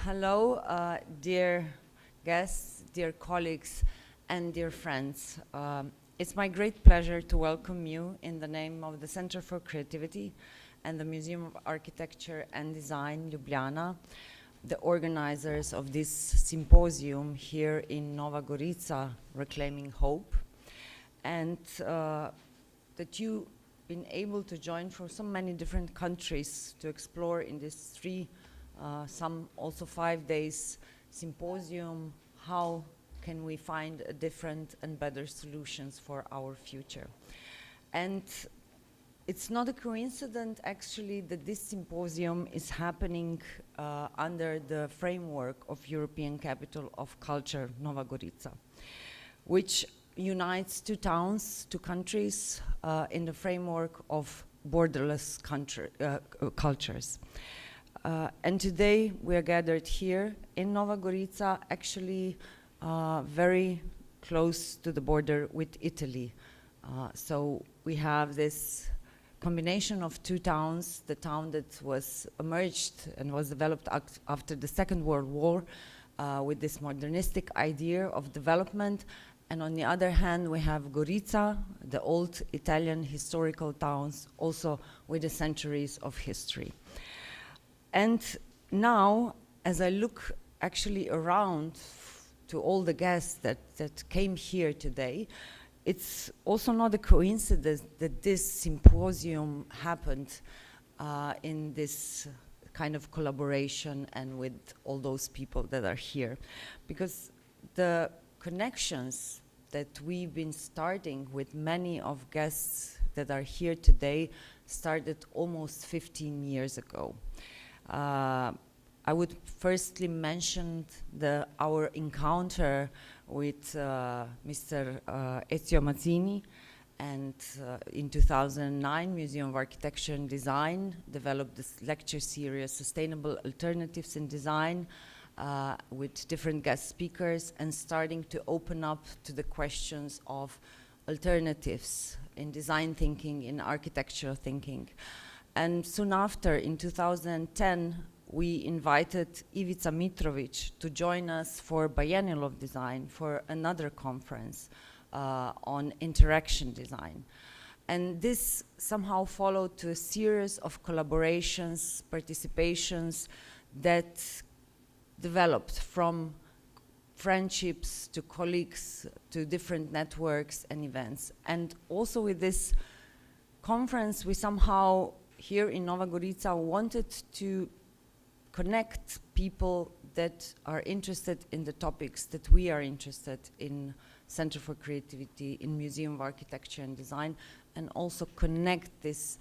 Hello, dear guests, dear colleagues, and dear friends. It's my great pleasure to welcome you in the name of the Center for Creativity and the Museum of Architecture and Design, Ljubljana, the organizers of this symposium here in Nova Gorica, Reclaiming Hope, and that you've been able to join from so many different countries to explore in this some also 5 days symposium, how can we find a different and better solutions for our future. And it's not a coincidence actually that this symposium is happening under the framework of European Capital of Culture, Nova Gorica, which unites two towns, two countries in the framework of borderless cultures. And today we are gathered here in Nova Gorica, actually very close to the border with Italy. So we have this combination of two towns, the town that was emerged and was developed after the Second World War with this modernistic idea of development. And on the other hand, we have Gorica, the old Italian historical towns, also with the centuries of history. And now, as I look actually around to all the guests that came here today, it's also not a coincidence that this symposium happened in this kind of collaboration and with all those people that are here. Because the connections that we've been starting with many of guests that are here today started almost 15 years ago. I would firstly mention our encounter with Mr. Ezio Mazzini, and in 2009, Museum of Architecture and Design developed this lecture series, Sustainable Alternatives in Design, with different guest speakers, and starting to open up to the questions of alternatives in design thinking, in architectural thinking. And soon after, in 2010, we invited Ivica Mitrovic to join us for Biennial of Design, for another conference on interaction design. And this somehow followed to a series of collaborations, participations that developed from friendships to colleagues to different networks and events. And also with this conference, we somehow here in Nova Gorica wanted to connect people that are interested in the topics that we are interested in, Center for Creativity, in Museum of Architecture and Design, and also connect this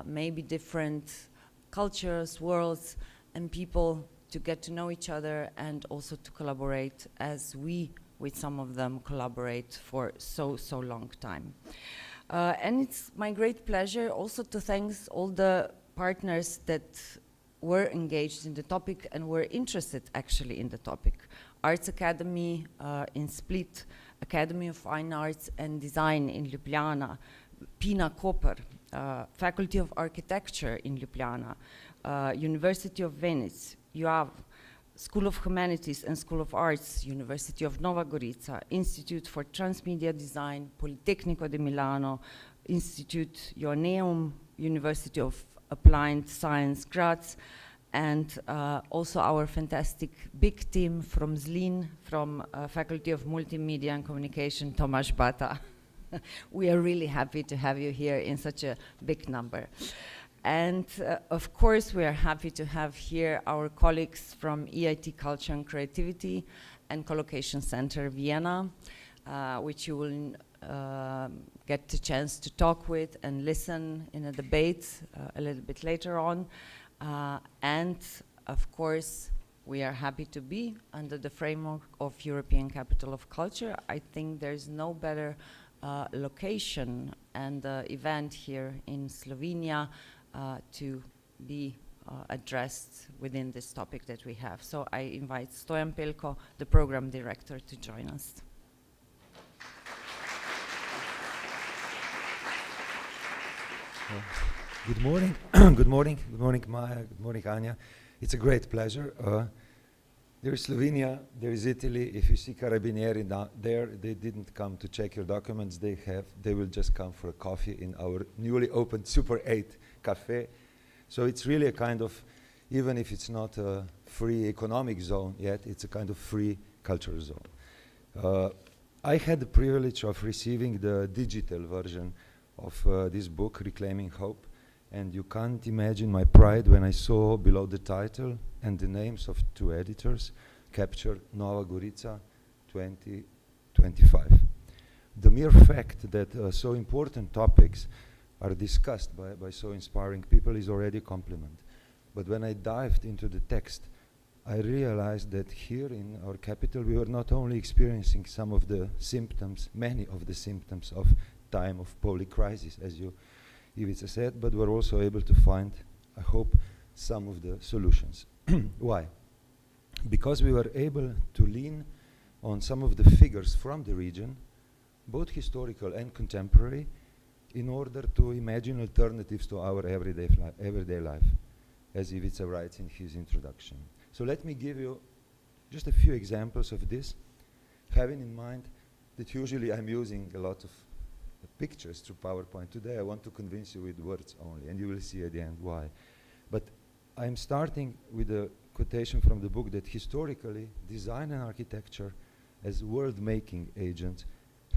maybe different cultures, worlds, and people to get to know each other and also to collaborate as we, with some of them, collaborate for so long time. And it's my great pleasure also to thank all the partners that were engaged in the topic and were interested actually in the topic. Arts Academy in Split, Academy of Fine Arts and Design in Ljubljana, Pina Koper, Faculty of Architecture in Ljubljana, University of Venice, UAV, School of Humanities and School of Arts, University of Nova Gorica, Institute for Transmedia Design, Politecnico di Milano, Institute Ioanneum, University of Applied Science, Graz, and also our fantastic big team from Zlin, from Faculty of Multimedia and Communication, Tomasz Bata. We are really happy to have you here in such a big number. And of course, we are happy to have here our colleagues from EIT Culture and Creativity and Collocation Center Vienna, which you will get the chance to talk with and listen in a debate a little bit later on. And of course, we are happy to be under the framework of European Capital of Culture. I think there's no better location and event here in Slovenia to be addressed within this topic that we have. So I invite Stojan Pelko, the program director, to join us. Good morning. Good morning. Good morning, Maya. Good morning, Anya. It's a great pleasure There is Slovenia, there is Italy. If you see Carabinieri there, they didn't come to check your documents. They will just come for a coffee in our newly opened Super 8 cafe. So it's really a kind of, even if it's not a free economic zone yet, it's a kind of free cultural zone. I had the privilege of receiving the digital version of this book, Reclaiming Hope. And you can't imagine my pride when I saw below the title and the names of 2 editors capture Nova Gorica 2025. The mere fact that so important topics are discussed by so inspiring people is already a compliment. But when I dived into the text, I realized that here in our capital we were not only experiencing some of the symptoms, many of the symptoms of time of polycrisis, as you Ivica said, but we're also able to find, I hope, some of the solutions. Why? Because we were able to lean on some of the figures from the region, both historical and contemporary, in order to imagine alternatives to our everyday life, as Ivica writes in his introduction. So let me give you just a few examples of this, having in mind that usually I'm using a lot of pictures through PowerPoint. Today I want to convince you with words only, and you will see at the end why. But I'm starting with a quotation from the book that historically design and architecture as world-making agents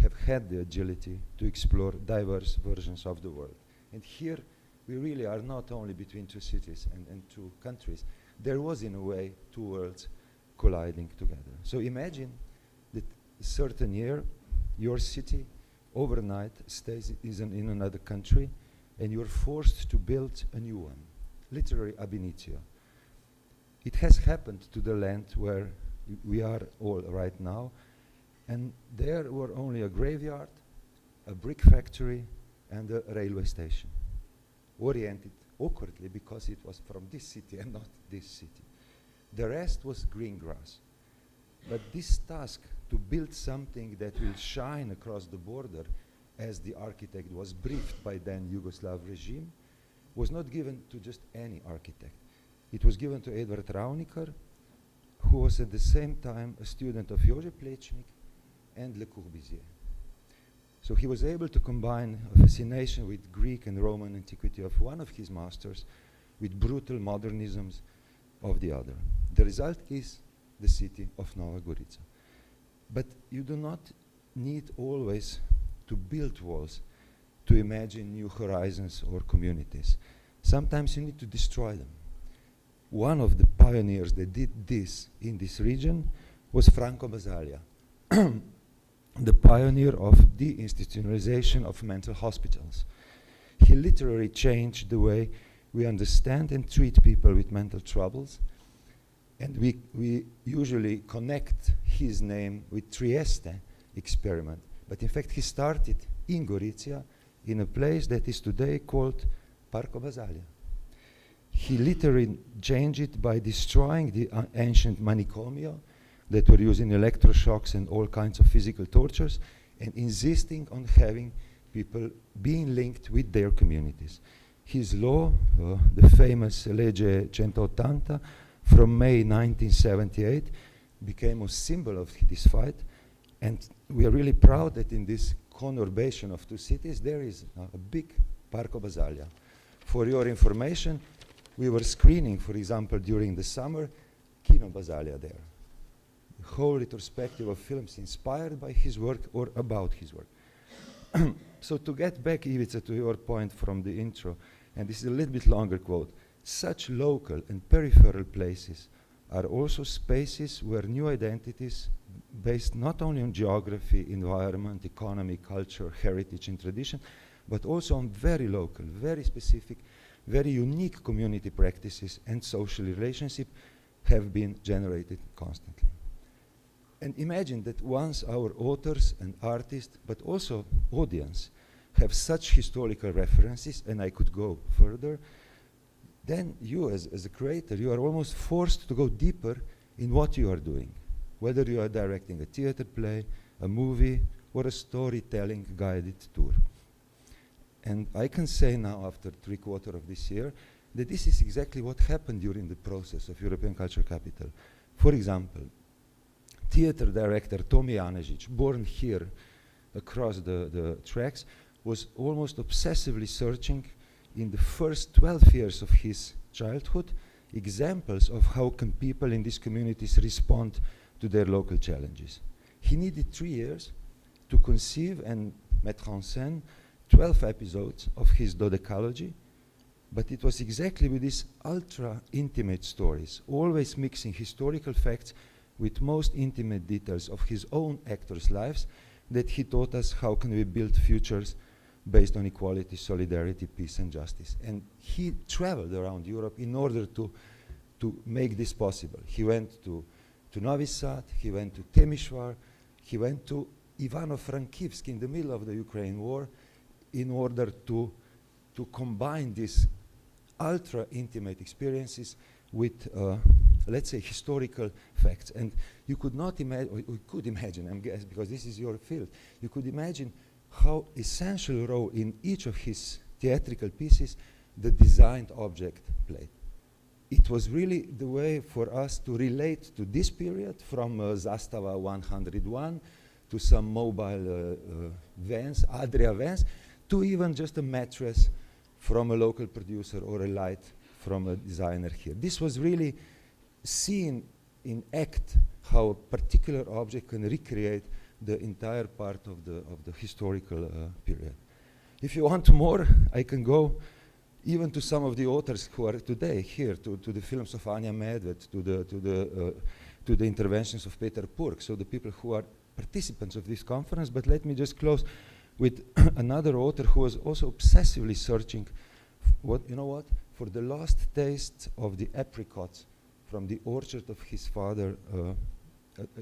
have had the agility to explore diverse versions of the world. And here we really are not only between 2 cities and 2 countries. There was in a way 2 worlds colliding together. So imagine that a certain year your city overnight stays in another country, and you're forced to build a new one, literally ab initio. It has happened to the land where we are all right now, and there were only a graveyard, a brick factory, and a railway station, oriented awkwardly because it was from this city and not this city. The rest was green grass. But this task to build something that will shine across the border, as the architect was briefed by then Yugoslav regime, was not given to just any architect. It was given to Edvard Rauniker, who was at the same time a student of Jože Plečnik and Le Corbusier. So he was able to combine a fascination with Greek and Roman antiquity of one of his masters with brutal modernisms of the other. The result is the city of Nova Gorica. But you do not need always to build walls to imagine new horizons or communities. Sometimes you need to destroy them. One of the pioneers that did this in this region was Franco Basaglia, the pioneer of deinstitutionalization of mental hospitals. He literally changed the way we understand and treat people with mental troubles. And we usually connect his name with Trieste experiment. But in fact, he started in Gorizia, in a place that is today called Parco Basaglia. He literally changed it by destroying the ancient manicomio that were using electroshocks and all kinds of physical tortures, and insisting on having people being linked with their communities. His law, the famous Legge 180, from May 1978, became a symbol of this fight, and we are really proud that in this conurbation of 2 cities there is a big Parco Basaglia. For your information, we were screening, for example, during the summer, Kino Basaglia there. The whole retrospective of films inspired by his work or about his work. So to get back, Ivica, to your point from the intro, and this is a little bit longer quote, such local and peripheral places are also spaces where new identities based not only on geography, environment, economy, culture, heritage, and tradition, but also on very local, very specific, very unique community practices and social relationship have been generated constantly. And imagine that once our authors and artists, but also audience, have such historical references, and I could go further, then you as a creator, you are almost forced to go deeper in what you are doing, whether you are directing a theater play, a movie, or a storytelling guided tour. And I can say now, after 3/4 of this year, that this is exactly what happened during the process of European Culture Capital. For example, theater director Tomi Janežić, born here across the tracks, was almost obsessively searching in the first 12 years of his childhood examples of how can people in these communities respond to their local challenges. He needed 3 years to conceive and mettre en scène 12 episodes of his dodecalogy, but it was exactly with these ultra-intimate stories, always mixing historical facts with most intimate details of his own actors' lives, that he taught us how can we build futures based on equality, solidarity, peace, and justice. And he traveled around Europe in order to make this possible. He went to Novi Sad, he went to Temishwar, he went to Ivano-Frankivsk in the middle of the Ukraine war in order to combine these ultra-intimate experiences with, let's say, historical facts. And you could not imagine, or you could imagine, I'm guessing, because this is your field, you could imagine how essential role in each of his theatrical pieces the designed object played. It was really the way for us to relate to this period, from Zastava 101 to some mobile vans, Adria vans, to even just a mattress from a local producer or a light from a designer here. This was really seen in act how a particular object can recreate the entire part of the historical period. If you want more, I can go even to some of the authors who are today here, to the films of Anja Medved, to the interventions of Peter Purk, so the people who are participants of this conference. But let me just close with another author who was also obsessively searching for the last taste of the apricots from the orchard of his father,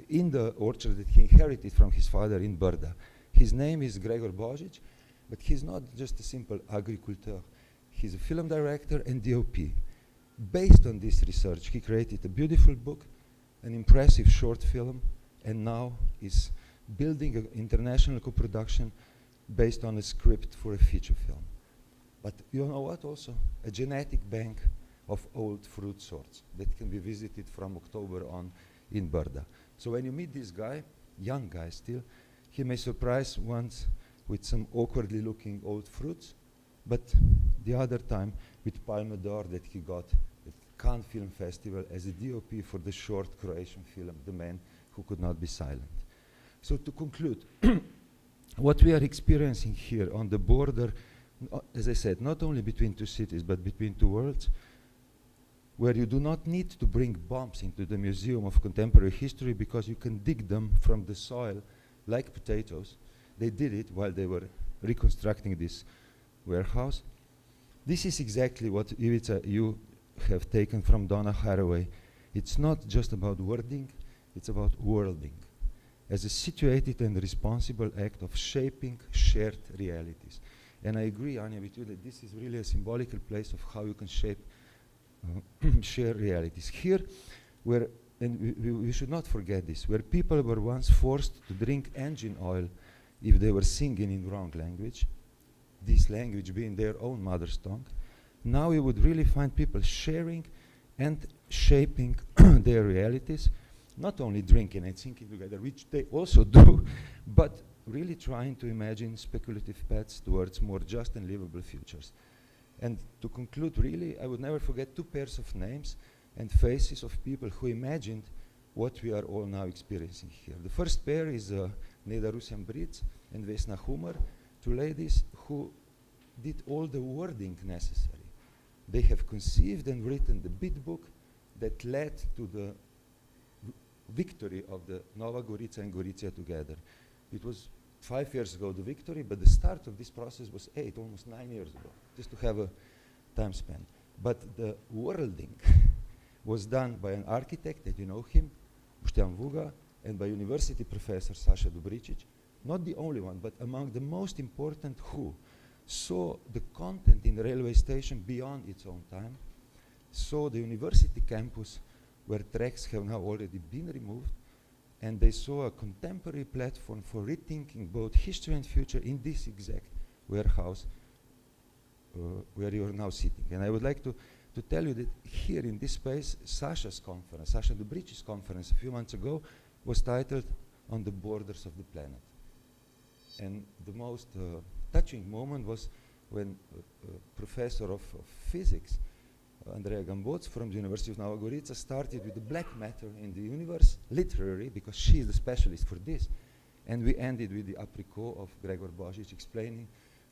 in the orchard that he inherited from his father in Brda. His name is Gregor Božić, but he's not just a simple agriculteur. He's a film director and DOP. Based on this research, he created a beautiful book, an impressive short film, and now is building an international co-production based on a script for a feature film. But you know what also? A genetic bank of old fruit sorts that can be visited from October on in Brda. So when you meet this guy, young guy still, he may surprise once with some awkwardly looking old fruits, but the other time with Palme d'Or that he got at Cannes Film Festival as a DOP for the short Croatian film, The Man Who Could Not Be Silent. So to conclude, what we are experiencing here on the border, as I said, not only between two cities, but between two worlds, where you do not need to bring bombs into the Museum of Contemporary History because you can dig them from the soil like potatoes. They did it while they were reconstructing this warehouse. This is exactly what, Ivica, you have taken from Donna Haraway. It's not just about wording, it's about worlding, as a situated and responsible act of shaping shared realities. And I agree, Anja, with you that this is really a symbolical place of how you can shape shared realities. Here, where, and we should not forget this, where people were once forced to drink engine oil if they were singing in wrong language, this language being their own mother's tongue, now you would really find people sharing and shaping their realities, not only drinking and thinking together, which they also do, but really trying to imagine speculative paths towards more just and livable futures. And to conclude, really, I would never forget two pairs of names and faces of people who imagined what we are all now experiencing here. The first pair is Neda Rusjan-Bric and Vesna Humar, two ladies who did all the wording necessary. They have conceived and written the bid book that led to the victory of the Nova Gorica and Gorizia together. It was 5 years ago, the victory, but the start of this process was almost 9 years ago, just to have a time span. But the worlding was done by an architect, that you know him, Boštjan Vuga, and by university professor Saša Dobričić, not the only one, but among the most important, who saw the content in the railway station beyond its own time, saw the university campus where tracks have now already been removed, and they saw a contemporary platform for rethinking both history and future in this exact warehouse where you are now sitting. And I would like to to tell you that here in this space, Sasha Dobric's conference a few months ago was titled On the Borders of the Planet. And the most touching moment was when professor of physics, Andrea Gambozzi from the University of Nova Gorica, started with the black matter in the universe, literally, because she is the specialist for this. And we ended with the apropos of Gregor Božič explaining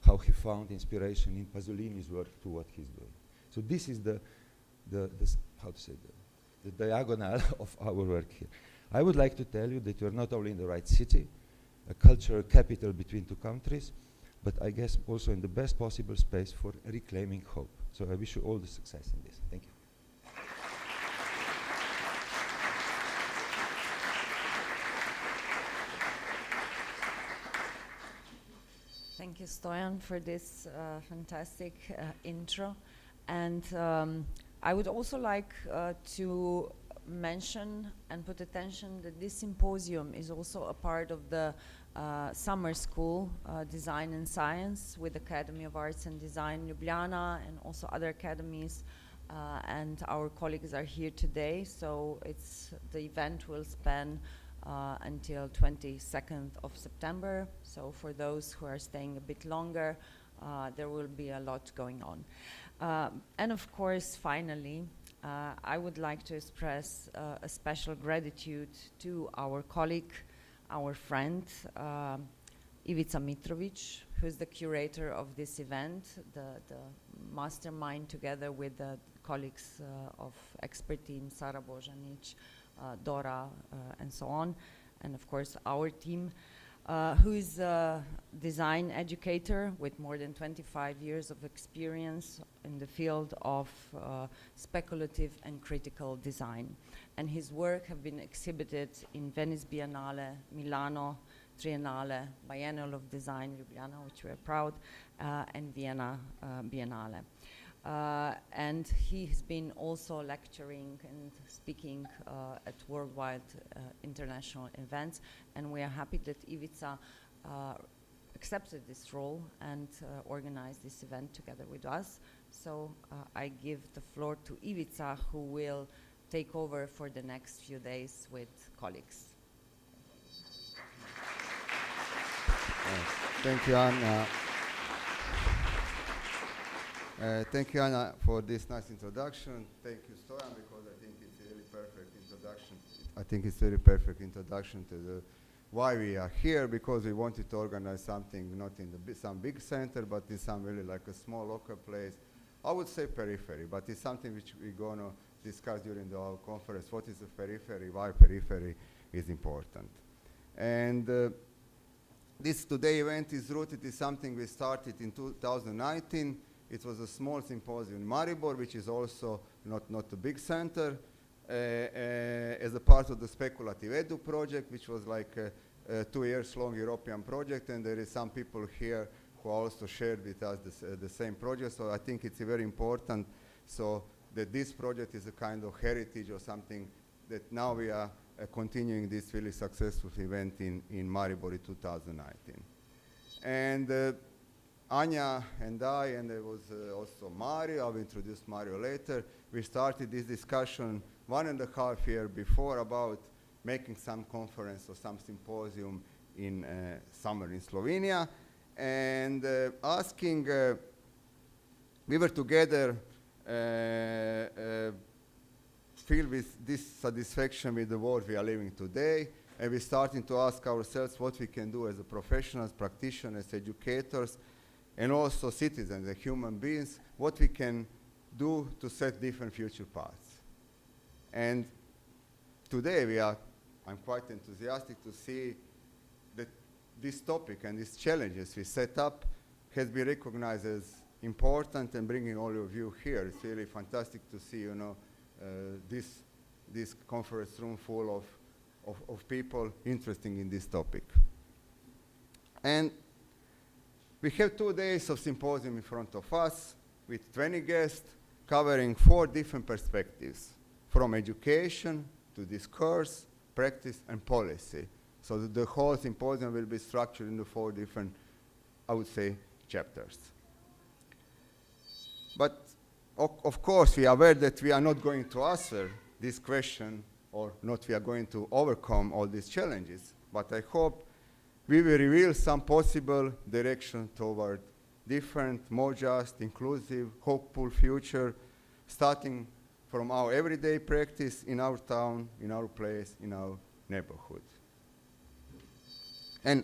how he found inspiration in Pasolini's work to what he's doing. So this is the diagonal of our work here. I would like to tell you that you're not only in the right city, a cultural capital between two countries, but I guess also in the best possible space for reclaiming hope. So I wish you all the success in this. Thank you. Thank you, Stoyan, for this fantastic intro. And I would also like to mention and put attention that this symposium is also a part of the summer school, Design and Science, with Academy of Arts and Design Ljubljana and also other academies. And our colleagues are here today, so the event will span until 22nd of September. So for those who are staying a bit longer, there will be a lot going on. And of course, finally, I would like to express a special gratitude to our colleague, our friend, Ivica Mitrovic, who is the curator of this event, the mastermind together with the colleagues of expert team, Sara Božanić, Dora, and so on, and of course our team, who is a design educator with more than 25 years of experience in the field of speculative and critical design. And his work have been exhibited in Venice Biennale, Milano Triennale, Biennial of Design, Ljubljana, which we are proud, and Vienna Biennale. And he has been also lecturing and speaking at worldwide international events, and we are happy that Ivica accepted this role and organized this event together with us. So I give the floor to Ivica, who will take over for the next few days with colleagues. Thank you, Anna. Thank you, Anna, for this nice introduction. Thank you, Stoyan, because I think it's a really perfect introduction. I think it's a very perfect introduction to why we are here, because we wanted to organize something not in some big center, but in some really like a small local place. I would say periphery, but it's something which we're going to discuss during our conference. What is the periphery? Why periphery is important? And this today event is rooted in something we started in 2019. It was a small symposium in Maribor, which is also not a big center, as a part of the Speculative Edu project, which was like a 2 years long European project, and there is some people here who also shared with us the same project. So I think it's very important so that this project is a kind of heritage or something that now we are continuing this really successful event in Maribor in 2019. And Anja and I, and there was also Mario, I'll introduce Mario later, we started this discussion 1.5 years before about making some conference or some symposium in summer in Slovenia, and asking, we were together filled with this satisfaction with the world we are living today, and we're starting to ask ourselves what we can do as a professionals, practitioners, educators, and also citizens and human beings, what we can do to set different future paths. And today I'm quite enthusiastic to see that this topic and these challenges we set up has been recognized as important, and bringing all of you here. It's really fantastic to see, this conference room full of people interested in this topic. And we have 2 days of symposium in front of us with 20 guests covering 4 different perspectives, from education to discourse, practice, and policy. So the whole symposium will be structured into 4 different, I would say, chapters. But of course, we are aware that we are not going to answer this question, or not we are going to overcome all these challenges, but I hope we will reveal some possible direction toward different, more just, inclusive, hopeful future, starting from our everyday practice in our town, in our place, in our neighborhood. And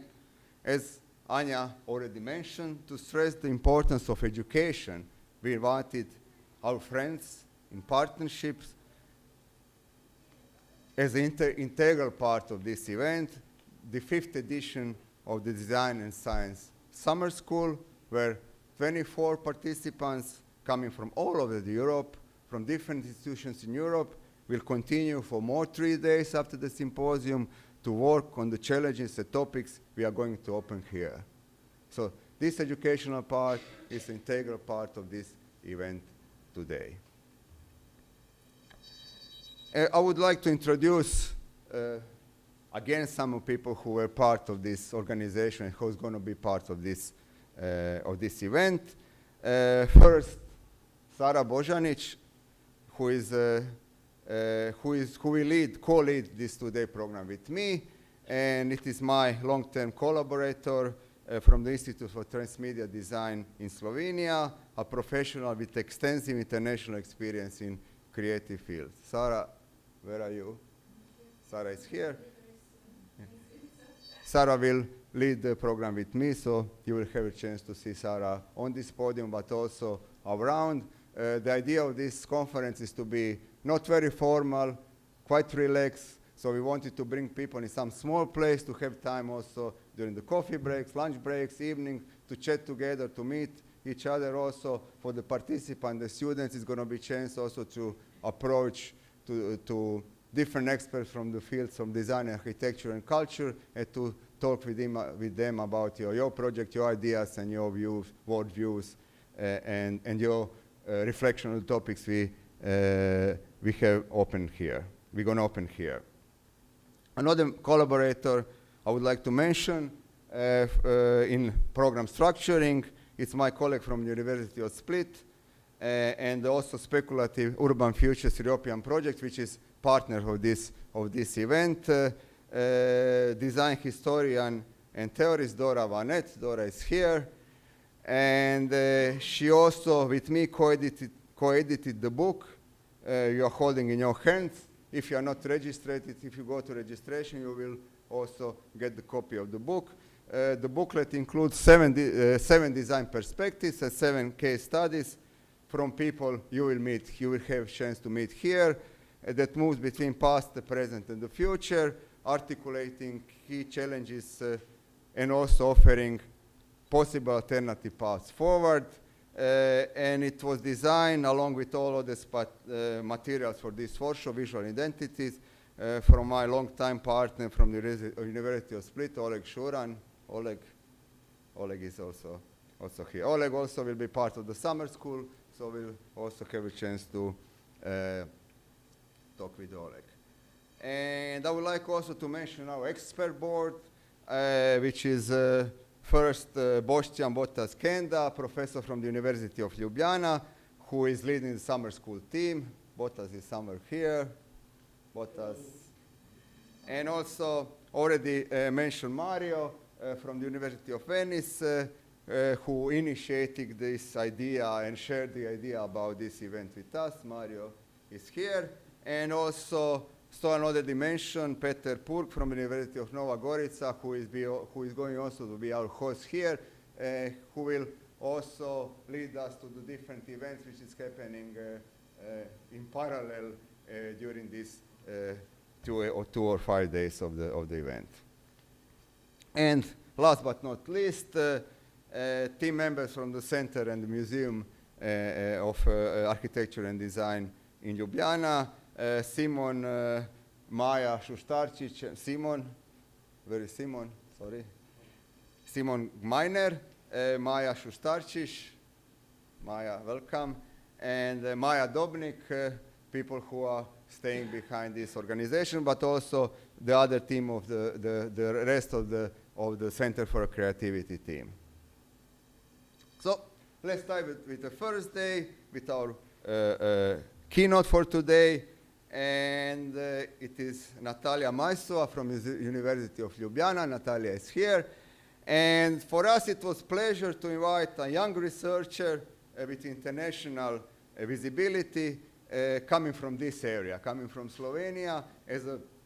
as Anja already mentioned, to stress the importance of education, we invited our friends in partnerships as an integral part of this event, the 5th edition of the Design and Science Summer School, where 24 participants coming from all over Europe, from different institutions in Europe, will continue for more 3 days after the symposium to work on the challenges and topics we are going to open here. So this educational part is an integral part of this event today. I would like to introduce again some of people who were part of this organization and who's going to be part of this event. First, Sara Božanić, who will co-lead this two-day program with me, and it is my long-term collaborator from the Institute for Transmedia Design in Slovenia, a professional with extensive international experience in creative fields. Sara, where are you? Sara is here. Yeah. Sara will lead the program with me, so you will have a chance to see Sara on this podium, but also around. The idea of this conference is to be not very formal, quite relaxed, so we wanted to bring people in some small place to have time also during the coffee breaks, lunch breaks, evening, to chat together, to meet each other also. For the participants, the students, it's going to be a chance also to approach to different experts from the fields from design, architecture, and culture, and to talk with them about your project, your ideas, and your views, world views, and your reflection on the topics we have opened here. We're going to open here. Another collaborator I would like to mention in program structuring, it's my colleague from the University of Split, and also Speculative Urban Futures European Project, which is partner of this event. Design historian and theorist Dora Vanet. Dora is here. And she also, with me, co-edited the book you are holding in your hands. If you are not registered, if you go to registration, you will also get the copy of the book. The booklet includes seven design perspectives and 7 case studies from people you will meet. You will have a chance to meet here that moves between past, the present, and the future, articulating key challenges and also offering possible alternative paths forward. And it was designed along with all of the materials for this workshop, visual identities, from my longtime partner from the University of Split, Oleg Shuran. Oleg is also here. Oleg also will be part of the summer school, so we'll also have a chance to talk with Oleg. And I would like also to mention our expert board, which is first Boštjan Botas Kenda, professor from the University of Ljubljana, who is leading the summer school team. Botas is somewhere here. Botas. And also already mentioned Mario from the University of Venice, who initiated this idea and shared the idea about this event with us. Mario is here. And also Stojan already mentioned Peter Purk from the University of Nova Gorica, who is going also to be our host here, who will also lead us to the different events which is happening in parallel during these 2 or 5 days of the event. And last but not least, team members from the Center and the Museum of Architecture and Design in Ljubljana, Simon, Maja Šuštarčić, Simon, where is Simon? Sorry. Simon Gmeiner, Maja Šuštarčić, Maja, welcome, and Maja Dobnik, people who are staying behind this organization, but also the other team of the rest of the Center for Creativity team. So let's start with the first day, with our keynote for today, and it is Natalia Maisova from the University of Ljubljana. Natalia is here. And for us, it was a pleasure to invite a young researcher with international visibility coming from this area, coming from Slovenia as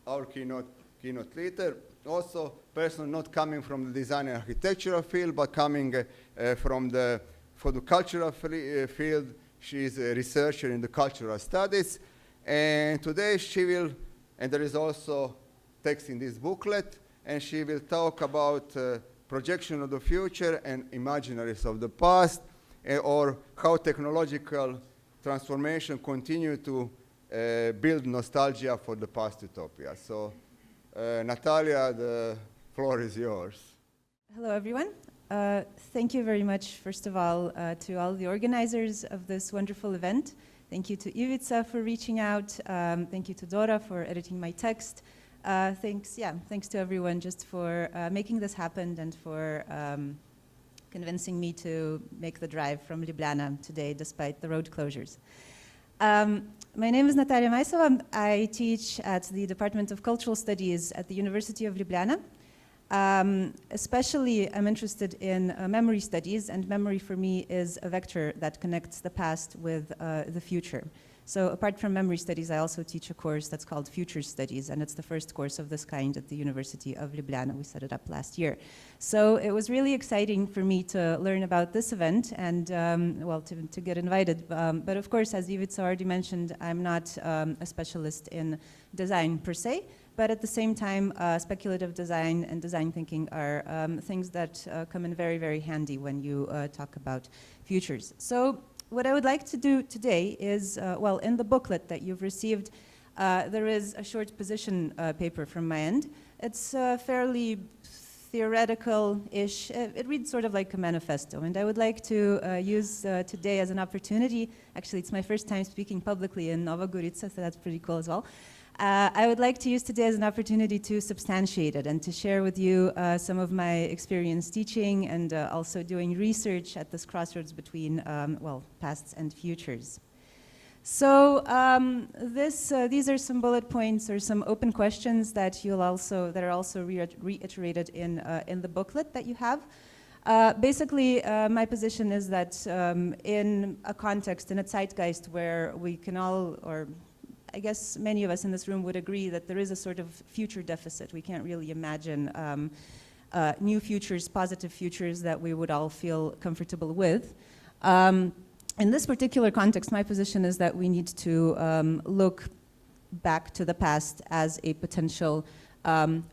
our keynote leader. Also, person not coming from the design and architectural field, but coming from the cultural field. She is a researcher in the cultural studies. And today she will, and there is also text in this booklet, and she will talk about projection of the future and imaginaries of the past, or how technological transformation continue to build nostalgia for the past utopia. So, Natalia, the floor is yours. Hello, everyone. Thank you very much, first of all, to all the organizers of this wonderful event. Thank you to Ivica for reaching out. Thank you to Dora for editing my text. Thanks to everyone just for making this happen and for convincing me to make the drive from Ljubljana today, despite the road closures. My name is Natalia Maisova. I teach at the Department of Cultural Studies at the University of Ljubljana. Especially, I'm interested in memory studies, and memory for me is a vector that connects the past with the future. So apart from memory studies, I also teach a course that's called Future Studies, and it's the first course of this kind at the University of Ljubljana. We set it up last year. So it was really exciting for me to learn about this event and, to get invited. But of course, as Ivica already mentioned, I'm not a specialist in design per se, but at the same time, speculative design and design thinking are things that come in very, very handy when you talk about futures. So what I would like to do today is, in the booklet that you've received, there is a short position paper from my end. It's fairly theoretical-ish. It reads sort of like a manifesto, and I would like to use today as an opportunity. Actually, it's my first time speaking publicly in Nova Gorica, so that's pretty cool as well. I would like to use today as an opportunity to substantiate it and to share with you some of my experience teaching and also doing research at this crossroads between, pasts and futures. So these are some bullet points or some open questions that are also reiterated in the booklet that you have. Basically, my position is that in a context, in a zeitgeist where we can all, or I guess many of us in this room would agree that there is a sort of future deficit. We can't really imagine new futures, positive futures that we would all feel comfortable with. In this particular context, my position is that we need to look back to the past as a potential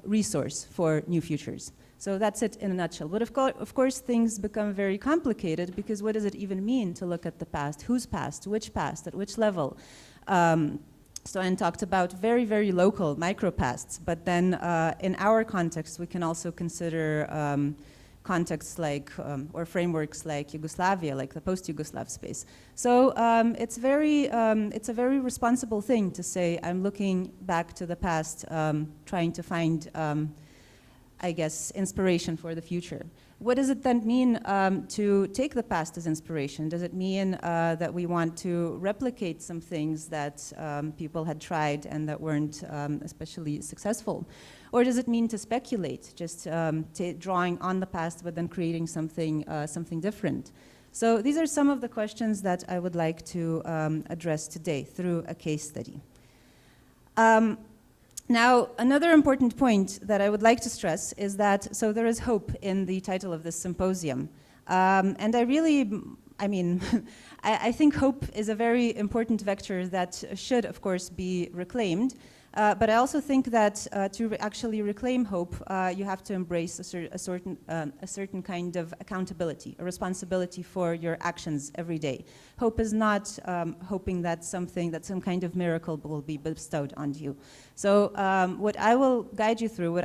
resource for new futures. So that's it in a nutshell. But of course, things become very complicated because what does it even mean to look at the past? Whose past? Which past? At which level? So Anne talked about very, very local micropasts, but then in our context, we can also consider contexts like, or frameworks like Yugoslavia, like the post-Yugoslav space. So it's a very responsible thing to say, I'm looking back to the past, trying to find, I guess, inspiration for the future. What does it then mean to take the past as inspiration? Does it mean that we want to replicate some things that people had tried and that weren't especially successful? Or does it mean to speculate, just drawing on the past but then creating something different? So these are some of the questions that I would like to address today through a case study. Now, another important point that I would like to stress is that, so there is hope in the title of this symposium. And I think hope is a very important vector that should, of course, be reclaimed. But I also think that to actually reclaim hope, you have to embrace a certain kind of accountability, a responsibility for your actions every day. Hope is not hoping that some kind of miracle will be bestowed on you. So what I will guide you through, what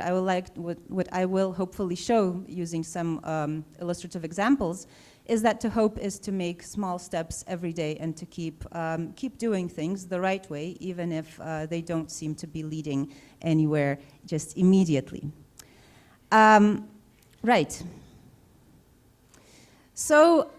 I will hopefully show using some illustrative examples, is that to hope is to make small steps every day and to keep doing things the right way, even if they don't seem to be leading anywhere just immediately. Right. So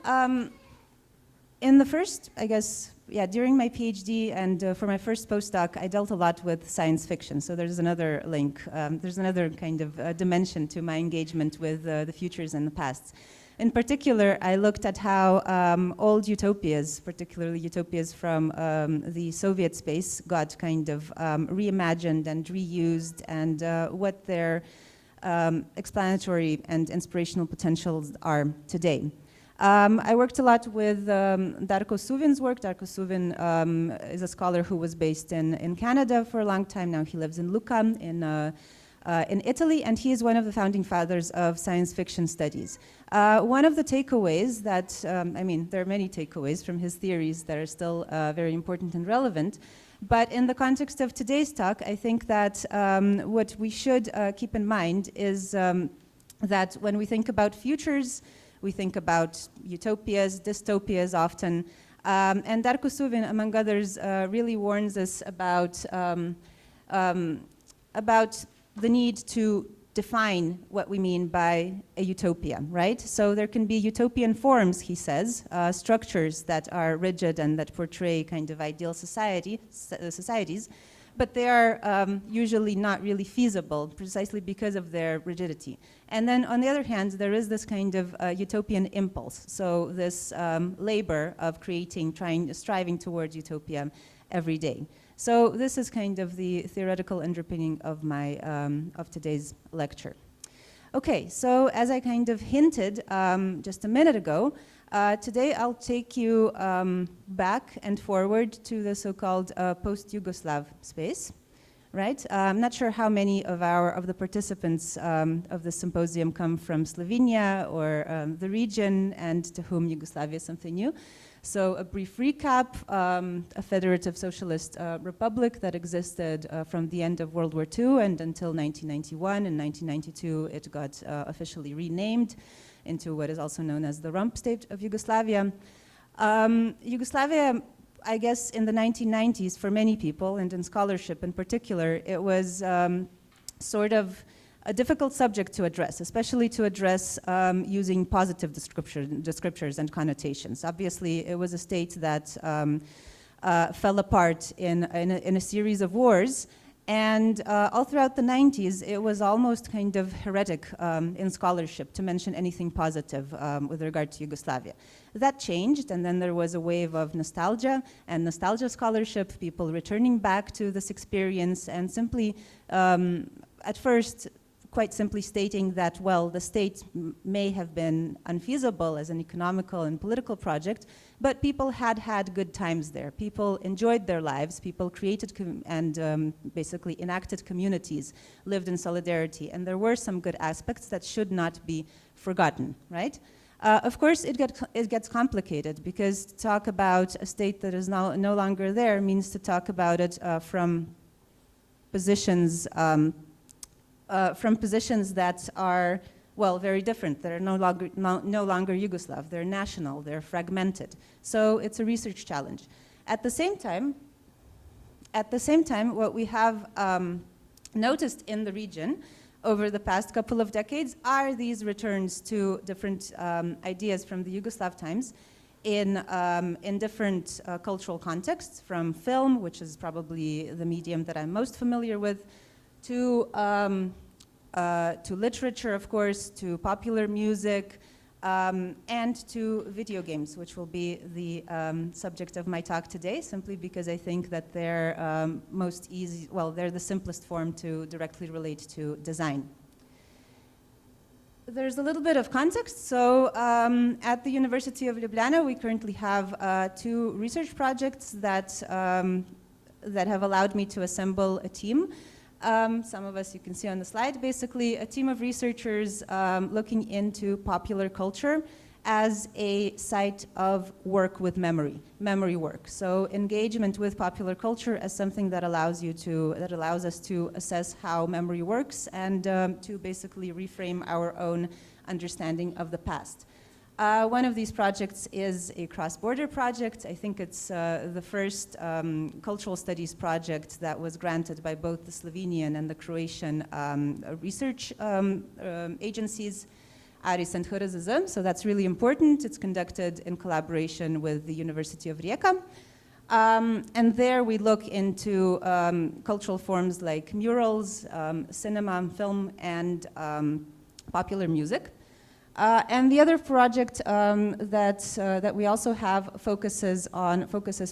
In the first, I guess, yeah, during my PhD and for my first postdoc, I dealt a lot with science fiction. So there's another link, there's another kind of dimension to my engagement with the futures and the pasts. In particular, I looked at how old utopias, particularly utopias from the Soviet space, got kind of reimagined and reused, and what their explanatory and inspirational potentials are today. I worked a lot with Darko Suvin's work. Darko Suvin is a scholar who was based in Canada for a long time. Now he lives in Lucca in Italy, and he is one of the founding fathers of science fiction studies. One of the takeaways that, I mean, there are many takeaways from his theories that are still very important and relevant, but in the context of today's talk, I think that what we should keep in mind is that when we think about futures, we think about utopias, dystopias often, and Darko Suvin, among others, really warns us about the need to define what we mean by a utopia, right? So there can be utopian forms, he says, structures that are rigid and that portray kind of ideal societies, but they are usually not really feasible precisely because of their rigidity. And then on the other hand, there is this kind of utopian impulse. So this labor of creating, striving towards utopia every day. So this is kind of the theoretical underpinning of my of today's lecture. Okay, so as I kind of hinted just a minute ago, today I'll take you back and forward to the so-called post-Yugoslav space, right? I'm not sure how many of the participants of the symposium come from Slovenia or the region, and to whom Yugoslavia is something new. So a brief recap, a federative socialist republic that existed from the end of World War II and until 1991. In 1992, it got officially renamed into what is also known as the rump state of Yugoslavia. Yugoslavia, I guess in the 1990s, for many people, and in scholarship in particular, it was sort of a difficult subject to address, especially to address using positive descriptors and connotations. Obviously, it was a state that fell apart in a series of wars, and all throughout the 90s, it was almost kind of heretic in scholarship to mention anything positive with regard to Yugoslavia. That changed, and then there was a wave of nostalgia and nostalgia scholarship, people returning back to this experience and simply, at first, quite simply stating that, well, the state may have been unfeasible as an economical and political project, but people had good times there. People enjoyed their lives, people created and basically enacted communities, lived in solidarity, and there were some good aspects that should not be forgotten, right? Of course, it gets complicated, because to talk about a state that is no longer there means to talk about it from positions that are, well, very different. They're no longer Yugoslav. They're national. They're fragmented. So it's a research challenge. At the same time, what we have noticed in the region over the past couple of decades are these returns to different ideas from the Yugoslav times in different cultural contexts, from film, which is probably the medium that I'm most familiar with, to literature, of course, to popular music, and to video games, which will be the subject of my talk today, simply because I think that they're they're the simplest form to directly relate to design. There's a little bit of context. So at the University of Ljubljana, we currently have 2 research projects that have allowed me to assemble a team. Some of us you can see on the slide, basically a team of researchers looking into popular culture as a site of work with memory work. So engagement with popular culture as something that allows us to assess how memory works and to basically reframe our own understanding of the past. One of these projects is a cross-border project. I think it's the first cultural studies project that was granted by both the Slovenian and the Croatian research agencies. Aris and Hırızızım, so that's really important. It's conducted in collaboration with the University of Rijeka. And there we look into cultural forms like murals, cinema, film, and popular music. And the other project that we also have focuses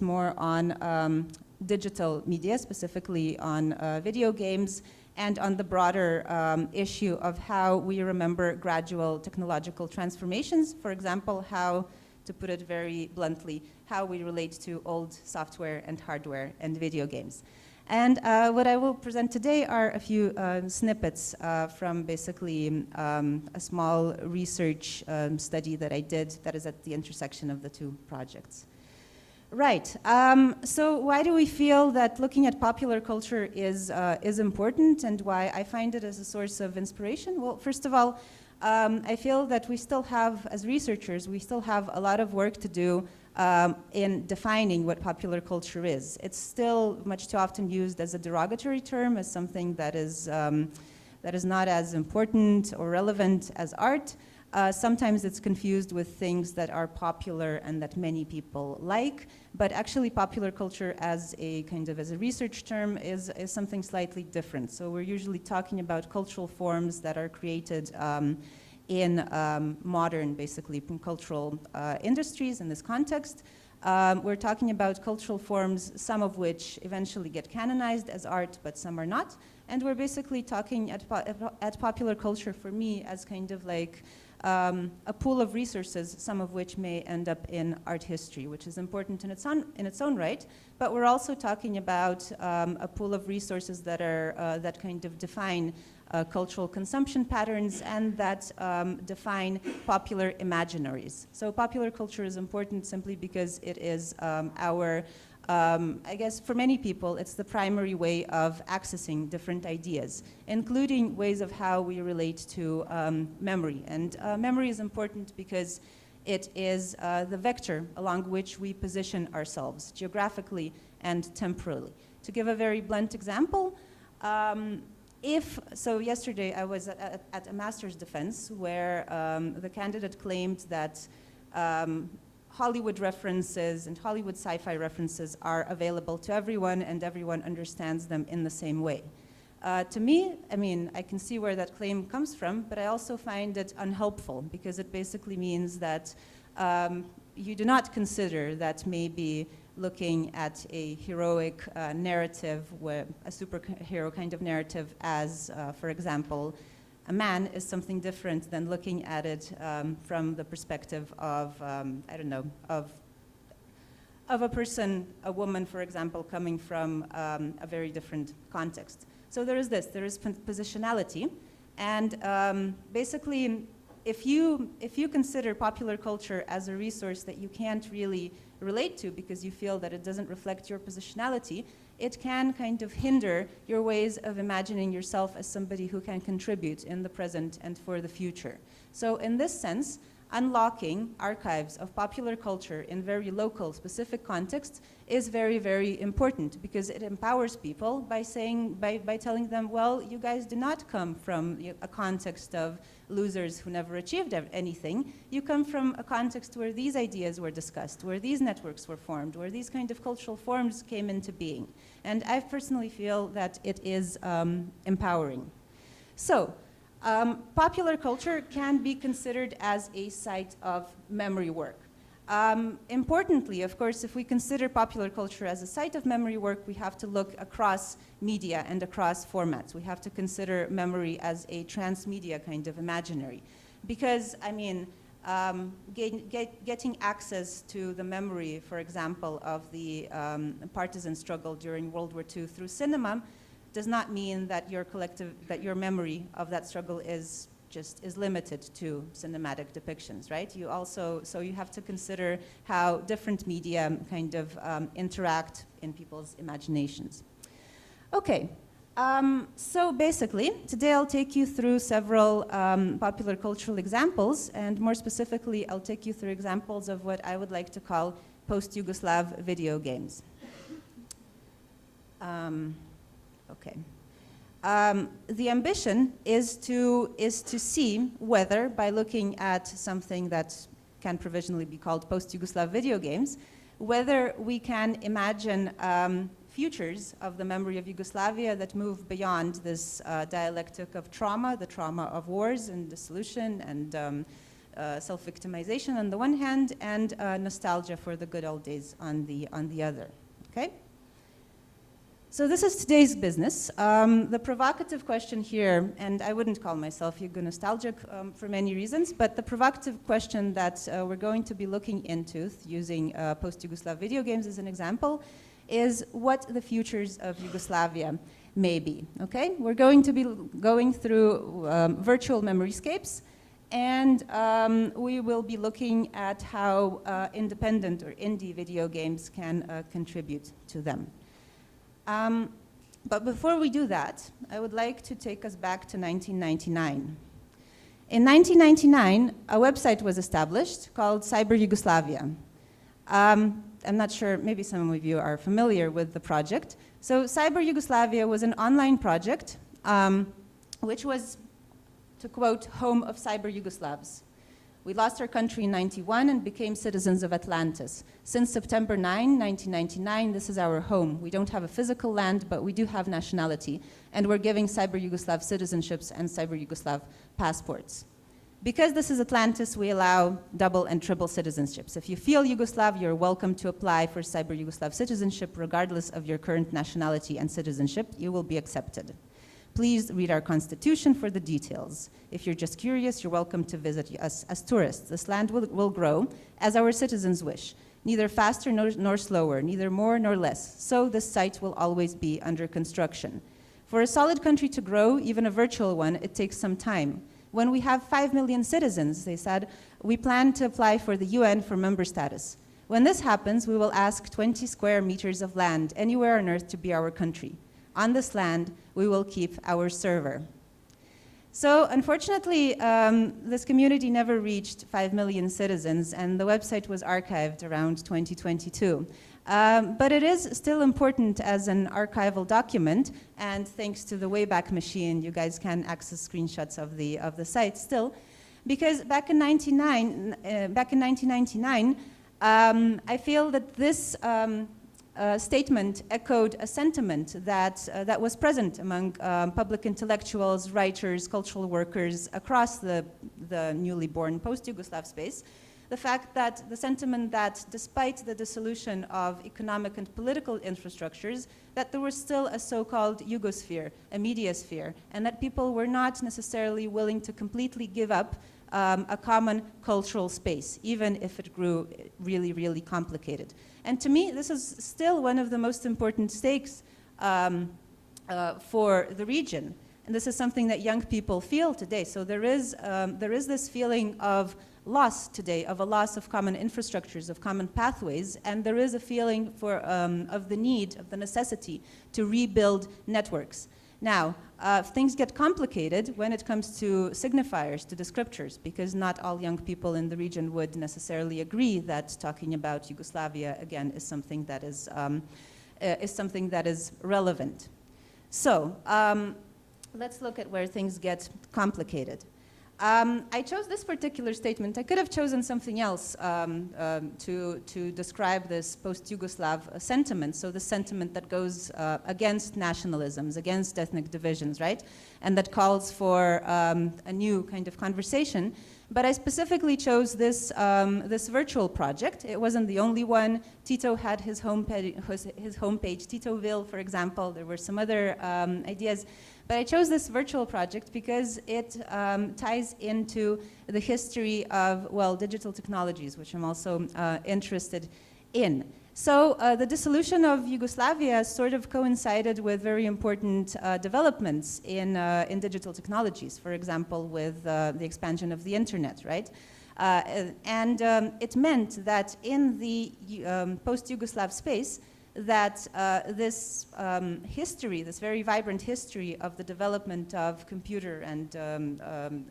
more on digital media, specifically on video games, and on the broader issue of how we remember gradual technological transformations. For example, how, to put it very bluntly, how we relate to old software and hardware and video games. And what I will present today are a few snippets from basically a small research study that I did that is at the intersection of the two projects. Right, so why do we feel that looking at popular culture is important, and why I find it as a source of inspiration? Well, first of all, I feel that we still have, as researchers, we still have a lot of work to do in defining what popular culture is. It's still much too often used as a derogatory term, as something that is not as important or relevant as art. Sometimes it's confused with things that are popular and that many people like, but actually popular culture as a research term is something slightly different. So we're usually talking about cultural forms that are created in modern, basically, cultural industries in this context. We're talking about cultural forms, some of which eventually get canonized as art, but some are not. And we're basically talking at popular culture, for me, as kind of like a pool of resources, some of which may end up in art history, which is important in its own right. But we're also talking about a pool of resources that are that kind of define cultural consumption patterns and that define popular imaginaries. So popular culture is important simply because it is our I guess for many people, it's the primary way of accessing different ideas, including ways of how we relate to memory. And memory is important because it is the vector along which we position ourselves geographically and temporally. To give a very blunt example, so yesterday I was at a master's defense where the candidate claimed that Hollywood references and Hollywood sci-fi references are available to everyone and everyone understands them in the same way. To me, I mean, I can see where that claim comes from, but I also find it unhelpful because it basically means that you do not consider that maybe looking at a heroic narrative, a superhero kind of narrative as, for example, a man is something different than looking at it from the perspective of, I don't know, of a person, a woman, for example, coming from a very different context. So there is positionality. And basically, if you consider popular culture as a resource that you can't really relate to because you feel that it doesn't reflect your positionality, it can kind of hinder your ways of imagining yourself as somebody who can contribute in the present and for the future. So in this sense, unlocking archives of popular culture in very local, specific contexts is very, very important because it empowers people by telling them, well, you guys do not come from a context of losers who never achieved anything. You come from a context where these ideas were discussed, where these networks were formed, where these kind of cultural forms came into being. And I personally feel that it is empowering. So, popular culture can be considered as a site of memory work. Importantly, of course, if we consider popular culture as a site of memory work, we have to look across media and across formats. We have to consider memory as a transmedia kind of imaginary. Because, I mean, getting access to the memory, for example, of the partisan struggle during World War II through cinema does not mean that your memory of that struggle is limited to cinematic depictions, right? So you have to consider how different media kind of interact in people's imaginations. Okay, so basically, today I'll take you through several popular cultural examples, and more specifically, I'll take you through examples of what I would like to call post-Yugoslav video games. Okay. The ambition is to see whether, by looking at something that can provisionally be called post-Yugoslav video games, whether we can imagine futures of the memory of Yugoslavia that move beyond this dialectic of trauma, the trauma of wars and dissolution and self-victimization on the one hand, and nostalgia for the good old days on the other. Okay? So this is today's business. The provocative question here, and I wouldn't call myself Yugo-nostalgic for many reasons, but the provocative question that we're going to be looking into using post-Yugoslav video games as an example is what the futures of Yugoslavia may be, okay? We're going to be going through virtual memoryscapes, and we will be looking at how independent or indie video games can contribute to them. But before we do that, I would like to take us back to 1999. In 1999, a website was established called Cyber Yugoslavia. I'm not sure, maybe some of you are familiar with the project. So Cyber Yugoslavia was an online project, which was, to quote, home of cyber Yugoslavs. We lost our country in 91 and became citizens of Atlantis. Since September 9, 1999, this is our home. We don't have a physical land, but we do have nationality. And we're giving cyber Yugoslav citizenships and cyber Yugoslav passports. Because this is Atlantis, we allow double and triple citizenships. If you feel Yugoslav, you're welcome to apply for cyber Yugoslav citizenship, regardless of your current nationality and citizenship. You will be accepted. Please read our constitution for the details. If you're just curious, you're welcome to visit us as tourists. This land will grow as our citizens wish, neither faster nor slower, neither more nor less. So this site will always be under construction. For a solid country to grow, even a virtual one, it takes some time. When we have 5 million citizens, they said, we plan to apply for the UN for member status. When this happens, we will ask 20 square meters of land anywhere on earth to be our country. On this land, we will keep our server. So unfortunately, this community never reached 5 million citizens, and the website was archived around 2022. But it is still important as an archival document, and thanks to the Wayback Machine, you guys can access screenshots of the site still, because back in 1999, I feel that this statement echoed a sentiment that was present among public intellectuals, writers, cultural workers across the newly born post-Yugoslav space. The fact that the sentiment that despite the dissolution of economic and political infrastructures, that there was still a so-called Yugosphere, a media sphere, and that people were not necessarily willing to completely give up a common cultural space, even if it grew really, really complicated. And to me, this is still one of the most important stakes for the region. And this is something that young people feel today. So there is this feeling of loss today, of a loss of common infrastructures, of common pathways, and there is a feeling of the need, of the necessity to rebuild networks. Now, things get complicated when it comes to signifiers, to descriptors, because not all young people in the region would necessarily agree that talking about Yugoslavia, again, is something that is relevant. So, let's look at where things get complicated. I chose this particular statement. I could have chosen something else to describe this post-Yugoslav sentiment, so the sentiment that goes against nationalisms, against ethnic divisions, right? And that calls for a new kind of conversation. But I specifically chose this, this virtual project. It wasn't the only one. Tito had his homepage, Titoville, for example. There were some other ideas. But I chose this virtual project because it ties into the history of, well, digital technologies, which I'm also interested in. So the dissolution of Yugoslavia sort of coincided with very important developments in digital technologies, for example, with the expansion of the internet, right? And it meant that in the post-Yugoslav space, that this history, this very vibrant history of the development of computer and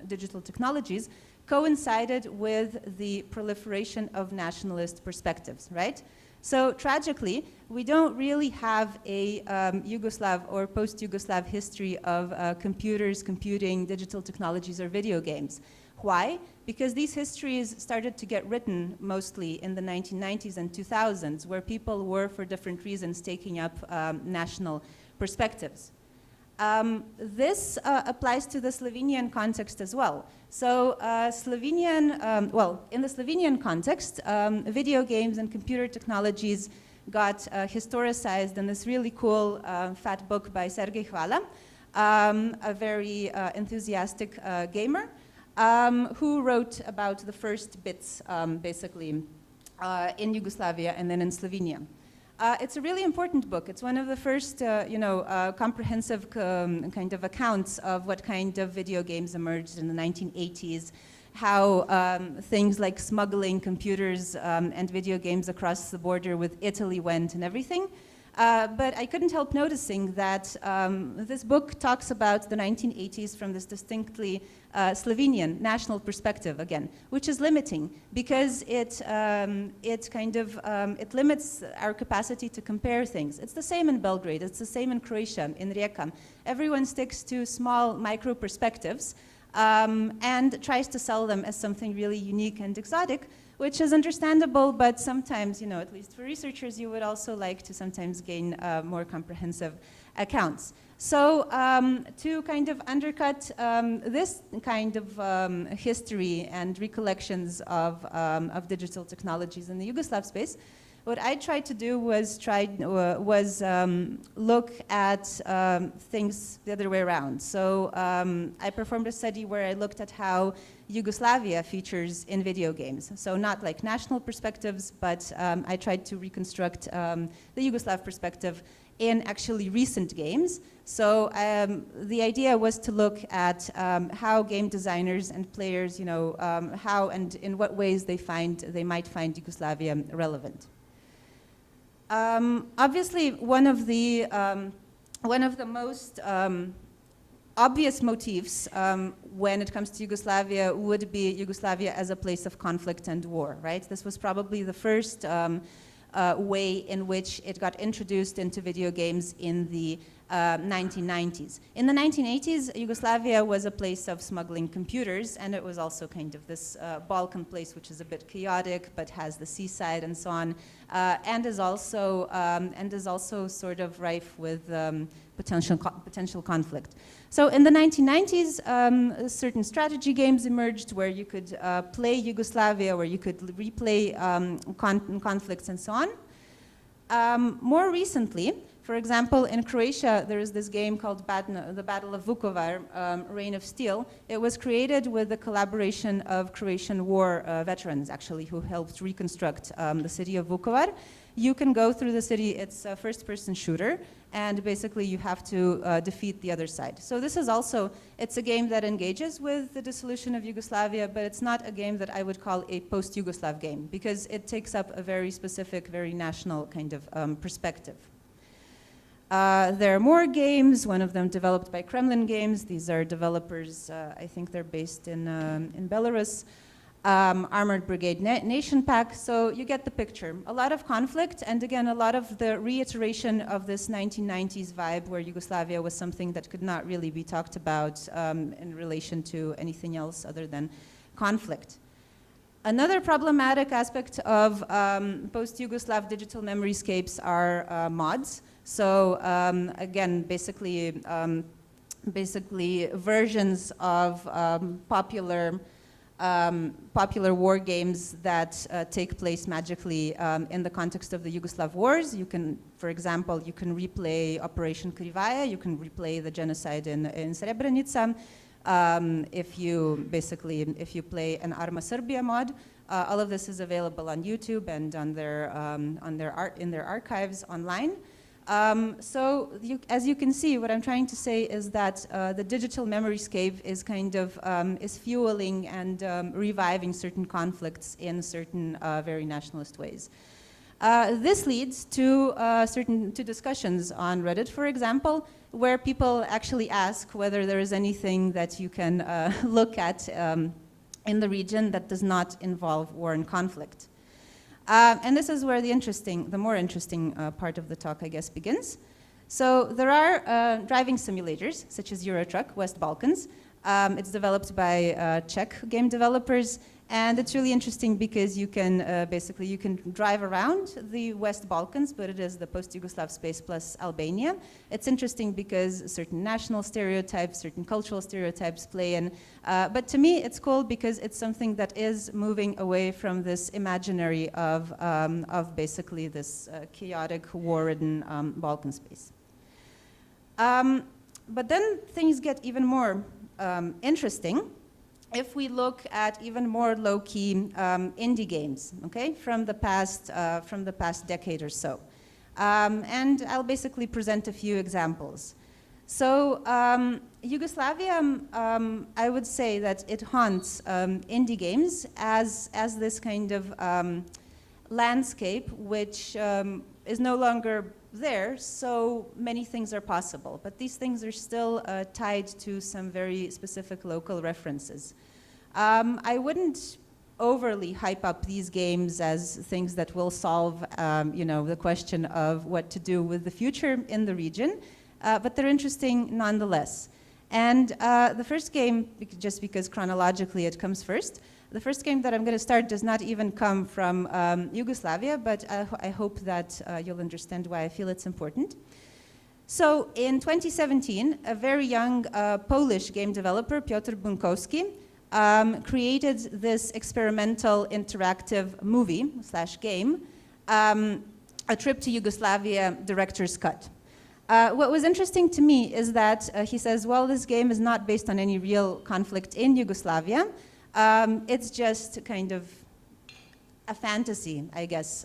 digital technologies coincided with the proliferation of nationalist perspectives, right? So tragically, we don't really have a Yugoslav or post-Yugoslav history of computers, computing, digital technologies, or video games. Why? Because these histories started to get written mostly in the 1990s and 2000s, where people were, for different reasons, taking up national perspectives. This applies to the Slovenian context as well. So in the Slovenian context, video games and computer technologies got historicized in this really cool fat book by Sergej Hvala, a very enthusiastic gamer, who wrote about the first bits, basically, in Yugoslavia and then in Slovenia. It's a really important book. It's one of the first, comprehensive kind of accounts of what kind of video games emerged in the 1980s, how things like smuggling computers and video games across the border with Italy went and everything. But I couldn't help noticing that this book talks about the 1980s from this distinctly Slovenian national perspective again, which is limiting because it limits our capacity to compare things. It's the same in Belgrade, it's the same in Croatia, in Rijeka. Everyone sticks to small micro perspectives and tries to sell them as something really unique and exotic, which is understandable, but sometimes, at least for researchers, you would also like to sometimes gain more comprehensive accounts. So to kind of undercut this kind of history and recollections of digital technologies in the Yugoslav space, what I tried to do was look at things the other way around. So I performed a study where I looked at how Yugoslavia features in video games. So not like national perspectives, but I tried to reconstruct the Yugoslav perspective in actually recent games. So the idea was to look at how game designers and players, how and in what ways they might find Yugoslavia relevant. Obviously, one of the most obvious motifs when it comes to Yugoslavia would be Yugoslavia as a place of conflict and war, right? This was probably the first way in which it got introduced into video games in the 1990s. In the 1980s, Yugoslavia was a place of smuggling computers, and it was also kind of this Balkan place, which is a bit chaotic, but has the seaside and so on, and is also sort of rife with potential conflict. So in the 1990s, certain strategy games emerged where you could play Yugoslavia, where you could replay conflicts and so on. More recently, for example, in Croatia, there is this game called The Battle of Vukovar, Reign of Steel. It was created with the collaboration of Croatian war veterans, actually, who helped reconstruct the city of Vukovar. You can go through the city, it's a first-person shooter, and basically you have to defeat the other side. So this is also, it's a game that engages with the dissolution of Yugoslavia, but it's not a game that I would call a post-Yugoslav game, because it takes up a very specific, very national kind of perspective. There are more games, one of them developed by Kremlin Games. These are developers, I think they're based in Belarus. Armored Brigade Nation Pack, so you get the picture. A lot of conflict, and again, a lot of the reiteration of this 1990s vibe where Yugoslavia was something that could not really be talked about in relation to anything else other than conflict. Another problematic aspect of post-Yugoslav digital memoryscapes are mods. So again, basically versions of popular war games that take place magically in the context of the Yugoslav wars. You can, for example, you can replay Operation Krivaja, you can replay the genocide in Srebrenica. If you play an Arma Serbia mod, all of this is available on YouTube and on their archives online. So as you can see, what I'm trying to say is that the digital memoryscape is kind of is fueling and reviving certain conflicts in certain very nationalist ways. This leads to discussions on Reddit, for example, where people actually ask whether there is anything that you can look at in the region that does not involve war and conflict. And this is where the more interesting part of the talk, I guess, begins. So there are driving simulators, such as Eurotruck, West Balkans. It's developed by Czech game developers, and it's really interesting because you can basically you can drive around the West Balkans, but it is the post-Yugoslav space plus Albania. It's interesting because certain national stereotypes, certain cultural stereotypes play in. But to me, it's cool because it's something that is moving away from this imaginary of basically this chaotic, war-ridden Balkan space. But then things get even more interesting if we look at even more low-key indie games, okay, from the past decade or so. And I'll basically present a few examples. So Yugoslavia, I would say that it haunts indie games as this kind of landscape which is no longer there, so many things are possible. But these things are still tied to some very specific local references. I wouldn't overly hype up these games as things that will solve the question of what to do with the future in the region, but they're interesting nonetheless. And the first game, just because chronologically it comes first, the first game that I'm going to start does not even come from Yugoslavia, but I hope that you'll understand why I feel it's important. So in 2017, a very young Polish game developer, Piotr Bunkowski, created this experimental interactive movie / game, A Trip to Yugoslavia Director's Cut. What was interesting to me is that he says, well, this game is not based on any real conflict in Yugoslavia. It's just kind of a fantasy, I guess.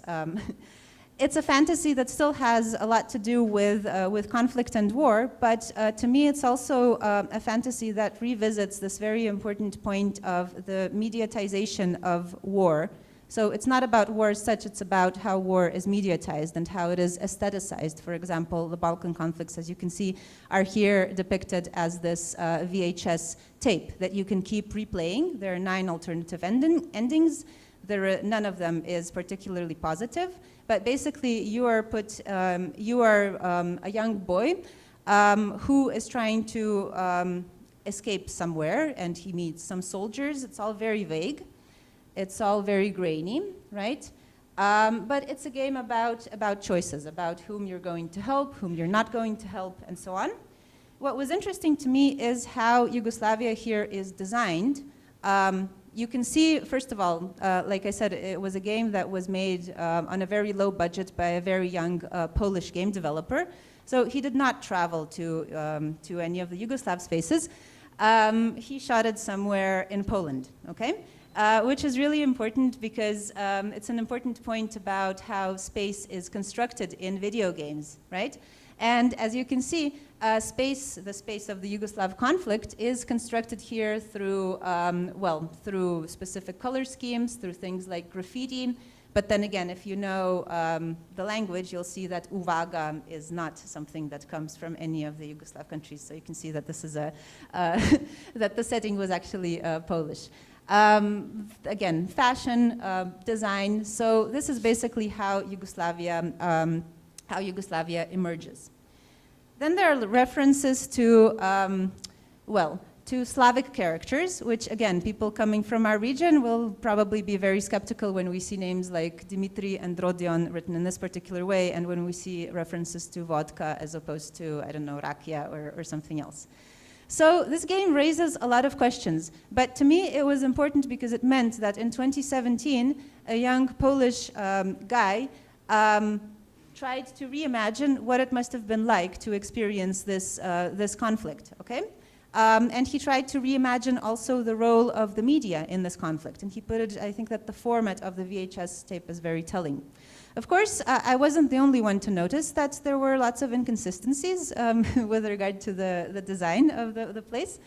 It's a fantasy that still has a lot to do with conflict and war, but to me it's also a fantasy that revisits this very important point of the mediatization of war. So it's not about war as such, it's about how war is mediatized and how it is aestheticized. For example, the Balkan conflicts, as you can see, are here depicted as this VHS tape that you can keep replaying. There are 9 alternative endings. None of them is particularly positive, but basically you are a young boy who is trying to escape somewhere, and he meets some soldiers. It's all very vague. It's all very grainy, right? But it's a game about choices, about whom you're going to help, whom you're not going to help, and so on. What was interesting to me is how Yugoslavia here is designed. You can see, first of all, like I said, it was a game that was made on a very low budget by a very young Polish game developer. So he did not travel to any of the Yugoslav spaces. He shot it somewhere in Poland, okay? Which is really important because it's an important point about how space is constructed in video games, right? And as you can see, the space of the Yugoslav conflict is constructed here through, through specific color schemes, through things like graffiti. But then again, if you know the language, you'll see that uwaga is not something that comes from any of the Yugoslav countries. So you can see that this is that the setting was actually Polish. Again, fashion, design. So this is basically how Yugoslavia emerges. Then there are references to, to Slavic characters, which again, people coming from our region will probably be very skeptical when we see names like Dimitri and Rodion written in this particular way, and when we see references to vodka as opposed to, I don't know, rakia or something else. So this game raises a lot of questions, but to me it was important because it meant that in 2017, a young Polish guy tried to reimagine what it must have been like to experience this conflict, okay? And he tried to reimagine also the role of the media in this conflict, and he put it, I think that the format of the VHS tape is very telling. Of course, I wasn't the only one to notice that there were lots of inconsistencies with regard to the design of the place.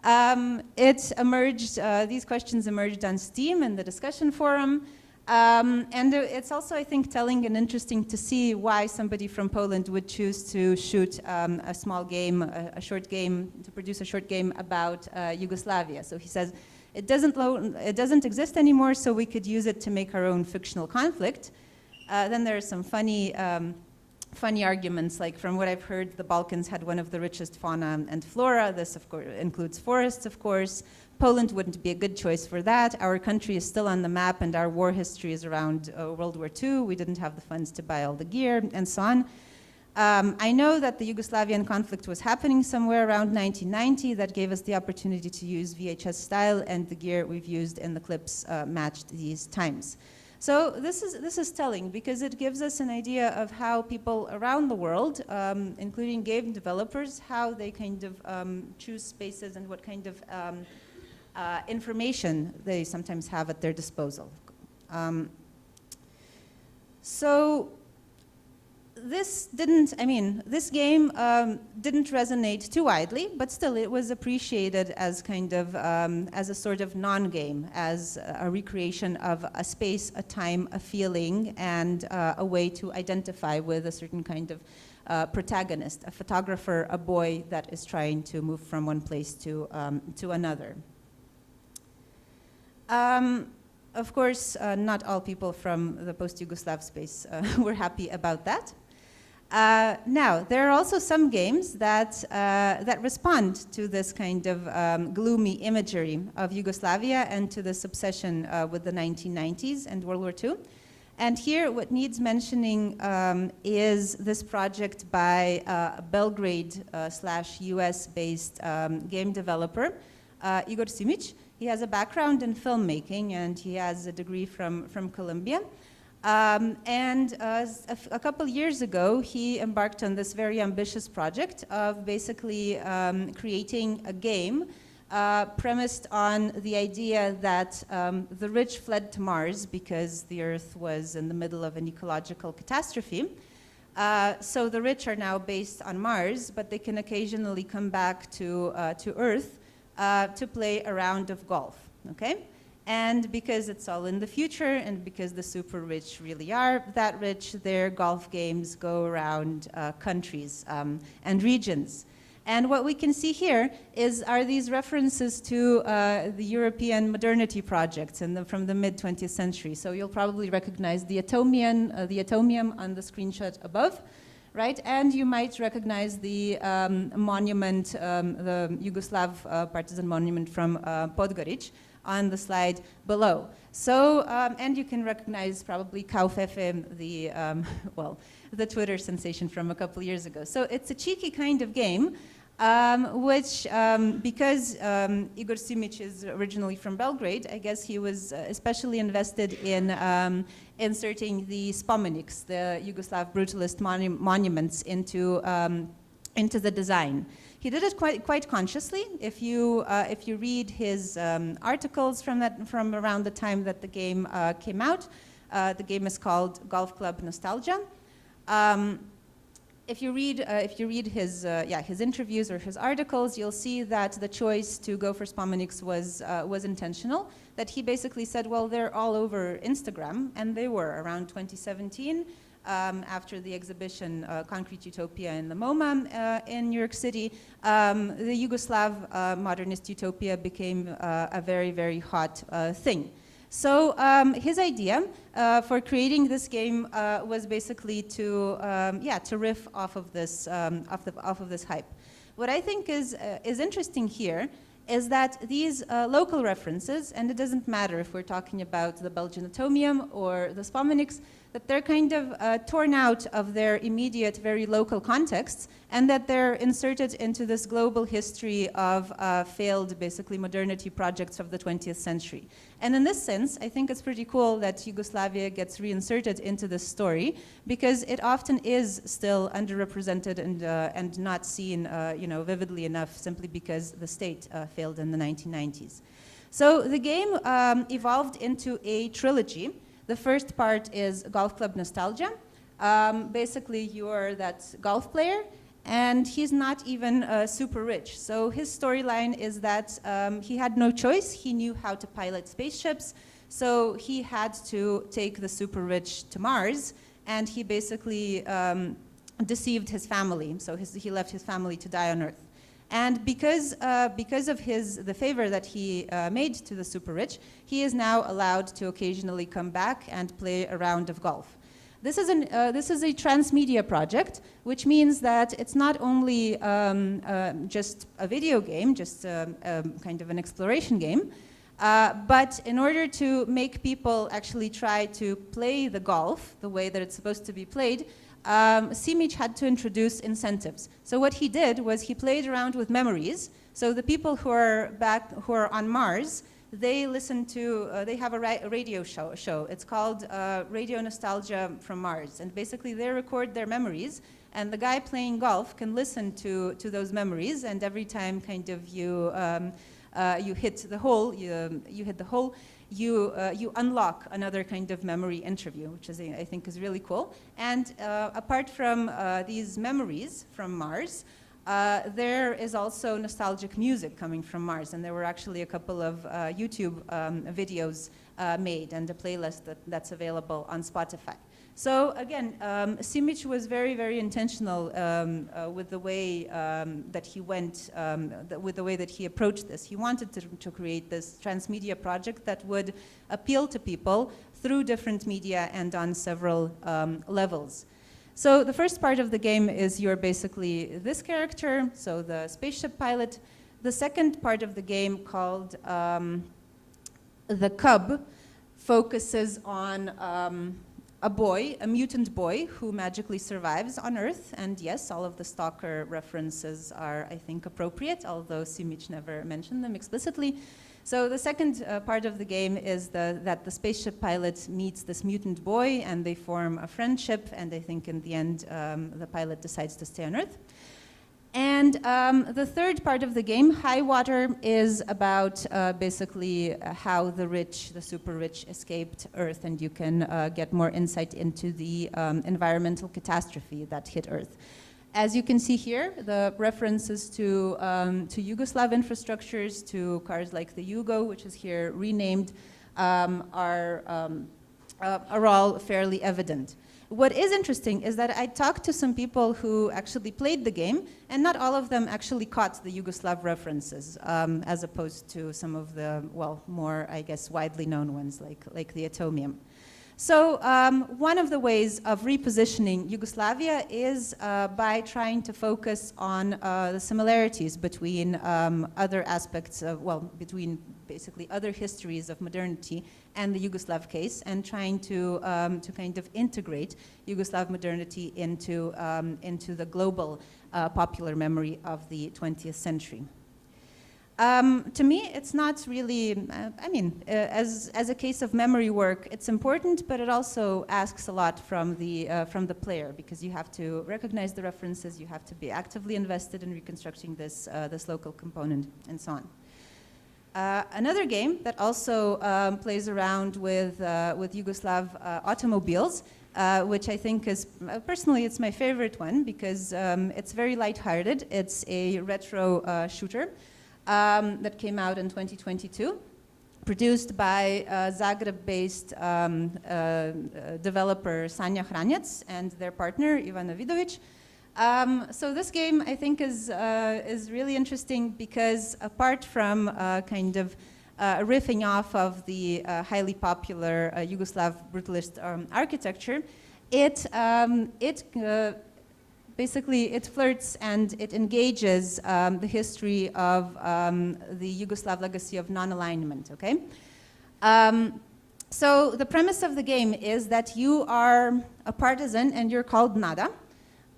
It emerged, these questions emerged on Steam in the discussion forum. And it's also, I think, telling and interesting to see why somebody from Poland would choose to shoot a small game, a short game, to produce a short game about Yugoslavia. So he says, It doesn't exist anymore, so we could use it to make our own fictional conflict. Then there are some funny arguments, like from what I've heard, the Balkans had one of the richest fauna and flora. This, of course, includes forests, of course. Poland wouldn't be a good choice for that. Our country is still on the map, and our war history is around World War II. We didn't have the funds to buy all the gear, and so on. I know that the Yugoslavian conflict was happening somewhere around 1990. That gave us the opportunity to use VHS style, and the gear we've used in the clips matched these times. So this is telling, because it gives us an idea of how people around the world, including game developers, how they kind of choose spaces and what kind of information they sometimes have at their disposal. So this game didn't resonate too widely, but still it was appreciated as kind of, as a sort of non-game, as a recreation of a space, a time, a feeling, and a way to identify with a certain kind of protagonist, a photographer, a boy that is trying to move from one place to another. Of course, not all people from the post-Yugoslav space were happy about that. Now, there are also some games that respond to this kind of gloomy imagery of Yugoslavia and to this obsession with the 1990s and World War II. And here, what needs mentioning is this project by a Belgrade / US-based game developer, Igor Simic. He has a background in filmmaking, and he has a degree from Columbia. A couple years ago, he embarked on this very ambitious project of basically creating a game premised on the idea that the rich fled to Mars because the Earth was in the middle of an ecological catastrophe. So the rich are now based on Mars, but they can occasionally come back to Earth to play a round of golf, okay? And because it's all in the future, and because the super rich really are that rich, their golf games go around countries and regions. And what we can see here are these references to the European modernity projects from the mid-20th century. So you'll probably recognize the atomium on the screenshot above, right? And you might recognize the monument, the Yugoslav partisan monument from Podgoric on the slide below. So, and you can recognize probably Kaufefe, the Twitter sensation from a couple years ago. So it's a cheeky kind of game, which, because Igor Simic is originally from Belgrade, I guess he was especially invested in inserting the spomeniks, the Yugoslav brutalist monuments, into the design. He did it quite consciously. If you read his articles from around the time that the game came out, the game is called Golf Club Nostalgia. If you read his interviews or his articles, you'll see that the choice to go for spomeniks was intentional. That he basically said, well, they're all over Instagram, and they were around 2017. After the exhibition Concrete Utopia in the MoMA in New York City, the Yugoslav modernist utopia became a very, very hot thing. So his idea for creating this game was basically to riff off of this hype. What I think is interesting here is that these local references, and it doesn't matter if we're talking about the Belgian atomium or the spomeniks, that they're kind of torn out of their immediate, very local contexts, and that they're inserted into this global history of failed, basically, modernity projects of the 20th century. And in this sense, I think it's pretty cool that Yugoslavia gets reinserted into this story, because it often is still underrepresented and not seen vividly enough, simply because the state failed in the 1990s. So the game evolved into a trilogy. The first part is Golf Club Nostalgia. Basically, you're that golf player, and he's not even super rich. So his storyline is that he had no choice. He knew how to pilot spaceships, so he had to take the super rich to Mars, and he basically deceived his family. So he left his family to die on Earth. And because of the favor that he made to the super rich, he is now allowed to occasionally come back and play a round of golf. This is a transmedia project, which means that it's not only just a video game, just kind of an exploration game, but in order to make people actually try to play the golf the way that it's supposed to be played, Simic had to introduce incentives. So what he did was he played around with memories. So the people who are on Mars, they listen to, they have a radio show. It's called Radio Nostalgia from Mars. And basically they record their memories, and the guy playing golf can listen to those memories, and every time kind of you hit the hole, you unlock another kind of memory interview, which is, I think, is really cool. And apart from these memories from Mars, there is also nostalgic music coming from Mars, and there were actually a couple of YouTube videos made, and a playlist that's available on Spotify. So again, Simic was very, very intentional with the way that he went, with the way that he approached this. He wanted to create this transmedia project that would appeal to people through different media and on several levels. So the first part of the game is you're basically this character, so the spaceship pilot. The second part of the game, called the Cub, focuses on a boy, a mutant boy, who magically survives on Earth. And yes, all of the Stalker references are, I think, appropriate, although Simic never mentioned them explicitly. So the second part of the game is that the spaceship pilot meets this mutant boy, and they form a friendship, and I think in the end, the pilot decides to stay on Earth. And the third part of the game, High Water, is about basically how the rich, the super rich, escaped Earth, and you can get more insight into the environmental catastrophe that hit Earth. As you can see here, the references to Yugoslav infrastructures, to cars like the Yugo, which is here renamed, are all fairly evident. What is interesting is that I talked to some people who actually played the game, and not all of them actually caught the Yugoslav references, as opposed to some of the, well, more, I guess, widely known ones, like the Atomium. So one of the ways of repositioning Yugoslavia is by trying to focus on the similarities between other aspects of, well, between basically other histories of modernity and the Yugoslav case, and trying to kind of integrate Yugoslav modernity into the global popular memory of the 20th century. To me, it's not really, as a case of memory work, it's important, but it also asks a lot from the player, because you have to recognize the references, you have to be actively invested in reconstructing this local component, and so on. Another game that also plays around with Yugoslav automobiles, which I think is, personally, it's my favorite one, because it's very lighthearted. It's a retro shooter. That came out in 2022, produced by Zagreb-based developer Sanja Hranjac and their partner Ivana Vidovic. So this game, I think, is really interesting because, apart from kind of riffing off of the highly popular Yugoslav brutalist architecture, basically, it flirts and it engages the history of the Yugoslav legacy of non-alignment, okay? So the premise of the game is that you are a partisan and you're called Nada,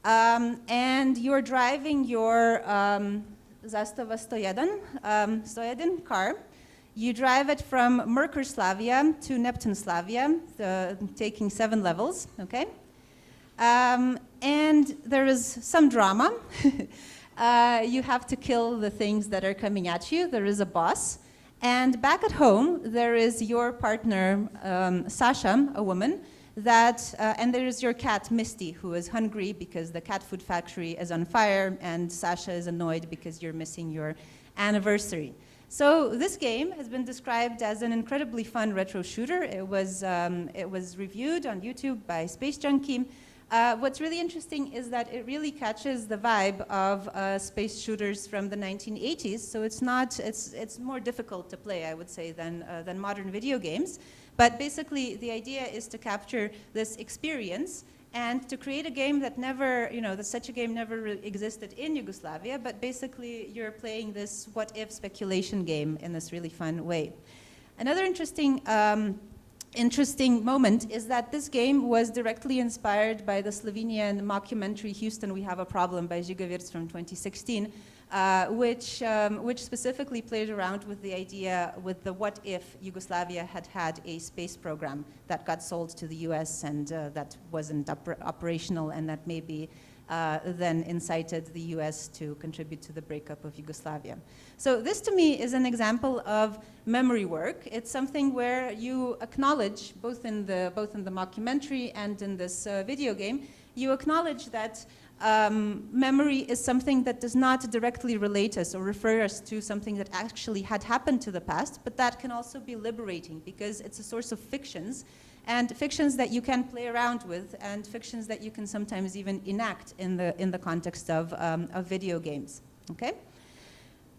and you're driving your Zastava 101 car. You drive it from Merkurslavia to Neptunslavia, taking 7 levels, okay? And there is some drama. You have to kill the things that are coming at you. There is a boss. And back at home, there is your partner, Sasha, a woman, and there is your cat, Misty, who is hungry because the cat food factory is on fire, and Sasha is annoyed because you're missing your anniversary. So this game has been described as an incredibly fun retro shooter. It was reviewed on YouTube by Space Junkie. What's really interesting is that it really catches the vibe of space shooters from the 1980s. So it's more difficult to play, I would say, than modern video games. But basically, the idea is to capture this experience and to create a game that never, that such a game never really existed in Yugoslavia, but basically you're playing this what-if speculation game in this really fun way. Another interesting moment is that this game was directly inspired by the Slovenian mockumentary Houston, We Have a Problem by Žiga Virc from 2016, which specifically played around with the idea with the what if Yugoslavia had a space program that got sold to the US and that wasn't operational, and that maybe then incited the US to contribute to the breakup of Yugoslavia. So this to me is an example of memory work. It's something where you acknowledge, both in the mockumentary and in this video game, you acknowledge that memory is something that does not directly relate us or refer us to something that actually had happened to the past, but that can also be liberating because it's a source of fictions, and fictions that you can play around with, and fictions that you can sometimes even enact in the context of video games. Okay,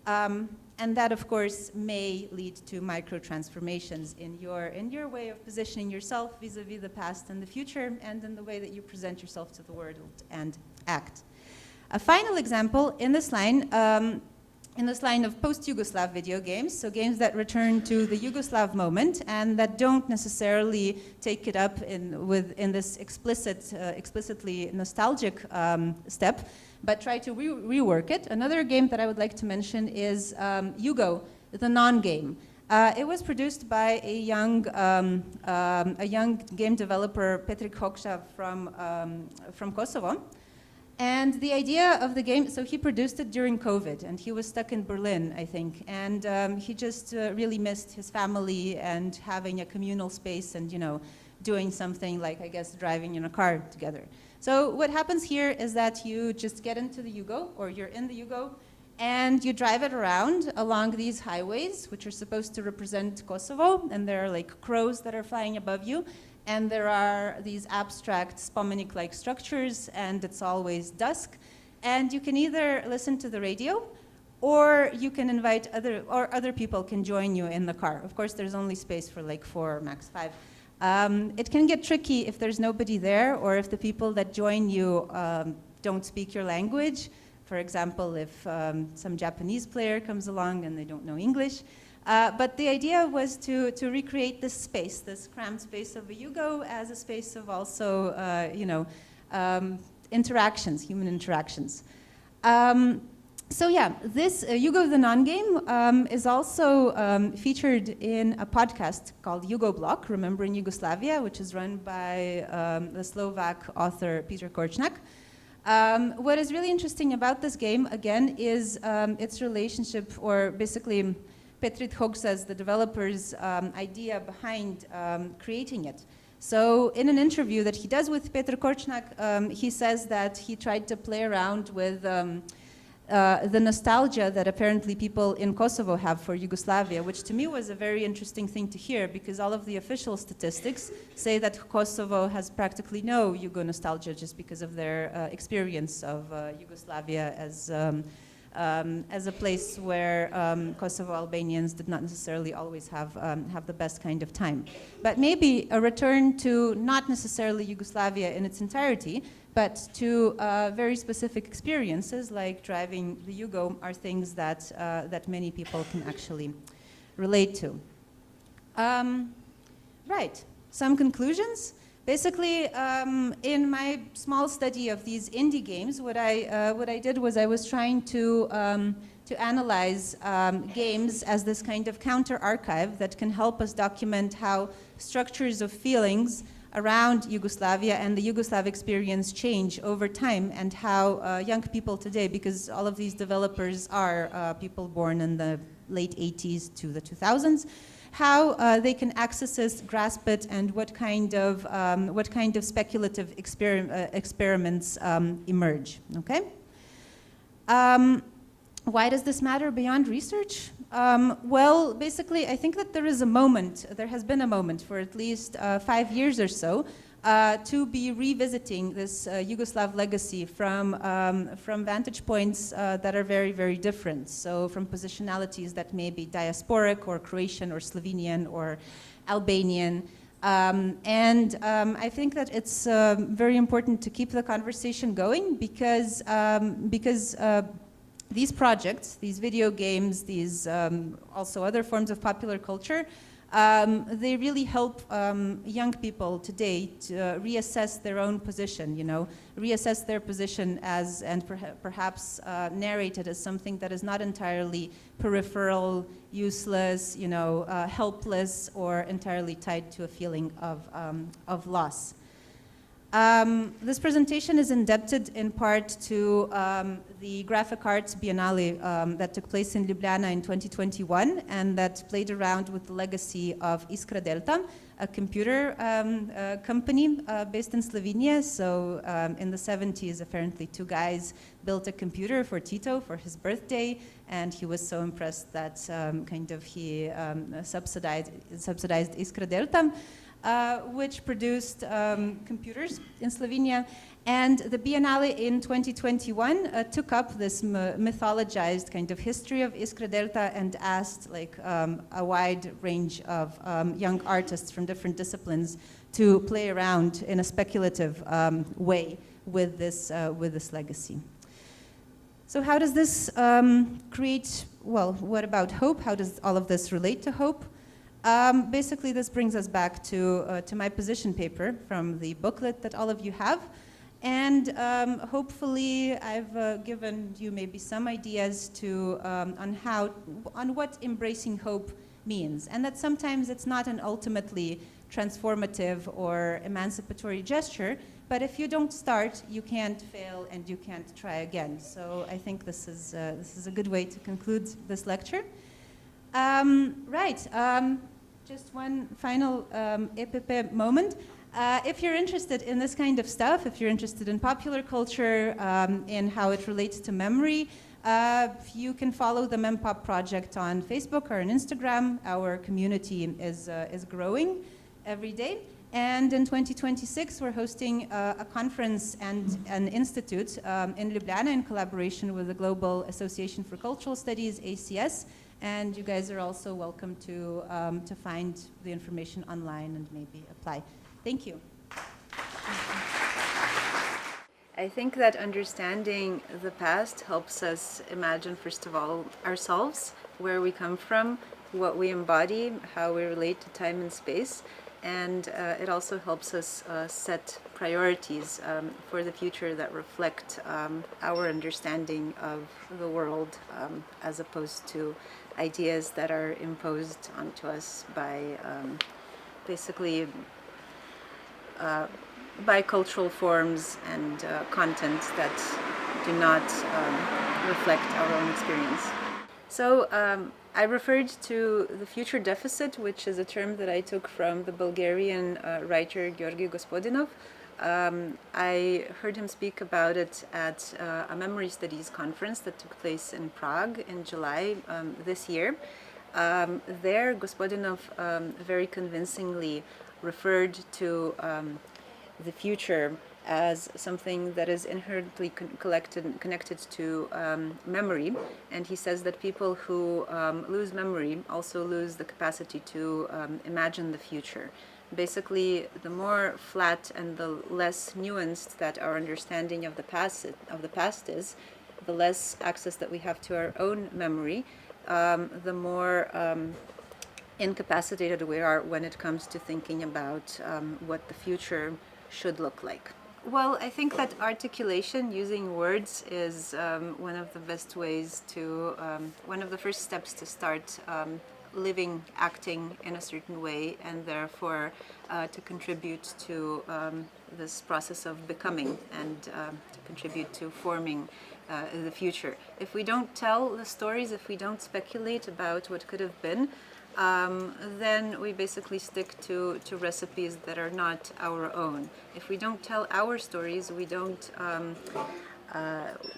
and that of course may lead to micro transformations in your way of positioning yourself vis-a-vis the past and the future, and in the way that you present yourself to the world and act. A final example in this line of post-Yugoslav video games, so games that return to the Yugoslav moment and that don't necessarily take it up in this explicitly nostalgic step, but try to rework it. Another game that I would like to mention is Jugo, the non-game. It was produced by a young game developer, Petrik Hokša from Kosovo. And the idea of the game, so he produced it during COVID, and he was stuck in Berlin, I think. And he just really missed his family and having a communal space and, doing something like, I guess, driving in a car together. So what happens here is that you just get into the Jugo, or you're in the Jugo, and you drive it around along these highways, which are supposed to represent Kosovo, and there are like crows that are flying above you. And there are these abstract Spomenik-like structures, and it's always dusk. And you can either listen to the radio, or you can invite other people can join you in the car. Of course, there's only space for like 4 or max 5. It can get tricky if there's nobody there, or if the people that join you don't speak your language. For example, if some Japanese player comes along and they don't know English. But the idea was to recreate this space, this cramped space of a Jugo, as a space of also, interactions, human interactions. So yeah, this Jugo the non-game is also featured in a podcast called Jugo Block, Remembering Yugoslavia, which is run by the Slovak author Peter Korčnak. What is really interesting about this game, again, is its relationship, or basically Petrik Hokša's, the developer's idea behind creating it. So in an interview that he does with Peter Korčnak, he says that he tried to play around with the nostalgia that apparently people in Kosovo have for Yugoslavia, which to me was a very interesting thing to hear, because all of the official statistics say that Kosovo has practically no Yugo nostalgia just because of their experience of Yugoslavia as a place where Kosovo Albanians did not necessarily always have the best kind of time. But maybe a return to not necessarily Yugoslavia in its entirety, but to very specific experiences like driving the Jugo are things that many people can actually relate to. Right, some conclusions. Basically, in my small study of these indie games, what I did was I was trying to analyze games as this kind of counter-archive that can help us document how structures of feelings around Yugoslavia and the Yugoslav experience change over time, and how young people today, because all of these developers are people born in the late 80s to the 2000s, how they can access it, grasp it, and what kind of speculative experiments emerge. Okay. Why does this matter beyond research? Well, basically, I think that there has been a moment for at least 5 years or so to be revisiting this Yugoslav legacy from vantage points that are very, very different. So from positionalities that may be diasporic or Croatian or Slovenian or Albanian. I think that it's very important to keep the conversation going because these projects, these video games, these also other forms of popular culture, they really help young people today to reassess their own position, reassess their position as, and perhaps narrate it as something that is not entirely peripheral, useless, helpless, or entirely tied to a feeling of loss. This presentation is indebted in part to the Graphic Arts Biennale that took place in Ljubljana in 2021 and that played around with the legacy of Iskra Delta, a computer company based in Slovenia. So in the 70s, apparently 2 guys built a computer for Tito for his birthday, and he was so impressed that he subsidized Iskra Delta. Which produced computers in Slovenia. And the Biennale in 2021 took up this mythologized kind of history of Iskra Delta and asked a wide range of young artists from different disciplines to play around in a speculative way with this legacy. So how does this create, well, what about hope? How does all of this relate to hope? Basically, this brings us back to my position paper from the booklet that all of you have. And hopefully, I've given you maybe some ideas on what embracing hope means. And that sometimes it's not an ultimately transformative or emancipatory gesture, but if you don't start, you can't fail and you can't try again. So I think this is a good way to conclude this lecture. Just one final EPP moment. If you're interested in this kind of stuff, if you're interested in popular culture, in how it relates to memory, you can follow the MEMPOP project on Facebook or on Instagram. Our community is growing every day. And in 2026, we're hosting a conference and an institute in Ljubljana in collaboration with the Global Association for Cultural Studies, ACS. And you guys are also welcome to find the information online and maybe apply. Thank you. I think that understanding the past helps us imagine, first of all, ourselves, where we come from, what we embody, how we relate to time and space. And it also helps us set priorities for the future that reflect our understanding of the world as opposed to ideas that are imposed onto us by basically by cultural forms and content that do not reflect our own experience. So I referred to the future deficit, which is a term that I took from the Bulgarian writer Georgi Gospodinov. I heard him speak about it at a memory studies conference that took place in Prague in July this year. There, Gospodinov very convincingly referred to the future as something that is inherently connected to memory. And he says that people who lose memory also lose the capacity to imagine the future. Basically, the more flat and the less nuanced that our understanding of the past is, the less access that we have to our own memory, the more incapacitated we are when it comes to thinking about what the future should look like. Well, I think that articulation, using words, is one of the best ways to, one of the first steps to start living, acting in a certain way, and therefore to contribute to this process of becoming and to contribute to forming the future. If we don't tell the stories, if we don't speculate about what could have been, then we basically stick to recipes that are not our own. If we don't tell our stories, we don't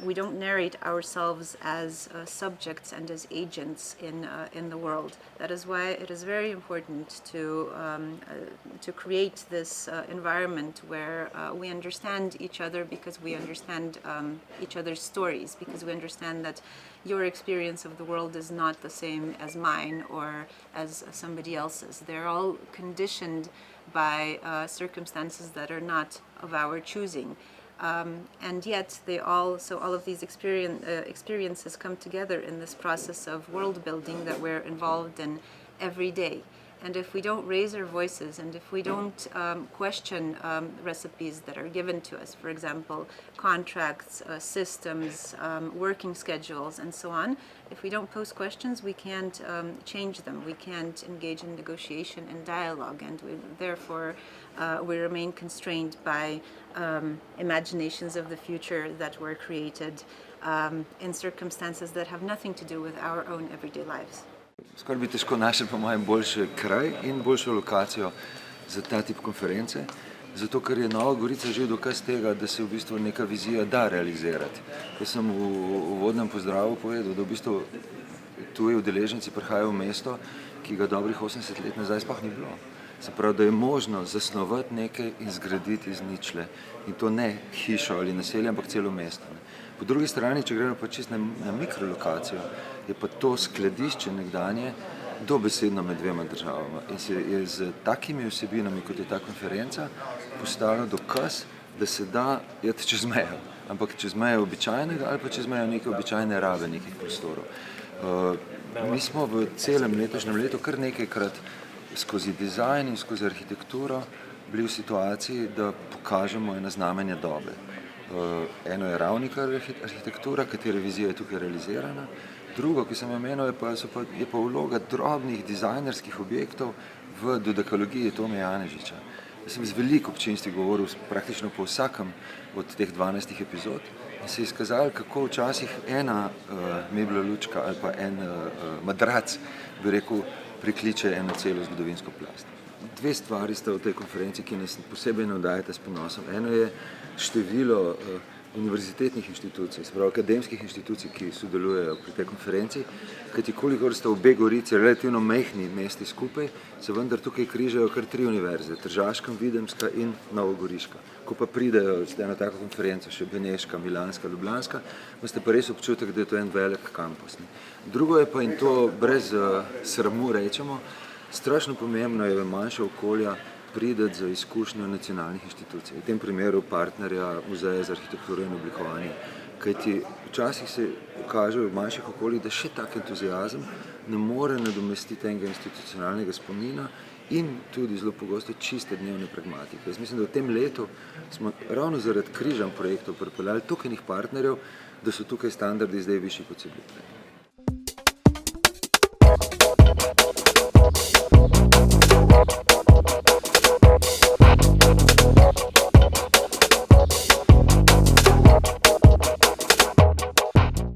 we don't narrate ourselves as subjects and as agents in the world. That is why it is very important to create this environment where we understand each other, because we understand each other's stories, because we understand that your experience of the world is not the same as mine or as somebody else's. They're all conditioned by circumstances that are not of our choosing. And yet all of these experiences come together in this process of world building that we're involved in every day. And if we don't raise our voices, and if we don't question recipes that are given to us, for example, contracts, systems, working schedules, and so on, if we don't pose questions, we can't change them. We can't engage in negotiation and dialogue, and therefore we remain constrained by imaginations of the future that were created in circumstances that have nothing to do with our own everyday lives. Skoraj bi težko našli po mojem boljši kraj in boljšo lokacijo za ta tip konference, zato ker je Nova Gorica že dokaz tega, da se v bistvu neka vizija da realizirati. Ko sem v uvodnem pozdravu povedal, da v bistvu tuji udeleženci prihajajo v mesto, ki ga dobrih 80 let nazaj sploh ni bilo. Se pravi, da je možno zasnovati nekaj in zgraditi iz ničle. In to ne hišo ali naselje, ampak celo mesto. Po drugi strani, če gremo pa čisto na mikrolokacijo, je pa to skladišče nekdanje dobesedno med dvema državama. In se je z takimi vsebinami, kot je ta konferenca, postalo dokaz, da se da jeti čez mejo. Ampak čez mejo običajnega ali pa čez mejo neke običajne rabe nekih prostorov. Mi smo v celem letošnjem letu kar nekajkrat skozi dizajn in skozi arhitekturo bili v situaciji, da pokažemo ena znamenja dobe. Eno je ravnika arhitektura, katere vizija je tukaj realizirana. Drugo, ki sem omenil, je pa vloga drobnih dizajnerskih objektov v dodekologiji Tome Janežiča. Jaz sem z veliko občinstvi govoril praktično po vsakem od teh 12 epizod in se je izkazalo, kako včasih ena mebla lučka ali pa en madrac, bi rekel, prikliče eno celo zgodovinsko plast. Dve stvari sta v tej konferenci, ki nas posebej navdajata s ponosom. Eno je število univerzitetnih inštitucij, se pravi akademskih inštitucij, ki sodelujejo pri tej konferenci, kajti kolikor sta obe Gorici relativno majhni mesti skupaj, se vendar tukaj križajo kar 3 univerze, Tržaška, Videmska in Novogoriška. Ko pa pridejo z eno tako konferenco, še Beneška, Milanska, Ljubljanska, imate pa res občutek, da je to en velik kampus. Drugo je pa, in to brez sramu rečemo, strašno pomembno je v manjša okolja prideti za izkušnjo nacionalnih inštitucij, v tem primeru partnerja Muzeja za arhitekturo in oblikovanje. Kajti včasih se pokaže v manjših okoljih, da še tak entuziazem ne more nadomestiti enega institucionalnega spomina in tudi zelo pogosto čiste dnevne pragmatike. Jaz mislim, da v tem letu smo ravno zaradi križanj projektov pripeljali toliko enih partnerjev, da so tukaj standardi zdaj višji, kot so bili prej.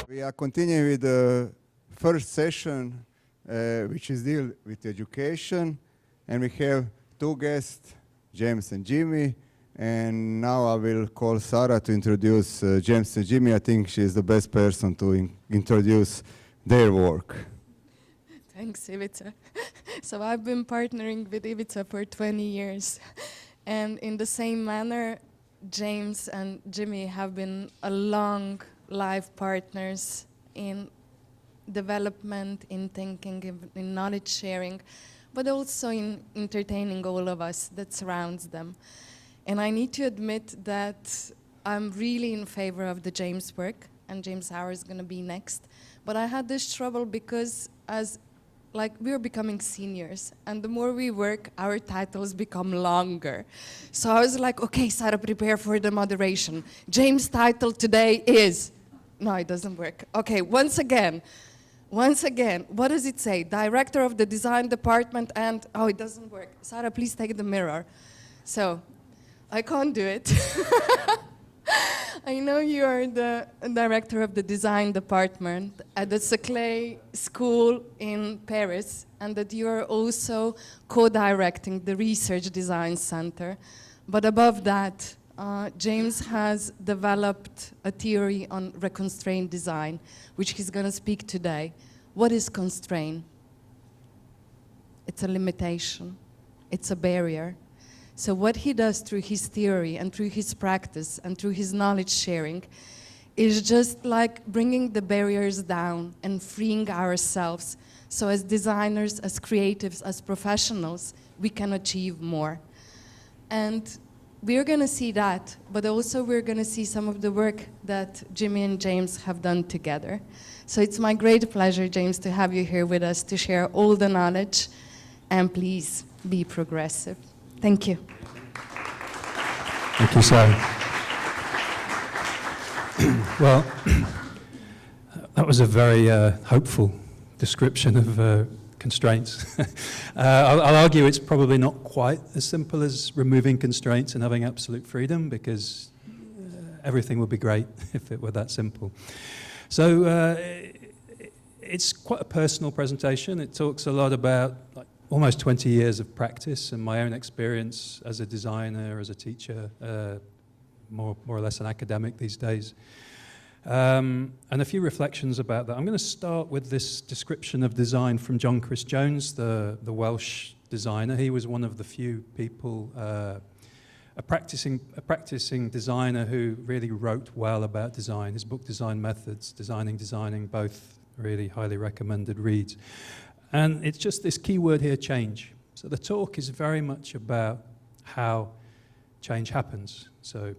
We are continuing with the first session, which is deal with education, and we have two guests, James and Jimmy, and now I will call Sarah to introduce James and Jimmy. I think she is the best person to introduce their work. Thanks, Ivica. So I've been partnering with Ivica for 20 years, and in the same manner, James and Jimmy have been a long life partners in development, in thinking, in knowledge sharing, but also in entertaining all of us that surrounds them. And I need to admit that I'm really in favor of the James work, and James Hour is going to be next. But I had this trouble because we're becoming seniors, and the more we work, our titles become longer. So I was like, okay, Sarah, prepare for the moderation. James' title today is... No, it doesn't work. Okay, once again, what does it say? Director of the design department and... Oh, it doesn't work. Sarah, please take the mirror. So, I can't do it. I know you are the director of the design department at the Saclay School in Paris, and that you are also co-directing the Research Design Center. But above that, James has developed a theory on reconstrained design, which he's going to speak today. What is constraint? It's a limitation. It's a barrier. So what he does through his theory and through his practice and through his knowledge sharing is just like bringing the barriers down and freeing ourselves. So as designers, as creatives, as professionals, we can achieve more. And we're going to see that, but also we're going to see some of the work that Jimmy and James have done together. So it's my great pleasure, James, to have you here with us to share all the knowledge. And please be progressive. Thank you. Thank you, Sarah. Well, that was a very hopeful description of constraints. I'll argue it's probably not quite as simple as removing constraints and having absolute freedom, because everything would be great if it were that simple. So it's quite a personal presentation. It talks a lot about almost 20 years of practice and my own experience as a designer, as a teacher, more or less an academic these days. And a few reflections about that. I'm going to start with this description of design from John Chris Jones, the Welsh designer. He was one of the few people, a practicing designer who really wrote well about design. His book, Design Methods, Designing, both really highly recommended reads. And it's just this key word here, change. So the talk is very much about how change happens. So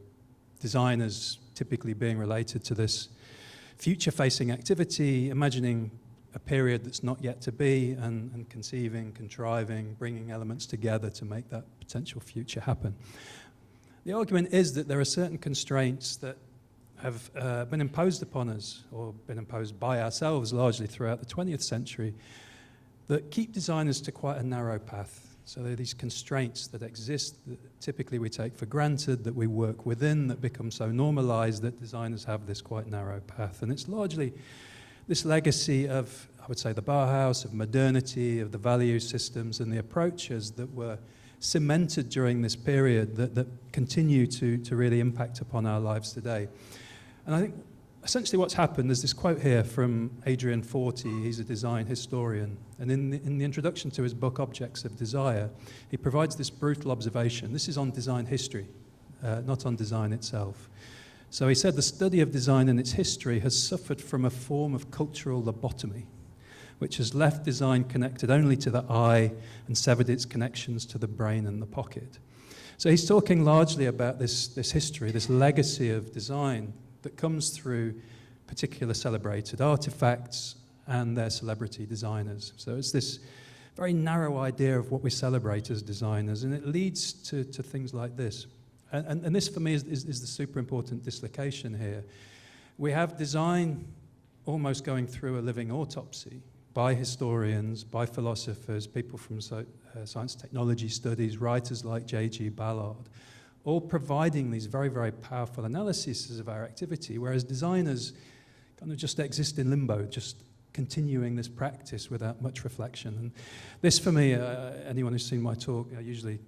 designers typically being related to this future-facing activity, imagining a period that's not yet to be, and conceiving, contriving, bringing elements together to make that potential future happen. The argument is that there are certain constraints that have been imposed upon us, or been imposed by ourselves largely throughout the 20th century, that keep designers to quite a narrow path. So there are these constraints that exist that typically we take for granted, that we work within, that become so normalized that designers have this quite narrow path. And it's largely this legacy of, I would say, the Bauhaus, of modernity, of the value systems and the approaches that were cemented during this period that continue to really impact upon our lives today. And I think essentially what's happened, there's this quote here from Adrian Forty. He's a design historian, and in the introduction to his book Objects of Desire, he provides this brutal observation. This is on design history, not on design itself. So he said the study of design and its history has suffered from a form of cultural lobotomy, which has left design connected only to the eye and severed its connections to the brain and the pocket. So he's talking largely about this history, this legacy of design that comes through particular celebrated artifacts and their celebrity designers. So it's this very narrow idea of what we celebrate as designers, and it leads to things like this. And this, for me, is the super important dislocation here. We have design almost going through a living autopsy by historians, by philosophers, people from science technology studies, writers like J.G. Ballard, all providing these very, very powerful analyses of our activity, whereas designers kind of just exist in limbo, just continuing this practice without much reflection. And this, for me, anyone who's seen my talk, I usually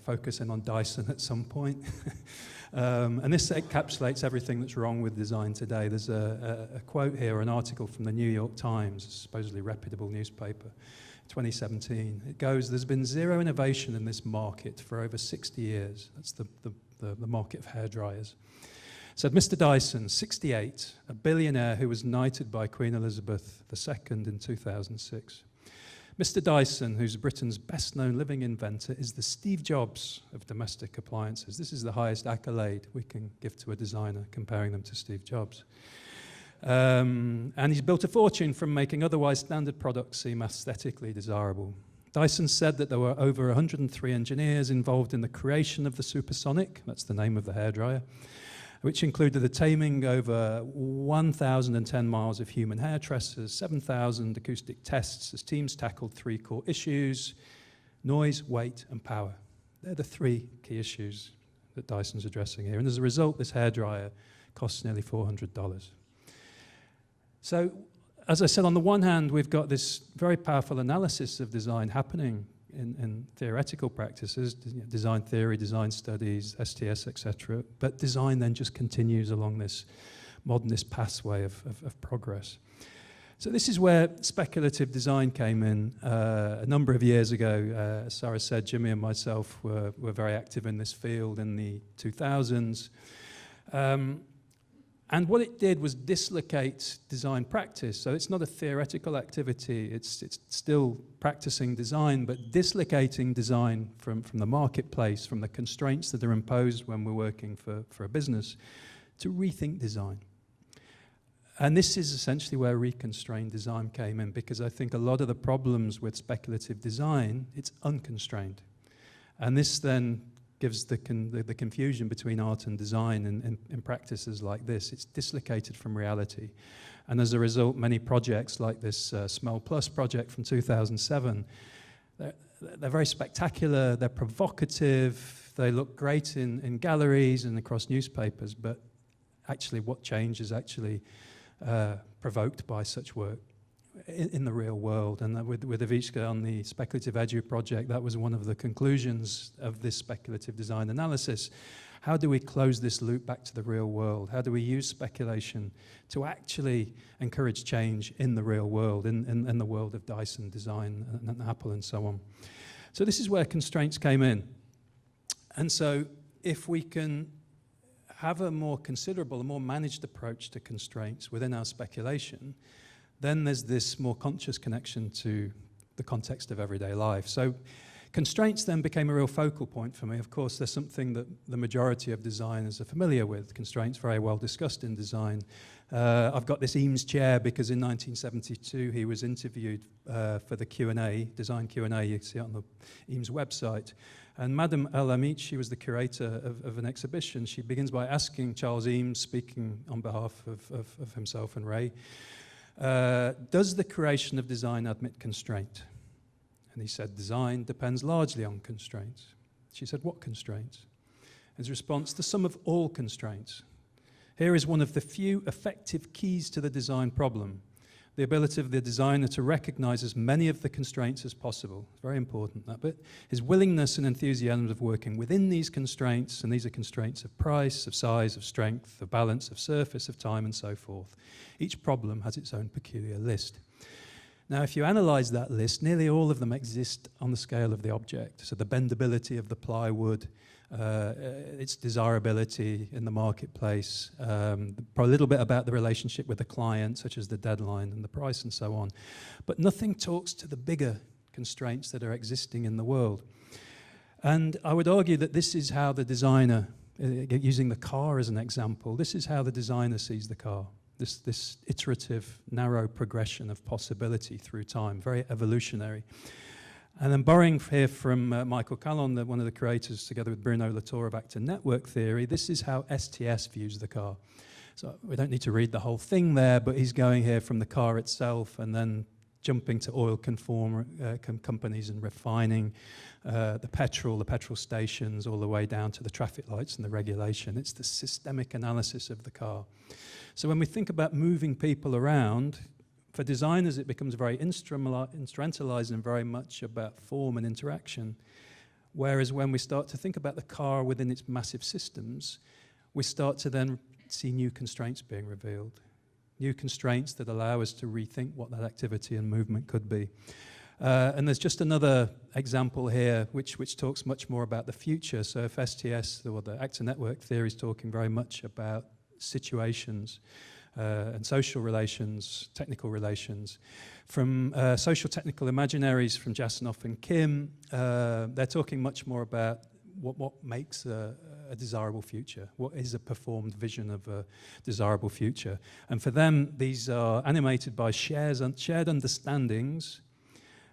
focus in on Dyson at some point. And this encapsulates everything that's wrong with design today. There's a quote here, an article from the New York Times, a supposedly reputable newspaper, 2017. It goes, there's been zero innovation in this market for over 60 years. That's the market of hairdryers. Said Mr. Dyson, 68, a billionaire who was knighted by Queen Elizabeth II in 2006. Mr. Dyson, who's Britain's best-known living inventor, is the Steve Jobs of domestic appliances. This is the highest accolade we can give to a designer, comparing them to Steve Jobs. And he's built a fortune from making otherwise standard products seem aesthetically desirable. Dyson said that there were over 103 engineers involved in the creation of the supersonic, that's the name of the hairdryer, which included the taming over 1,010 miles of human hair tresses, 7,000 acoustic tests as teams tackled 3 core issues: noise, weight, and power. They're the 3 key issues that Dyson's addressing here. And as a result, this hairdryer costs nearly $400. So, as I said, on the one hand, we've got this very powerful analysis of design happening in theoretical practices, design theory, design studies, STS, etc. But design then just continues along this modernist pathway of progress. So this is where speculative design came in a number of years ago. As Sarah said, Jimmy and myself were very active in this field in the 2000s. And what it did was dislocate design practice. So it's not a theoretical activity, it's still practicing design, but dislocating design from the marketplace, from the constraints that are imposed when we're working for a business, to rethink design. And this is essentially where reconstrained design came in, because I think a lot of the problems with speculative design, it's unconstrained. And this then gives the confusion between art and design in practices like this. It's dislocated from reality. And as a result, many projects like this Smell Plus project from 2007, they're very spectacular, they're provocative, they look great in galleries and across newspapers, but actually what change is actually provoked by such work in the real world. And with Ivichka on the Speculative Edu project, that was one of the conclusions of this speculative design analysis. How do we close this loop back to the real world? How do we use speculation to actually encourage change in the real world, in the world of Dyson design and Apple and so on? So this is where constraints came in. And so if we can have a more considerable, a more managed approach to constraints within our speculation, then there's this more conscious connection to the context of everyday life. So constraints then became a real focal point for me. Of course, there's something that the majority of designers are familiar with. Constraints very well discussed in design. I've got this Eames chair because in 1972 he was interviewed for the Q&A, design Q&A, you can see it on the Eames website. And Madame El-Amit, she was the curator of an exhibition. She begins by asking Charles Eames, speaking on behalf of himself and Ray, does the creation of design admit constraint? And he said, design depends largely on constraints. She said, what constraints? His response, the sum of all constraints. Here is one of the few effective keys to the design problem. The ability of the designer to recognize as many of the constraints as possible. It's very important, that bit. His willingness and enthusiasm of working within these constraints, and these are constraints of price, of size, of strength, of balance, of surface, of time, and so forth. Each problem has its own peculiar list. Now, if you analyze that list, nearly all of them exist on the scale of the object. So the bendability of the plywood, its desirability in the marketplace, a little bit about the relationship with the client, such as the deadline and the price and so on. But nothing talks to the bigger constraints that are existing in the world. And I would argue that this is how the designer, using the car as an example, this is how the designer sees the car. This iterative, narrow progression of possibility through time, very evolutionary. And then borrowing here from Michael Callon, one of the creators, together with Bruno Latour of actor network theory, this is how STS views the car. So we don't need to read the whole thing there, but he's going here from the car itself and then jumping to oil companies and refining the petrol stations, all the way down to the traffic lights and the regulation. It's the systemic analysis of the car. So when we think about moving people around, for designers it becomes very instrumentalized and very much about form and interaction. Whereas when we start to think about the car within its massive systems, we start to then see new constraints being revealed. New constraints that allow us to rethink what that activity and movement could be. And there's just another example here which talks much more about the future. So if STS, or the actor network theory, is talking very much about situations and social relations, technical relations. From social technical imaginaries from Jasanoff and Kim, they're talking much more about what makes a desirable future. What is a performed vision of a desirable future? And for them, these are animated by shared understandings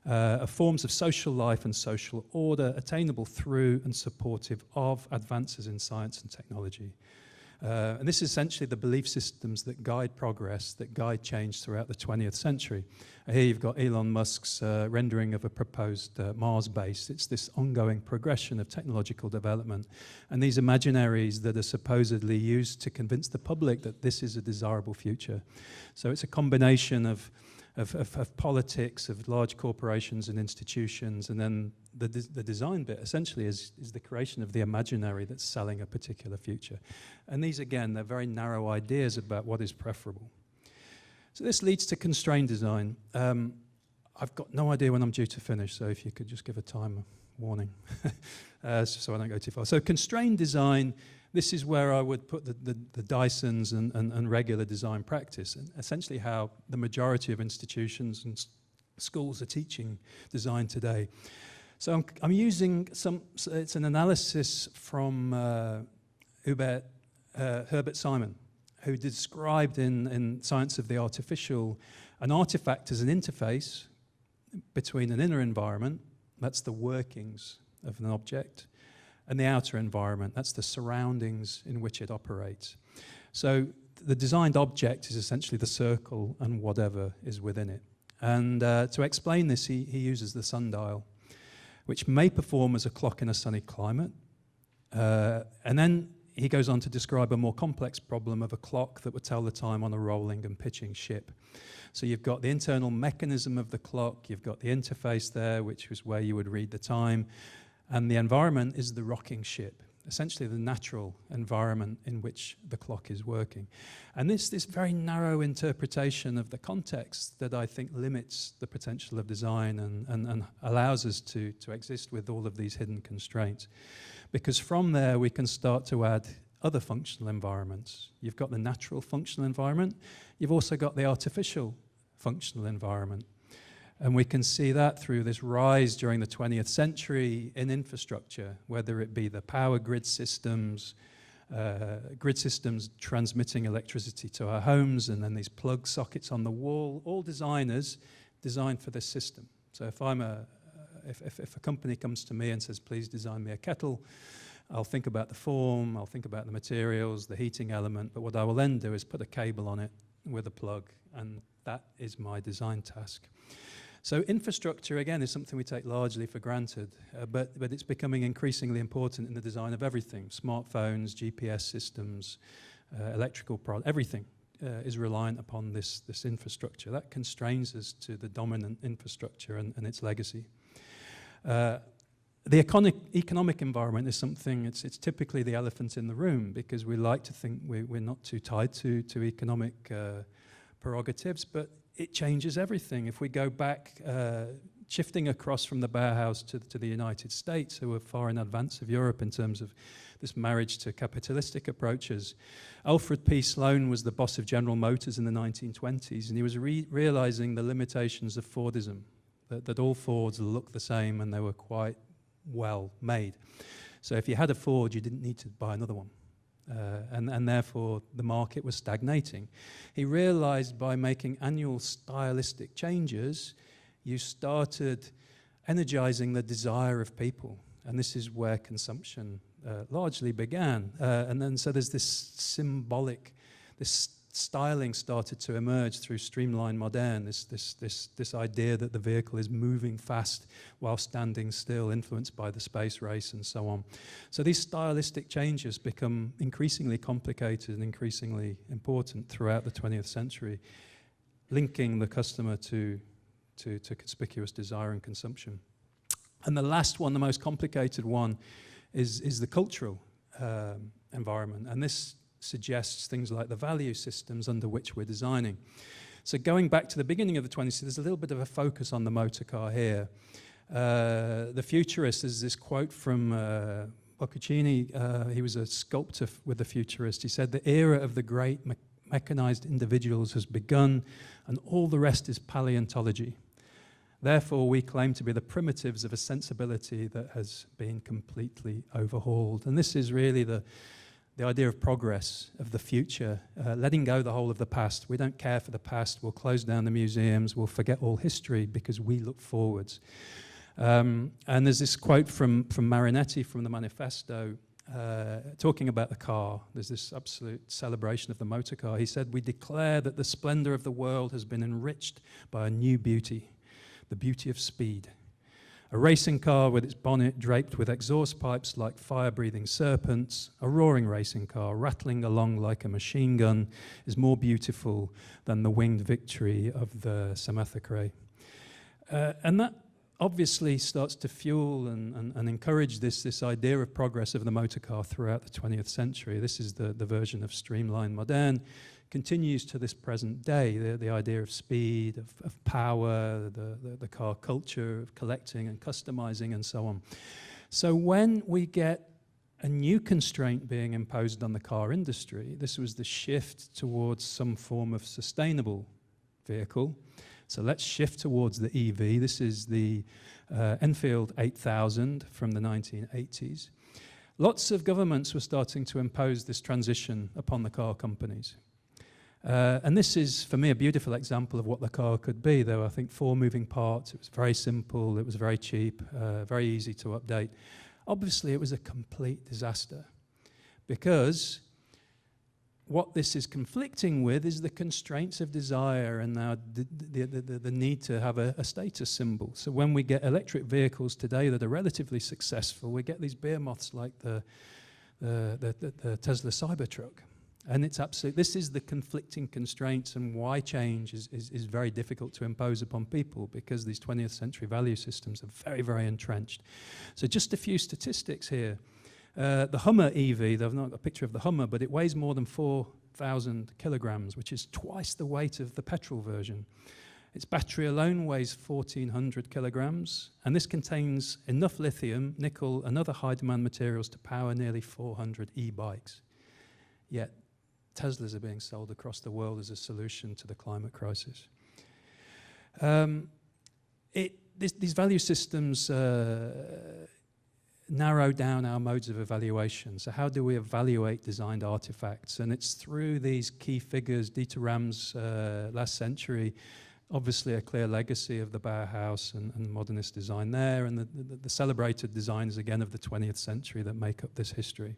of forms of social life and social order, attainable through and supportive of advances in science and technology. And this is essentially the belief systems that guide progress, that guide change throughout the 20th century. Here you've got Elon Musk's rendering of a proposed Mars base. It's this ongoing progression of technological development, and these imaginaries that are supposedly used to convince the public that this is a desirable future. So it's a combination of of politics, of large corporations and institutions, and then the design bit essentially is the creation of the imaginary that's selling a particular future. And these, again, they're very narrow ideas about what is preferable. So this leads to constrained design. I've got no idea when I'm due to finish, so if you could just give a time warning so I don't go too far. So constrained design, this is where I would put the Dysons and regular design practice, and essentially how the majority of institutions and schools are teaching design today. So I'm using it's an analysis from Herbert Simon, who described in Science of the Artificial an artifact as an interface between an inner environment, that's the workings of an object, and the outer environment, that's the surroundings in which it operates. So the designed object is essentially the circle and whatever is within it. And to explain this, he uses the sundial, which may perform as a clock in a sunny climate. And then he goes on to describe a more complex problem of a clock that would tell the time on a rolling and pitching ship. So you've got the internal mechanism of the clock, you've got the interface there, which is where you would read the time, and the environment is the rocking ship, essentially the natural environment in which the clock is working. And this very narrow interpretation of the context that I think limits the potential of design and allows us to exist with all of these hidden constraints. Because from there we can start to add other functional environments. You've got the natural functional environment, you've also got the artificial functional environment. And we can see that through this rise during the 20th century in infrastructure, whether it be the power grid systems transmitting electricity to our homes, and then these plug sockets on the wall, all designers designed for this system. So if if a company comes to me and says, please design me a kettle, I'll think about the form, I'll think about the materials, the heating element, but what I will then do is put a cable on it with a plug, and that is my design task. So infrastructure, again, is something we take largely for granted, but it's becoming increasingly important in the design of everything. Smartphones, GPS systems, electrical products, everything is reliant upon this infrastructure. That constrains us to the dominant infrastructure and its legacy. The economic environment is something, it's typically the elephant in the room, because we like to think we're not too tied to economic prerogatives, but it changes everything. If we go back, shifting across from the Bauhaus to the United States, who were far in advance of Europe in terms of this marriage to capitalistic approaches. Alfred P. Sloan was the boss of General Motors in the 1920s, and he was realizing the limitations of Fordism, that all Fords looked the same and they were quite well made. So if you had a Ford, you didn't need to buy another one. And therefore the market was stagnating. He realized by making annual stylistic changes, you started energizing the desire of people. And this is where consumption largely began. And then so there's this symbolic, this styling started to emerge through streamlined modern, this idea that the vehicle is moving fast while standing still, influenced by the space race and so on. So these stylistic changes become increasingly complicated and increasingly important throughout the 20th century, linking the customer to conspicuous desire and consumption. And the last one, the most complicated one, is the cultural environment. And this suggests things like the value systems under which we're designing. So going back to the beginning of the 20th, there's a little bit of a focus on the motor car here. The futurists, there's this quote from Boccaccini, he was a sculptor with the futurists. He said, "The era of the great mechanized individuals has begun, and all the rest is paleontology. Therefore, we claim to be the primitives of a sensibility that has been completely overhauled." And this is really the idea of progress, of the future, letting go the whole of the past. We don't care for the past. We'll close down the museums. We'll forget all history because we look forwards. And there's this quote from Marinetti from the manifesto talking about the car. There's this absolute celebration of the motor car. He said, "We declare that the splendor of the world has been enriched by a new beauty, the beauty of speed. A racing car with its bonnet draped with exhaust pipes like fire-breathing serpents, a roaring racing car rattling along like a machine gun is more beautiful than the winged victory of the Samathakre. And that obviously starts to fuel and encourage this idea of progress of the motor car throughout the 20th century. This is the version of streamlined moderne, continues to this present day, the idea of speed, of power, the car culture, of collecting and customizing and so on. So when we get a new constraint being imposed on the car industry, this was the shift towards some form of sustainable vehicle. So let's shift towards the EV. This is the Enfield 8000 from the 1980s. Lots of governments were starting to impose this transition upon the car companies. And this is, for me, a beautiful example of what the car could be. There were, I think, 4 moving parts. It was very simple. It was very cheap, very easy to update. Obviously, it was a complete disaster because what this is conflicting with is the constraints of desire and now the need to have a status symbol. So when we get electric vehicles today that are relatively successful, we get these behemoths like the Tesla Cybertruck. And it's absolutely, this is the conflicting constraints and why change is very difficult to impose upon people, because these 20th century value systems are very, very entrenched. So just a few statistics here. The Hummer EV, they've not got a picture of the Hummer, but it weighs more than 4,000 kilograms, which is twice the weight of the petrol version. Its battery alone weighs 1,400 kilograms, and this contains enough lithium, nickel, and other high-demand materials to power nearly 400 e-bikes. Yet, Teslas are being sold across the world as a solution to the climate crisis. These value systems narrow down our modes of evaluation. So how do we evaluate designed artifacts? And it's through these key figures. Dieter Rams, last century, obviously a clear legacy of the Bauhaus and modernist design there, and the celebrated designs again of the 20th century that make up this history.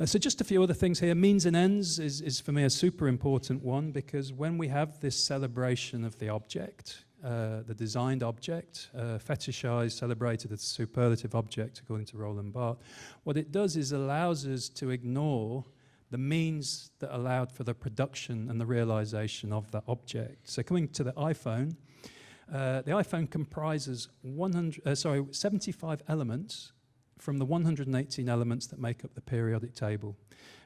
So just a few other things here. Means and ends is for me a super important one, because when we have this celebration of the object, the designed object, fetishized, celebrated as a superlative object according to Roland Barthes, what it does is allows us to ignore the means that allowed for the production and the realization of that object. So coming to the iPhone comprises 75 elements from the 118 elements that make up the periodic table.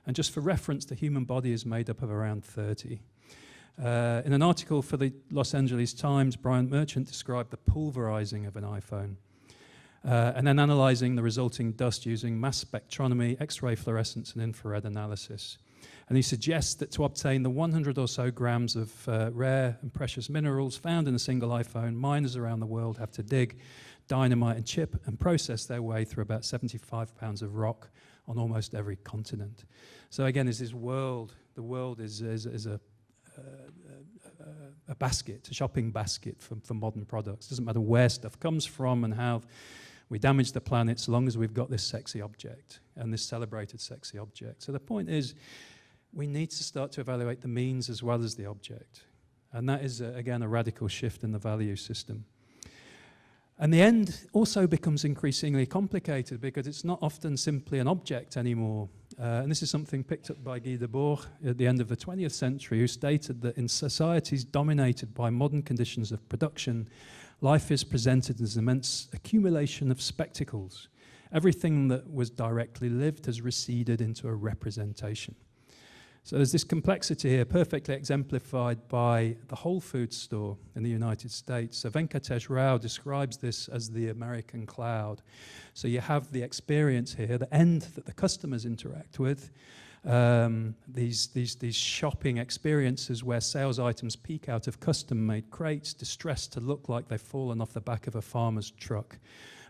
And just for reference, the human body is made up of around 30. In an article for the Los Angeles Times, Brian Merchant described the pulverizing of an iPhone, and then analyzing the resulting dust using mass spectrometry, X-ray fluorescence, and infrared analysis. And he suggests that to obtain the 100 or so grams of rare and precious minerals found in a single iPhone, miners around the world have to dig, dynamite and chip and process their way through about 75 pounds of rock on almost every continent. So again, is this world, the world is a basket, a shopping basket for modern products. It doesn't matter where stuff comes from and how we damage the planet, so long as we've got this sexy object and this celebrated sexy object. So the point is, we need to start to evaluate the means as well as the object. And that is, again, a radical shift in the value system. And the end also becomes increasingly complicated because it's not often simply an object anymore. And this is something picked up by Guy Debord at the end of the 20th century, who stated that in societies dominated by modern conditions of production, life is presented as an immense accumulation of spectacles. Everything that was directly lived has receded into a representation. So there's this complexity here, perfectly exemplified by the Whole Foods store in the United States. So Venkatesh Rao describes this as the American cloud. So you have the experience here, the end that the customers interact with, these shopping experiences where sales items peek out of custom-made crates, distressed to look like they've fallen off the back of a farmer's truck.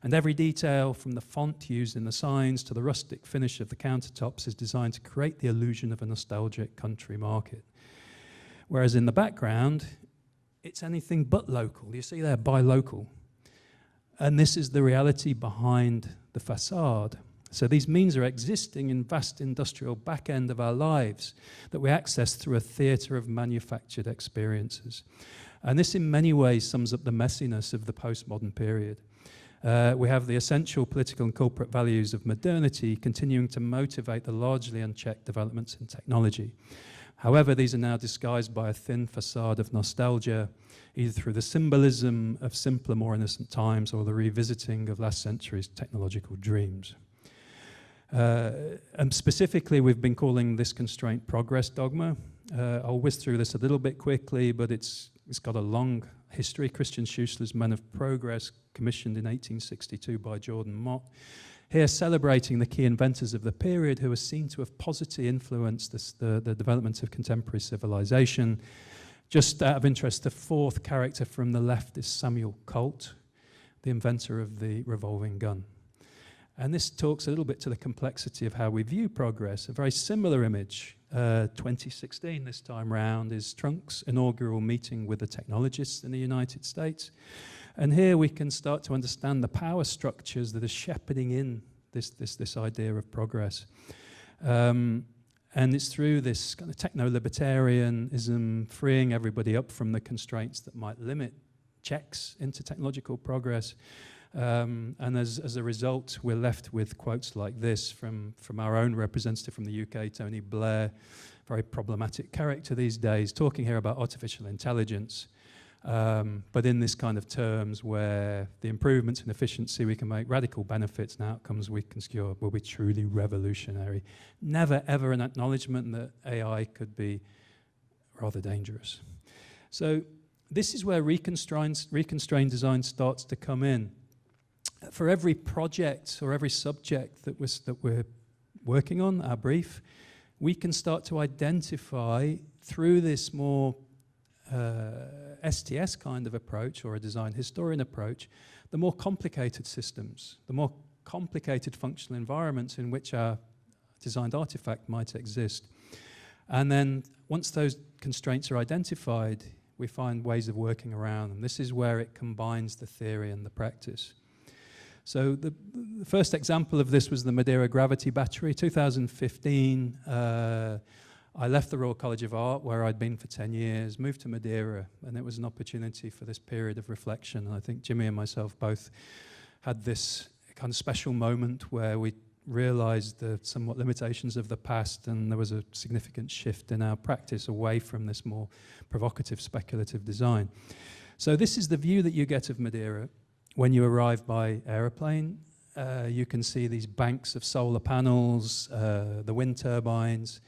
And every detail, from the font used in the signs to the rustic finish of the countertops, is designed to create the illusion of a nostalgic country market. Whereas in the background, it's anything but local. You see there, buy local. And this is the reality behind the facade. So these means are existing in vast industrial back end of our lives that we access through a theatre of manufactured experiences. And this in many ways sums up the messiness of the postmodern period. We have the essential political and corporate values of modernity continuing to motivate the largely unchecked developments in technology. However, these are now disguised by a thin facade of nostalgia, either through the symbolism of simpler, more innocent times or the revisiting of last century's technological dreams. And specifically, we've been calling this constraint progress dogma. I'll whiz through this a little bit quickly, but it's got a long history. Christian Schussler's Men of Progress, commissioned in 1862 by Jordan Mott. Here celebrating the key inventors of the period who are seen to have positively influenced the development of contemporary civilization. Just out of interest, the fourth character from the left is Samuel Colt, the inventor of the revolving gun. And this talks a little bit to the complexity of how we view progress. A very similar image, 2016 this time round, is Trunk's inaugural meeting with the technologists in the United States. And here we can start to understand the power structures that are shepherding in this idea of progress. And it's through this kind of techno-libertarianism, freeing everybody up from the constraints that might limit checks into technological progress. And as a result, we're left with quotes like this from our own representative from the UK, Tony Blair, very problematic character these days, talking here about artificial intelligence. But in this kind of terms where the improvements in efficiency we can make, radical benefits and outcomes we can secure will be truly revolutionary. Never ever an acknowledgement that AI could be rather dangerous. So this is where reconstrained design starts to come in. For every project or every subject that we're working on, our brief, we can start to identify through this more STS kind of approach, or a design historian approach, the more complicated systems, the more complicated functional environments in which our designed artifact might exist. And then once those constraints are identified, we find ways of working around them. This is where it combines the theory and the practice. So the first example of this was the Madeira gravity battery, 2015. I left the Royal College of Art, where I'd been for 10 years, moved to Madeira, and it was an opportunity for this period of reflection. And I think Jimmy and myself both had this kind of special moment where we realized the somewhat limitations of the past, and there was a significant shift in our practice away from this more provocative, speculative design. So this is the view that you get of Madeira. When you arrive by aeroplane, you can see these banks of solar panels, the wind turbines,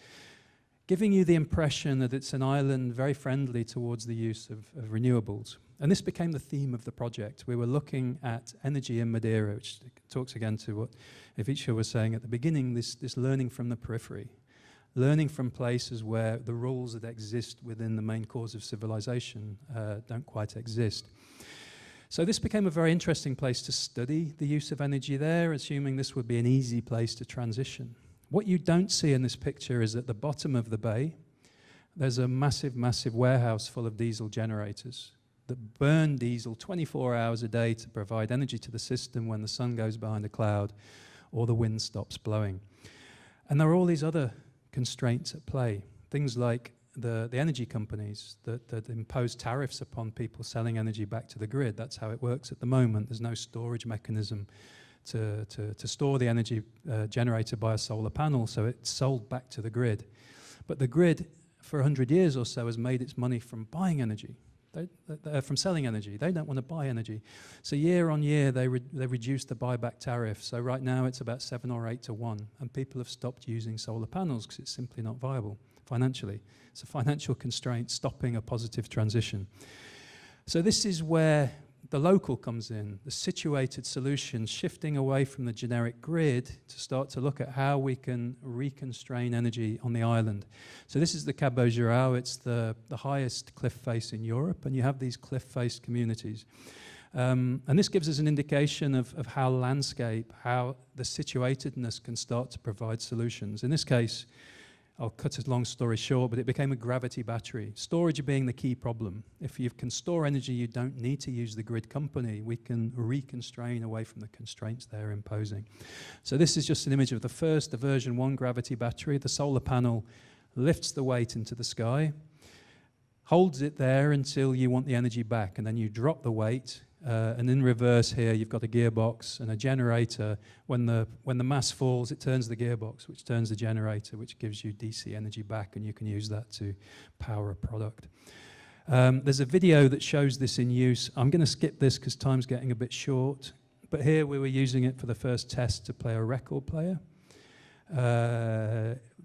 giving you the impression that it's an island very friendly towards the use of renewables. And this became the theme of the project. We were looking at energy in Madeira, which talks again to what Ivica was saying at the beginning, this learning from the periphery, learning from places where the rules that exist within the main cause of civilization don't quite exist. So this became a very interesting place to study the use of energy there, assuming this would be an easy place to transition. What you don't see in this picture is at the bottom of the bay, there's a massive, massive warehouse full of diesel generators that burn diesel 24 hours a day to provide energy to the system when the sun goes behind a cloud or the wind stops blowing. And there are all these other constraints at play, things like the energy companies that impose tariffs upon people selling energy back to the grid. That's how it works at the moment. There's no storage mechanism to store the energy generated by a solar panel, so it's sold back to the grid. But the grid, for 100 years or so, has made its money from buying energy, from selling energy. They don't want to buy energy. So year on year, they reduced the buyback tariff. So right now, it's about 7 or 8 to 1, and people have stopped using solar panels because it's simply not viable financially. It's a financial constraint stopping a positive transition. So this is where the local comes in, the situated solutions, shifting away from the generic grid to start to look at how we can reconstrain energy on the island. So this is the Cabo Girao. It's the highest cliff face in Europe, and you have these cliff-faced communities. And this gives us an indication of how landscape, how the situatedness can start to provide solutions. In this case, I'll cut a long story short, but it became a gravity battery. Storage being the key problem. If you can store energy, you don't need to use the grid company. We can reconstrain away from the constraints they're imposing. So this is just an image of the version 1 gravity battery. The solar panel lifts the weight into the sky, holds it there until you want the energy back, and then you drop the weight, and in reverse here you've got a gearbox and a generator. When the mass falls, it turns the gearbox, which turns the generator, which gives you DC energy back, and you can use that to power a product. There's a video that shows this in use. I'm going to skip this because time's getting a bit short, but here we were using it for the first test to play a record player.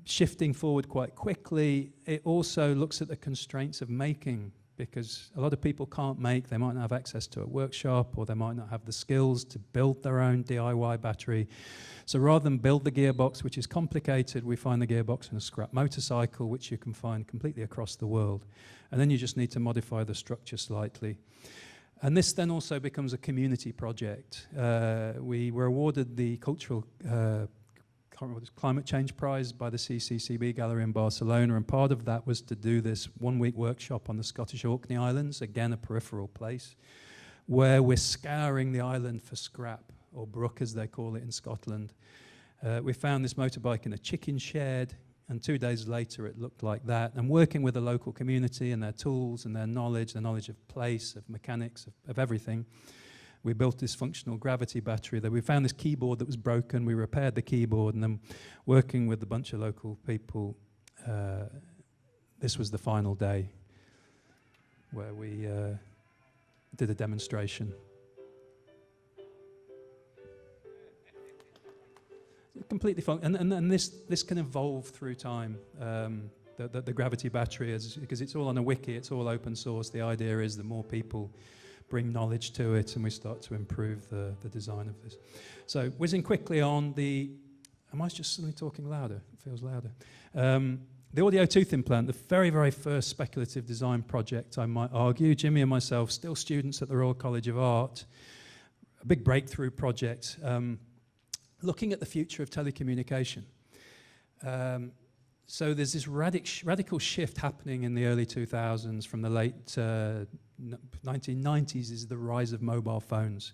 Shifting forward quite quickly, it also looks at the constraints of making, because a lot of people can't make, they might not have access to a workshop, or they might not have the skills to build their own DIY battery. So rather than build the gearbox, which is complicated, we find the gearbox in a scrap motorcycle, which you can find completely across the world. And then you just need to modify the structure slightly. And this then also becomes a community project. We were awarded the cultural Climate Change Prize by the CCCB Gallery in Barcelona, and part of that was to do this one-week workshop on the Scottish Orkney Islands, again a peripheral place, where we're scouring the island for scrap, or brook as they call it in Scotland. We found this motorbike in a chicken shed, and 2 days later it looked like that. And working with the local community and their tools and their knowledge of place, of mechanics, of everything, we built this functional gravity battery. That we found this keyboard that was broken, we repaired the keyboard, and then working with a bunch of local people, this was the final day where we did a demonstration. Completely fun, and this can evolve through time. The gravity battery, because it's all on a wiki, it's all open source. The idea is that more people bring knowledge to it, and we start to improve the design of this. So, whizzing quickly on am I just suddenly talking louder? It feels louder. The audio tooth implant, the very, very first speculative design project, I might argue. Jimmy and myself, still students at the Royal College of Art, a big breakthrough project, looking at the future of telecommunication. So there's this radical shift happening in the early 2000s. From the late 1990s is the rise of mobile phones.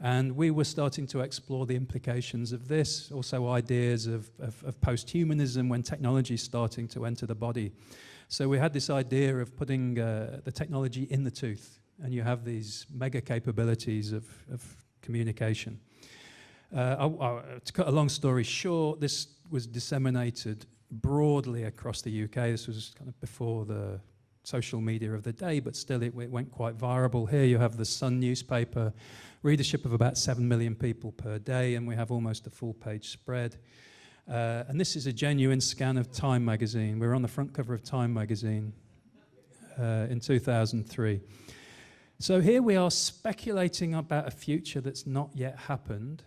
And we were starting to explore the implications of this, also ideas of post-humanism when technology is starting to enter the body. So we had this idea of putting the technology in the tooth, and you have these mega capabilities of communication. To cut a long story short, this was disseminated broadly across the UK. This was kind of before the social media of the day, but still it went quite viral. Here you have the Sun newspaper, readership of about 7 million people per day, and we have almost a full-page spread. And this is a genuine scan of Time magazine. We're on the front cover of Time magazine in 2003. So here we are speculating about a future that's not yet happened,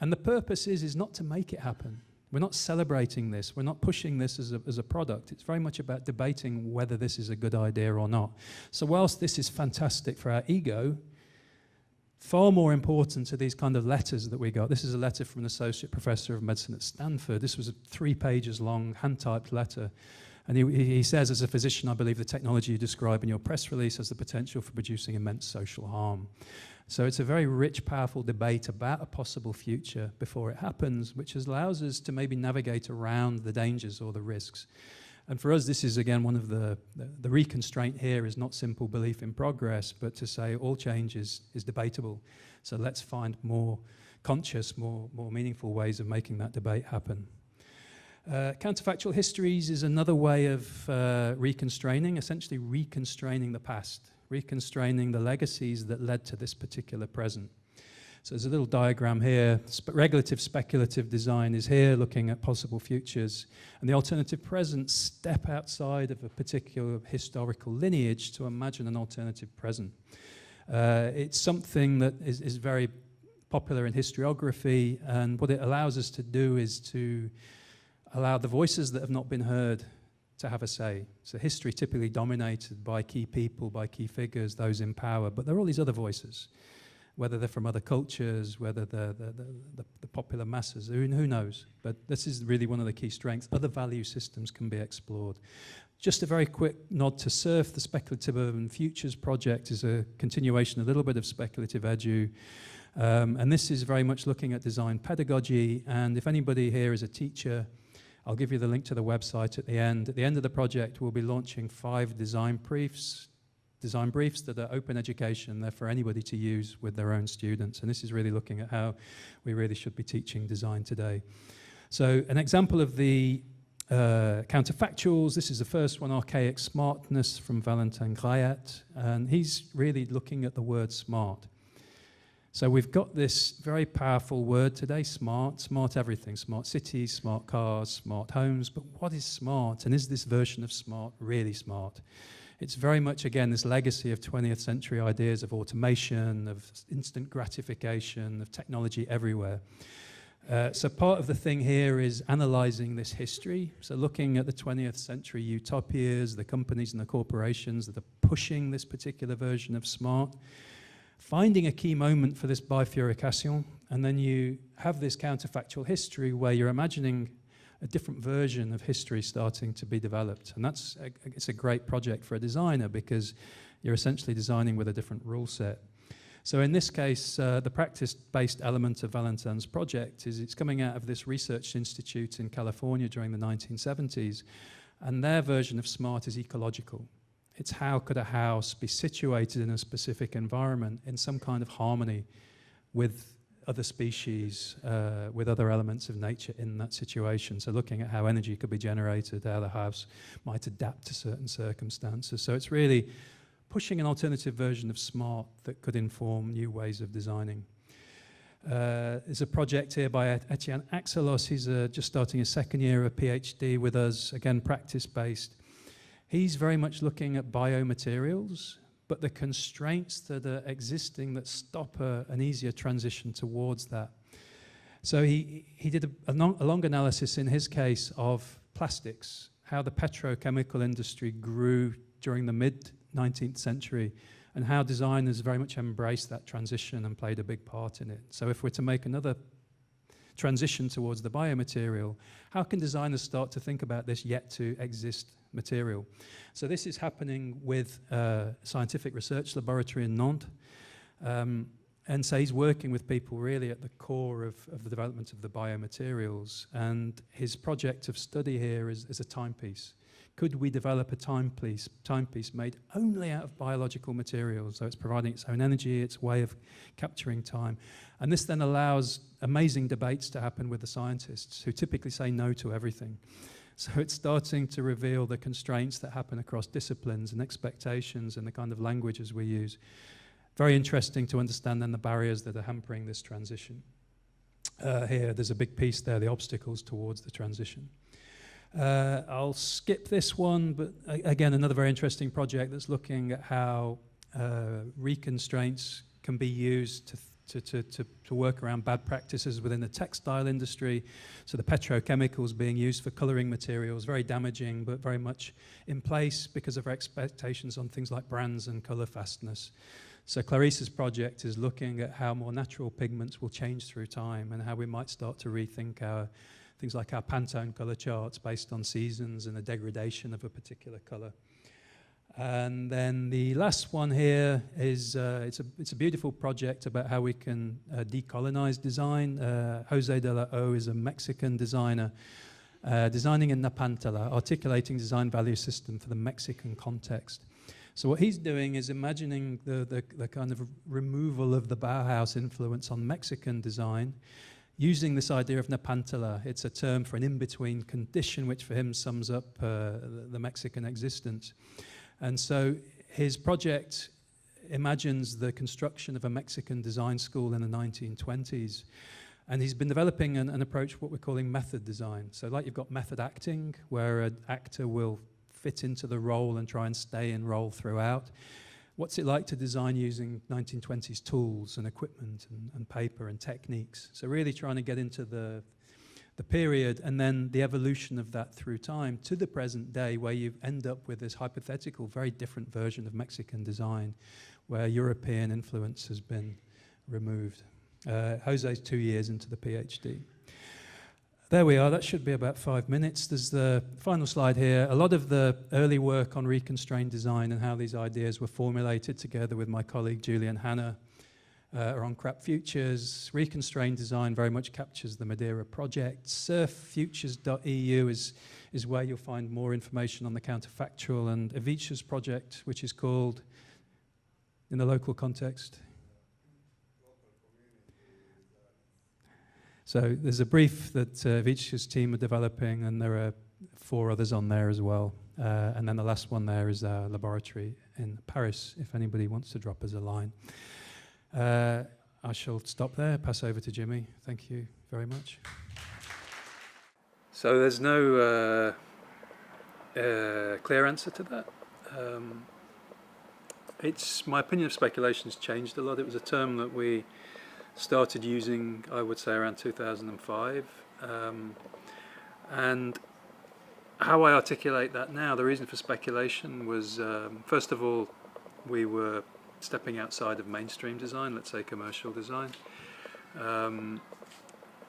and the purpose is not to make it happen. We're not celebrating this. We're not pushing this as a product. It's very much about debating whether this is a good idea or not. So whilst this is fantastic for our ego, far more important are these kind of letters that we got. This is a letter from an associate professor of medicine at Stanford. This was 3 pages long, hand-typed letter. And he says, as a physician, I believe the technology you describe in your press release has the potential for producing immense social harm. So it's a very rich, powerful debate about a possible future before it happens, which allows us to maybe navigate around the dangers or the risks. And for us, this is, again, one of the reconstraint here is not simple belief in progress, but to say all change is debatable. So let's find more conscious, more meaningful ways of making that debate happen. Counterfactual histories is another way of reconstraining, essentially reconstraining the past, reconstraining the legacies that led to this particular present. So there's a little diagram here. Regulative speculative design is here, looking at possible futures. And the alternative present step outside of a particular historical lineage to imagine an alternative present. It's something that is very popular in historiography, and what it allows us to do is to allow the voices that have not been heard to have a say. So history typically dominated by key people, by key figures, those in power, but there are all these other voices whether they're from other cultures, whether they're the popular masses, who knows? But this is really one of the key strengths. Other value systems can be explored. Just a very quick nod to SURF, the Speculative Urban Futures project is a continuation, a little bit of speculative edu. And this is very much looking at design pedagogy. And if anybody here is a teacher, I'll give you the link to the website at the end. At the end of the project, we'll be launching 5 design briefs that are open education. They're for anybody to use with their own students. And this is really looking at how we really should be teaching design today. So an example of the counterfactuals, this is the first one, Archaic Smartness from Valentin Grayat. And he's really looking at the word smart. So we've got this very powerful word today, smart everything, smart cities, smart cars, smart homes, but what is smart? And is this version of smart really smart? It's very much, again, this legacy of 20th century ideas of automation, of instant gratification, of technology everywhere. So part of the thing here is analyzing this history, so looking at the 20th century utopias, the companies and the corporations that are pushing this particular version of smart, finding a key moment for this bifurcation, and then you have this counterfactual history where you're imagining a different version of history starting to be developed. And it's a great project for a designer because you're essentially designing with a different rule set. So in this case, the practice-based element of Valentin's project is it's coming out of this research institute in California during the 1970s, and their version of smart is ecological. It's how could a house be situated in a specific environment in some kind of harmony with other species, with other elements of nature in that situation. So looking at how energy could be generated, how the house might adapt to certain circumstances. So it's really pushing an alternative version of smart that could inform new ways of designing. There's a project here by Etienne Axelos. He's just starting his second year of PhD with us, again, practice-based. He's very much looking at biomaterials, but the constraints that are existing that stop an easier transition towards that. So he did a long analysis in his case of plastics, how the petrochemical industry grew during the mid-19th century, and how designers very much embraced that transition and played a big part in it. So if we're to make another transition towards the biomaterial, how can designers start to think about this yet to exist material? So this is happening with a scientific research laboratory in Nantes. And so he's working with people really at the core of the development of the biomaterials. And his project of study here is a timepiece. Could we develop a timepiece made only out of biological materials? So it's providing its own energy, its way of capturing time. And this then allows amazing debates to happen with the scientists who typically say no to everything. So it's starting to reveal the constraints that happen across disciplines and expectations and the kind of languages we use. Very interesting to understand then the barriers that are hampering this transition. Here, there's a big piece there, the obstacles towards the transition. I'll skip this one, but again, another very interesting project that's looking at how reconstraints can be used to work around bad practices within the textile industry. So the petrochemicals being used for coloring materials, very damaging, but very much in place because of our expectations on things like brands and color fastness. So Clarissa's project is looking at how more natural pigments will change through time and how we might start to rethink our things like our Pantone color charts based on seasons and the degradation of a particular color. And then the last one here is it's a beautiful project about how we can decolonize design. Jose de la O is a Mexican designer designing in Napantla, articulating design value system for the Mexican context. So what he's doing is imagining the kind of removal of the Bauhaus influence on Mexican design, using this idea of Napantla. It's a term for an in-between condition, which for him sums up the Mexican existence. And so his project imagines the construction of a Mexican design school in the 1920s. And he's been developing an approach, what we're calling method design. So like you've got method acting, where an actor will fit into the role and try and stay in role throughout. What's it like to design using 1920s tools and equipment and paper and techniques? So really trying to get into the period and then the evolution of that through time to the present day, where you end up with this hypothetical, very different version of Mexican design, where European influence has been removed. Jose's 2 years into the PhD. There we are, that should be about 5 minutes. There's the final slide here. A lot of the early work on reconstrained design and how these ideas were formulated together with my colleague Julian Hanna are on Crap Futures. Reconstrained design very much captures the Madeira project. surffutures.eu is where you'll find more information on the counterfactual, and Avicia's project, which is called, in the local context, so there's a brief that Avicia's team are developing, and there are 4 others on there as well. And then the last one there is our laboratory in Paris, if anybody wants to drop us a line. I shall stop there, pass over to Jimmy. Thank you very much. So there's no clear answer to that. It's my opinion of speculation has changed a lot. It was a term that we started using, I would say, around 2005. And how I articulate that now, the reason for speculation was, first of all, we were stepping outside of mainstream design, let's say commercial design.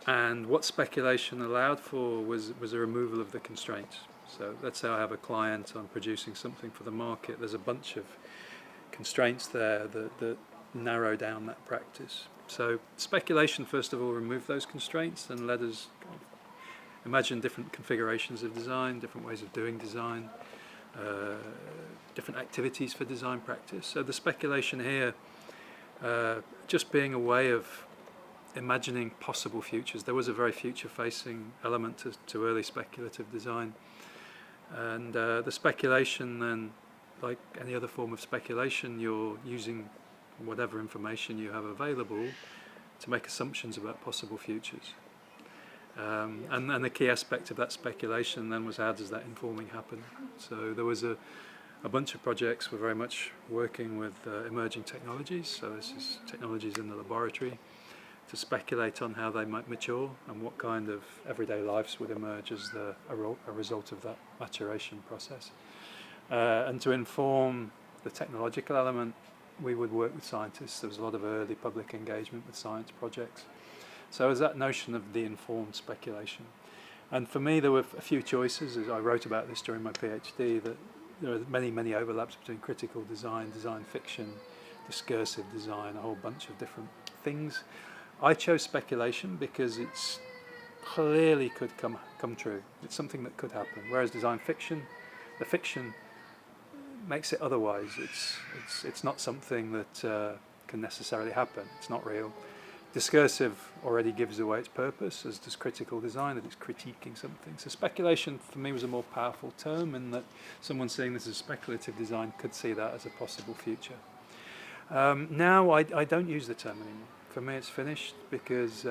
And what speculation allowed for was a removal of the constraints. So let's say I have a client, I'm producing something for the market, there's a bunch of constraints there that narrow down that practice. So speculation, first of all, removed those constraints and let us imagine different configurations of design, different ways of doing design, different activities for design practice. So the speculation here just being a way of imagining possible futures. There was a very future-facing element to early speculative design. And the speculation then, like any other form of speculation, you're using whatever information you have available to make assumptions about possible futures. And the key aspect of that speculation then was, how does that informing happen? So there was a bunch of projects were very much working with emerging technologies, so this is technologies in the laboratory, to speculate on how they might mature and what kind of everyday lives would emerge as a result of that maturation process. And to inform the technological element, we would work with scientists. There was a lot of early public engagement with science projects. So there's that notion of the informed speculation. And for me, there were a few choices, as I wrote about this during my PhD, that there are many, many overlaps between critical design, design fiction, discursive design, a whole bunch of different things. I chose speculation because it's clearly could come true. It's something that could happen. Whereas design fiction, the fiction makes it otherwise. It's not something that can necessarily happen. It's not real. Discursive already gives away its purpose, as does critical design, that it's critiquing something. So speculation for me was a more powerful term, in that someone seeing this as speculative design could see that as a possible future. Now I don't use the term anymore. For me it's finished, because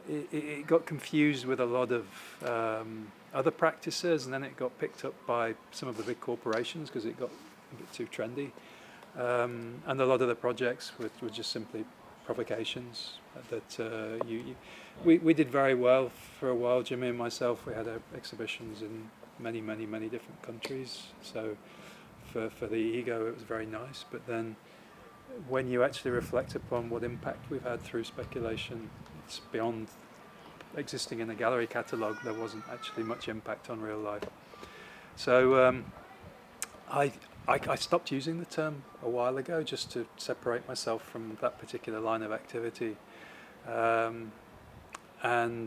it got confused with a lot of other practices, and then it got picked up by some of the big corporations because it got a bit too trendy. And a lot of the projects were just simply provocations that we did very well for a while. Jimmy and myself, we had exhibitions in many different countries. So for the ego, it was very nice. But then when you actually reflect upon what impact we've had through speculation, it's beyond existing in a gallery catalogue. There wasn't actually much impact on real life. So I stopped using the term a while ago, just to separate myself from that particular line of activity. And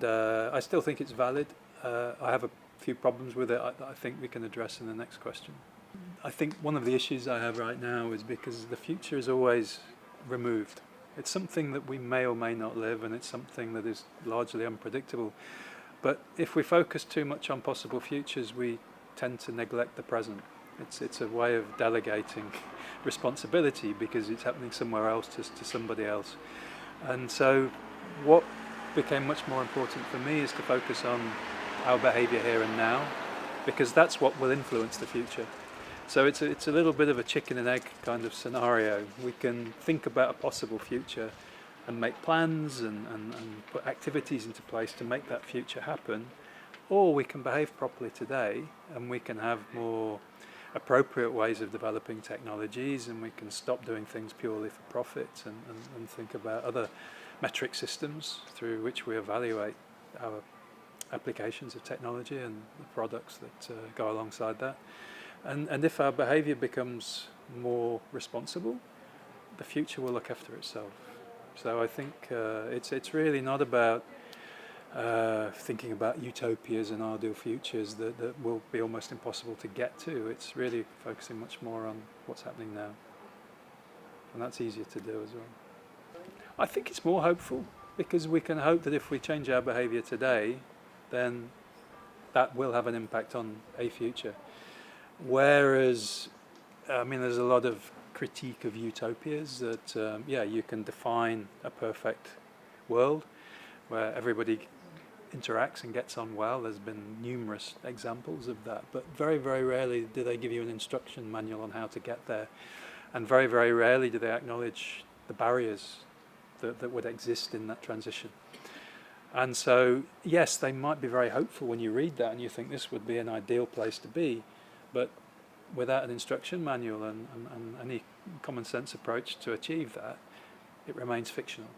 I still think it's valid. I have a few problems with it that I think we can address in the next question. I think one of the issues I have right now is because the future is always removed. It's something that we may or may not live, and it's something that is largely unpredictable. But if we focus too much on possible futures, we tend to neglect the present. It's a way of delegating responsibility because it's happening somewhere else to somebody else. And so what became much more important for me is to focus on our behaviour here and now, because that's what will influence the future. So it's a little bit of a chicken and egg kind of scenario. We can think about a possible future and make plans and put activities into place to make that future happen, or we can behave properly today and we can have more appropriate ways of developing technologies, and we can stop doing things purely for profit and think about other metric systems through which we evaluate our applications of technology and the products that go alongside that. And if our behavior becomes more responsible, the future will look after itself. So I think it's really not about thinking about utopias and ideal futures that will be almost impossible to get to. It's really focusing much more on what's happening now. And that's easier to do as well. I think it's more hopeful, because we can hope that if we change our behavior today, then that will have an impact on a future. Whereas, I mean, there's a lot of critique of utopias that, you can define a perfect world where everybody interacts and gets on well. There's been numerous examples of that, but very, very rarely do they give you an instruction manual on how to get there. And very, very rarely do they acknowledge the barriers that would exist in that transition. And so, yes, they might be very hopeful when you read that and you think this would be an ideal place to be, but without an instruction manual and any common sense approach to achieve that, it remains fictional.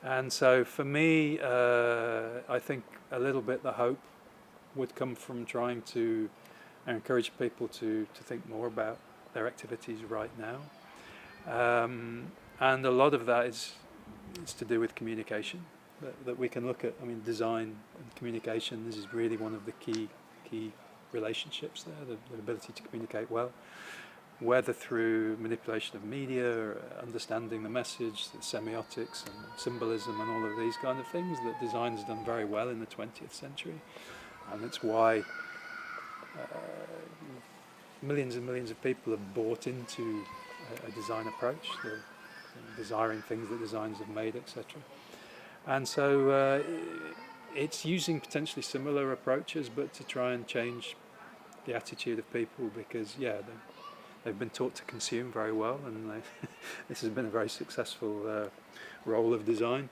And so for me, I think a little bit the hope would come from trying to encourage people to think more about their activities right now. And a lot of that is to do with communication, that we can look at. I mean, design and communication, this is really one of the key relationships there, the ability to communicate well, whether through manipulation of media, or understanding the message, the semiotics and symbolism and all of these kind of things that design has done very well in the 20th century. And it's why millions and millions of people have bought into a design approach, desiring things that designers have made, etc. And so it's using potentially similar approaches, but to try and change the attitude of people, because they've been taught to consume very well, and this has been a very successful role of design.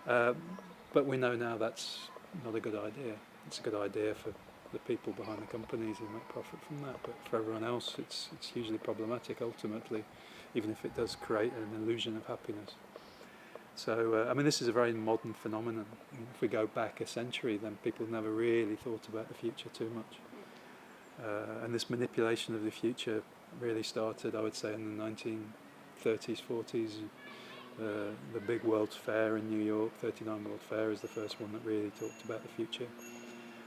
But we know now that's not a good idea. It's a good idea for the people behind the companies who make profit from that, but for everyone else it's hugely problematic ultimately, even if it does create an illusion of happiness. So, I mean, this is a very modern phenomenon. If we go back a century, then people never really thought about the future too much. And this manipulation of the future really started, I would say, in the 1930s, 40s. The big World's Fair in New York, 39 World Fair, is the first one that really talked about the future.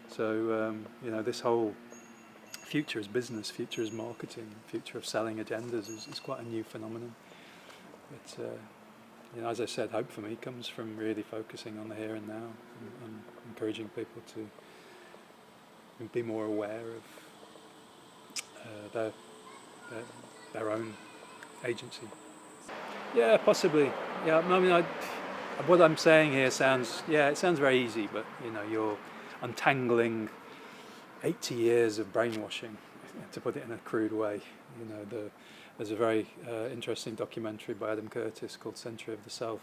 So, this whole future as business, future as marketing, future of selling agendas is quite a new phenomenon. But, as I said, hope for me comes from really focusing on the here and now and encouraging people to be more aware of their own agency. Yeah, possibly. Yeah, I mean, what I'm saying here sounds very easy, but you're untangling 80 years of brainwashing, to put it in a crude way. There's a very interesting documentary by Adam Curtis called Century of the Self,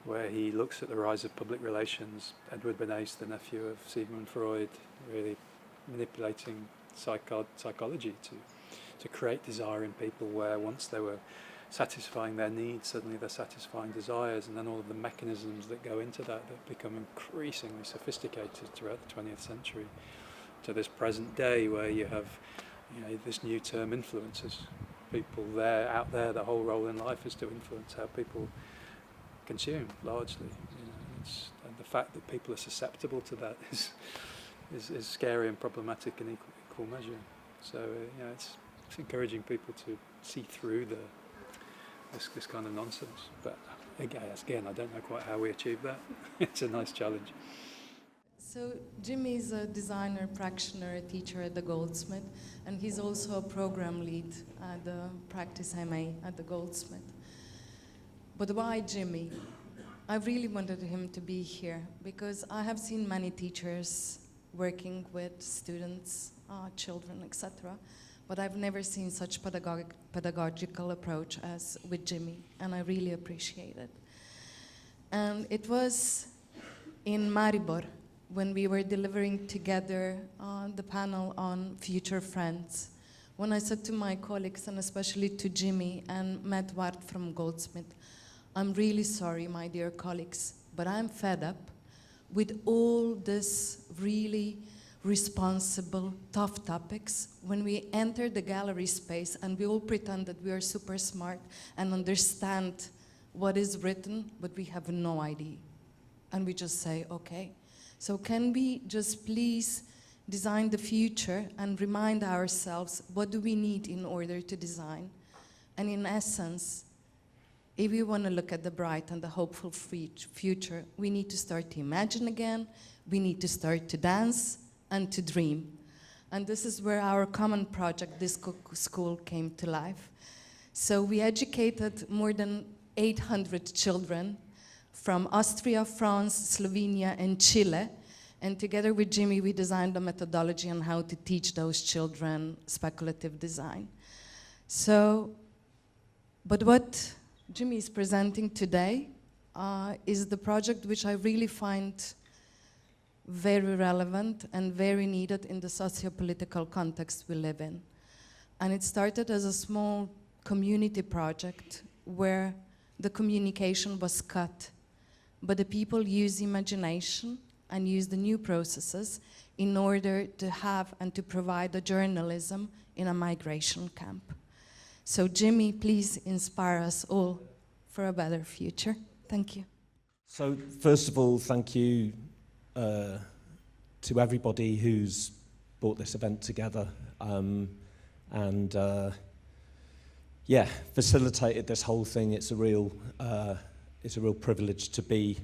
where he looks at the rise of public relations. Edward Bernays, the nephew of Sigmund Freud, really manipulating psychology to create desire in people, where once they were satisfying their needs, suddenly they're satisfying desires, and then all of the mechanisms that go into that become increasingly sophisticated throughout the 20th century to this present day, where you have this new term, influencers. People out there, the whole role in life is to influence how people consume, largely. And the fact that people are susceptible to that is scary and problematic in equal measure. So it's encouraging people to see through this kind of nonsense. But again, I don't know quite how we achieve that. It's a nice challenge. So Jimmy is a designer, practitioner, teacher at the Goldsmith, and he's also a program lead at the practice MA at the Goldsmith. But why Jimmy? I really wanted him to be here because I have seen many teachers working with students, children, etc. But I've never seen such pedagogical approach as with Jimmy, and I really appreciate it. And it was in Maribor, when we were delivering together the panel on future friends, when I said to my colleagues, and especially to Jimmy and Matt Ward from Goldsmith, I'm really sorry, my dear colleagues, but I'm fed up with all this really responsible, tough topics when we enter the gallery space and we all pretend that we are super smart and understand what is written, but we have no idea. And we just say, okay. So can we just please design the future and remind ourselves what do we need in order to design? And in essence, if we want to look at the bright and the hopeful future, we need to start to imagine again, we need to start to dance and to dream. And this is where our common project, this school, came to life. So we educated more than 800 children from Austria, France, Slovenia, and Chile. And together with Jimmy, we designed a methodology on how to teach those children speculative design. So, but what Jimmy is presenting today is the project which I really find very relevant and very needed in the socio-political context we live in. And it started as a small community project where the communication was cut, but the people use imagination and use the new processes in order to have and to provide a journalism in a migration camp. So Jimmy, please inspire us all for a better future. Thank you. So first of all, thank you to everybody who's brought this event together and facilitated this whole thing. It's a real privilege to be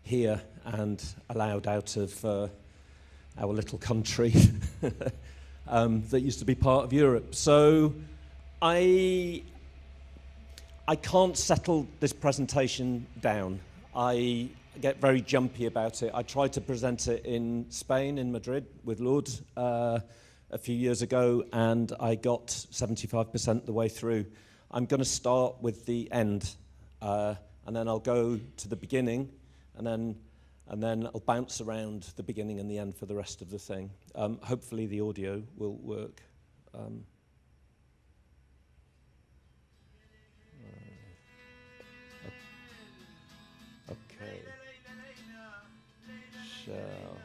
here and allowed out of our little country that used to be part of Europe. So I can't settle this presentation down. I get very jumpy about it. I tried to present it in Spain, in Madrid, with Lourdes a few years ago, and I got 75% the way through. I'm going to start with the end, and then I'll go to the beginning, and then I'll bounce around the beginning and the end for the rest of the thing. Hopefully the audio will work. Okay. Shall.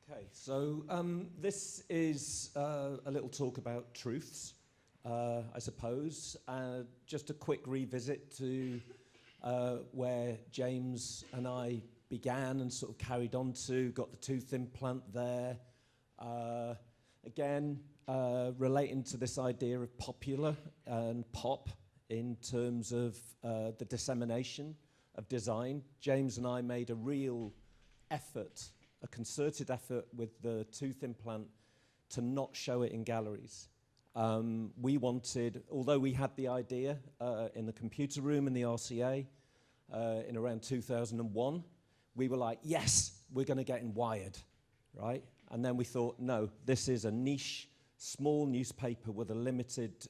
Okay, so this is a little talk about truths, I suppose. Just a quick revisit to where James and I began and sort of carried on to, got the tooth implant there. Again, relating to this idea of popular and pop in terms of the dissemination of design. James and I made a real effort, a concerted effort with the tooth implant to not show it in galleries. We wanted, although we had the idea in the computer room in the RCA in around 2001, we were like, yes, we're going to get in Wired, right? And then we thought, no, this is a niche, small newspaper with a limited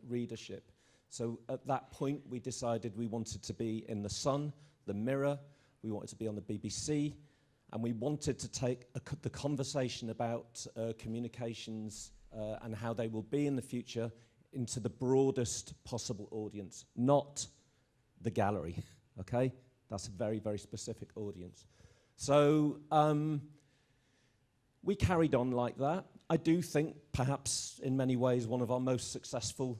readership. So at that point, we decided we wanted to be in The Sun, The Mirror, we wanted to be on the BBC, and we wanted to take the conversation about communications and how they will be in the future into the broadest possible audience, not the gallery, okay? That's a very, very specific audience. So we carried on like that. I do think perhaps in many ways one of our most successful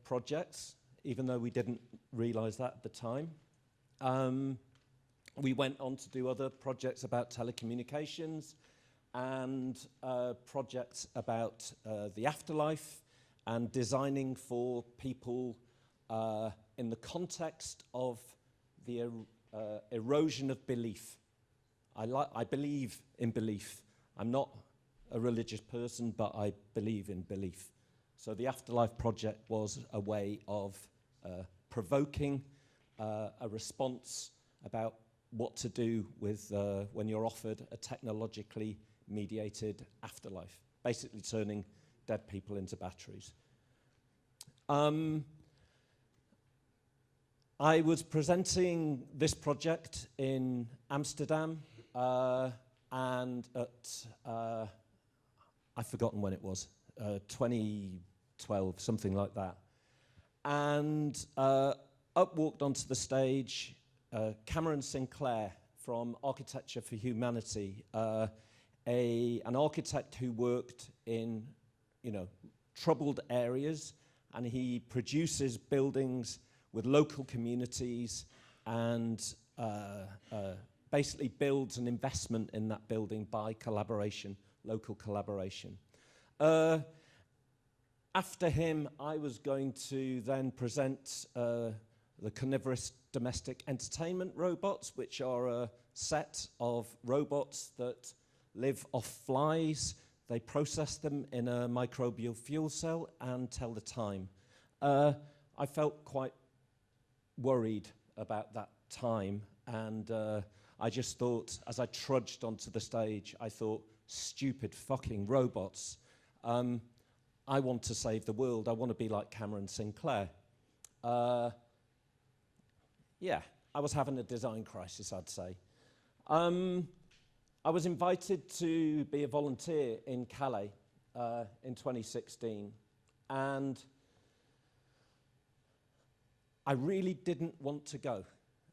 projects, even though we didn't realize that at the time. We went on to do other projects about telecommunications and projects about the afterlife and designing for people in the context of the erosion of belief. I believe in belief. I'm not a religious person, but I believe in belief. So the Afterlife project was a way of provoking a response about what to do with when you're offered a technologically mediated afterlife, basically turning dead people into batteries. I was presenting this project in Amsterdam and at, I've forgotten when it was, 2012, something like that. And up walked onto the stage Cameron Sinclair from Architecture for Humanity, an architect who worked in, troubled areas, and he produces buildings with local communities and basically builds an investment in that building by collaboration, local collaboration. After him, I was going to then present the carnivorous domestic entertainment robots, which are a set of robots that live off flies. They process them in a microbial fuel cell and tell the time. I felt quite worried about that time, and I just thought, as I trudged onto the stage, I thought, stupid fucking robots. I want to save the world. I want to be like Cameron Sinclair. Yeah, I was having a design crisis, I'd say. I was invited to be a volunteer in Calais in 2016, and I really didn't want to go.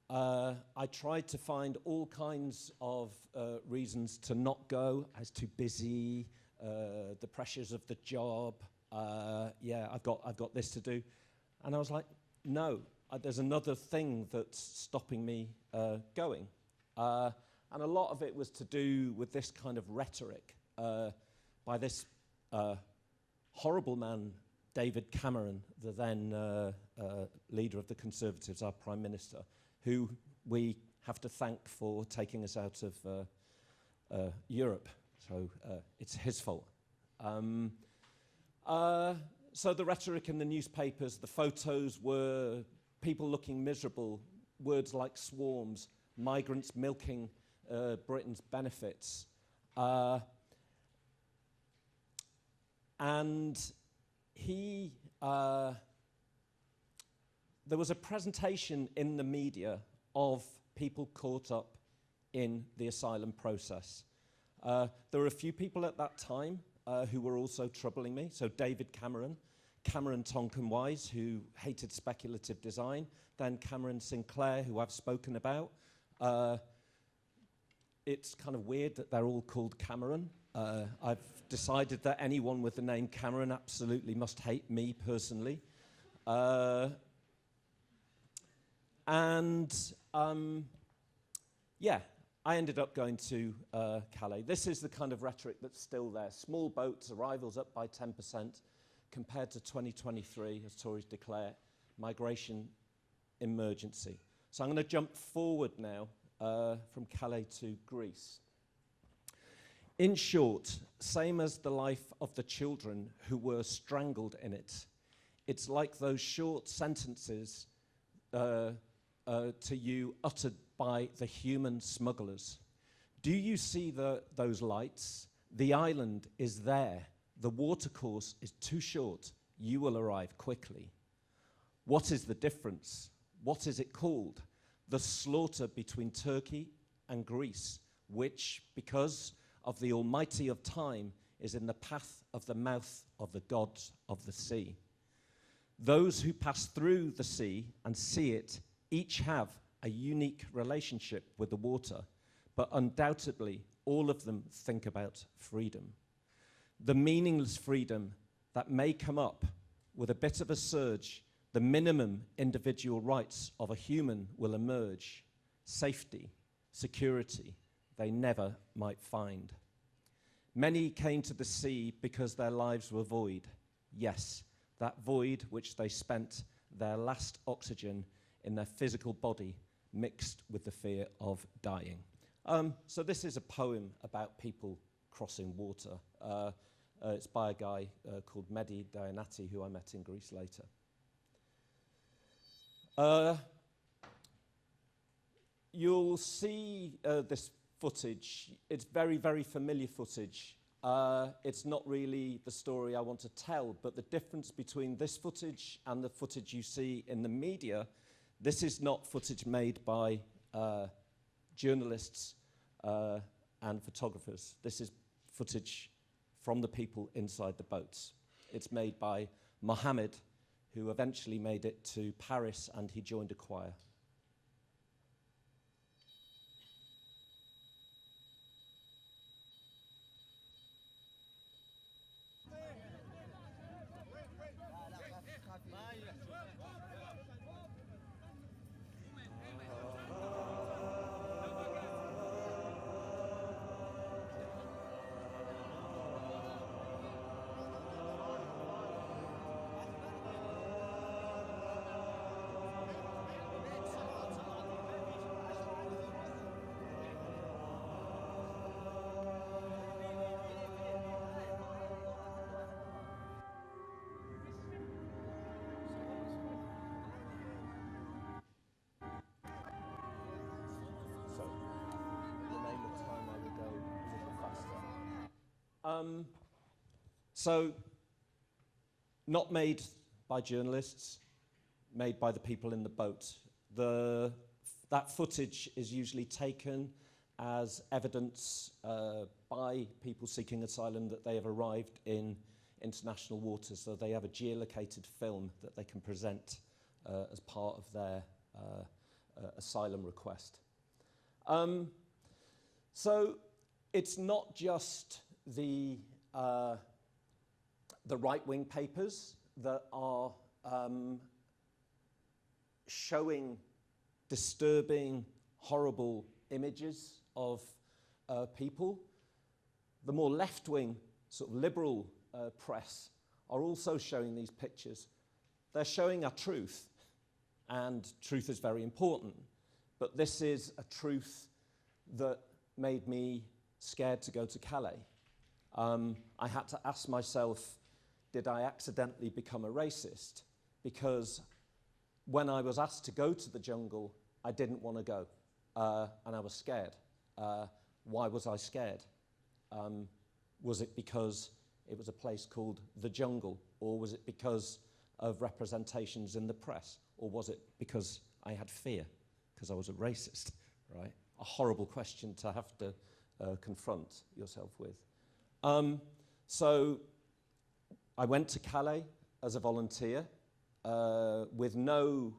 I tried to find all kinds of reasons to not go. I was too busy, the pressures of the job, yeah, I've got this to do. And I was like, no, there's another thing that's stopping me going. And a lot of it was to do with this kind of rhetoric by this horrible man, David Cameron, the then leader of the Conservatives, our Prime Minister, who we have to thank for taking us out of Europe. So it's his fault. So the rhetoric in the newspapers, the photos were people looking miserable, words like swarms, migrants milking Britain's benefits. And he, there was a presentation in the media of people caught up in the asylum process. There were a few people at that time who were also troubling me. So David Cameron, Cameron Tonkin-Wise, who hated speculative design, then Cameron Sinclair, who I've spoken about. It's kind of weird that they're all called Cameron. I've decided that anyone with the name Cameron absolutely must hate me personally. Yeah, I ended up going to Calais. This is the kind of rhetoric that's still there. Small boats, arrivals up by 10% compared to 2023, as Tories declare, migration emergency. So I'm going to jump forward now from Calais to Greece. In short, same as the life of the children who were strangled in it. It's like those short sentences to you uttered by the human smugglers. Do you see those lights? The island is there. The watercourse is too short. You will arrive quickly. What is the difference? What is it called? The slaughter between Turkey and Greece, which, because of the Almighty of time, is in the path of the mouth of the gods of the sea. Those who pass through the sea and see it each have a unique relationship with the water, but undoubtedly all of them think about freedom. The meaningless freedom that may come up with a bit of a surge, the minimum individual rights of a human will emerge. Safety, security, they never might find. Many came to the sea because their lives were void. Yes, that void which they spent their last oxygen in their physical body mixed with the fear of dying. So this is a poem about people crossing water. It's by a guy called Mehdi Dayanati, who I met in Greece later. You'll see this footage. It's very, very familiar footage. It's not really the story I want to tell, but the difference between this footage and the footage you see in the media, this is not footage made by journalists and photographers. This is footage from the people inside the boats. It's made by Mohammed, who eventually made it to Paris, and he joined a choir. So, not made by journalists, made by the people in the boat. That footage is usually taken as evidence by people seeking asylum that they have arrived in international waters, so they have a geolocated film that they can present as part of their asylum request. So it's not just the right-wing papers that are showing disturbing, horrible images of people. The more left-wing, sort of liberal press are also showing these pictures. They're showing a truth, and truth is very important. But this is a truth that made me scared to go to Calais. I had to ask myself, did I accidentally become a racist? Because when I was asked to go to the jungle, I didn't want to go, and I was scared. Why was I scared? Was it because it was a place called the jungle, or was it because of representations in the press, or was it because I had fear, because I was a racist, right? A horrible question to have to confront yourself with. So I went to Calais as a volunteer with no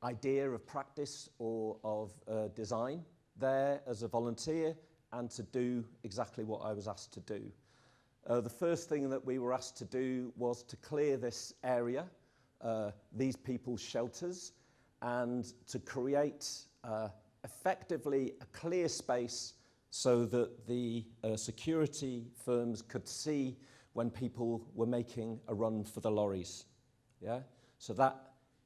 idea of practice or of design, there as a volunteer and to do exactly what I was asked to do. The first thing that we were asked to do was to clear this area, these people's shelters, and to create effectively a clear space so that the security firms could see when people were making a run for the lorries. Yeah? So that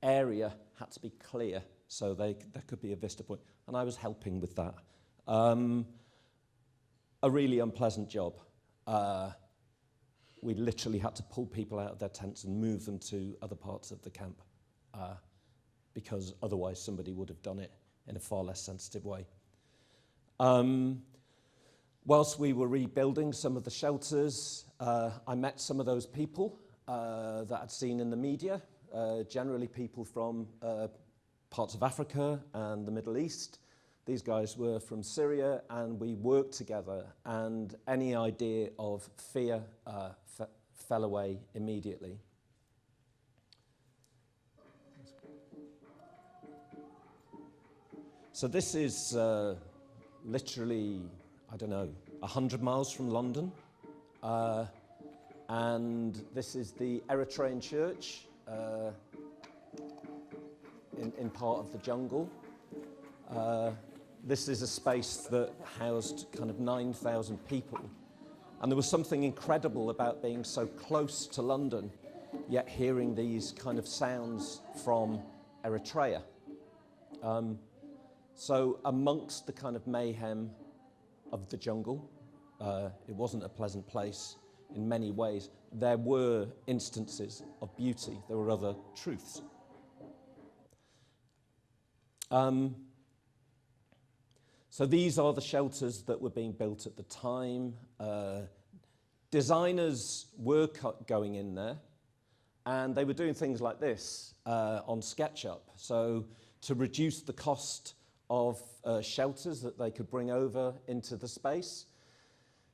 area had to be clear so there could be a vista point. And I was helping with that. A really unpleasant job. We literally had to pull people out of their tents and move them to other parts of the camp because otherwise somebody would have done it in a far less sensitive way. Whilst we were rebuilding some of the shelters, I met some of those people that I'd seen in the media, generally people from parts of Africa and the Middle East. These guys were from Syria, and we worked together, and any idea of fear fell away immediately. So this is literally, I don't know, 100 miles from London. And this is the Eritrean church in part of the jungle. This is a space that housed kind of 9,000 people. And there was something incredible about being so close to London, yet hearing these kind of sounds from Eritrea. So amongst the kind of mayhem of the jungle, it wasn't a pleasant place in many ways. There were instances of beauty. There were other truths. So these are the shelters that were being built at the time. Designers were going in there, and they were doing things like this on SketchUp. So to reduce the cost of shelters that they could bring over into the space,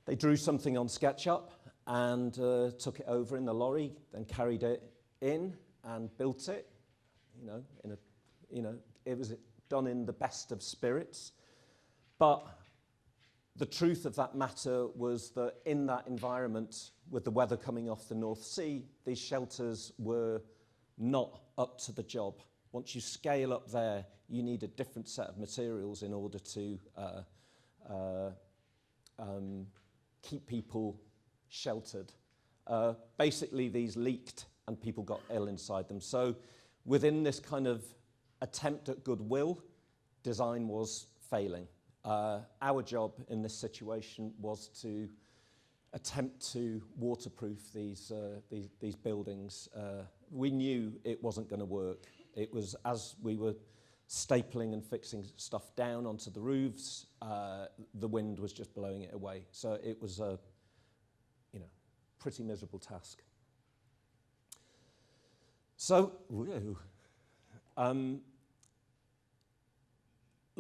they drew something on SketchUp and took it over in the lorry, then carried it in and built it. It was done in the best of spirits. But the truth of that matter was that in that environment, with the weather coming off the North Sea, these shelters were not up to the job. Once you scale up there, you need a different set of materials in order to keep people sheltered. Basically, these leaked and people got ill inside them. So within this kind of attempt at goodwill, design was failing. Our job in this situation was to attempt to waterproof these buildings. We knew it wasn't going to work. It was as we were stapling and fixing stuff down onto the roofs, the wind was just blowing it away. So it was a pretty miserable task. So,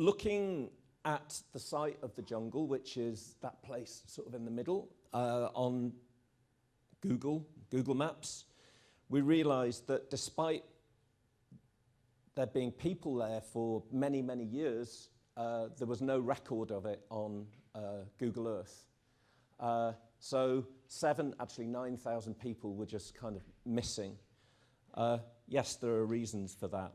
looking at the site of the jungle, which is that place sort of in the middle, on Google Maps, we realized that despite there being people there for many, many years, there was no record of it on Google Earth. So 9,000 people were just kind of missing. Yes, there are reasons for that.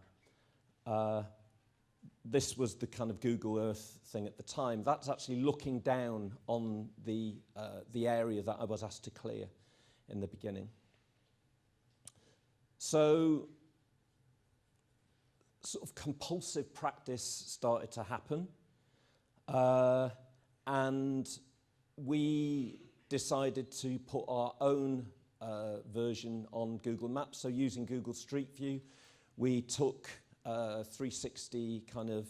This was the kind of Google Earth thing at the time. That's actually looking down on the area that I was asked to clear in the beginning. So sort of compulsive practice started to happen. And we decided to put our own version on Google Maps. So using Google Street View, we took 360 kind of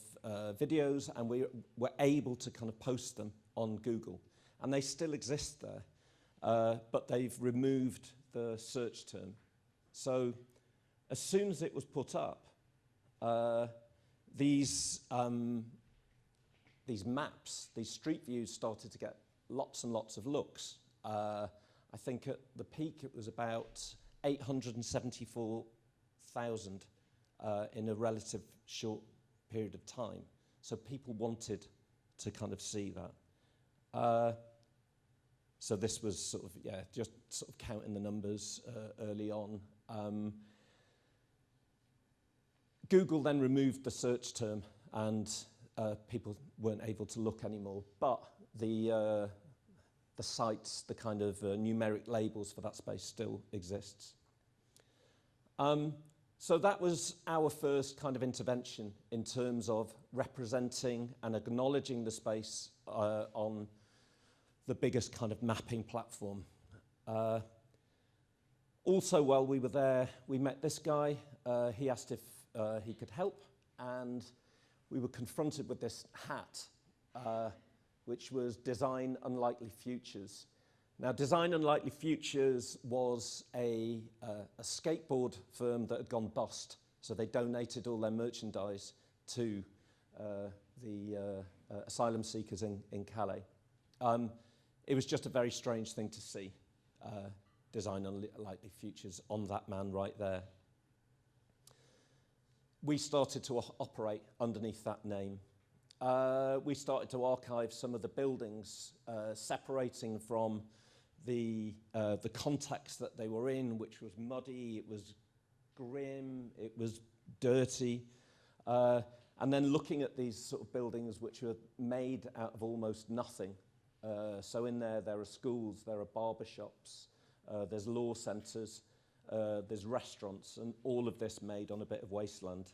videos, and we were able to kind of post them on Google. And they still exist there, but they've removed the search term. So as soon as it was put up, these maps, these street views started to get lots and lots of looks. I think at the peak it was about 874,000 in a relative short period of time. So people wanted to kind of see that. So this was sort of, just sort of counting the numbers early on. Google then removed the search term, and people weren't able to look anymore. But the sites, the kind of numeric labels for that space still exists. So that was our first kind of intervention in terms of representing and acknowledging the space on the biggest kind of mapping platform. Also, while we were there, we met this guy. He asked if he could help, and we were confronted with this hat, which was Design Unlikely Futures. Now, Design Unlikely Futures was a skateboard firm that had gone bust, so they donated all their merchandise to the asylum seekers in Calais. It was just a very strange thing to see, Design Unlikely Futures on that man right there. We started to operate underneath that name. We started to archive some of the buildings, separating from the context that they were in, which was muddy, it was grim, it was dirty, and then looking at these sort of buildings which were made out of almost nothing. So in there are schools, there are barber shops, there's law centres, there's restaurants, and all of this made on a bit of wasteland.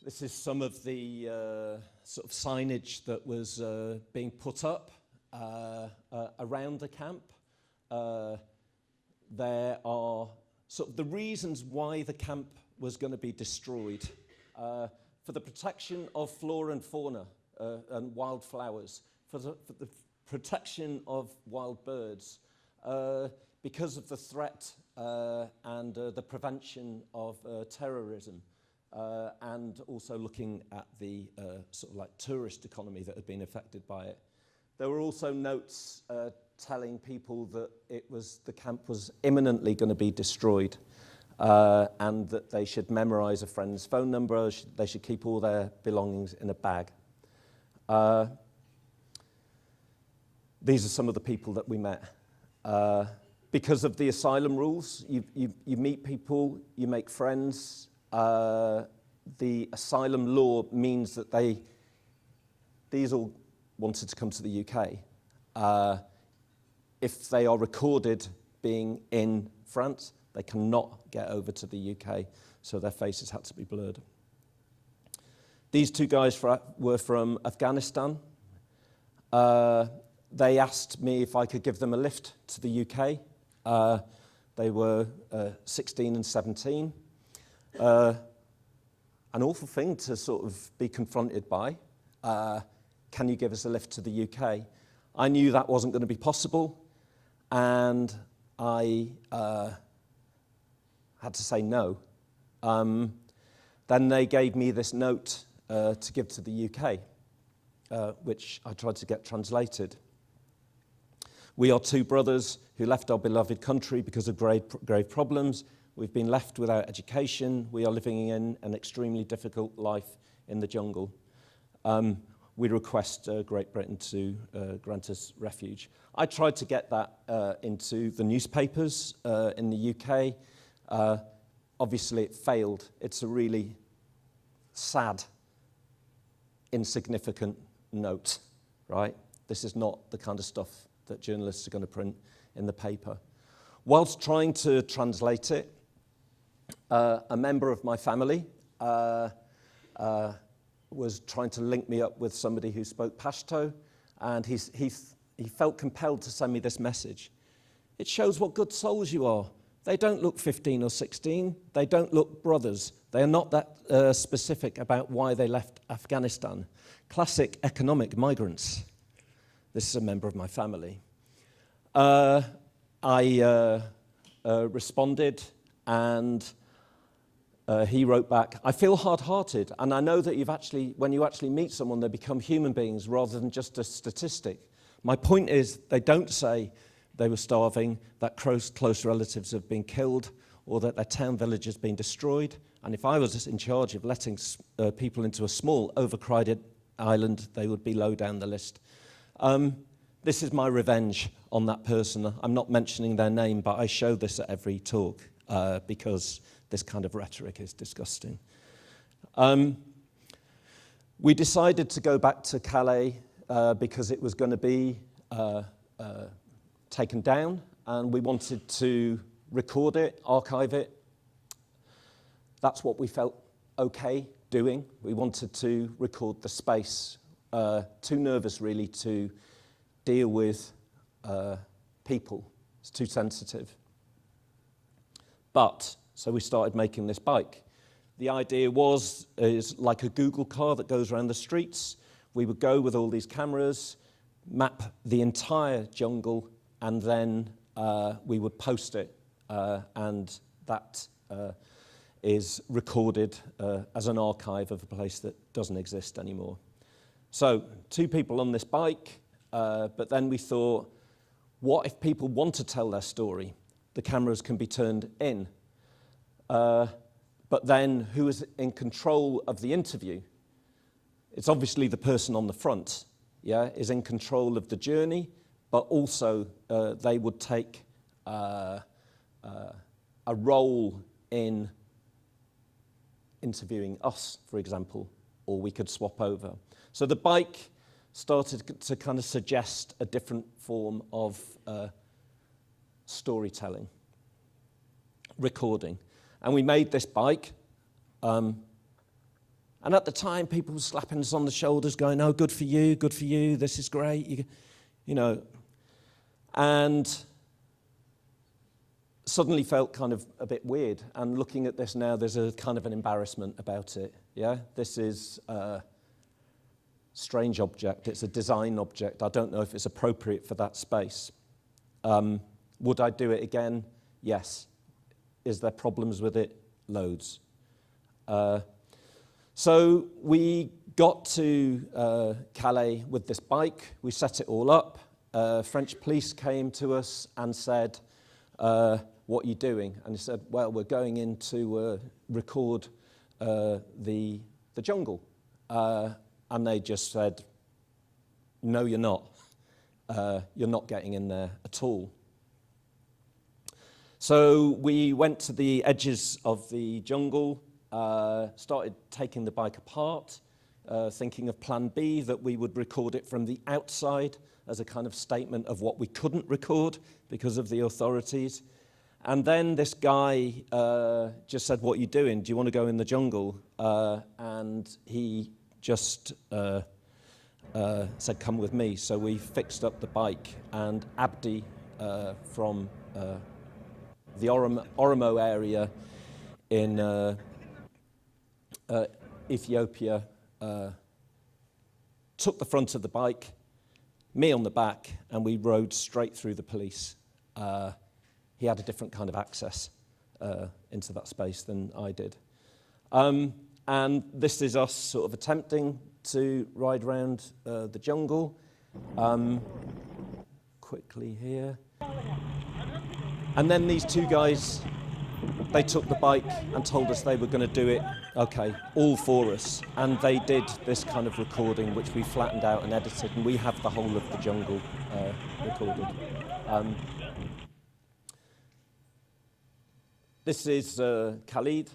This is some of the sort of signage that was being put up around the camp. There are sort of the reasons why the camp was going to be destroyed. For the protection of flora and fauna and wildflowers, for the protection of wild birds, because of the threat and the prevention of terrorism, and also looking at the sort of like tourist economy that had been affected by it. There were also notes telling people that the camp was imminently going to be destroyed, and that they should memorize a friend's phone number, they should keep all their belongings in a bag. These are some of the people that we met. Because of the asylum rules, you meet people, you make friends. The asylum law means that these all wanted to come to the UK. If they are recorded being in France, they cannot get over to the UK, so their faces had to be blurred. These two guys were from Afghanistan. They asked me if I could give them a lift to the UK. They were 16 and 17. An awful thing to sort of be confronted by. Can you give us a lift to the UK? I knew that wasn't going to be possible, and I had to say no. Then they gave me this note to give to the UK, which I tried to get translated. We are two brothers who left our beloved country because of grave problems. We've been left without education. We are living in an extremely difficult life in the jungle. We request Great Britain to grant us refuge. I tried to get that into the newspapers in the UK. Obviously, it failed. It's a really sad, insignificant note, right? This is not the kind of stuff that journalists are going to print in the paper. Whilst trying to translate it, a member of my family was trying to link me up with somebody who spoke Pashto, and he felt compelled to send me this message. It shows what good souls you are. They don't look 15 or 16. They don't look brothers. They are not that specific about why they left Afghanistan. Classic economic migrants. This is a member of my family. I responded, and he wrote back, I feel hard-hearted, and I know that when you actually meet someone, they become human beings rather than just a statistic. My point is, they don't say they were starving, that close relatives have been killed, or that their town village has been destroyed. And if I was in charge of letting people into a small, overcrowded island, they would be low down the list. This is my revenge on that person. I'm not mentioning their name, but I show this at every talk because this kind of rhetoric is disgusting. We decided to go back to Calais because it was going to be taken down, and we wanted to record it, archive it. That's what we felt okay doing. We wanted to record the space. Too nervous, really, to deal with people. It's too sensitive. So we started making this bike. The idea is like a Google car that goes around the streets. We would go with all these cameras, map the entire jungle, and then we would post it. And that is recorded as an archive of a place that doesn't exist anymore. So 2 people on this bike, but then we thought, what if people want to tell their story? The cameras can be turned in. But then who is in control of the interview? It's obviously the person on the front, is in control of the journey, but also they would take a role in interviewing us, for example, or we could swap over. So the bike started to kind of suggest a different form of storytelling, recording. And we made this bike. And at the time, people were slapping us on the shoulders, going, oh, good for you, this is great, you know. And suddenly felt kind of a bit weird. And looking at this now, there's a kind of an embarrassment about it, This is a strange object. It's a design object. I don't know if it's appropriate for that space. Would I do it again? Yes. Is there problems with it? Loads. So we got to Calais with this bike. We set it all up. French police came to us and said, what are you doing? And he said, well, we're going in to record the jungle. And they just said, no, you're not. You're not getting in there at all. So we went to the edges of the jungle, started taking the bike apart, thinking of plan B, that we would record it from the outside as a kind of statement of what we couldn't record because of the authorities. And then this guy just said, what are you doing? Do you want to go in the jungle? And he just said, come with me. So we fixed up the bike, and Abdi from the Oromo area in Ethiopia took the front of the bike, me on the back, and we rode straight through the police. He had a different kind of access into that space than I did. And this is us sort of attempting to ride around the jungle. Quickly here. And then these two guys, they took the bike and told us they were going to do it, okay, all for us. And they did this kind of recording, which we flattened out and edited, and we have the whole of the jungle recorded. This is Khalid.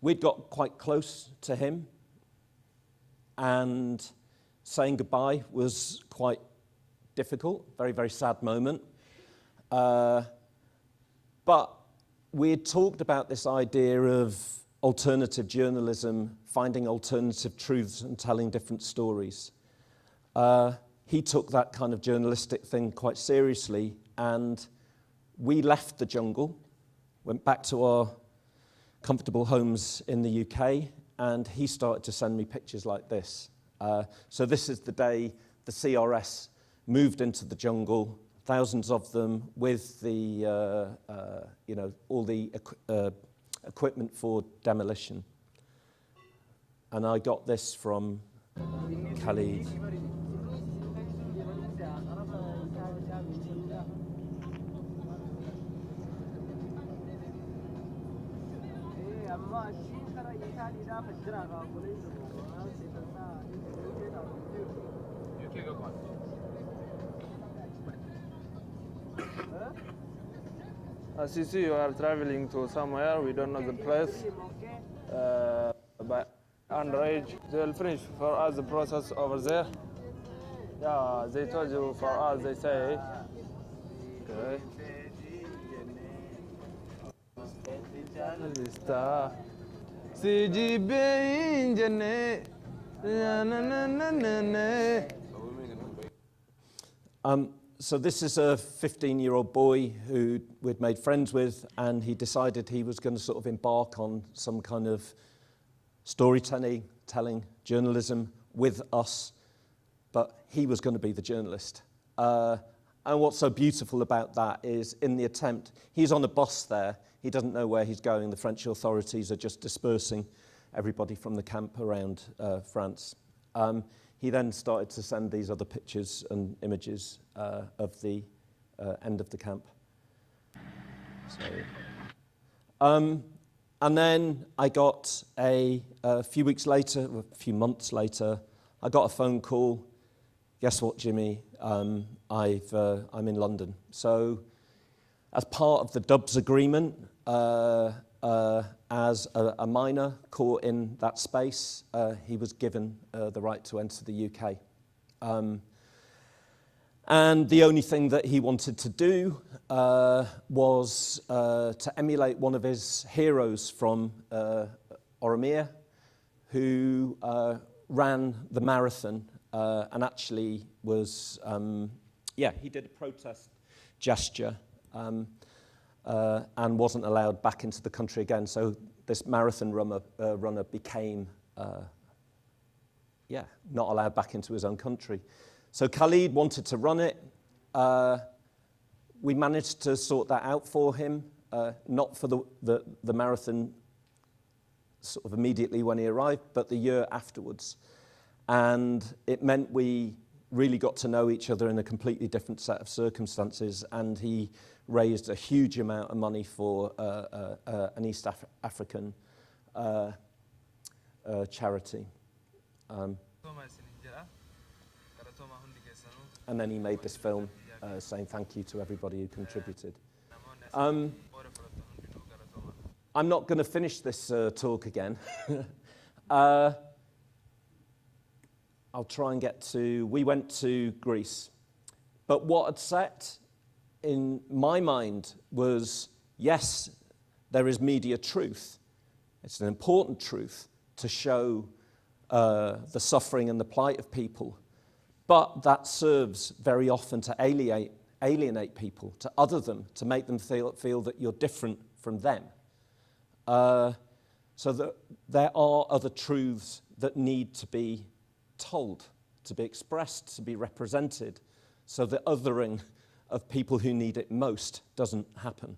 We'd got quite close to him, and saying goodbye was quite difficult, very, very sad moment. But we had talked about this idea of alternative journalism, finding alternative truths and telling different stories. He took that kind of journalistic thing quite seriously, and we left the jungle, went back to our comfortable homes in the UK, and he started to send me pictures like this. So this is the day the CRS moved into the jungle, thousands of them with the, all the equipment for demolition. And I got this from Khalid. As you see, you are traveling to somewhere, we don't know the place, but underage, they will finish for us the process over there. Yeah, they told you for us, they say, okay. So this is a 15-year-old boy who we'd made friends with, and he decided he was going to sort of embark on some kind of storytelling, journalism with us, but he was going to be the journalist. And what's so beautiful about that is in the attempt, he's on a bus there, he doesn't know where he's going, the French authorities are just dispersing everybody from the camp around France. He then started to send these other pictures and images of the end of the camp. And then I got a few weeks later, a few months later, I got a phone call. Guess what, Jimmy? I'm in London. So as part of the Dubs agreement, as a minor caught in that space, he was given the right to enter the UK. And the only thing that he wanted to do was to emulate one of his heroes from Oromia, who ran the marathon and actually was, he did a protest gesture and wasn't allowed back into the country again. So this marathon runner became, not allowed back into his own country. So Khalid wanted to run it. We managed to sort that out for him, not for the marathon sort of immediately when he arrived, but the year afterwards. And it meant we really got to know each other in a completely different set of circumstances, and he raised a huge amount of money for an East African charity. And then he made this film saying thank you to everybody who contributed. I'm not going to finish this talk again. I'll try and we went to Greece. But what had set in my mind was, yes, there is media truth. It's an important truth to show the suffering and the plight of people. But that serves very often to alienate people, to other them, to make them feel that you're different from them. So that there are other truths that need to be told, to be expressed, to be represented, so the othering of people who need it most doesn't happen.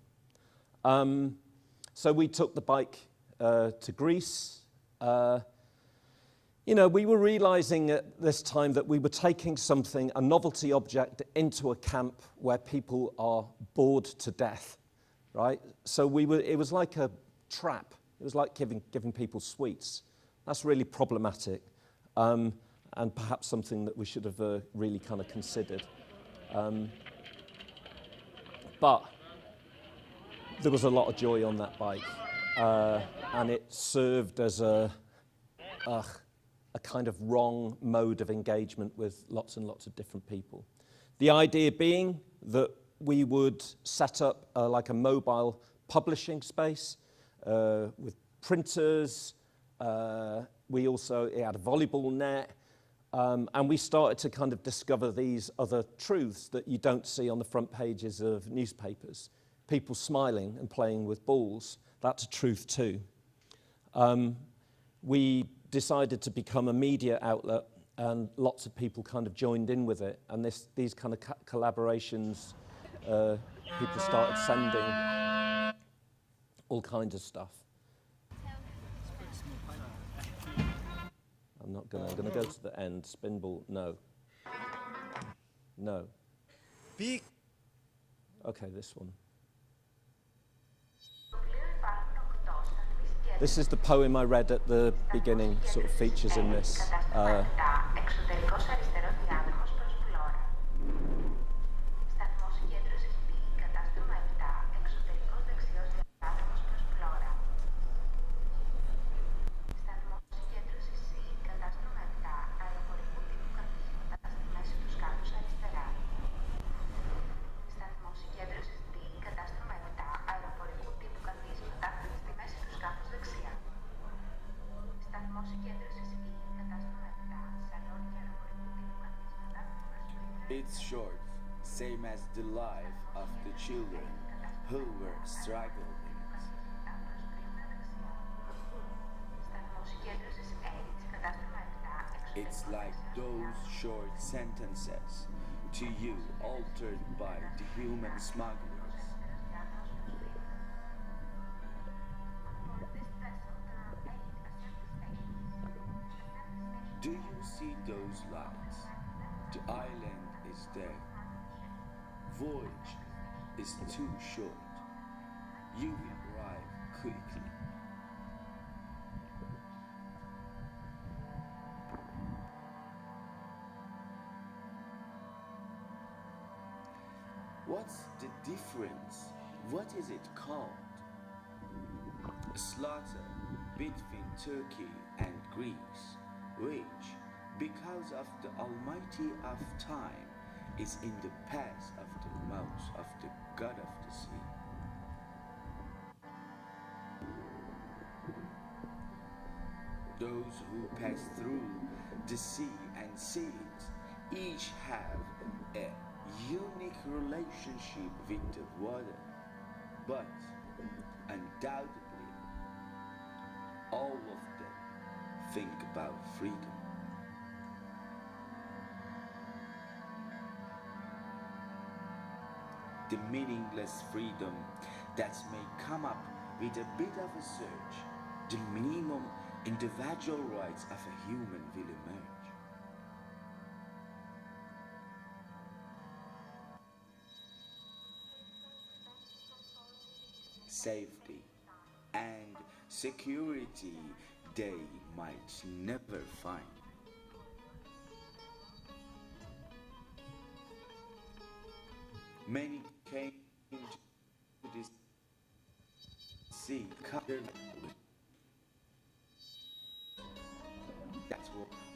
So we took the bike to Greece. You know, we were realizing at this time that we were taking something, a novelty object, into a camp where people are bored to death, right? So it was like a trap. It was like giving people sweets. That's really problematic, and perhaps something that we should have really kind of considered. But there was a lot of joy on that bike, and it served as a kind of wrong mode of engagement with lots and lots of different people. The idea being that we would set up like a mobile publishing space with printers. We also had a volleyball net, and we started to kind of discover these other truths that you don't see on the front pages of newspapers. People smiling and playing with balls, that's a truth too. We decided to become a media outlet, and lots of people kind of joined in with it, and these kind of collaborations, people started sending all kinds of stuff. I'm gonna go to the end. Spinball, no. No. Okay, this one. This is the poem I read at the beginning, sort of features in this. It's short, same as the life of the children who were struggling in it. It's like those short sentences to you altered by the human smugglers. Do you see those lights? The island is there. Voyage is too short. You will arrive quickly. What's the difference? What is it called? A slaughter between Turkey and Greece, which, because of the Almighty of time, is in the path of the mouth of the God of the sea. Those who pass through the sea and see it, each have a unique relationship with the water, but undoubtedly, all of them think about freedom. The meaningless freedom that may come up with a bit of a search, the minimum individual rights of a human will emerge. Safety and security they might never find. Many came to this sea covered with that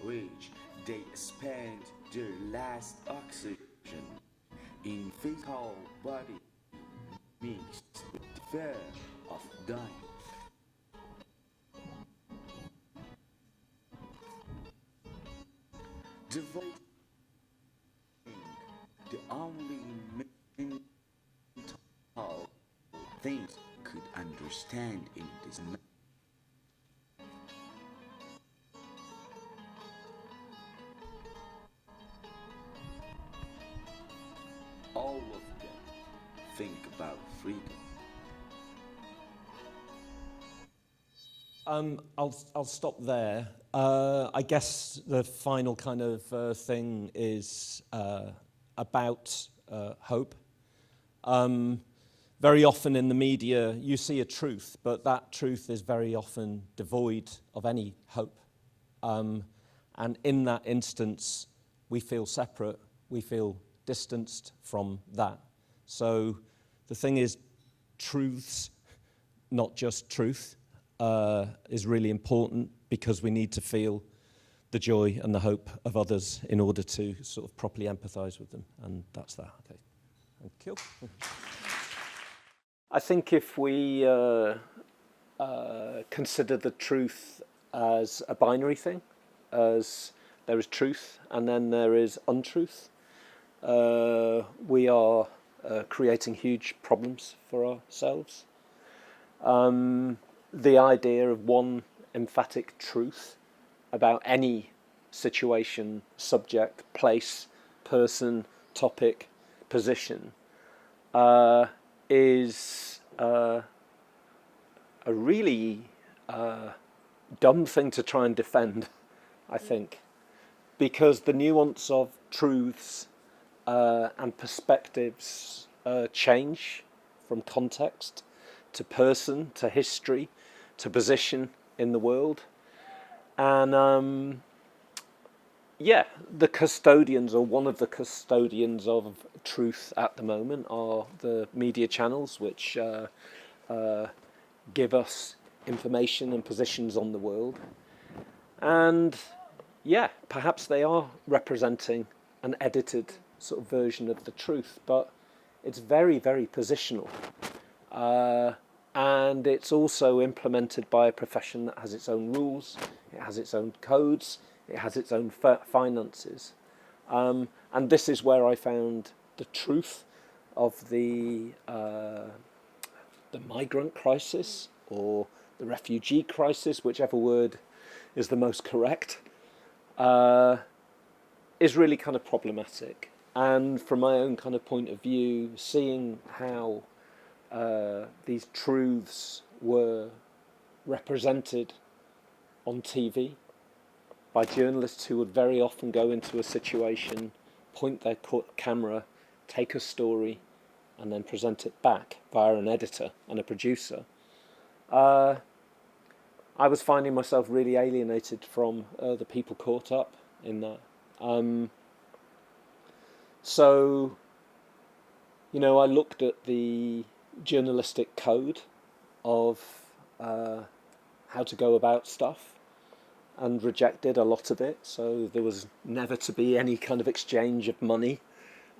which they spent their last oxygen in physical body mixed with the fear of dying. Devoting the only mental things could understand in this man. All of about freedom? I'll stop there. I guess the final kind of thing is about hope. Very often in the media you see a truth, but that truth is very often devoid of any hope. And in that instance, we feel separate, we feel distanced from that. So the thing is, truths, not just truth, is really important because we need to feel the joy and the hope of others in order to sort of properly empathise with them. And that's that. Okay. Thank you. I think if we consider the truth as a binary thing, as there is truth and then there is untruth, we are creating huge problems for ourselves. The idea of one emphatic truth about any situation, subject, place, person, topic, position is a really dumb thing to try and defend, I think, because the nuance of truths and perspectives change from context to person, to history, to position in the world. And yeah, the custodians, or one of the custodians of truth at the moment, are the media channels, which give us information and positions on the world. And yeah, perhaps they are representing an edited sort of version of the truth, but it's very, very positional. And it's also implemented by a profession that has its own rules, it has its own codes, it has its own finances. And this is where I found the truth of the migrant crisis, or the refugee crisis, whichever word is the most correct, is really kind of problematic. And from my own kind of point of view, seeing how these truths were represented on TV by journalists who would very often go into a situation, point their camera, take a story, and then present it back via an editor and a producer. I was finding myself really alienated from the people caught up in that. So, you know, I looked at the journalistic code of how to go about stuff and rejected a lot of it. So there was never to be any kind of exchange of money.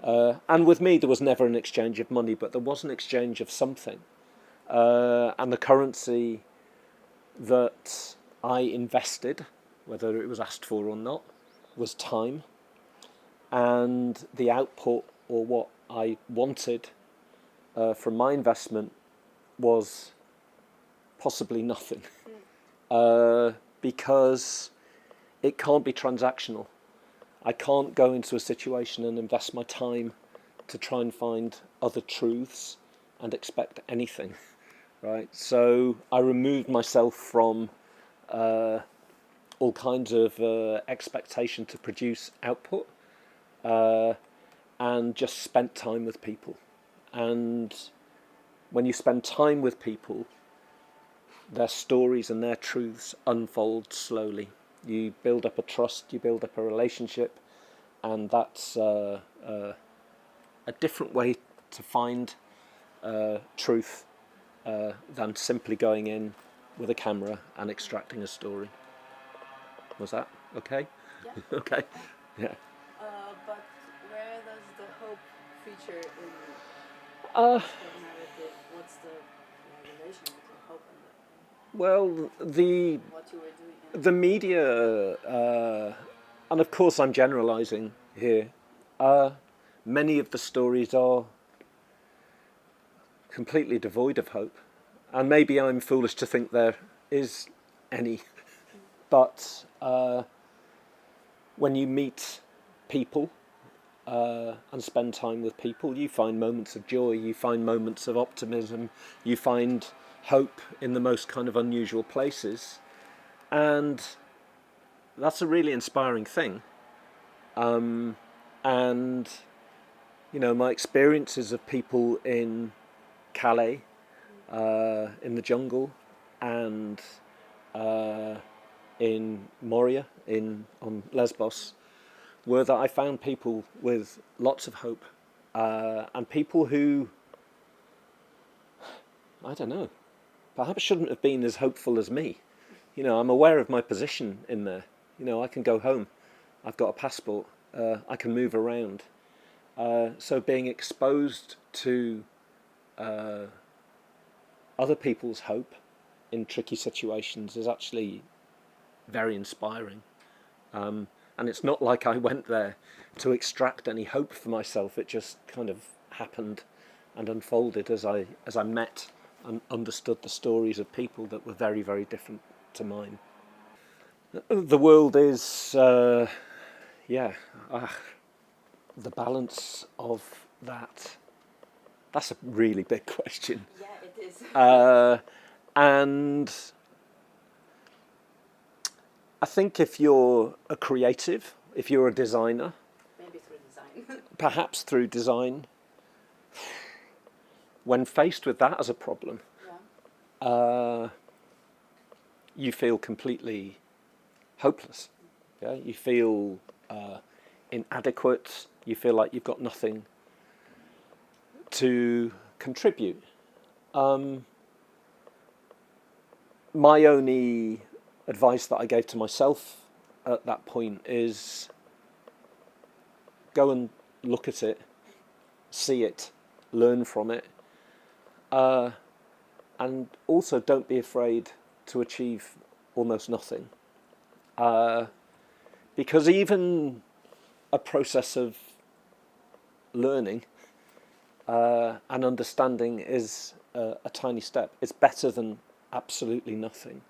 And with me, there was never an exchange of money, but there was an exchange of something. And the currency that I invested, whether it was asked for or not, was time. And the output, or what I wanted from my investment, was possibly nothing. Because it can't be transactional. I can't go into a situation and invest my time to try and find other truths and expect anything, right? So I removed myself from all kinds of expectation to produce output, and just spent time with people. And when you spend time with people, their stories and their truths unfold slowly. You build up a trust, you build up a relationship, and that's a different way to find truth than simply going in with a camera and extracting a story. Was that okay? Yeah. Okay. Yeah. But where does the hope feature in the narrative? What's the relation between hope and Well, what you were doing? the media, and of course I'm generalising here, many of the stories are completely devoid of hope. And maybe I'm foolish to think there is any. But when you meet people and spend time with people, you find moments of joy, you find moments of optimism, you find hope in the most kind of unusual places, and that's a really inspiring thing. And you know, my experiences of people in Calais, in the jungle, and in Moria, on Lesbos, were that I found people with lots of hope, and people who, I don't know, perhaps shouldn't have been as hopeful as me. You know, I'm aware of my position in there. You know, I can go home, I've got a passport, I can move around. So being exposed to other people's hope in tricky situations is actually very inspiring. And it's not like I went there to extract any hope for myself. It just kind of happened and unfolded as I met and understood the stories of people that were very, very different to mine. The world is, the balance of that. That's a really big question. Yeah, it is. And I think if you're a creative, if you're a designer, Maybe through design. perhaps through design, when faced with that as a problem, you feel completely hopeless. Yeah? You feel inadequate. You feel like you've got nothing to contribute. My only advice that I gave to myself at that point is go and look at it, see it, learn from it, and also don't be afraid to achieve almost nothing. Because even a process of learning and understanding is a tiny step. It's better than absolutely nothing.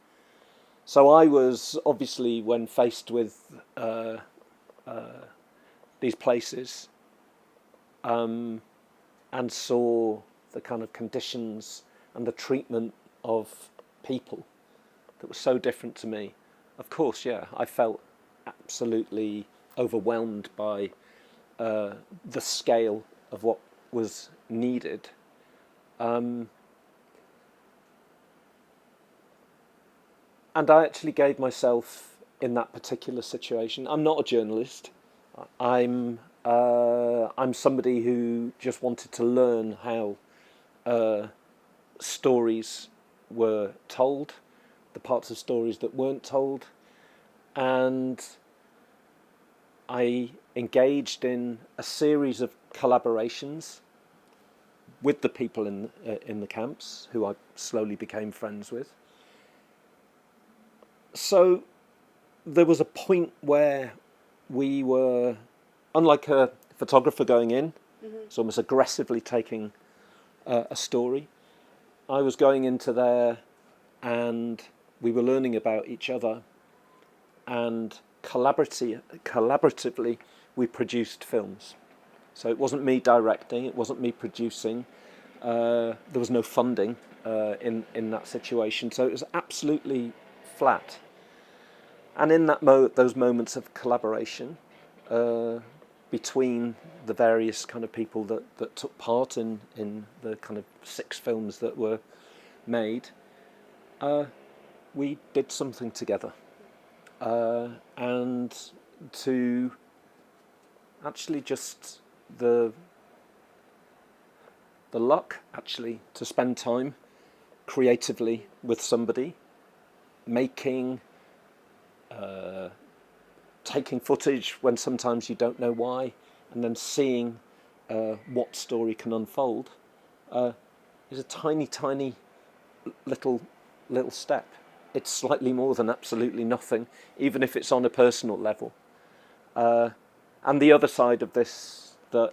So I was obviously, when faced with these places and saw the kind of conditions and the treatment of people that was so different to me, of course, yeah, I felt absolutely overwhelmed by the scale of what was needed. And I actually gave myself, in that particular situation, I'm not a journalist. I'm somebody who just wanted to learn how stories were told, the parts of stories that weren't told, and I engaged in a series of collaborations with the people in the camps, who I slowly became friends with. So there was a point where we were, unlike a photographer going in, so almost aggressively taking a story, I was going into there and we were learning about each other, and collaboratively we produced films. So it wasn't me directing, it wasn't me producing, there was no funding in that situation, so it was absolutely flat. And in that those moments of collaboration between the various kind of people that took part in the kind of 6 films that were made, we did something together. And to actually just the luck actually to spend time creatively with somebody, making, taking footage when sometimes you don't know why, and then seeing what story can unfold, is a tiny little step. It's slightly more than absolutely nothing, even if it's on a personal level. And the other side of this that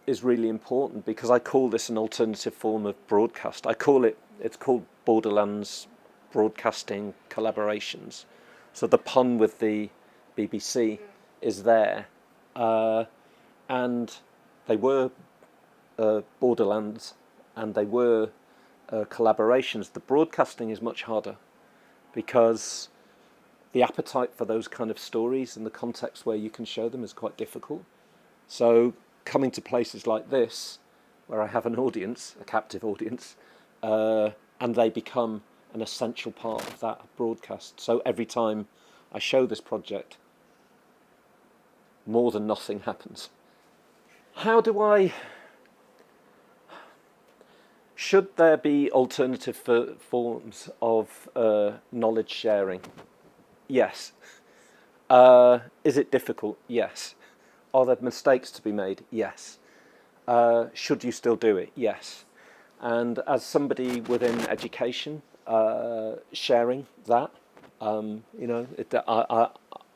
is really important, because I call this an alternative form of broadcast. It's called Borderlands Broadcasting Collaborations. So the pun with the BBC is there. and they were borderlands, and they were collaborations. The broadcasting is much harder because the appetite for those kind of stories and the context where you can show them is quite difficult. So coming to places like this, where I have an audience, a captive audience, and they become an essential part of that broadcast. So every time I show this project, more than nothing happens. How do I... Should there be alternative forms of knowledge sharing? Yes. Is it difficult? Yes. Are there mistakes to be made? Yes. Should you still do it? Yes. And as somebody within education, sharing that, you know,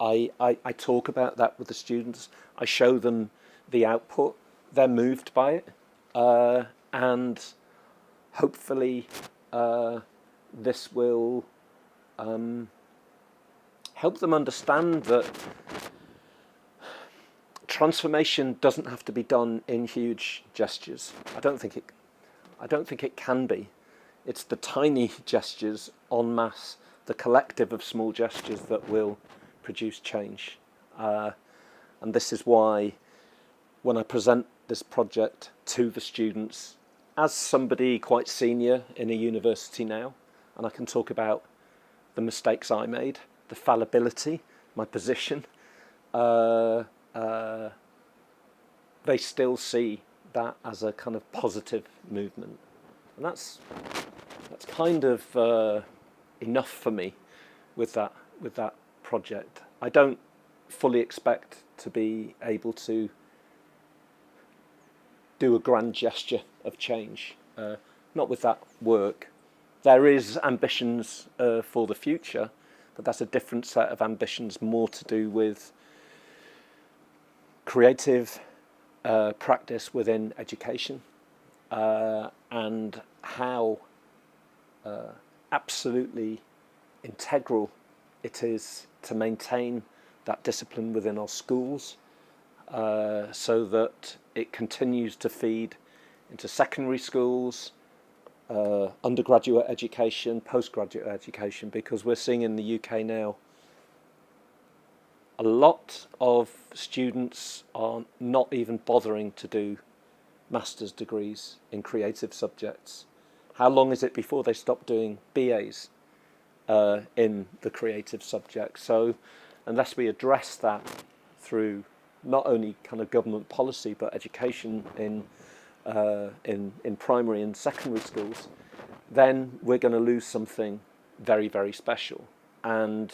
I talk about that with the students. I show them the output. They're moved by it, and hopefully this will help them understand that transformation doesn't have to be done in huge gestures. I don't think it can be. It's the tiny gestures en masse, the collective of small gestures that will produce change. And this is why when I present this project to the students, as somebody quite senior in a university now, and I can talk about the mistakes I made, the fallibility, my position, they still see that as a kind of positive movement. And that's kind of enough for me with that project. I don't fully expect to be able to do a grand gesture of change, not with that work. There is ambitions for the future, but that's a different set of ambitions, more to do with creative practice within education, and how absolutely integral it is to maintain that discipline within our schools, so that it continues to feed into secondary schools, undergraduate education, postgraduate education, because we're seeing in the UK now a lot of students are not even bothering to do master's degrees in creative subjects. How long is it before they stop doing BAs in the creative subject? So unless we address that through not only kind of government policy but education in primary and secondary schools, then we're going to lose something very, very special. And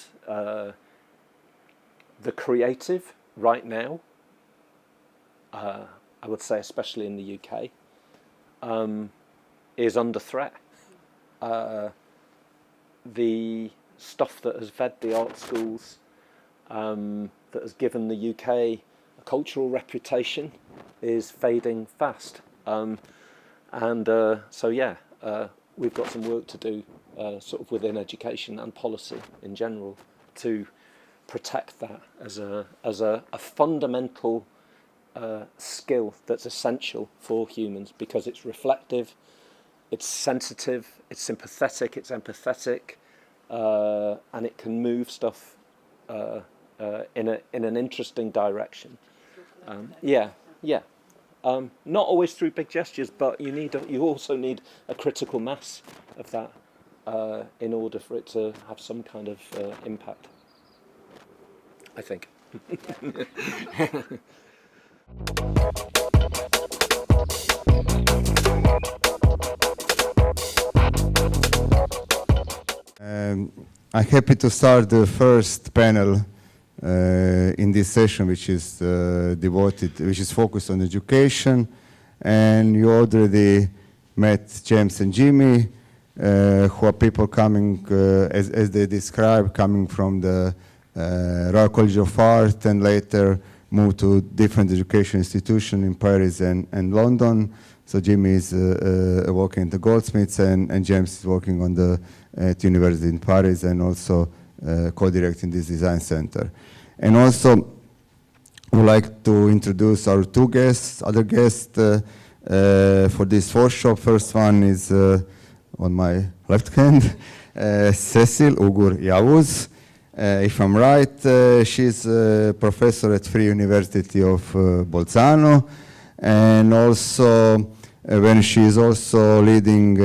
the creative right now, I would say especially in the UK, is under threat. The stuff that has fed the art schools, that has given the UK a cultural reputation, is fading fast. So yeah, we've got some work to do sort of within education and policy in general to protect that as a fundamental skill that's essential for humans, because it's reflective, it's sensitive, it's sympathetic, it's empathetic, and it can move stuff in an interesting direction. Not always through big gestures, but you also need a critical mass of that in order for it to have some kind of impact, I think. I'm happy to start the first panel in this session, which is focused on education. And you already met James and Jimmy, who are people coming, as they described, coming from the Royal College of Art, and later moved to different education institutions in Paris and London. So Jimmy is working at the Goldsmiths, and James is working on at university in Paris, and also co-directing this design center. And also, would like to introduce our other guests for this workshop. First one is on my left hand, Cecil Ugur-Yavuz. If I'm right, she's a professor at Free University of Bolzano, and also when she is also leading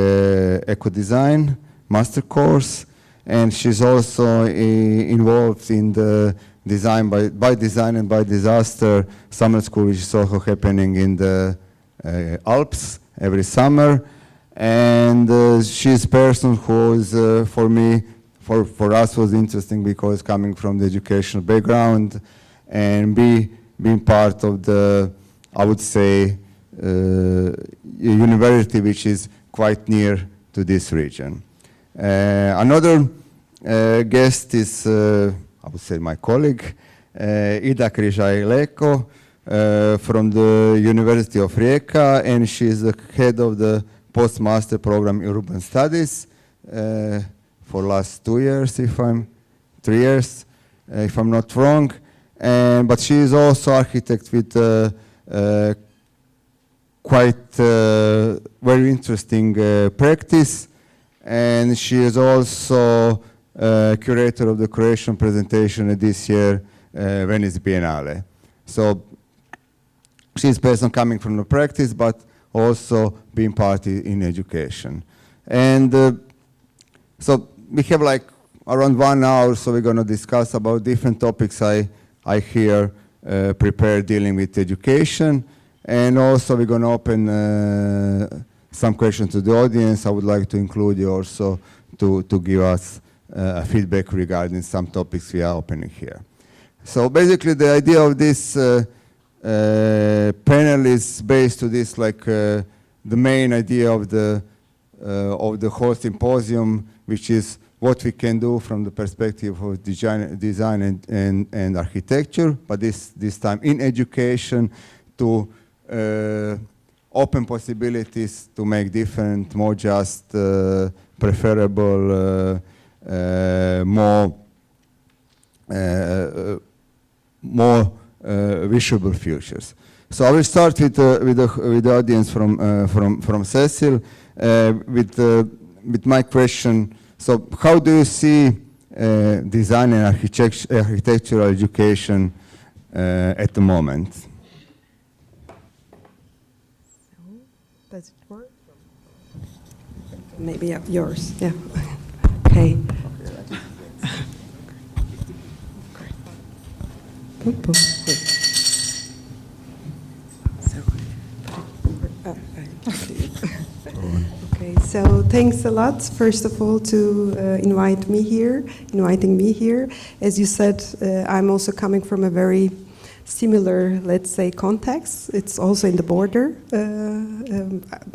eco-design master course, and she's also involved in the design by design and by disaster summer school, which is also happening in the Alps every summer. And she's a person who is, for me, for us was interesting because coming from the educational background and being part of the, I would say, university which is quite near to this region. Another guest is, I would say, my colleague, Ida Križaj-Leko from the University of Rijeka, and she's the head of the postmaster program in urban studies for last 2 years, 3 years, if I'm not wrong. But she is also architect with quite very interesting practice, and she is also curator of the Croatian presentation at this year Venice Biennale. So she's a person coming from the practice, but also being part in education. And so we have like around 1 hour, so we're going to discuss about different topics I here prepared dealing with education. And also we're going to open some questions to the audience. I would like to include you also to give us feedback regarding some topics we are opening here. So basically the idea of this panel is based to this, like the main idea of the whole symposium, which is what we can do from the perspective of design and architecture, but this time in education, to open possibilities to make different, more just, preferable, more visible futures. So I will start with the audience from Cecil with my question. So how do you see design and architectural education at the moment? Does it work? Maybe yours. Yeah. Okay. Okay, so thanks a lot, first of all, to inviting me here. As you said, I'm also coming from a very similar, let's say, context. It's also in the border,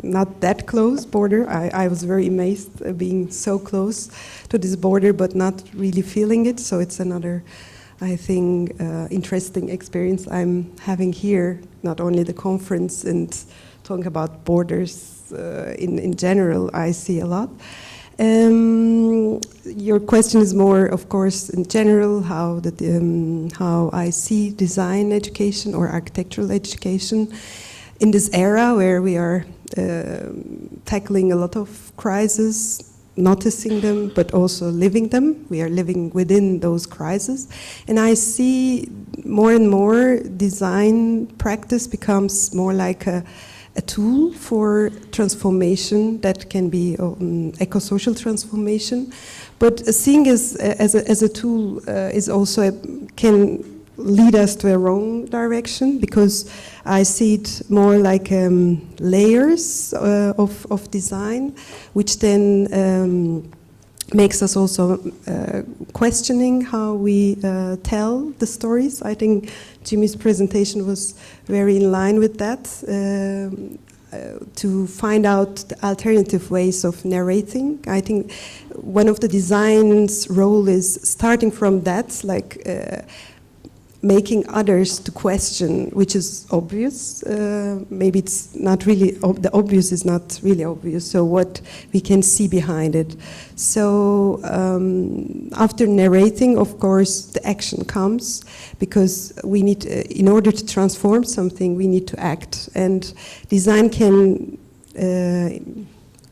not that close border. I was very amazed being so close to this border, but not really feeling it. So it's another, I think, interesting experience I'm having here, not only the conference and talking about borders in general, I see a lot. Your question is more, of course, in general, how I see design education or architectural education in this era where we are tackling a lot of crises, noticing them, but also living them. We are living within those crises. And I see more and more design practice becomes more like a tool for transformation that can be eco-social transformation. But seeing as a tool is also can lead us to a wrong direction, because I see it more like layers of design, which then makes us also questioning how we tell the stories. I think Jimmy's presentation was very in line with that, to find out the alternative ways of narrating. I think one of the design's role is starting from that, like making others to question, which is obvious. Maybe it's not really, the obvious is not really obvious, so what we can see behind it. So after narrating, of course, the action comes, because we need, in order to transform something, we need to act. And design can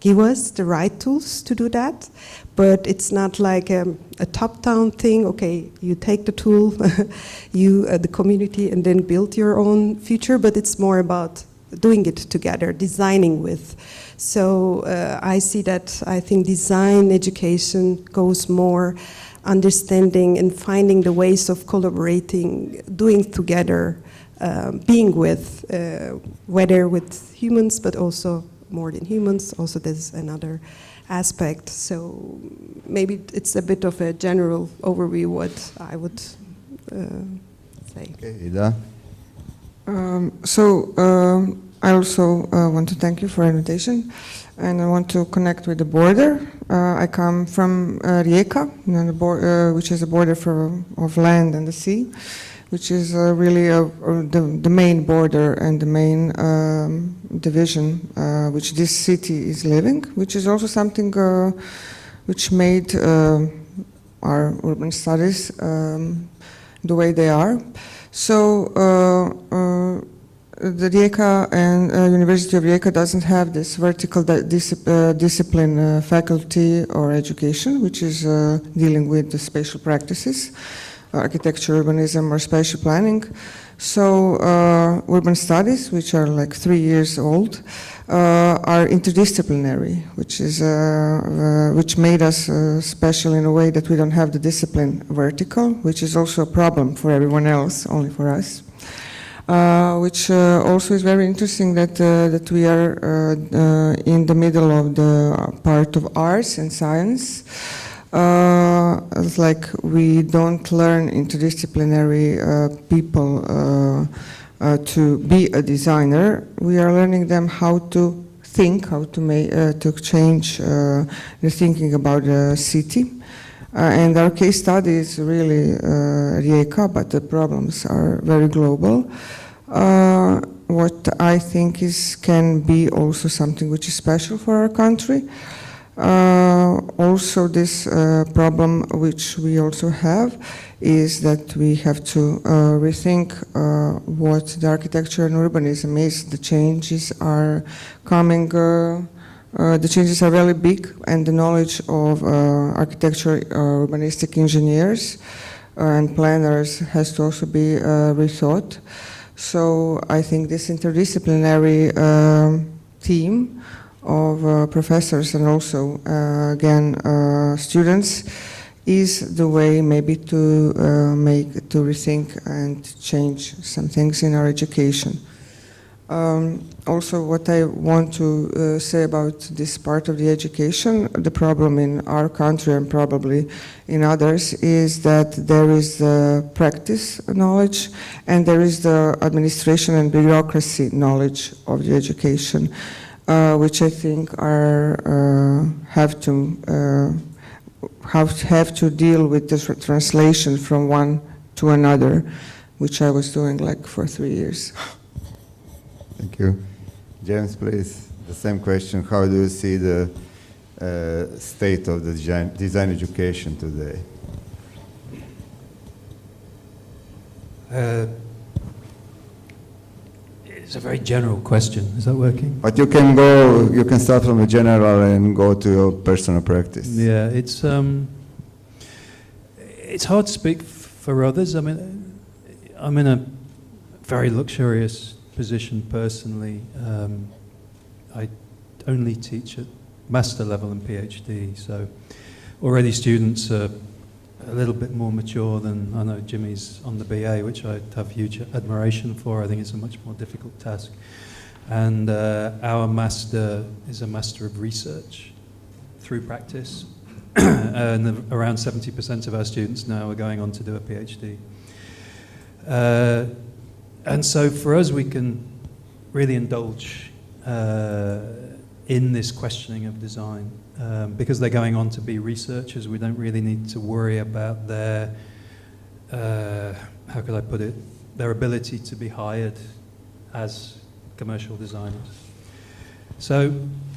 give us the right tools to do that, but it's not like a top-down thing. Okay, you take the tool, you, the community, and then build your own future, but it's more about doing it together, designing with. So I see that, I think design education goes more understanding and finding the ways of collaborating, doing together, being with, whether with humans, but also more than humans. Also there's another aspect. So maybe it's a bit of a general overview what I would say. Okay, Ida. I also want to thank you for the invitation, and I want to connect with the border. I come from Rijeka, which is a border of land and the sea, which is really the main border and the main division which this city is living, which is also something which made our urban studies the way they are. So the Rijeka and University of Rijeka doesn't have this vertical discipline faculty or education, which is dealing with the spatial practices, architecture, urbanism, or spatial planning. So urban studies, which are like 3 years old, are interdisciplinary, which is which made us special in a way that we don't have the discipline vertical, which is also a problem for everyone else, only for us. Which also is very interesting that that we are in the middle of the part of arts and science. It's like we don't learn interdisciplinary people to be a designer. We are learning them how to think, how to make, to change the thinking about the city. And our case study is really Rijeka, but the problems are very global. What I think can be also something which is special for our country. Also this problem which we also have is that we have to rethink what the architecture and urbanism is. The changes are coming, the changes are really big, and the knowledge of architecture, urbanistic engineers and planners has to also be rethought. So I think this interdisciplinary team of professors and also again students is the way maybe to rethink and change some things in our education. Also, what I want to say about this part of the education, the problem in our country and probably in others is that there is the practice knowledge and there is the administration and bureaucracy knowledge of the education, which I think are have to deal with this translation from one to another, which I was doing like for 3 years. Thank you. James, please, the same question. How do you see the state of the design education today? It's a very general question. Is that working? But you can start from the general and go to your personal practice. Yeah, it's hard to speak for others. I mean, I'm in a very luxurious position personally. I only teach at master level and PhD, so already students are a little bit more mature than, I know Jimmy's on the BA, which I have huge admiration for. I think it's a much more difficult task. And our master is a master of research through practice. And around 70% of our students now are going on to do a PhD. And so for us, we can really indulge in this questioning of design. Because they're going on to be researchers, we don't really need to worry about their how could I put it, their ability to be hired as commercial designers. So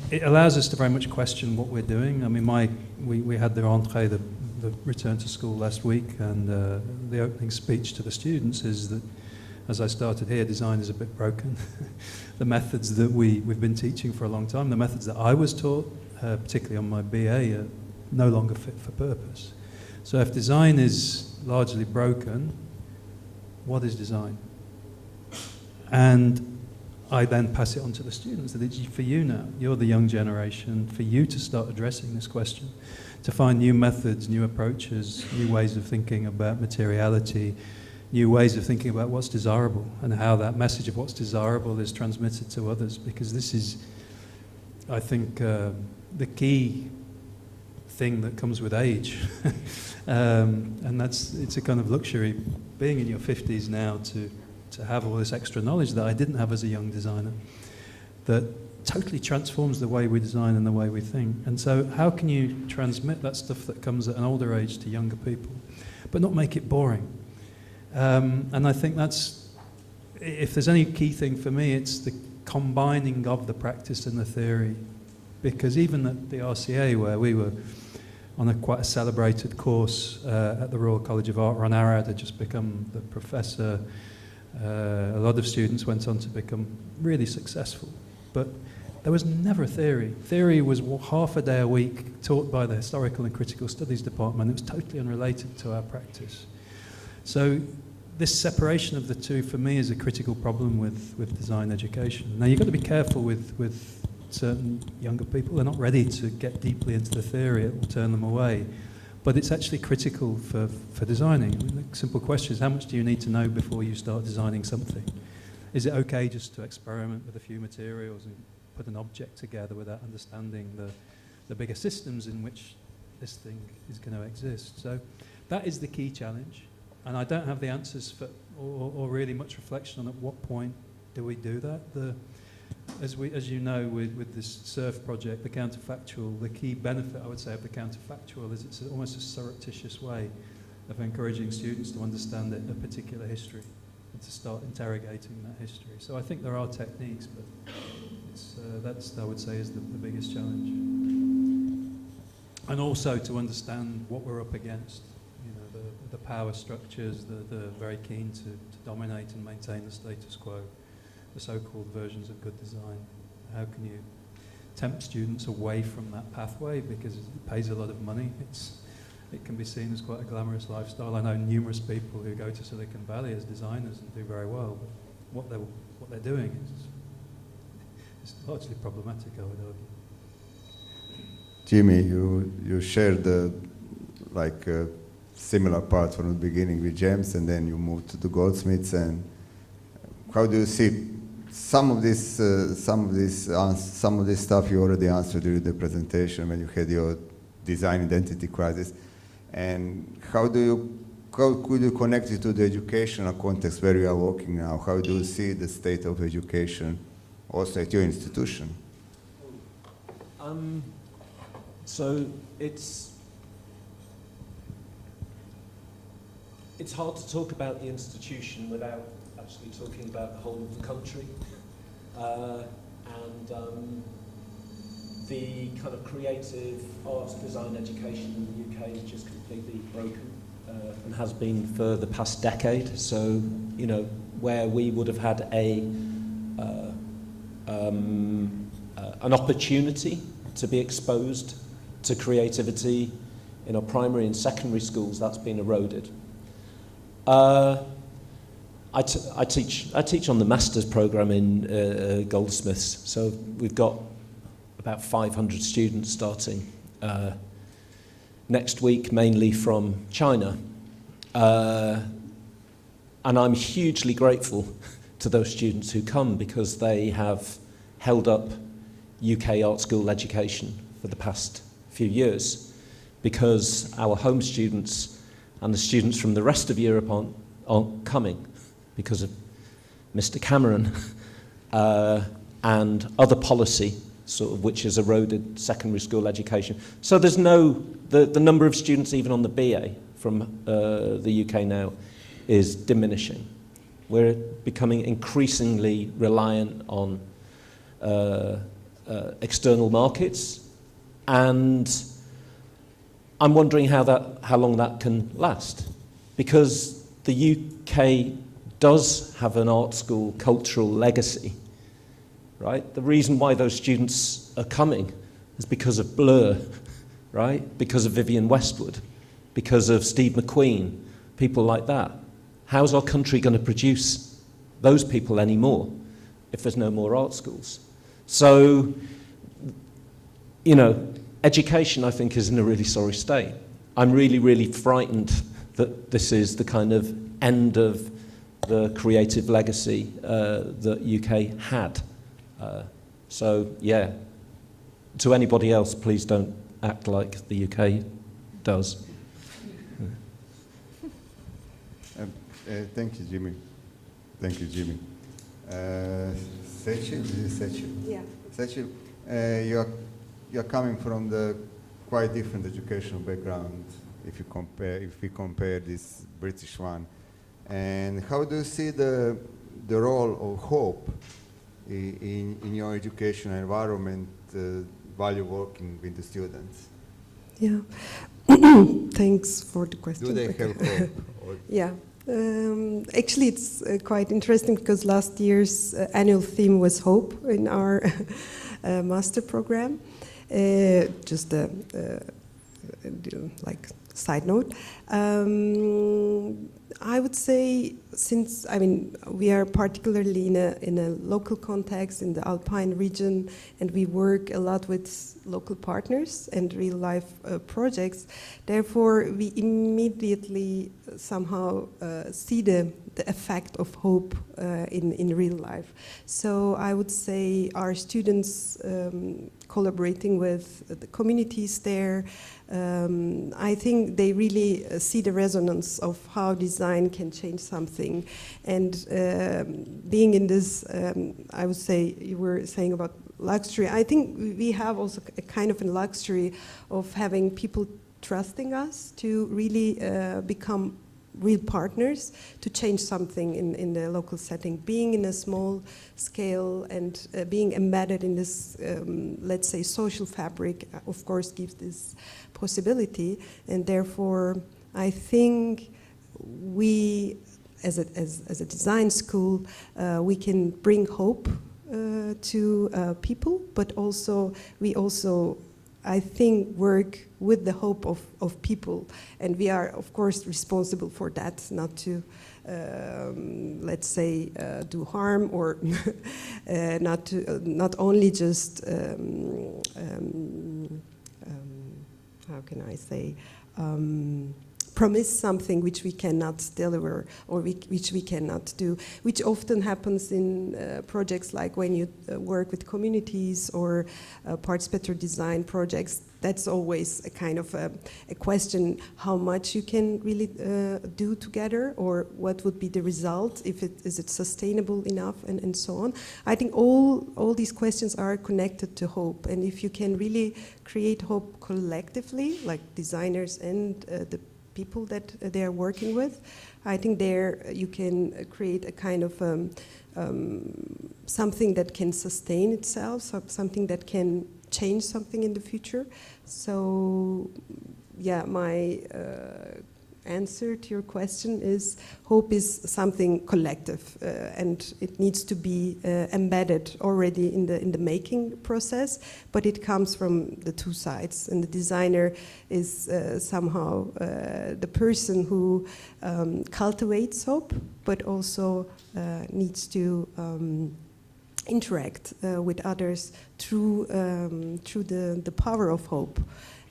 it allows us to very much question what we're doing. I mean, we had the rentrée, the return to school last week, and the opening speech to the students is that, as I started here, design is a bit broken. The methods that we've been teaching for a long time, the methods that I was taught, particularly on my BA, are no longer fit for purpose. So if design is largely broken, what is design? And I then pass it on to the students, that it's for you now. You're the young generation, for you to start addressing this question, to find new methods, new approaches, new ways of thinking about materiality, new ways of thinking about what's desirable and how that message of what's desirable is transmitted to others. Because this is, I think, the key thing that comes with age. And it's a kind of luxury, being in your 50s now, to have all this extra knowledge that I didn't have as a young designer, that totally transforms the way we design and the way we think. And so how can you transmit that stuff that comes at an older age to younger people, but not make it boring? And I think that's, if there's any key thing for me, it's the combining of the practice and the theory. Because even at the RCA, where we were on quite a celebrated course at the Royal College of Art, Ron Arad had just become the professor. A lot of students went on to become really successful. But there was never a theory. Theory was half a day a week taught by the Historical and Critical Studies department. It was totally unrelated to our practice. So this separation of the two, for me, is a critical problem with design education. Now, you've got to be careful with certain younger people. They're not ready to get deeply into the theory. It will turn them away. But it's actually critical for designing. I mean, the simple question is, how much do you need to know before you start designing something? Is it okay just to experiment with a few materials and put an object together without understanding the bigger systems in which this thing is going to exist? So that is the key challenge. And I don't have the answers or really much reflection on at what point do we do that. As you know, with this SURF project, the counterfactual, the key benefit, I would say, of the counterfactual is it's almost a surreptitious way of encouraging students to understand a particular history and to start interrogating that history. So I think there are techniques, but that's, I would say, is the biggest challenge. And also to understand what we're up against. You know, the power structures that are very keen to dominate and maintain the status quo. The so-called versions of good design. How can you tempt students away from that pathway, because it pays a lot of money? It can be seen as quite a glamorous lifestyle. I know numerous people who go to Silicon Valley as designers and do very well, but what they're doing is largely problematic, I would argue. Jimmy, you shared similar part from the beginning with James, and then you moved to the Goldsmiths. And how do you see some of this stuff you already answered during the presentation when you had your design identity crisis, and how could you connect it to the educational context where you are working now? How do you see the state of education also at your institution? So it's hard to talk about the institution without actually talking about the whole of the country, and the kind of creative arts design education in the UK is just completely broken, and has been for the past decade. So, you know, where we would have had an opportunity to be exposed to creativity in our primary and secondary schools, that's been eroded. I teach on the master's program in Goldsmiths, so we've got about 500 students starting next week, mainly from China. And I'm hugely grateful to those students who come, because they have held up UK art school education for the past few years, because our home students and the students from the rest of Europe aren't coming because of Mr. Cameron and other policy, sort of, which has eroded secondary school education. So there's the number of students even on the BA from the UK now is diminishing. We're becoming increasingly reliant on external markets, and I'm wondering how long that can last, because the UK does have an art school cultural legacy, right? The reason why those students are coming is because of Blur, right? Because of Vivienne Westwood, because of Steve McQueen, people like that. How's our country going to produce those people anymore if there's no more art schools? So, you know, education, I think, is in a really sorry state. I'm really, really frightened that this is the kind of end of the creative legacy that UK had. So, yeah, to anybody else, please don't act like the UK does. Thank you, Jimmy. Thank you, Jimmy. Sechil, is it Sechil? Yeah. Sechil, you're coming from the quite different educational background if we compare this British one. And how do you see the role of hope in your educational environment while you're working with the students? Yeah. Thanks for the question. Do they have hope? Yeah. Actually, it's quite interesting because last year's annual theme was hope in our master program. Just a like side note. I would say, since we are particularly in a local context in the Alpine region, and we work a lot with local partners and real life projects. Therefore, we immediately somehow see the effect of hope in real life. So I would say our students collaborating with the communities there, I think they really see the resonance of how design can change something. And being in this, I would say, you were saying about luxury, I think we have also a kind of a luxury of having people trusting us to really become real partners to change something in the local setting. Being in a small scale and being embedded in this, let's say, social fabric, of course, gives this possibility. And therefore, I think we, as a design school, we can bring hope to people, but also we also, I think, work with the hope of people, and we are, of course, responsible for that, not to, let's say, do harm or not only just, how can I say, promise something which we cannot deliver or which we cannot do, which often happens in projects like when you work with communities or participatory design projects. That's always a kind of a question, how much you can really do together, or what would be the result, is it sustainable enough, and so on. I think all these questions are connected to hope, and if you can really create hope collectively, like designers and the people that they are working with, I think there you can create a kind of something that can sustain itself, something that can change something in the future. So, yeah, my answer to your question is hope is something collective, and it needs to be embedded already in the making process, but it comes from the two sides, and the designer is somehow the person who cultivates hope, but also needs to interact with others through the power of hope.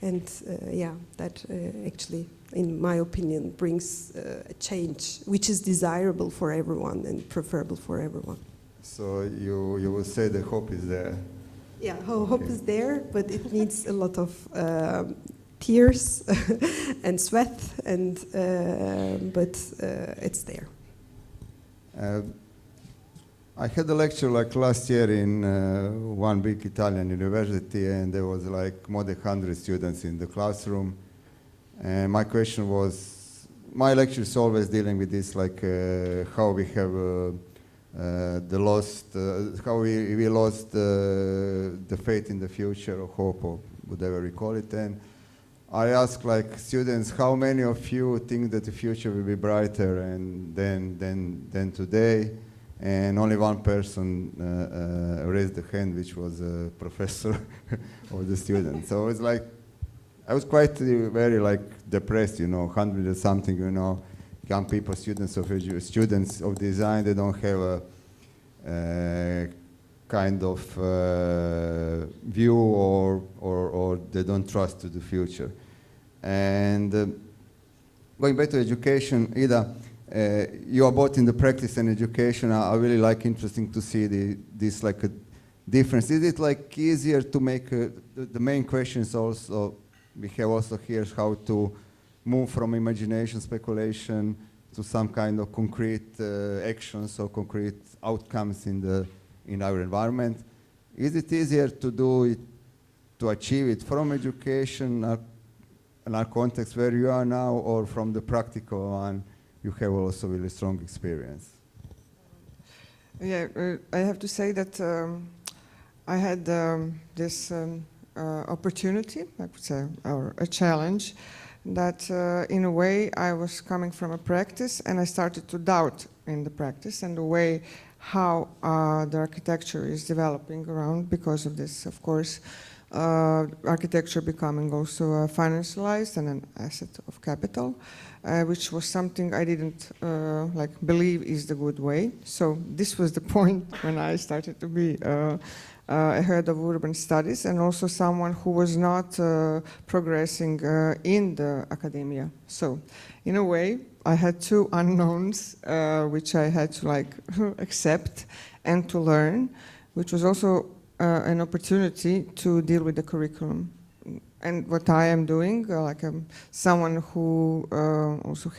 And yeah, that actually, in my opinion, brings a change which is desirable for everyone and preferable for everyone. So you will say the hope is there? Yeah, hope is there, but it needs a lot of tears and sweat, and but it's there. I had a lecture like last year in one big Italian university, and there was like more than 100 students in the classroom. And my question was, my lecture is always dealing with this, like how we have how we lost the faith in the future, or hope, or whatever we call it. And I ask like students, how many of you think that the future will be brighter than today? And only one person raised the hand, which was a professor of the student. So it's like, I was quite very like depressed, 100 or something, young people, students of design, they don't have a kind of view or they don't trust to the future. And going back to education, Ida, you are both in the practice and education. I really like interesting to see this like a difference. Is it like easier to make the main questions also? We have also here how to move from imagination, speculation to some kind of concrete actions or concrete outcomes in our environment. Is it easier to do it, to achieve it from education in our context where you are now, or from the practical one? You have also really strong experience. Yeah, I have to say that I had this opportunity, I would say, or a challenge, that in a way I was coming from a practice and I started to doubt in the practice and the way how the architecture is developing around because of this, of course, architecture becoming also financialized and an asset of capital, which was something I didn't like believe is the good way. So this was the point when I started to be a head of urban studies and also someone who was not progressing in the academia. So in a way, I had two unknowns which I had to like accept and to learn, which was also an opportunity to deal with the curriculum. And what I am doing, like someone who also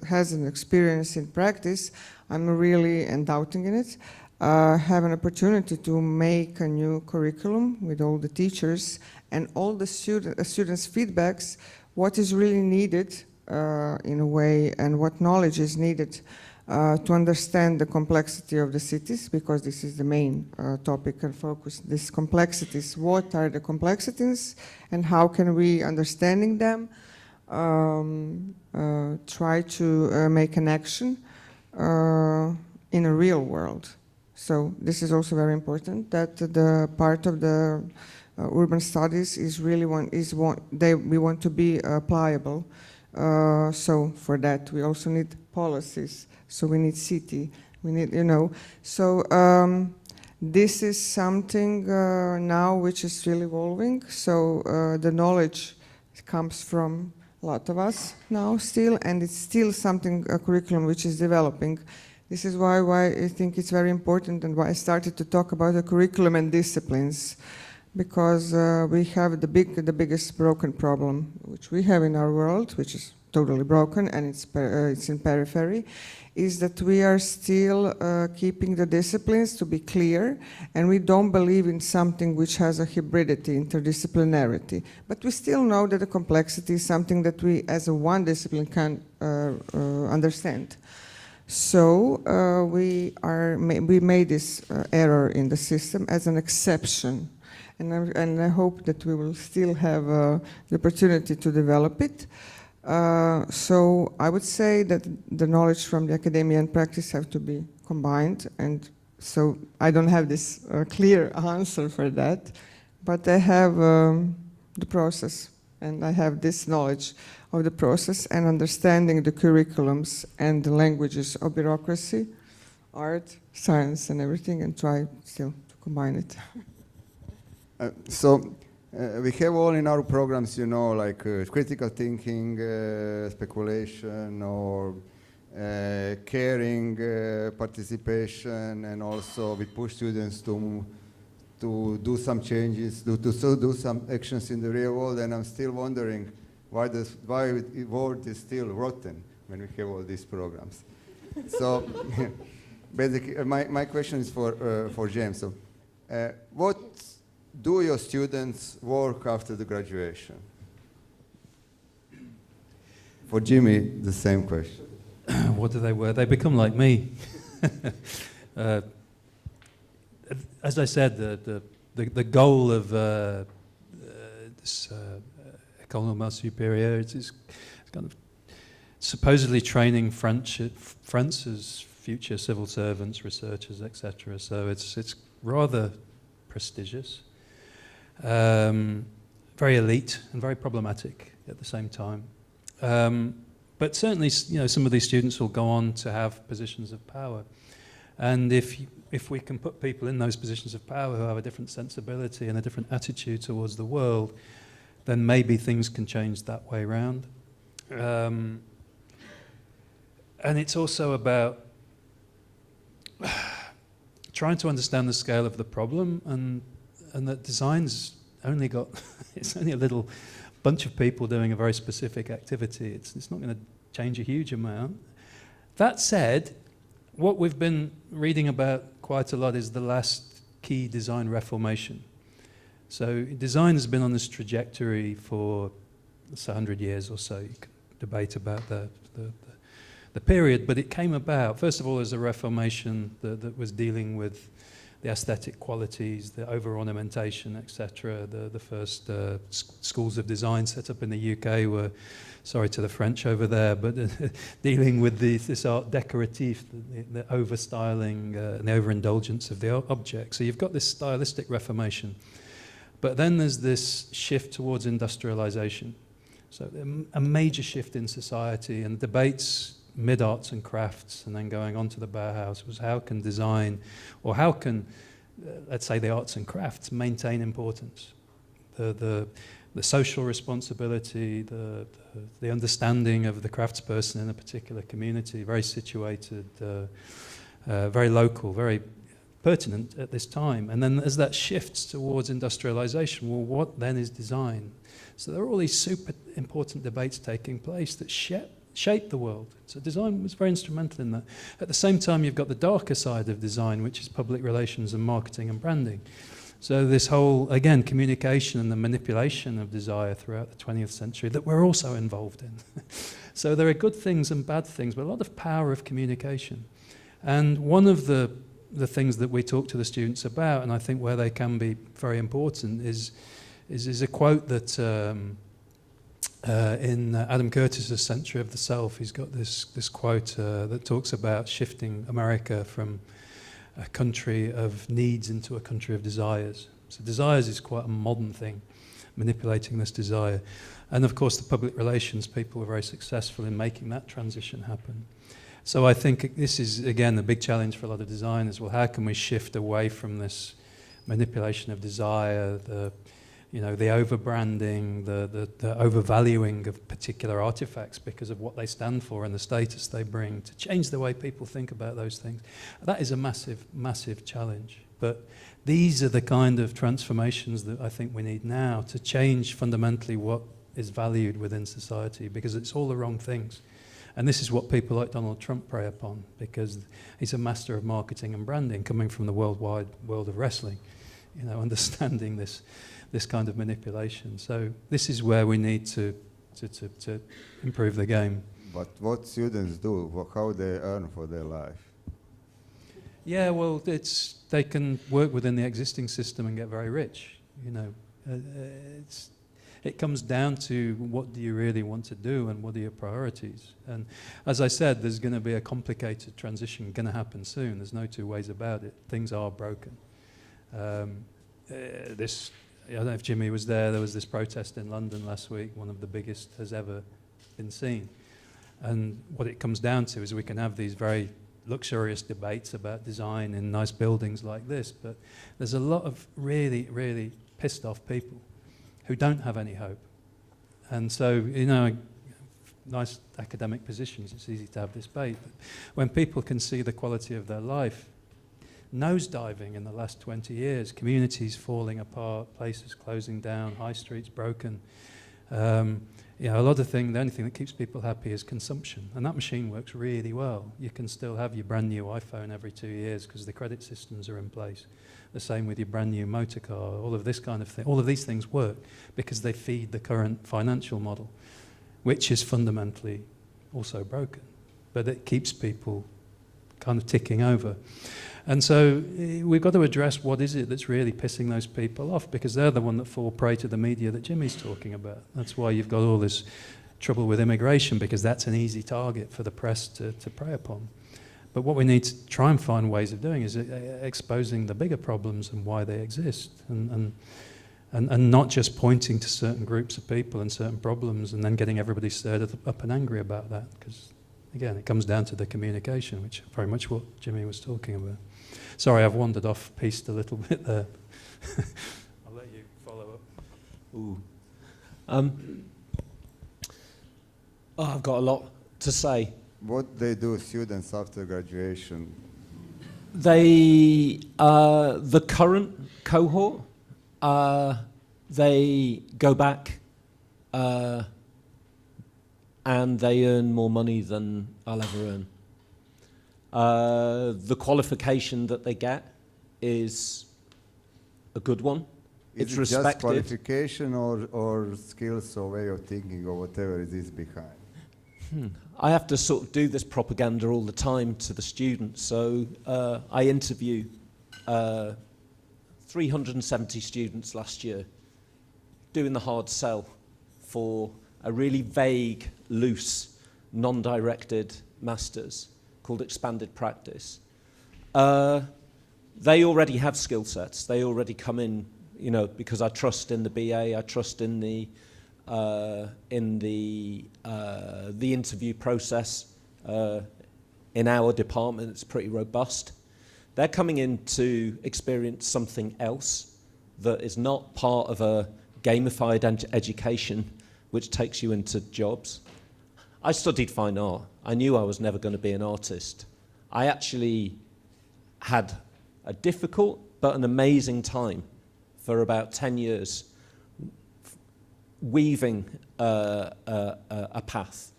has an experience in practice, I'm really doubting in it. Have an opportunity to make a new curriculum with all the teachers and all the students' feedbacks, what is really needed in a way and what knowledge is needed to understand the complexity of the cities, because this is the main topic and focus, these complexities. What are the complexities and how can we, understanding them, try to make an action in a real world. So this is also very important, that the part of the urban studies is really we want to be pliable. So for that we also need policies. So we need city, we need, So this is something now which is really evolving. So the knowledge comes from a lot of us now still, and it's still something, a curriculum which is developing. This is why I think it's very important and why I started to talk about the curriculum and disciplines, because we have the biggest broken problem which we have in our world, which is totally broken and it's in periphery, is that we are still keeping the disciplines to be clear, and we don't believe in something which has a hybridity, interdisciplinarity. But we still know that the complexity is something that we as a one discipline can understand. So we made this error in the system as an exception, and I hope that we will still have the opportunity to develop it. So I would say that the knowledge from the academia and practice have to be combined, and so I don't have this clear answer for that, but I have the process, and I have this knowledge of the process and understanding the curriculums and the languages of bureaucracy, art, science, and everything, and try still to combine it. We have all in our programs, like critical thinking, speculation, or caring, participation, and also we push students to do some changes, to do some actions in the real world. And I'm still wondering why the world is still rotten when we have all these programs. So basically, my question is for James. So, what do your students work after the graduation? For Jimmy, the same question. What do they wear? They become like me. As I said, the goal of this École Normale Supérieure is kind of supposedly training France's future civil servants, researchers, etc. So it's rather prestigious, very elite, and very problematic at the same time. But certainly, some of these students will go on to have positions of power, and if we can put people in those positions of power who have a different sensibility and a different attitude towards the world, then maybe things can change that way around. And it's also about trying to understand the scale of the problem, and that design's only got it's only a little bunch of people doing a very specific activity. It's not going to change a huge amount. That said, what we've been reading about quite a lot is the last key design reformation. So design has been on this trajectory for 100 years or so. You can debate about the period, but it came about, first of all, as a reformation that was dealing with the aesthetic qualities, the over-ornamentation, etc. The first schools of design set up in the UK were, sorry to the French over there, but dealing with this art décoratif, the over-styling and the overindulgence of the object. So you've got this stylistic reformation. But then there's this shift towards industrialization. So a major shift in society, and debates mid-arts and crafts, and then going on to the Bauhaus, was how can design, or how can, let's say, the arts and crafts maintain importance? The social responsibility, the understanding of the craftsperson in a particular community, very situated, very local, very pertinent at this time. And then as that shifts towards industrialization, well, what then is design? So there are all these super important debates taking place that shape the world. So design was very instrumental in that. At the same time, you've got the darker side of design, which is public relations and marketing and branding. So this whole, again, communication and the manipulation of desire throughout the 20th century that we're also involved in. So there are good things and bad things, but a lot of power of communication. And one of the things that we talk to the students about, and I think where they can be very important, is a quote that in Adam Curtis's Century of the Self, he's got this quote that talks about shifting America from a country of needs into a country of desires. So desires is quite a modern thing, manipulating this desire. And of course the public relations people were very successful in making that transition happen. So I think this is, again, a big challenge for a lot of designers. Well, how can we shift away from this manipulation of desire, the over-branding, the overvaluing of particular artifacts because of what they stand for and the status they bring, to change the way people think about those things? That is a massive, massive challenge. But these are the kind of transformations that I think we need now to change fundamentally what is valued within society, because it's all the wrong things. And this is what people like Donald Trump prey upon, because he's a master of marketing and branding, coming from the worldwide world of wrestling, understanding this kind of manipulation. So this is where we need to improve the game. But what students do, how they earn for their life? Yeah, well, they can work within the existing system and get very rich. It comes down to what do you really want to do and what are your priorities. And as I said, there's going to be a complicated transition going to happen soon. There's no two ways about it. Things are broken. I don't know if Jimmy was there. There was this protest in London last week, one of the biggest has ever been seen. And what it comes down to is we can have these very luxurious debates about design in nice buildings like this, but there's a lot of really, really pissed off people who don't have any hope. And so, nice academic positions, it's easy to have this debate. But when people can see the quality of their life nosediving in the last 20 years, communities falling apart, places closing down, high streets broken, the only thing that keeps people happy is consumption. And that machine works really well. You can still have your brand new iPhone every 2 years because the credit systems are in place. The same with your brand new motor car, all of this kind of thing. All of these things work because they feed the current financial model. which is fundamentally also broken, but it keeps people kind of ticking over. And so we've got to address what is it that's really pissing those people off, because they're the one that fall prey to the media that Jimmy's talking about. That's why you've got all this trouble with immigration, because that's an easy target for the press to prey upon. But what we need to try and find ways of doing is exposing the bigger problems and why they exist, and not just pointing to certain groups of people and certain problems and then getting everybody stirred up and angry about that, because again, it comes down to the communication, which is very much what Jimmy was talking about. Sorry, I've wandered off piste a little bit there. I'll let you follow up. Ooh. I've got a lot to say. What they do, students after graduation? They, the current cohort, they go back and they earn more money than I'll ever earn. The qualification that they get is a good one. It's Is it respected. just qualification or skills or way of thinking or whatever it is behind? I have to sort of do this propaganda all the time to the students. So I interview 370 students last year, doing the hard sell for a really vague, loose, non-directed master's called expanded practice. They already have skill sets. They already come in, you know, because I trust in the BA, I trust in the interview process. In our department, it's pretty robust. They're coming in to experience something else that is not part of a gamified education which takes you into jobs. I studied fine art. I knew I was never going to be an artist. I actually had a difficult but an amazing time for about 10 years weaving a path.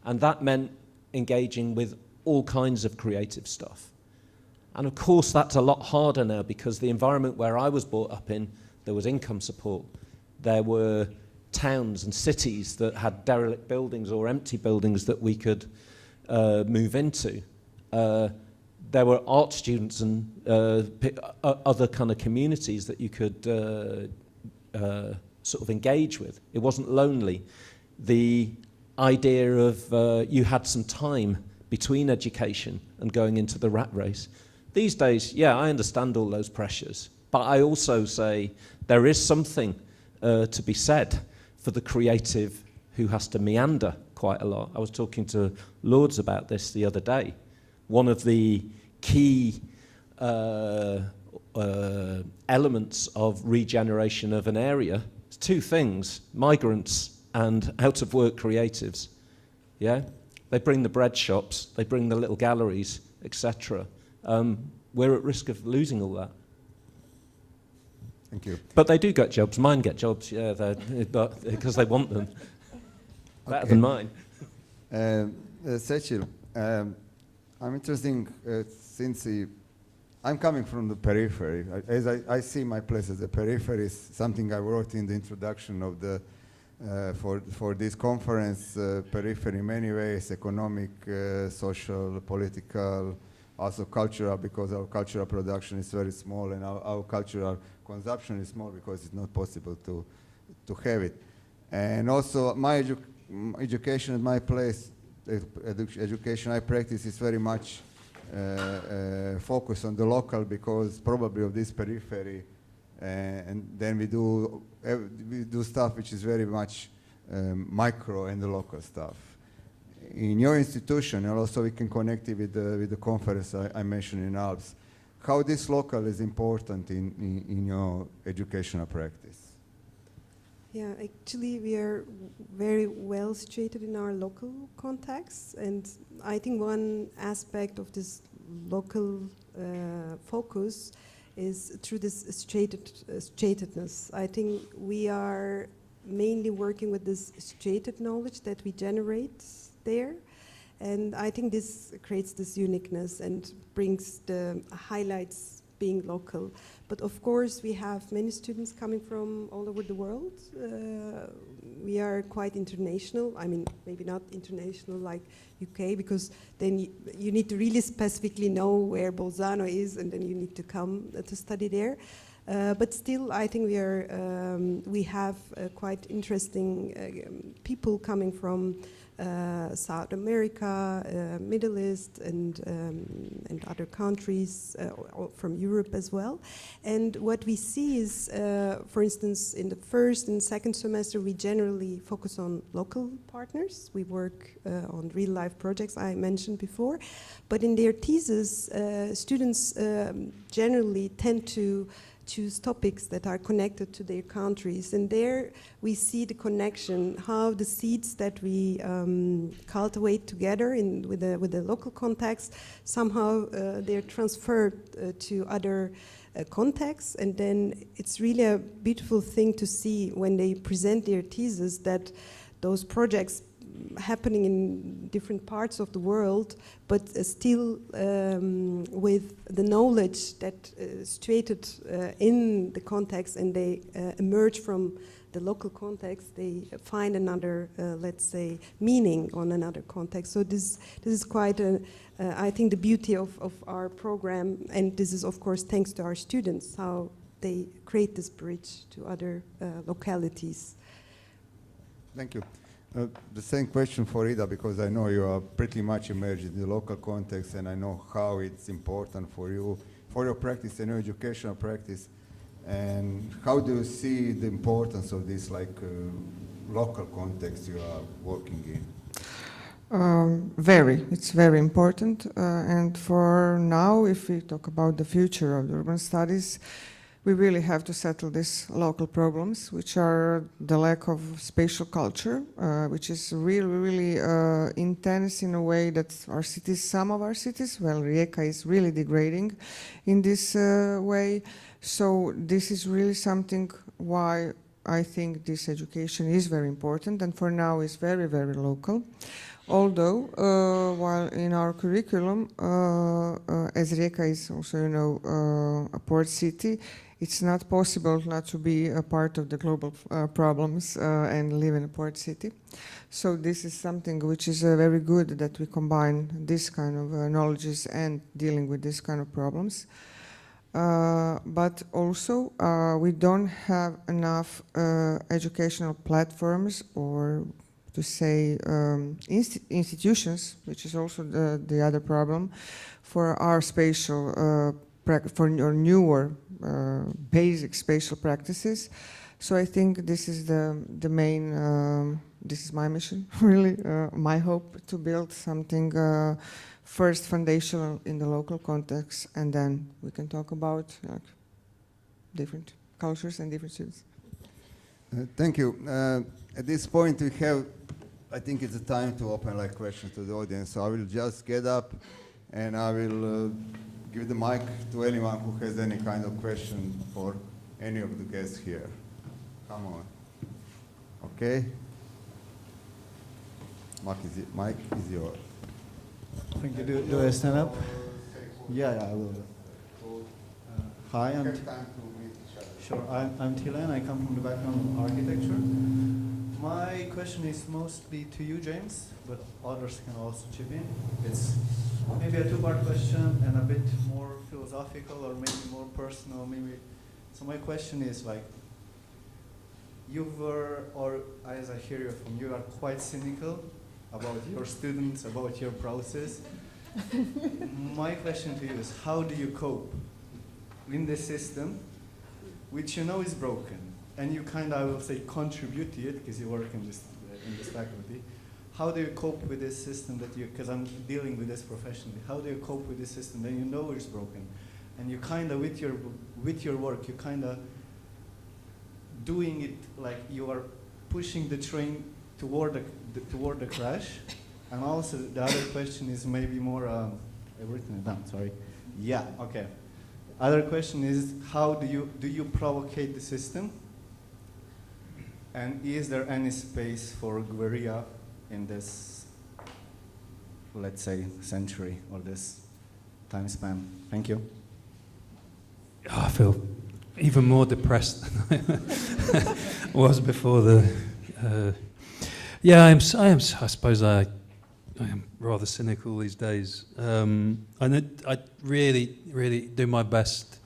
And that meant engaging with all kinds of creative stuff. And of course, that's a lot harder now because the environment where I was brought up in, there was income support. There were towns and cities that had derelict buildings or empty buildings that we could move into. There were art students and other kind of communities that you could sort of engage with. It wasn't lonely. The idea of you had some time between education and going into the rat race. These days, yeah, I understand all those pressures, but I also say there is something to be said for the creative who has to meander quite a lot. I was talking to Lourdes about this the other day. One of the key elements of regeneration of an area is two things: migrants and out-of-work creatives. Yeah, they bring the bread shops, they bring the little galleries, etc. We're at risk of losing all that. Thank you. But they do get jobs. Mine get jobs, yeah, but because they want them. Better than mine. Cecil, I'm interested since I'm coming from the periphery. As I see my place as a periphery, is something I wrote in the introduction of the for this conference. Periphery in many ways: economic, social, political, also cultural, because our cultural production is very small and our cultural consumption is small because it's not possible to have it. And also my education at my place, education I practice is very much focused on the local because probably of this periphery, and then we do stuff which is very much micro and the local stuff. In your institution, and also we can connect it with the conference I mentioned in Alps, how this local is important in your educational practice? Yeah, actually we are very well situated in our local context, and I think one aspect of this local focus is through this statedness. I think we are mainly working with this stated knowledge that we generate there, and I think this creates this uniqueness and brings the highlights being local. But of course, we have many students coming from all over the world. We are quite international. I mean, maybe not international like UK, because then you need to really specifically know where Bolzano is, and then you need to come to study there. But still, I think we have quite interesting people coming from South America, Middle East, and other countries from Europe as well. And what we see is, for instance, in the first and second semester, we generally focus on local partners. We work on real-life projects I mentioned before. But in their thesis, students generally tend to choose topics that are connected to their countries. And there we see the connection, how the seeds that we cultivate together with the local context, somehow they're transferred to other contexts. And then it's really a beautiful thing to see when they present their thesis that those projects happening in different parts of the world, but still with the knowledge that situated in the context, and they emerge from the local context, they find another, let's say, meaning on another context. So this is quite, I think, the beauty of our program, and this is, of course, thanks to our students, how they create this bridge to other localities. Thank you. The same question for Ida, because I know you are pretty much immersed in the local context, and I know how it's important for you, for your practice and your educational practice. And how do you see the importance of this, like, local context you are working in? It's very important. And for now, if we talk about the future of the urban studies, we really have to settle these local problems, which are the lack of spatial culture, which is really intense in a way that our cities, some of our cities, well, Rijeka is really degrading in this way. So this is really something why I think this education is very important, and for now is very local. Although, while in our curriculum, as Rijeka is also, you know, a port city, it's not possible not to be a part of the global problems and live in a port city. So this is something which is very good, that we combine this kind of knowledges and dealing with this kind of problems. But also, we don't have enough educational platforms, or to say institutions, which is also the other problem, for our spatial, for our newer basic spatial practices. So I think this is the main, this is my mission, really, my hope, to build something first foundational in the local context, and then we can talk about different cultures and different students. Thank you. At this point we have, I think it's the time to open like questions to the audience. So I will just get up and I will give the mic to anyone who has any kind of question for any of the guests here. Come on. Okay. Mic is yours. Thank you. Do I stand up? Yeah, I will. Hi, I'm sure. I'm Tilan. I come from the background of architecture. My question is mostly to you, James, but others can also chip in. It's maybe a two-part question and a bit more philosophical, or maybe more personal. Maybe. So my question is, like, you were, or as I hear you from, you are quite cynical about your students, about your process. My question to you is, how do you cope in the system, which you know is broken, and you kind of, I will say, contribute to it because you work in this faculty? How do you cope with this system that you, because I'm dealing with this professionally, how do you cope with this system that you know is broken, and you kind of, with your work, you kind of doing it like you are pushing the train toward the crash? And also the other question is maybe more, I've written it down, sorry. Yeah, okay. Other question is, how do you provocate the system? And is there any space for guerrilla in this, let's say, century or this time span? Thank you. I feel even more depressed than I was before the. Yeah, I suppose I am rather cynical these days. I really do my best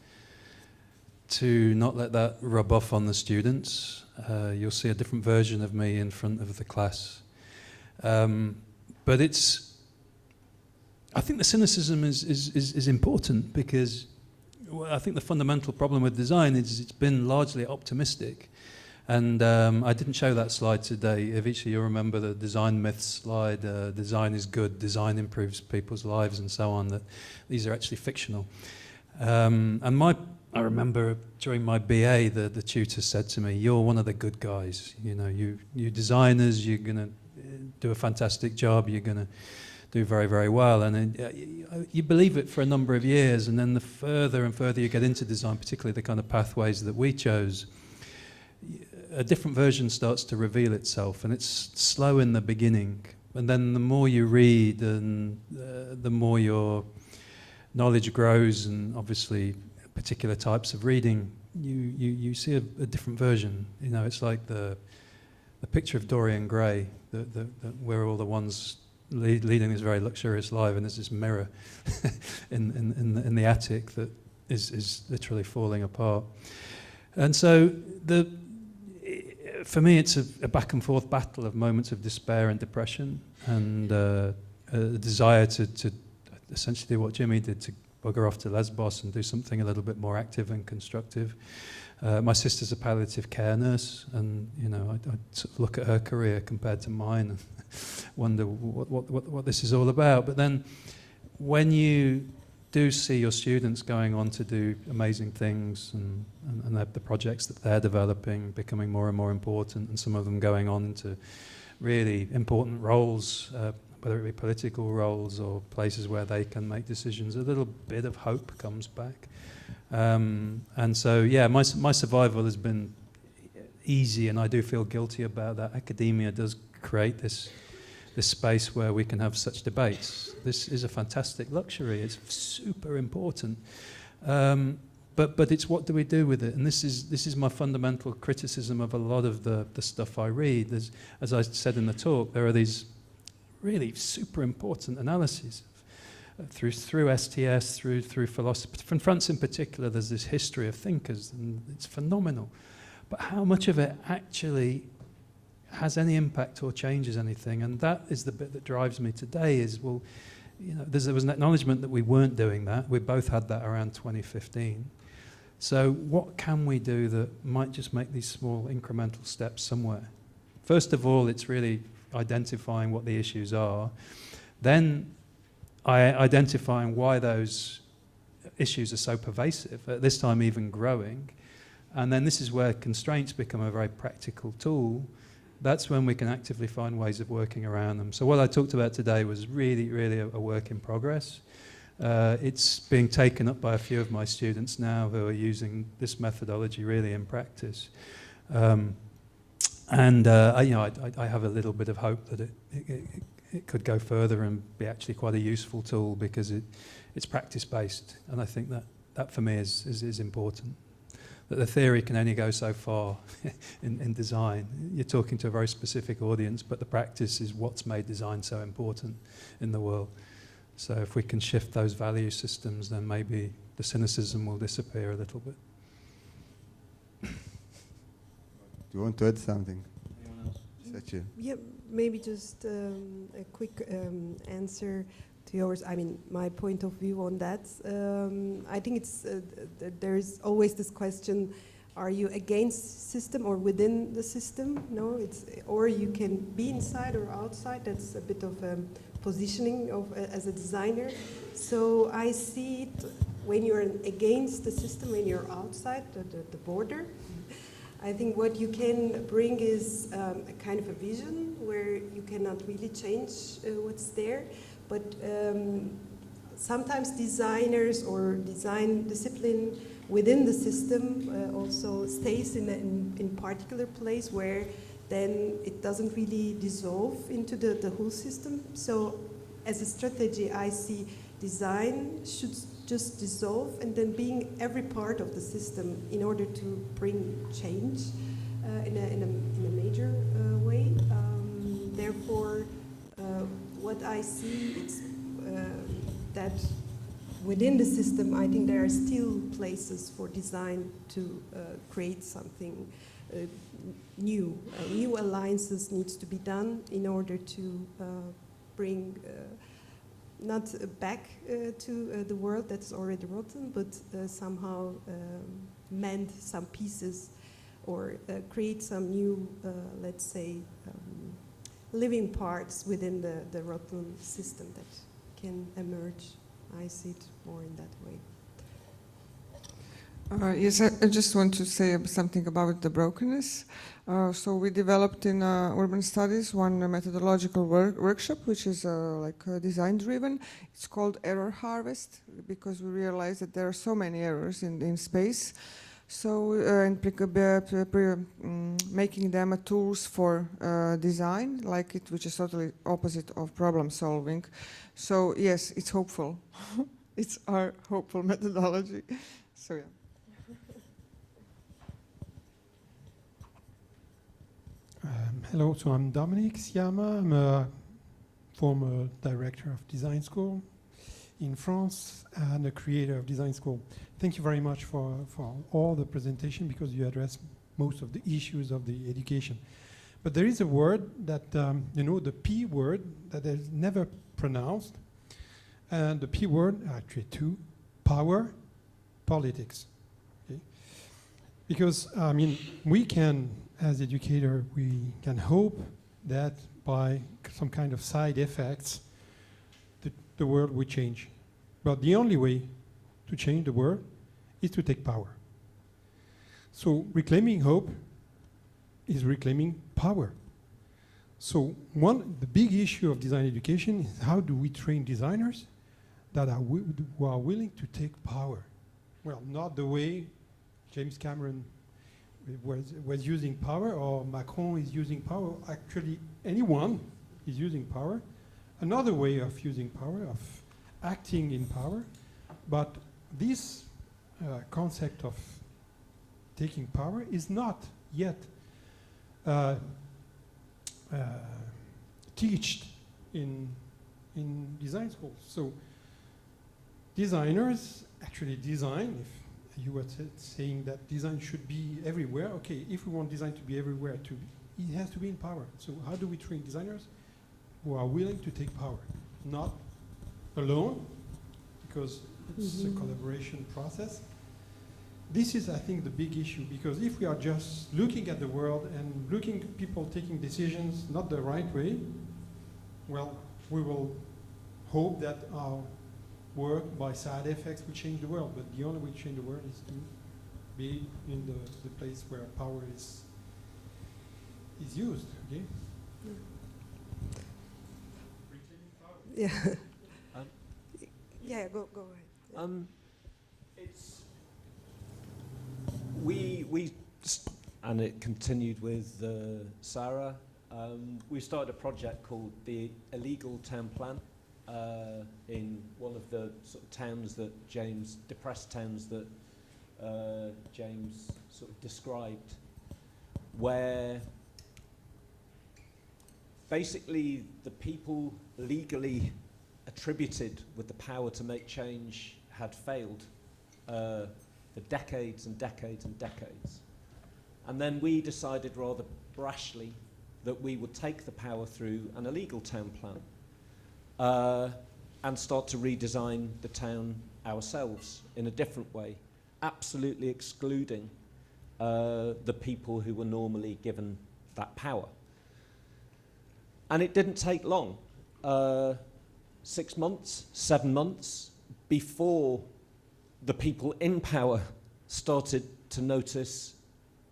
to not let that rub off on the students. You'll see a different version of me in front of the class. But I think the cynicism is important because I think the fundamental problem with design is it's been largely optimistic. And I didn't show that slide today. Avicii, you'll remember the design myths slide, design is good, design improves people's lives and so on, that these are actually fictional. I remember during my BA, the tutor said to me, "You're one of the good guys. You know, you designers, you're going to do a fantastic job, you're going to do very, very well." And you believe it for a number of years, and then the further and further you get into design, particularly the kind of pathways that we chose, a different version starts to reveal itself, and it's slow in the beginning. And then the more you read, and the more your knowledge grows, and obviously particular types of reading, you see a different version. You know, it's like the picture of Dorian Gray, where all the ones leading this very luxurious life, and there's this mirror in the attic that is literally falling apart. And so for me, it's a back and forth battle of moments of despair and depression, and a desire to essentially do what Jimmy did, to bugger off to Lesbos and do something a little bit more active and constructive. My sister's a palliative care nurse, and you know, I sort of look at her career compared to mine and wonder what this is all about. But then, when you do see your students going on to do amazing things, and the projects that they're developing becoming more and more important, and some of them going on into really important roles, whether it be political roles or places where they can make decisions, a little bit of hope comes back. And so, yeah, my survival has been easy, and I do feel guilty about that. Academia does create this space where we can have such debates. This is a fantastic luxury. It's super important. But it's what do we do with it? And this is my fundamental criticism of a lot of the stuff I read. As I said in the talk, there are these really super important analyses through STS, through philosophy. From France in particular, there's this history of thinkers, and it's phenomenal. But how much of it actually has any impact or changes anything? And that is the bit that drives me today is, well, you know, there was an acknowledgement that we weren't doing that. We both had that around 2015. So what can we do that might just make these small incremental steps somewhere? First of all, it's really identifying what the issues are. Then identifying why those issues are so pervasive, at this time even growing. And then this is where constraints become a very practical tool. That's when we can actively find ways of working around them. So what I talked about today was really, really a work in progress. It's being taken up by a few of my students now who are using this methodology really in practice. I have a little bit of hope that it could go further and be actually quite a useful tool, because it's practice-based, and I think that for me is important. That the theory can only go so far in design. You're talking to a very specific audience, but the practice is what's made design so important in the world. So if we can shift those value systems, then maybe the cynicism will disappear a little bit. Do you want to add something? Anyone else? Yeah, maybe just a quick answer to yours. I mean, my point of view on that. I think it's there's always this question: are you against system or within the system? No, it's or you can be inside or outside. That's a bit of positioning of as a designer. So I see it when you're against the system, when you're outside the border. I think what you can bring is a kind of a vision where you cannot really change what's there, but sometimes designers or design discipline within the system also stays in particular place where then it doesn't really dissolve into the whole system. So as a strategy, I see design should just dissolve and then being every part of the system in order to bring change in a major way. Therefore, what I see is that within the system, I think there are still places for design to create something new. New alliances needs to be done in order to bring not back to the world that's already rotten, but somehow mend some pieces or create some new, let's say, living parts within the rotten system that can emerge. I see it more in that way. Yes, I just want to say something about the brokenness. So we developed in urban studies one methodological workshop, which is design driven. It's called Error Harvest, because we realize that there are so many errors in space. So making them tools for design, which is totally opposite of problem solving. So yes, it's hopeful. It's our hopeful methodology. So yeah. Hello, so I'm Dominic Siama. I'm a former director of design school in France and a creator of design school. Thank you very much for all the presentation, because you address most of the issues of the education. But there is a word that, the P word that is never pronounced. And the P word, actually two, power, politics. Okay? Because, we can, as educator, we can hope that by some kind of side effects, the world will change. But the only way to change the world is to take power. So reclaiming hope is reclaiming power. So the big issue of design education is how do we train designers that who are willing to take power? Well, not the way James Cameron was using power, or Macron is using power. Actually, anyone is using power. Another way of using power, of acting in power. But this concept of taking power is not yet taught in design schools. So designers actually design. If you were saying that design should be everywhere, okay, if we want design to be everywhere, it has to be in power. So how do we train designers who are willing to take power? Not alone, because it's a collaboration process. This is, I think, the big issue, because if we are just looking at the world and looking at people taking decisions not the right way, well, we will hope that our work by side effects will change the world. But the only way to change the world is to be in the place where power is used. Okay. Yeah. Yeah. Go ahead. It's and it continued with Sarah. We started a project called the Illegal Town Plan in one of the sort of towns that depressed towns that James sort of described, where basically the people legally attributed with the power to make change had failed for decades and decades and decades. And then we decided rather brashly that we would take the power through an illegal town plan and start to redesign the town ourselves in a different way, absolutely excluding the people who were normally given that power. And it didn't take long, 6 months, 7 months, before the people in power started to notice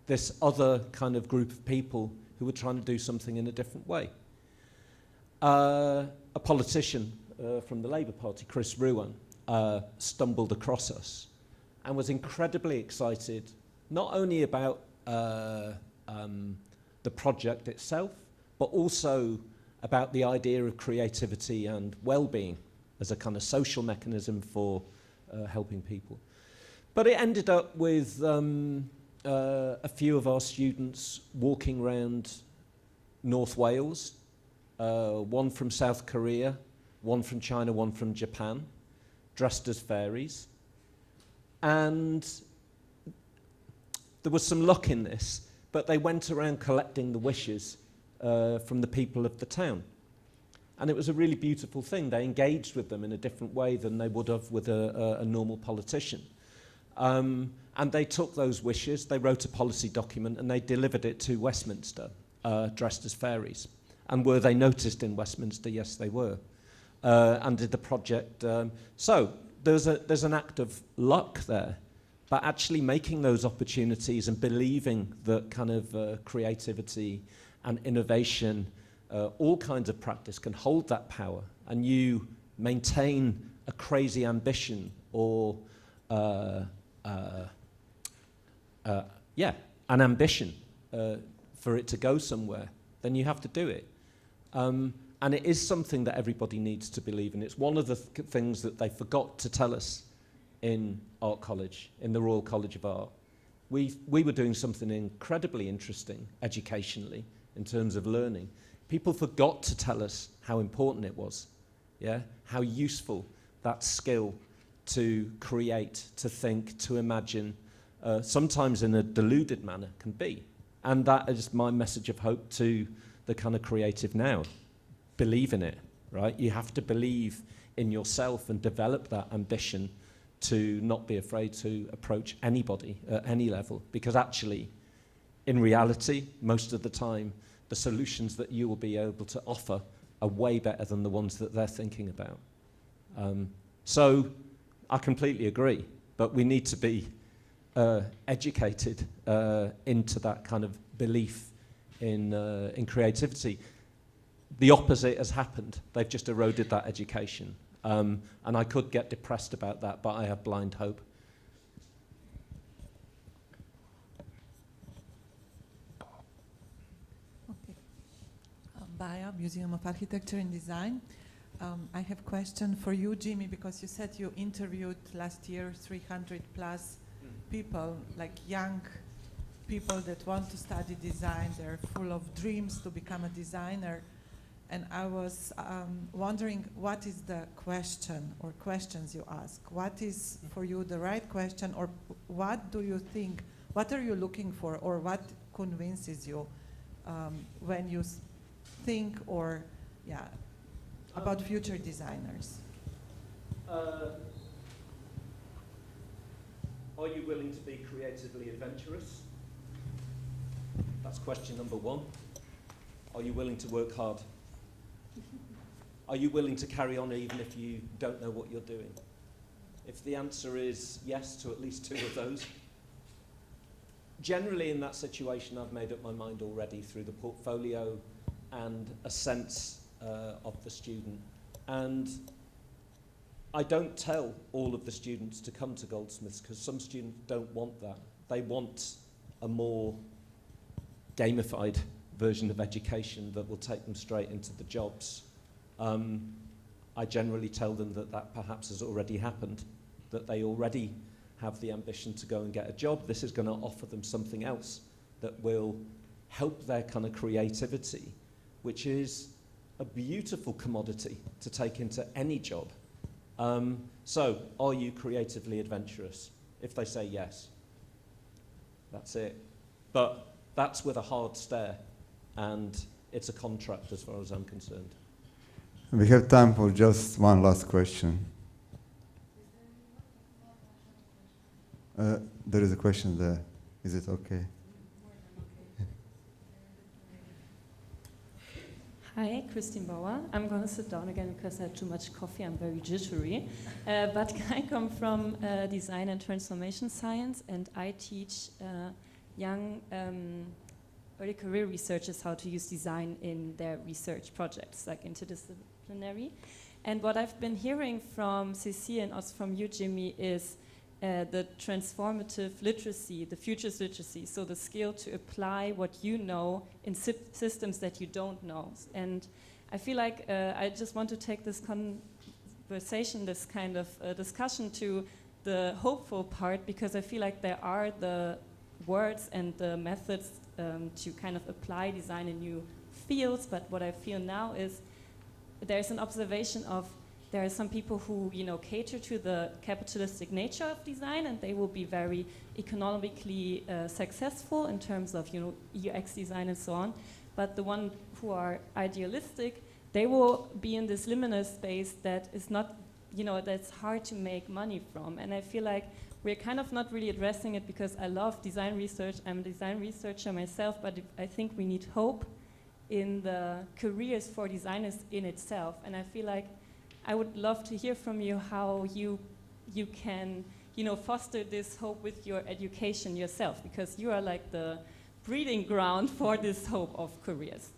this other kind of group of people who were trying to do something in a different way. A politician from the Labour Party, Chris Ruan, stumbled across us and was incredibly excited, not only about the project itself, but also about the idea of creativity and well-being as a kind of social mechanism for helping people. But it ended up with a few of our students walking around North Wales, one from South Korea, one from China, one from Japan, dressed as fairies. And there was some luck in this, but they went around collecting the wishes from the people of the town. And it was a really beautiful thing. They engaged with them in a different way than they would have with a normal politician. And they took those wishes, they wrote a policy document, and they delivered it to Westminster, dressed as fairies. And were they noticed in Westminster? Yes, they were. And did the project. So there's an act of luck there, but actually making those opportunities and believing that kind of creativity and innovation, all kinds of practice can hold that power, and you maintain a crazy ambition or an ambition for it to go somewhere, then you have to do it. And it is something that everybody needs to believe in. It's one of the things that they forgot to tell us in Art College, in the Royal College of Art. We were doing something incredibly interesting educationally in terms of learning. People forgot to tell us how important it was, how useful that skill to create, to think, to imagine, sometimes in a deluded manner can be. And that is my message of hope to the kind of creative now. Believe in it, right? You have to believe in yourself and develop that ambition to not be afraid to approach anybody at any level, because actually, in reality, most of the time, the solutions that you will be able to offer are way better than the ones that they're thinking about. So I completely agree, but we need to be educated into that kind of belief in creativity. The opposite has happened. They've just eroded that education. And I could get depressed about that, but I have blind hope. Okay. Baya, Museum of Architecture and Design. I have a question for you, Jimmy, because you said you interviewed last year 300 plus people, like young people that want to study design. They're full of dreams to become a designer. And I was wondering, what is the question or questions you ask? What is for you the right question, or what do you think, what are you looking for, or what convinces you when you think or, about future designers? Are you willing to be creatively adventurous? That's question number one. Are you willing to work hard? Are you willing to carry on even if you don't know what you're doing? If the answer is yes to at least two of those, generally in that situation I've made up my mind already through the portfolio and a sense of the student. And I don't tell all of the students to come to Goldsmiths, because some students don't want that. They want a more gamified version of education that will take them straight into the jobs. I generally tell them that perhaps has already happened, that they already have the ambition to go and get a job. This is going to offer them something else that will help their kind of creativity, which is a beautiful commodity to take into any job. So, are you creatively adventurous? If they say yes, that's it. But that's with a hard stare, and it's a contract as far as I'm concerned. We have time for just one last question. There is a question there. Is it okay? Hi, Christine Bauer. I'm going to sit down again because I had too much coffee. I'm very jittery. But I come from design and transformation science, and I teach young early career researchers how to use design in their research projects, like interdisciplinary. And what I've been hearing from Cécile and also from you, Jimmy, is the transformative literacy, the futures literacy, so the skill to apply what you know in systems that you don't know. And I feel like I just want to take this conversation, this kind of discussion to the hopeful part, because I feel like there are the words and the methods to kind of apply design in new fields, but what I feel now is there's an observation of there are some people who, you know, cater to the capitalistic nature of design, and they will be very economically successful in terms of, you know, UX design and so on. But the ones who are idealistic, they will be in this liminal space that is not, you know, that's hard to make money from. And I feel like we're kind of not really addressing it, because I love design research. I'm a design researcher myself, but I think we need hope in the careers for designers in itself. And I feel like I would love to hear from you how you can, you know, foster this hope with your education yourself, because you are like the breeding ground for this hope of careers.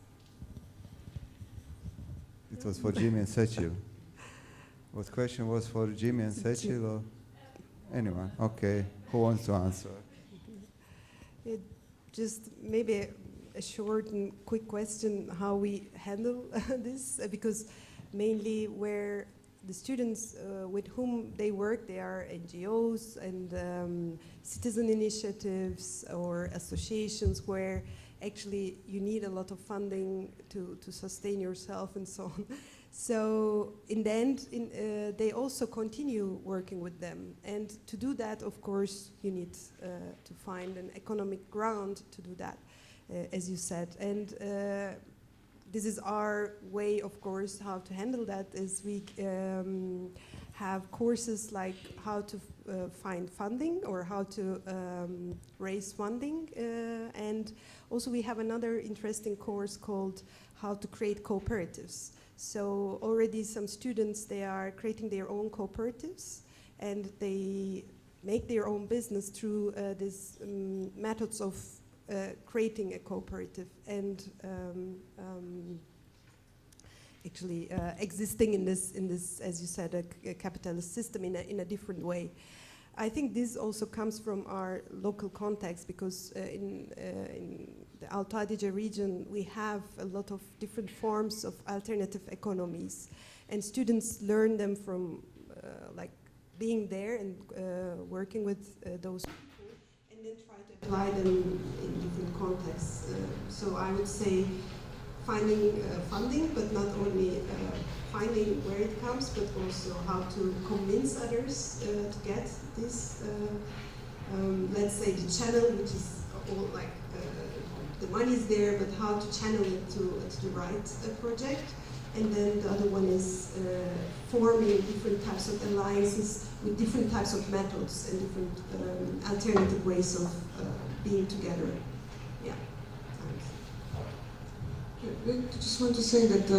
It was for Jimmy and Cecil. What question was for Jimmy and Cecil, or anyone? Okay, who wants to answer? Just maybe a short and quick question, how we handle this, because mainly where the students with whom they work, they are NGOs and citizen initiatives or associations where actually you need a lot of funding to sustain yourself and so on. So in the end, they also continue working with them. And to do that, of course, you need to find an economic ground to do that, as you said. And this is our way, of course, how to handle that is we have courses like how to find funding or how to raise funding. And also we have another interesting course called how to create cooperatives. So already some students, they are creating their own cooperatives and they make their own business through these methods of creating a cooperative and actually existing in this, as you said, a capitalist system in a different way. I think this also comes from our local context, because in the Alto Adige region we have a lot of different forms of alternative economies, and students learn them from like being there and working with those people, and then try to apply them in different contexts. So I would say finding funding, but not only finding where it comes, but also how to convince others to get this, let's say, the channel, which is all like the money is there, but how to channel it to the right project. And then the other one is forming different types of alliances with different types of methods and different alternative ways of being together. Yeah. I just want to say that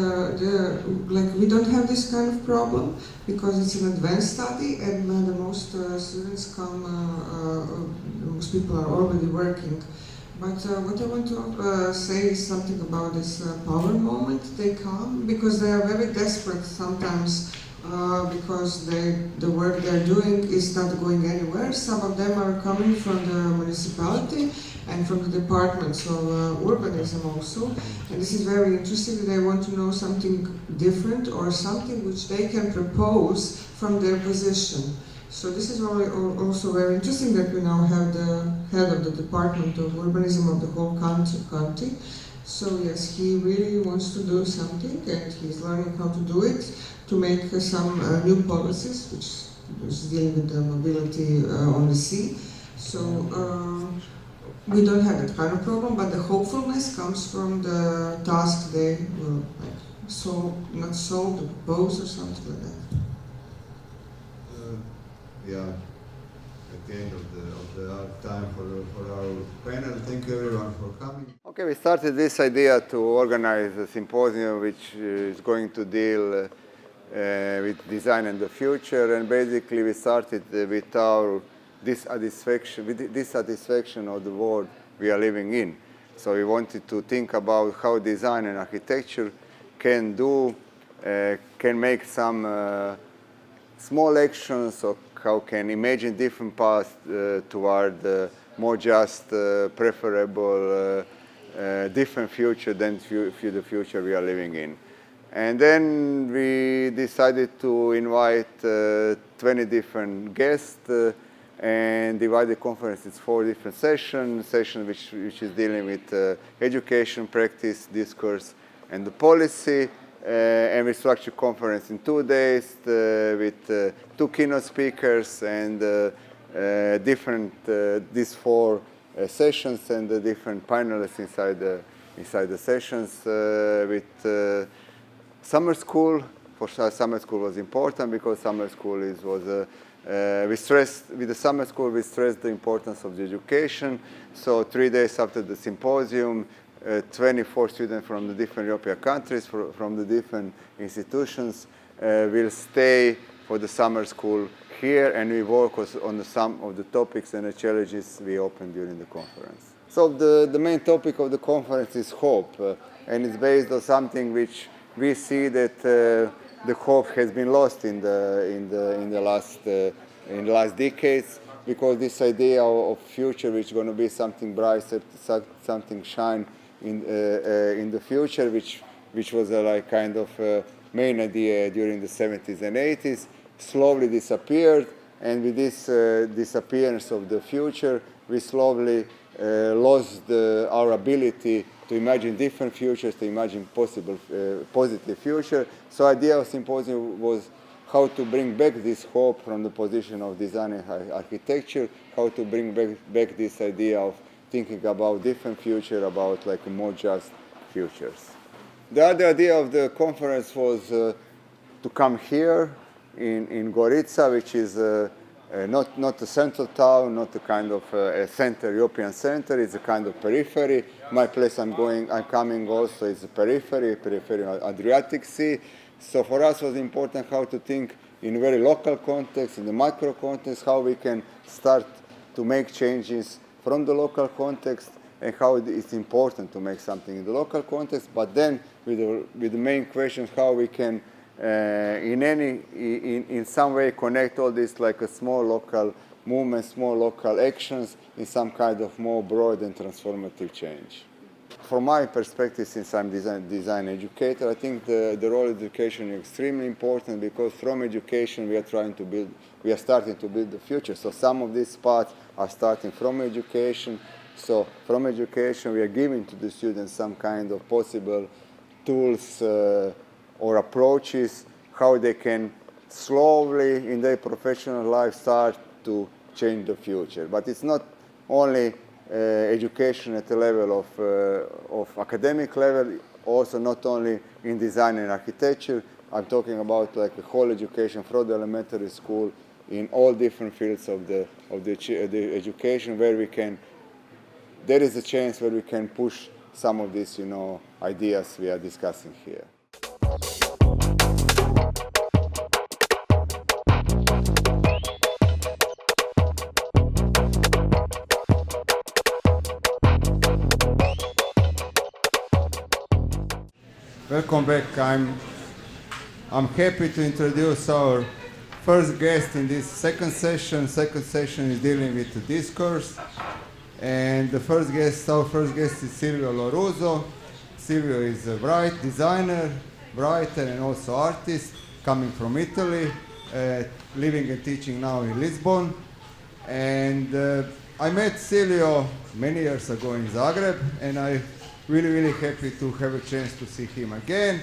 like we don't have this kind of problem because it's an advanced study, and the most students come, most people are already working. But what I want to say is something about this power moment. They come because they are very desperate sometimes because the work they're doing is not going anywhere. Some of them are coming from the municipality and from the departments of urbanism also. And this is very interesting. They want to know something different or something which they can propose from their position. So this is also very interesting that we now have the head of the Department of Urbanism of the whole country. So yes, he really wants to do something, and he's learning how to do it, to make some new policies, which is dealing with the mobility on the sea. So we don't have that kind of problem, but the hopefulness comes from the task they will not solve, to propose or something like that. Yeah, at the end of our time for our panel. Thank you everyone for coming. Okay, we started this idea to organize a symposium which is going to deal with design in the future, and basically we started with our dissatisfaction of the world we are living in. So we wanted to think about how design and architecture can make some small actions, or how can imagine different paths toward more just, preferable, different future than the future we are living in. And then we decided to invite 20 different guests and divide the conference into 4 different sessions. Session which is dealing with education, practice, discourse, and the policy. And we structured conference in 2 days with 2 keynote speakers and these 4 sessions and the different panelists inside the sessions with summer school. For sure, summer school was important because summer school with the summer school we stressed the importance of the education. So 3 days after the symposium, 24 students from the different European countries, from the different institutions, will stay for the summer school here, and we work on some of the topics and the challenges we opened during the conference. So the main topic of the conference is hope, and it's based on something which we see that the hope has been lost in the last decades, because this idea of future which is going to be something bright, something shine in the future, which was a like kind of main idea during the 70s and 80s, slowly disappeared. And with this disappearance of the future, we slowly lost our ability to imagine different futures, to imagine possible positive future. So the idea of symposium was how to bring back this hope from the position of design and architecture, how to bring back this idea of thinking about different future, about like more just futures. The other idea of the conference was to come here in Gorica, which is not a central town, not a kind of a center, European center. It's a kind of periphery. My place I'm coming also is a periphery Adriatic Sea. So for us it was important how to think in a very local context, in the micro context, how we can start to make changes from the local context, and how it's important to make something in the local context. But then with the main question, how we can in some way connect all this like a small local movement, small local actions in some kind of more broad and transformative change. From my perspective, since I'm design educator, I think the role of education is extremely important, because from education we are starting to build the future. So some of these parts are starting from education. So from education we are giving to the students some kind of possible tools or approaches, how they can slowly in their professional life start to change the future. But it's not only education at the level of academic level, also not only in design and architecture. I'm talking about like a whole education from the elementary school in all different fields of the education, where there is a chance where we can push some of these ideas we are discussing here. Welcome back. I'm happy to introduce our first guest in this second session. Second session is dealing with the discourse. And our first guest is Silvio Loruso. Silvio is a bright designer, writer, and also artist, coming from Italy, living and teaching now in Lisbon. And I met Silvio many years ago in Zagreb, and I really happy to have a chance to see him again.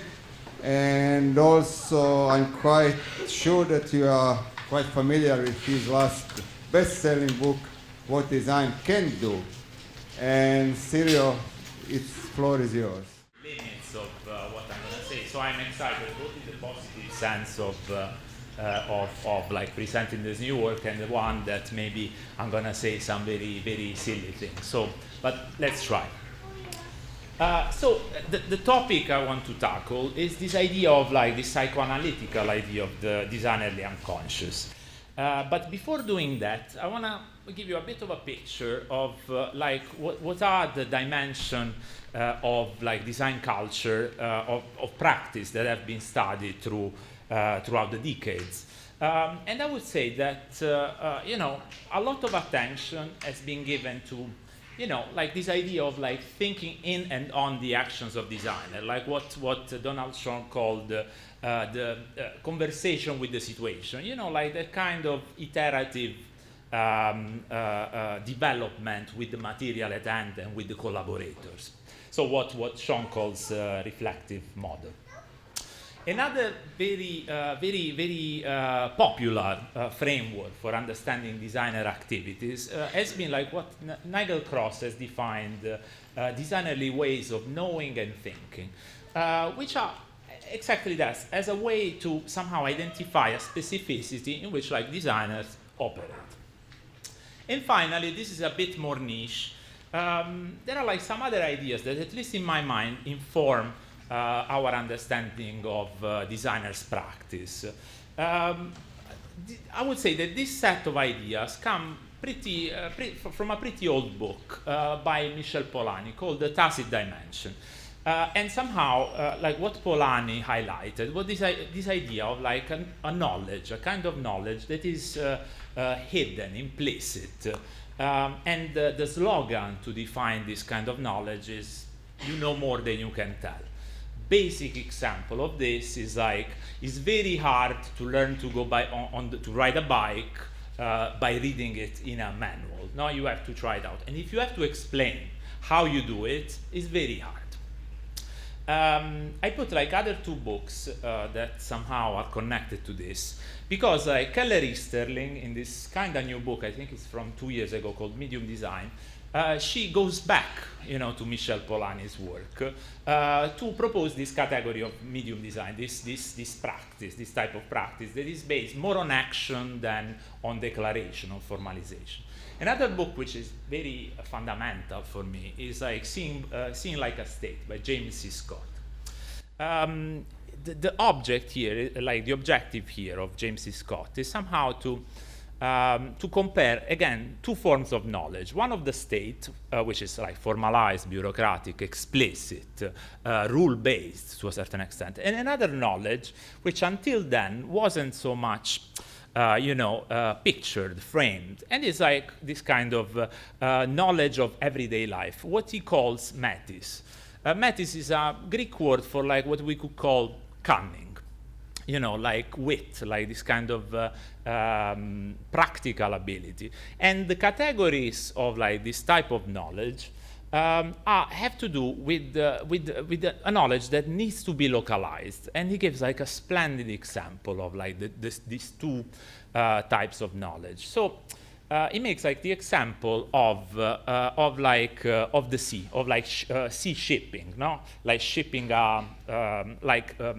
And also I'm quite sure that you are quite familiar with his last best-selling book, What Design Can Do. And Silvio, the floor is yours. Limits of what I'm going to say. So I'm excited both in the positive sense of like presenting this new work, and the one that maybe I'm going to say some very silly things. So, but let's try. So the topic I want to tackle is this idea of like this psychoanalytical idea of the designerly unconscious. But before doing that, I want to give you a bit of a picture of like what are the dimensions of like design culture of practice that have been studied throughout the decades. And I would say that a lot of attention has been given to you know, like this idea of like thinking in and on the actions of designer, like what Donald Trump called the conversation with the situation, you know, like that kind of iterative development with the material at hand and with the collaborators. So what Sean calls reflective model. Another very popular framework for understanding designer activities has been like what Nigel Cross has defined designerly ways of knowing and thinking, which are exactly that, as a way to somehow identify a specificity in which like designers operate. And finally, this is a bit more niche. There are like some other ideas that, at least in my mind, inform our understanding of designers' practice. I would say that this set of ideas come from a pretty old book by Michel Polanyi called The Tacit Dimension. And somehow, like what Polanyi highlighted, was this idea of like a knowledge, a kind of knowledge that is hidden, implicit. And the slogan to define this kind of knowledge is, you know more than you can tell. Basic example of this is like, it's very hard to learn to go to ride a bike by reading it in a manual. No, you have to try it out. And if you have to explain how you do it, it's very hard. I put like other two books that somehow are connected to this, because Keller Easterling, in this kind of new book, I think it's from 2 years ago, called Medium Design, she goes back, you know, to Michel Polanyi's work to propose this category of medium design, this practice, this type of practice that is based more on action than on declaration or formalization. Another book which is very fundamental for me is like Seeing Like a State by James C. Scott. The object here, like the objective here of James C. Scott, is somehow to compare, again, two forms of knowledge. One of the state, which is like formalized, bureaucratic, explicit, rule-based to a certain extent, and another knowledge which until then wasn't so much pictured, framed, and is like this kind of knowledge of everyday life, what he calls metis. Metis is a Greek word for like what we could call cunning, you know, like wit, like this kind of practical ability. And the categories of like this type of knowledge have to do with a knowledge that needs to be localized. And he gives like a splendid example of like these two types of knowledge. So he makes like the example of the sea, of like sea shipping, no? Like shipping,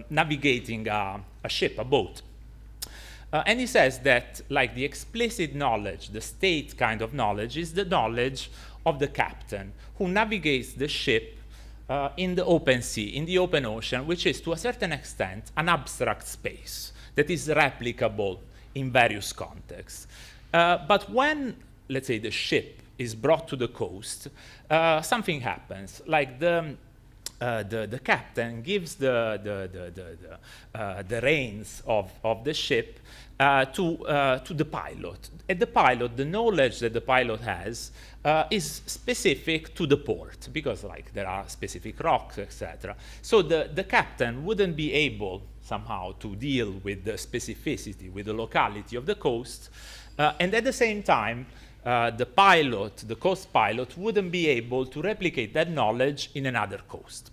navigating a ship, a boat. And he says that like the explicit knowledge, the state kind of knowledge, is the knowledge of the captain who navigates the ship in the open sea, in the open ocean, which is to a certain extent an abstract space that is replicable in various contexts. But when, let's say, the ship is brought to the coast, something happens. Like the captain gives the reins of the ship to the pilot. And the pilot, the knowledge that the pilot has is specific to the port, because like there are specific rocks, etc. So the captain wouldn't be able somehow to deal with the specificity, with the locality of the coast, and at the same time, the pilot, the coast pilot, wouldn't be able to replicate that knowledge in another coast.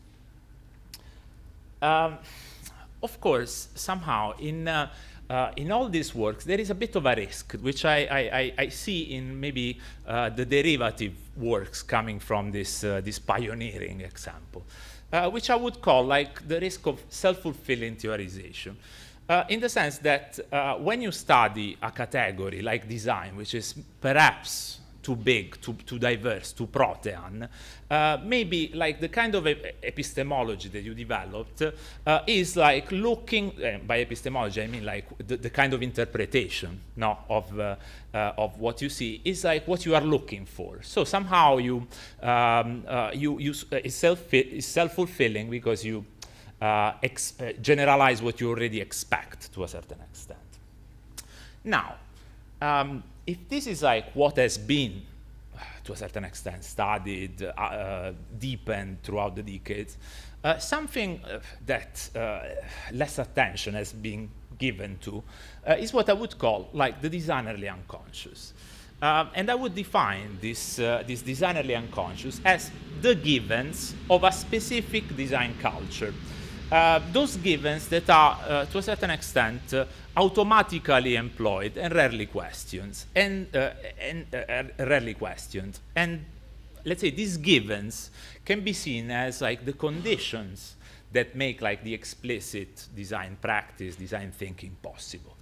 Of course, somehow in all these works, there is a bit of a risk, which I see in maybe the derivative works coming from this pioneering example, which I would call like the risk of self-fulfilling theorization. In the sense that when you study a category like design, which is perhaps too big, too diverse, too protean, maybe like the kind of epistemology that you developed is like looking, by epistemology I mean like the kind of interpretation of what you see is like what you are looking for. So somehow it's self-fulfilling because you generalize what you already expect to a certain extent. Now, if this is like what has been to a certain extent, studied, deepened throughout the decades. Something that less attention has been given to is what I would call like the designerly unconscious. And I would define this designerly unconscious as the givens of a specific design culture. Those givens that are, to a certain extent, automatically employed and rarely questioned. And let's say these givens can be seen as like the conditions that make like the explicit design practice, design thinking possible.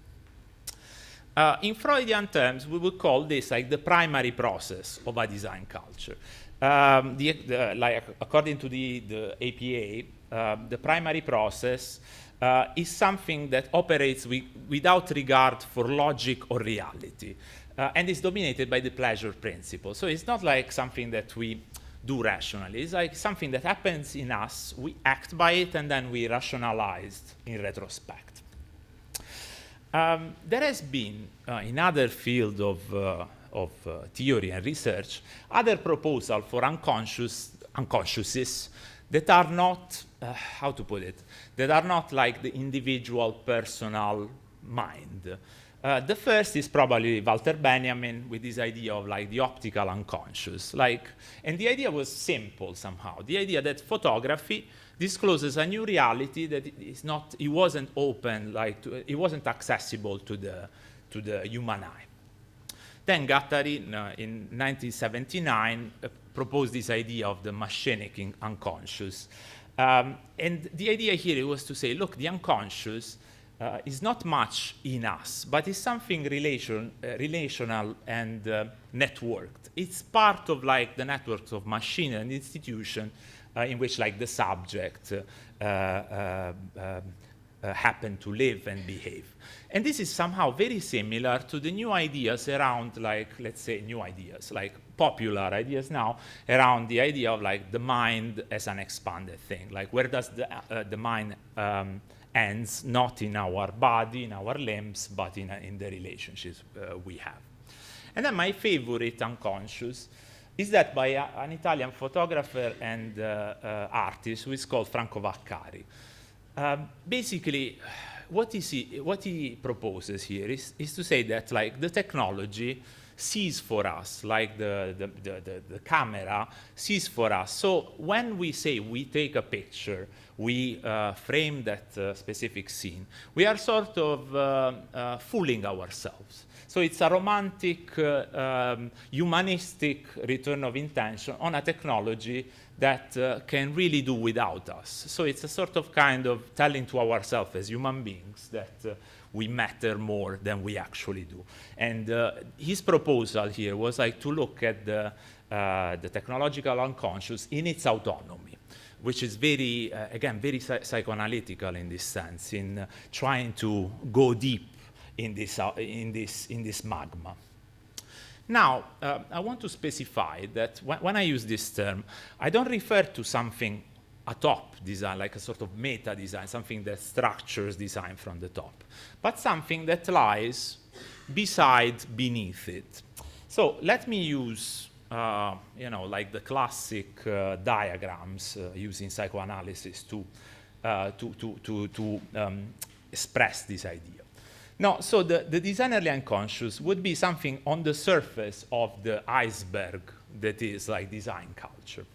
In Freudian terms, we would call this like the primary process of a design culture. Like according to the APA, the primary process is something that operates without regard for logic or reality, and is dominated by the pleasure principle. So it's not like something that we do rationally. It's like something that happens in us, we act by it, and then we rationalize in retrospect. There has been, in other fields of theory and research, other proposals for unconsciouses that are not, how to put it, that are not like the individual personal mind. The first is probably Walter Benjamin with this idea of like the optical unconscious. And the idea was simple somehow. The idea that photography discloses a new reality that it wasn't open, it wasn't accessible to the human eye. Then Guattari, in 1979, proposed this idea of the machinic unconscious. And the idea here was to say, look, the unconscious is not much in us, but it's something relational and networked. It's part of like the networks of machine and institution in which like the subject happen to live and behave. And this is somehow very similar to the new ideas around like, let's say new ideas, like popular ideas now around the idea of like the mind as an expanded thing. Like where does the mind ends, not in our body, in our limbs, but in the relationships we have. And then my favorite unconscious is that by an Italian photographer and artist who is called Franco Vaccari. Basically, what he proposes here is to say that like the technology sees for us, like the camera sees for us. So when we say we take a picture, we frame that specific scene, we are sort of fooling ourselves. So it's a romantic, humanistic return of intention on a technology that can really do without us. So it's a sort of kind of telling to ourselves as human beings that we matter more than we actually do. And his proposal here was like to look at the technological unconscious in its autonomy, which is very, again, very psychoanalytical in this sense, in trying to go deep in this magma. Now, I want to specify that when I use this term, I don't refer to something atop design, like a sort of meta design, something that structures design from the top, but something that lies beneath it. So let me use, like the classic diagrams used in psychoanalysis to express this idea. No, so the designerly unconscious would be something on the surface of the iceberg that is like design culture.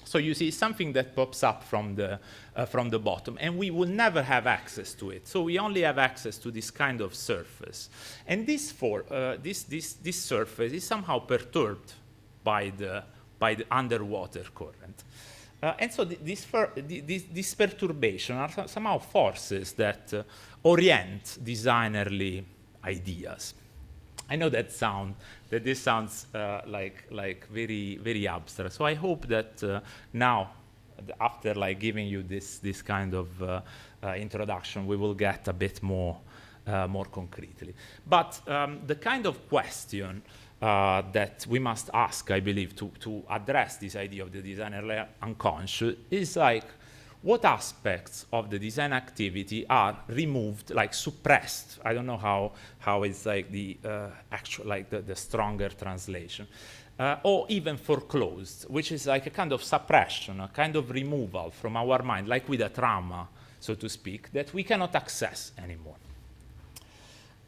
So you see something that pops up from the bottom, and we will never have access to it. So we only have access to this kind of surface, and this surface is somehow perturbed by the underwater current. And so this perturbation are somehow forces that orient designerly ideas. I know that this sounds like very, very abstract. So I hope that now, after like giving you this kind of introduction, we will get a bit more concretely. But the kind of question that we must ask, I believe, to address this idea of the designer unconscious is like, what aspects of the design activity are removed, like suppressed? I don't know how it's like the actual, like the stronger translation. or even foreclosed, which is like a kind of suppression, a kind of removal from our mind, like with a trauma, so to speak, that we cannot access anymore.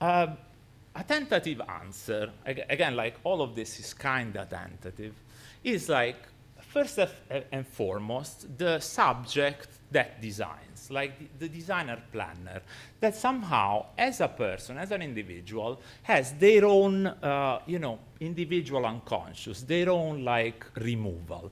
A tentative answer, again, like all of this is kind of tentative, is like, first and foremost, the subject that designs, like the designer planner, that somehow, as a person, as an individual, has their own, individual unconscious, their own, like, removal.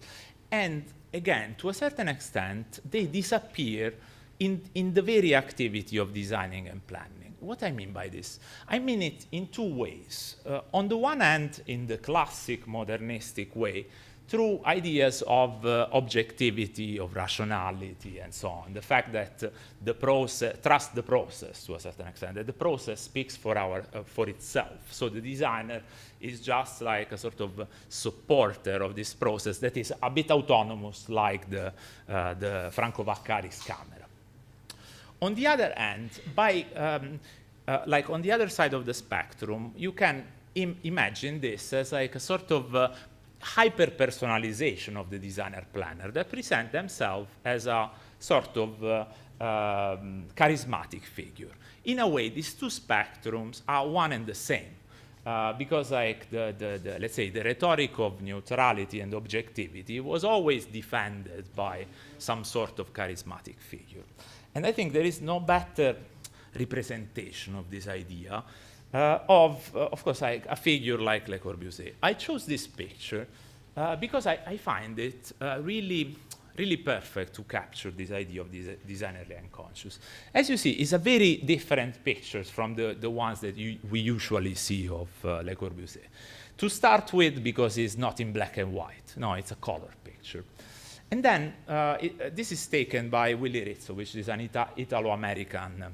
And again, to a certain extent, they disappear in the very activity of designing and planning. What I mean by this? I mean it in two ways. On the one hand, in the classic modernistic way, through ideas of objectivity, of rationality, and so on. The fact that the process, trust the process to a certain extent, that the process speaks for itself. So the designer is just like a sort of supporter of this process that is a bit autonomous, like the Franco Vaccari's camera. On the other hand, like on the other side of the spectrum, you can imagine this as like a sort of hyper-personalization of the designer planner that present themselves as a sort of charismatic figure. In a way, these two spectrums are one and the same. Because like let's say the rhetoric of neutrality and objectivity was always defended by some sort of charismatic figure. And I think there is no better representation of this idea of course, like a figure like Le Corbusier. I chose this picture because I find it really perfect to capture this idea of designerly unconscious. As you see, it's a very different picture from the ones that we usually see of Le Corbusier. To start with, because it's not in black and white. No, it's a color picture. And then this is taken by Willy Rizzo, which is an Italo-American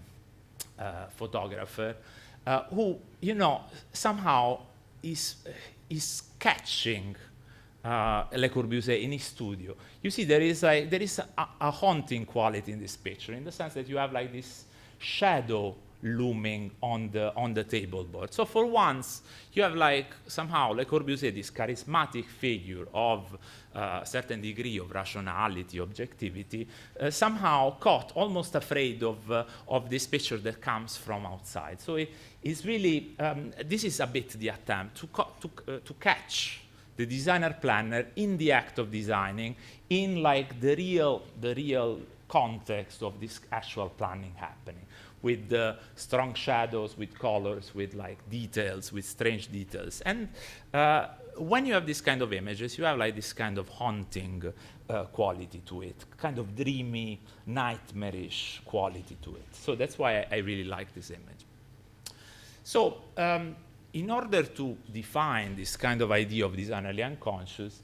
photographer who, somehow is sketching Le Corbusier in his studio. You see, there is a haunting quality in this picture, in the sense that you have like this shadow looming on the table board. So for once, you have like somehow Le Corbusier, this charismatic figure of a certain degree of rationality, objectivity, somehow caught, almost afraid of this picture that comes from outside. So it's really, this is a bit the attempt to catch the designer planner in the act of designing, in like the real context of this actual planning happening, with the strong shadows, with colors, with like details, with strange details. And when you have this kind of images, you have like this kind of haunting quality to it, kind of dreamy, nightmarish quality to it. So that's why I really like this image. So in order to define this kind of idea of designerly unconscious,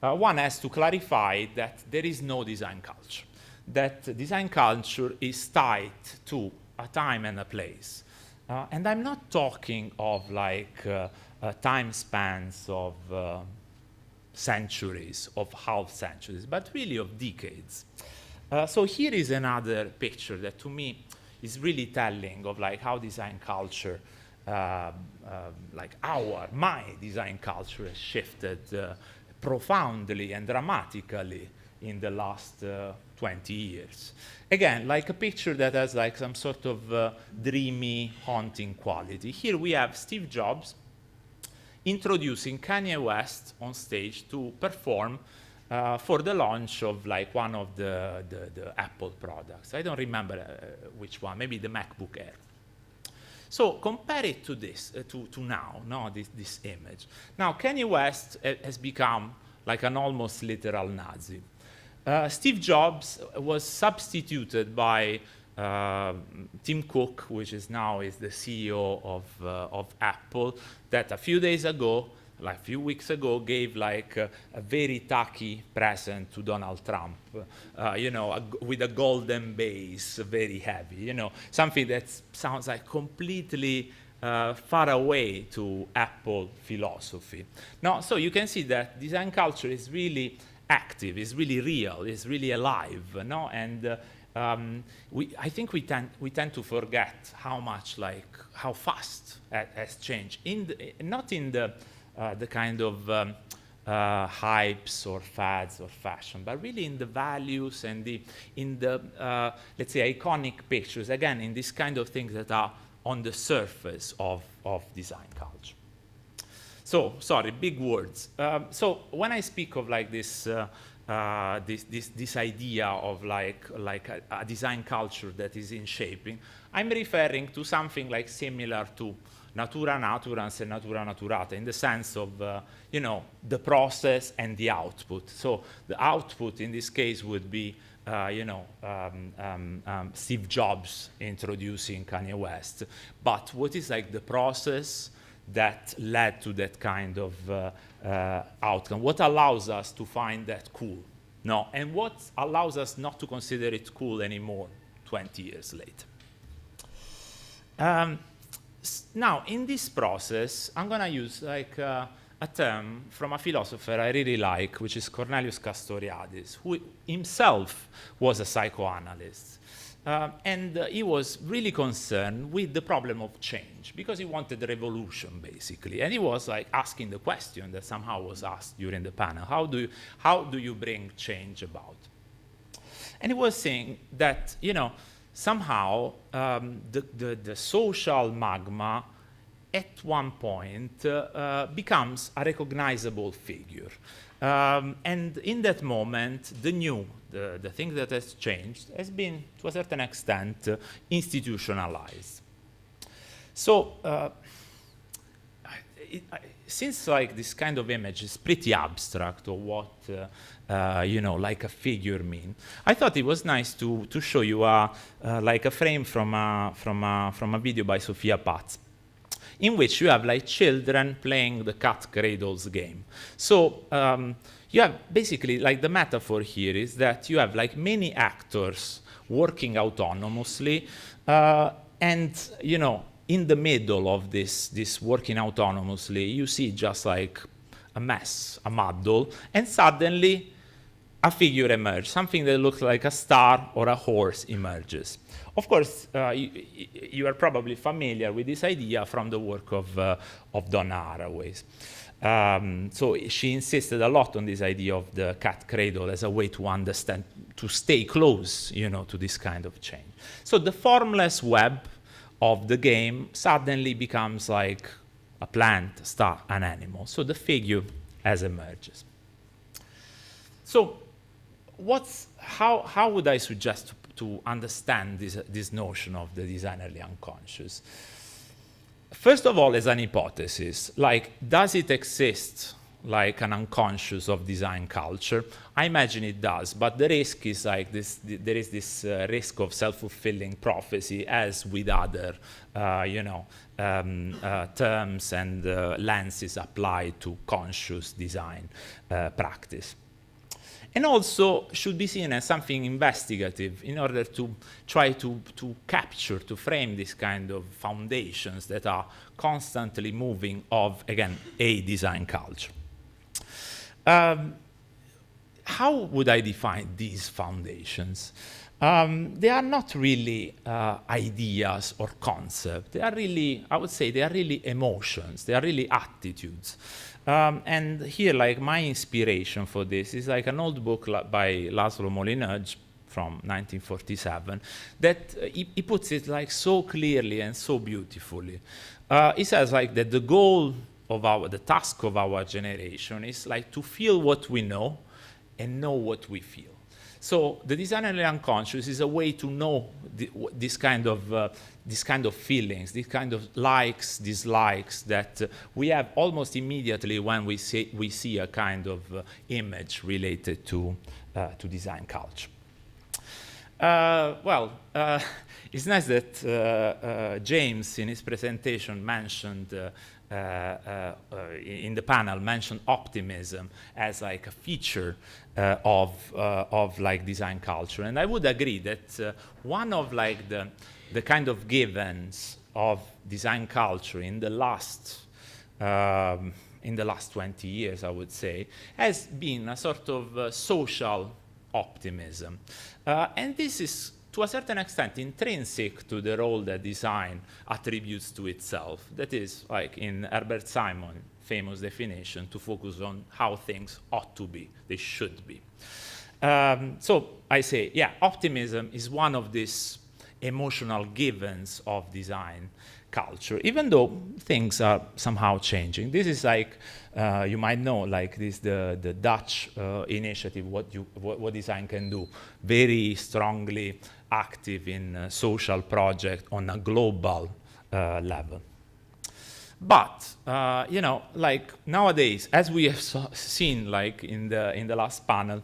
one has to clarify that there is no design culture, that design culture is tied to a time and a place. And I'm not talking of like time spans of centuries, of half centuries, but really of decades. So here is another picture that to me is really telling of like how design culture, like my design culture has shifted profoundly and dramatically in the last 20 years. Again, like a picture that has like some sort of dreamy, haunting quality. Here we have Steve Jobs introducing Kanye West on stage to perform for the launch of like one of the Apple products. I don't remember which one, maybe the MacBook Air. So compare it to this, to now, this image. Now Kanye West has become like an almost literal Nazi. Steve Jobs was substituted by Tim Cook, which is now the CEO of Apple, that a few days ago, like a few weeks ago, gave like a very tacky present to Donald Trump, with a golden base, very heavy, something that sounds like completely far away to Apple philosophy. Now, so you can see that design culture is really active, is really real, is really alive, no? And I think we tend to forget how fast it has changed. Not in the kind of hypes or fads or fashion, but really in the values and in the let's say, iconic pictures, again, in this kind of things that are on the surface of design culture. So, sorry, big words. So when I speak of like this idea of like a design culture that is in shaping, I'm referring to something like similar to natura naturans and natura naturata, in the sense of you know, the process and the output. So the output in this case would be you know, Steve Jobs introducing Kanye West. But what is like the process that led to that kind of outcome? What allows us to find that cool? No, and what allows us not to consider it cool anymore 20 years later? Now, in this process, I'm going to use like a term from a philosopher I really like, which is Cornelius Castoriadis, who himself was a psychoanalyst. And he was really concerned with the problem of change, because he wanted a revolution, basically. And he was like asking the question that somehow was asked during the panel: how do you bring change about? And he was saying that, you know, somehow the social magma at one point becomes a recognizable figure. And in that moment, the thing that has changed has been, to a certain extent, institutionalized. So, since like this kind of image is pretty abstract of what you know, like a figure mean, I thought it was nice to show you like a frame from a video by Sophia Patz, in which you have like children playing the cat cradles game. So you have basically, like, the metaphor here is that you have like many actors working autonomously, and you know, in the middle of this working autonomously, you see just like a mess, a muddle, and suddenly a figure emerges, something that looks like a star or a horse emerges. Of course, you are probably familiar with this idea from the work of Donna Haraway. So she insisted a lot on this idea of the cat cradle as a way to understand, to stay close, you know, to this kind of change. So the formless web of the game suddenly becomes like a plant, a star, an animal. So the figure as emerges. So how would I suggest to understand this notion of the designerly unconscious? First of all, as an hypothesis, like, does it exist like an unconscious of design culture? I imagine it does, but the risk is like this, there is this risk of self-fulfilling prophecy, as with other you know, terms and lenses applied to conscious design practice. And also should be seen as something investigative in order to try to capture, to frame this kind of foundations that are constantly moving of, again, a design culture. How would I define these foundations? They are not really ideas or concepts. They are really, I would say, they are really emotions. They are really attitudes. And here, like, my inspiration for this is like an old book by Laszlo Molineux from 1947 that he puts it like so clearly and so beautifully. He says like that the goal of the task of our generation is like to feel what we know and know what we feel. So the designerly unconscious is a way to know this kind of feelings, this kind of likes, dislikes that we have almost immediately when we see a kind of image related to design culture. It's nice that James in his presentation mentioned in the panel mentioned optimism as like a feature of like design culture, and I would agree that one of like the kind of givens of design culture in the last 20 years, I would say, has been a sort of social optimism, and this is to a certain extent intrinsic to the role that design attributes to itself. That is, like in Herbert Simon famous definition, to focus on how things ought to be, they should be. So I say, yeah, optimism is one of these emotional givens of design culture, even though things are somehow changing. This is like, you might know, like this, the Dutch initiative, what design can do, very strongly active in social project on a global level. But you know, like nowadays, as we have seen, like in the last panel,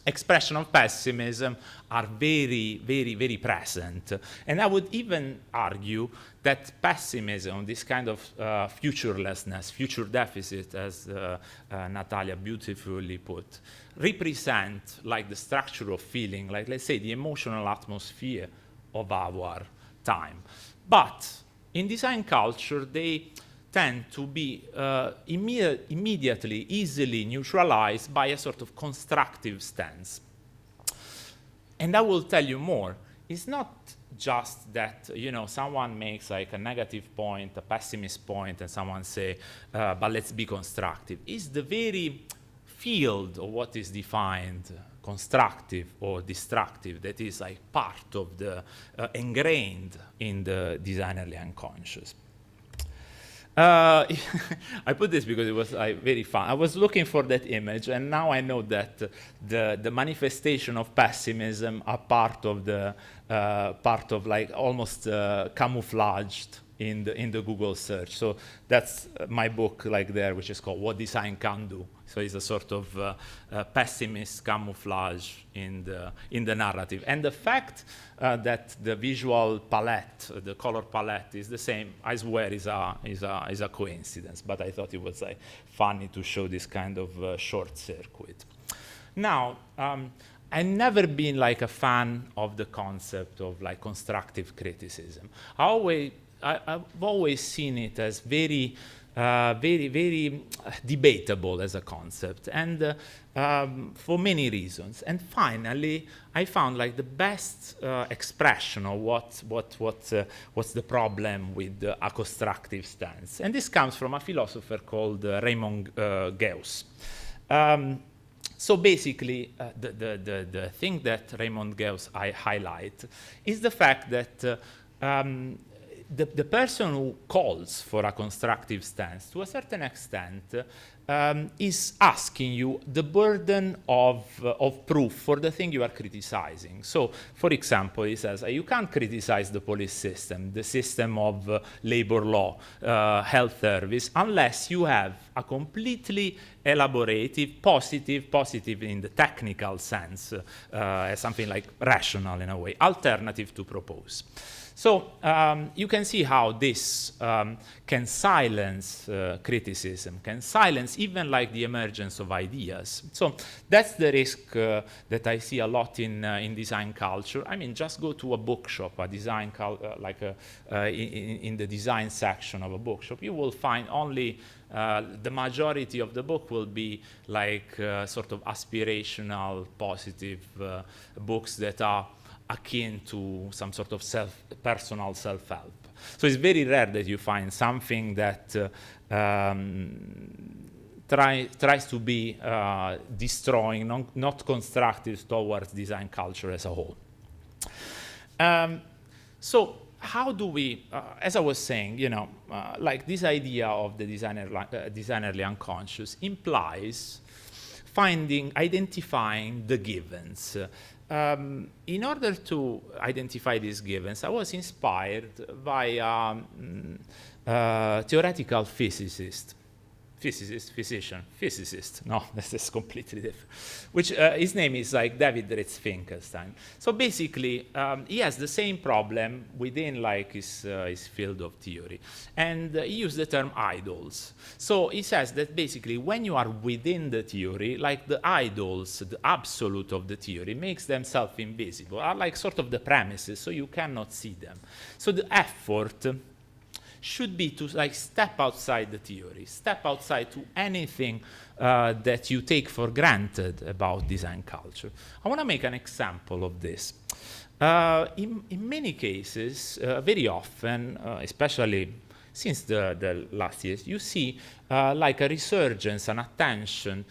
expression of pessimism are very, very, very present. And I would even argue that pessimism, this kind of futurelessness, future deficit, as Natalia beautifully put, represent like the structure of feeling, like let's say the emotional atmosphere of our time. But in design culture, they tend to be immediately, easily neutralized by a sort of constructive stance. And I will tell you more. It's not just that, you know, someone makes like a negative point, a pessimist point, and someone say, but let's be constructive. It's the very field of what is defined constructive or destructive that is like part of the ingrained in the designerly unconscious. I put this because it was very fun. I was looking for that image, and now I know that the manifestation of pessimism are part of like almost camouflaged in the Google search. So that's my book, like there, which is called What Design Can Do. So it's a sort of pessimist camouflage in the narrative. And the fact that the visual palette, the color palette is the same, I swear is a coincidence. But I thought it was like funny to show this kind of short circuit. Now, I've never been like a fan of the concept of like constructive criticism. I've always seen it as very debatable as a concept, and for many reasons. And finally, I found like the best expression of what's the problem with a constructive stance. And this comes from a philosopher called Raymond Geuss. So basically, the thing that Raymond Geuss highlight is the fact that the person who calls for a constructive stance, to a certain extent, is asking you the burden of proof for the thing you are criticizing. So, for example, he says, you can't criticize the police system, the system of labor law, health service, unless you have a completely elaborative, positive in the technical sense, something like rational in a way, alternative to propose. So you can see how this can silence criticism, can silence even like the emergence of ideas. So that's the risk that I see a lot in design culture. I mean, just go to a bookshop, a design in the design section of a bookshop, you will find only the majority of the book will be like sort of aspirational, positive books that are akin to some sort of personal self-help. So it's very rare that you find something that tries to be destroying, not constructive towards design culture as a whole. So how do we, as I was saying, you know, like this idea of the designerly unconscious implies identifying the givens. In order to identify these givens, I was inspired by a theoretical physicist, no, this is completely different, which his name is like David Ritz-Finkelstein. So basically, he has the same problem within like his field of theory, and he used the term idols. So he says that basically when you are within the theory, like the idols, the absolute of the theory, makes themselves invisible, are like sort of the premises, so you cannot see them. So the effort should be to like step outside the theory, step outside to anything that you take for granted about design culture. I want to make an example of this. In many cases, very often, especially since the last years, you see like a resurgence, an attention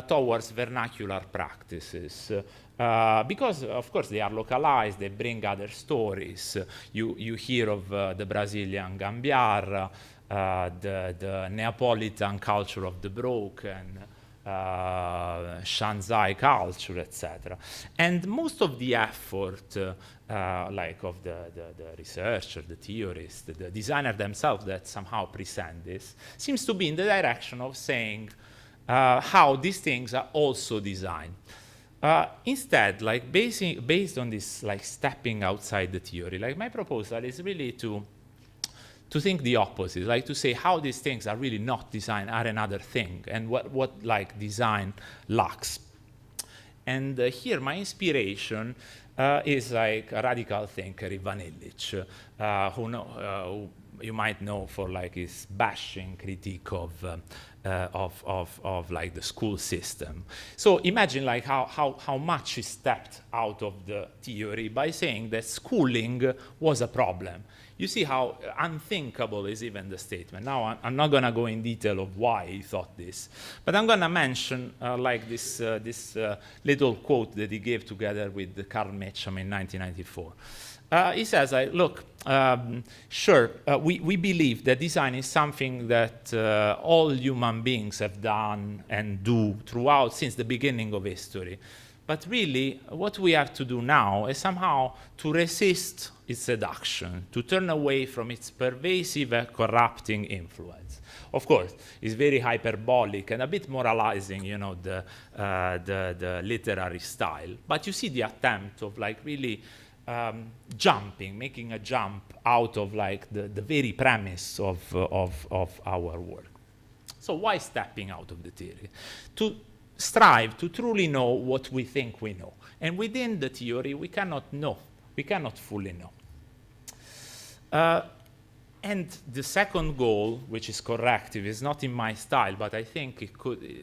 towards vernacular practices. Because, of course, they are localized, they bring other stories. You hear of the Brazilian gambiarra, the Neapolitan culture of the broken, Shanzai culture, etc. And most of the effort, like of the researcher, the theorist, the designer themselves that somehow present this, seems to be in the direction of saying how these things are also designed. Instead, like based on this, like stepping outside the theory, like my proposal is really to think the opposite, like to say how these things are really not design, are another thing, and what like design lacks. And here my inspiration is like a radical thinker, Ivan Illich, who you might know for like his bashing critique of like the school system. So imagine like how much he stepped out of the theory by saying that schooling was a problem. You see how unthinkable is even the statement. Now, I'm not going to go in detail of why he thought this, but I'm going to mention like this little quote that he gave together with Carl Meacham in 1994. He says, look, sure, we believe that design is something that all human beings have done and do throughout since the beginning of history. But really, what we have to do now is somehow to resist its seduction, to turn away from its pervasive and corrupting influence. Of course, it's very hyperbolic and a bit moralizing, you know, the literary style. But you see the attempt of like really making a jump out of like the very premise of our work. So why stepping out of the theory? To strive to truly know what we think we know. And within the theory, we cannot know. We cannot fully know. And the second goal, which is corrective, is not in my style, but I think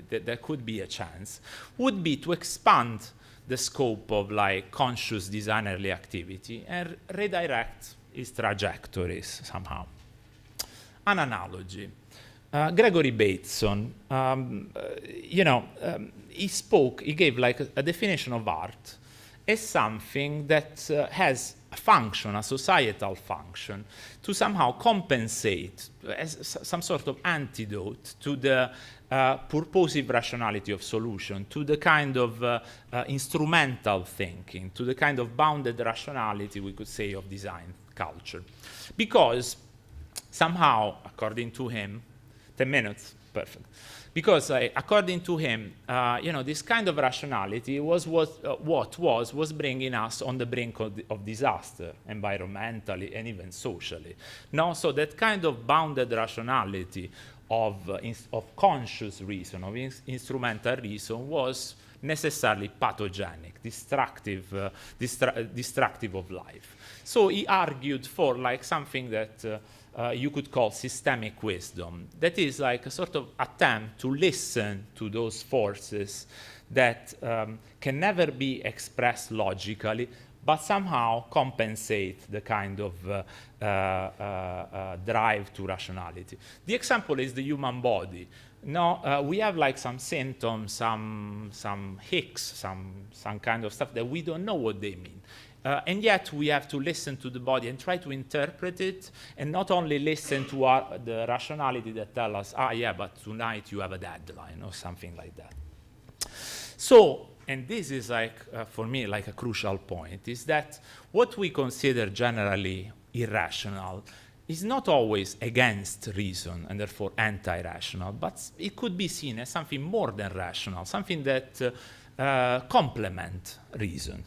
there could be a chance, would be to expand the scope of like conscious designerly activity and redirect its trajectories somehow. An analogy. Gregory Bateson, he gave like a definition of art as something that has a function, a societal function, to somehow compensate as some sort of antidote to the purposive rationality of solution, to the kind of instrumental thinking, to the kind of bounded rationality, we could say, of design culture. Because somehow, according to him, 10 minutes, perfect. Because according to him, this kind of rationality was was bringing us on the brink of disaster, environmentally and even socially. No, so that kind of bounded rationality of conscious reason, of instrumental reason, was necessarily pathogenic, destructive of life. So he argued for like something that you could call systemic wisdom. That is like a sort of attempt to listen to those forces that can never be expressed logically, but somehow compensate the kind of drive to rationality. The example is the human body. Now, we have like some symptoms, some hicks, some kind of stuff that we don't know what they mean. And yet we have to listen to the body and try to interpret it, and not only listen to the rationality that tell us, yeah, but tonight you have a deadline or something like that. So, and this is like, for me, like a crucial point, is that what we consider generally irrational is not always against reason and therefore anti-rational, but it could be seen as something more than rational, something that complements reason.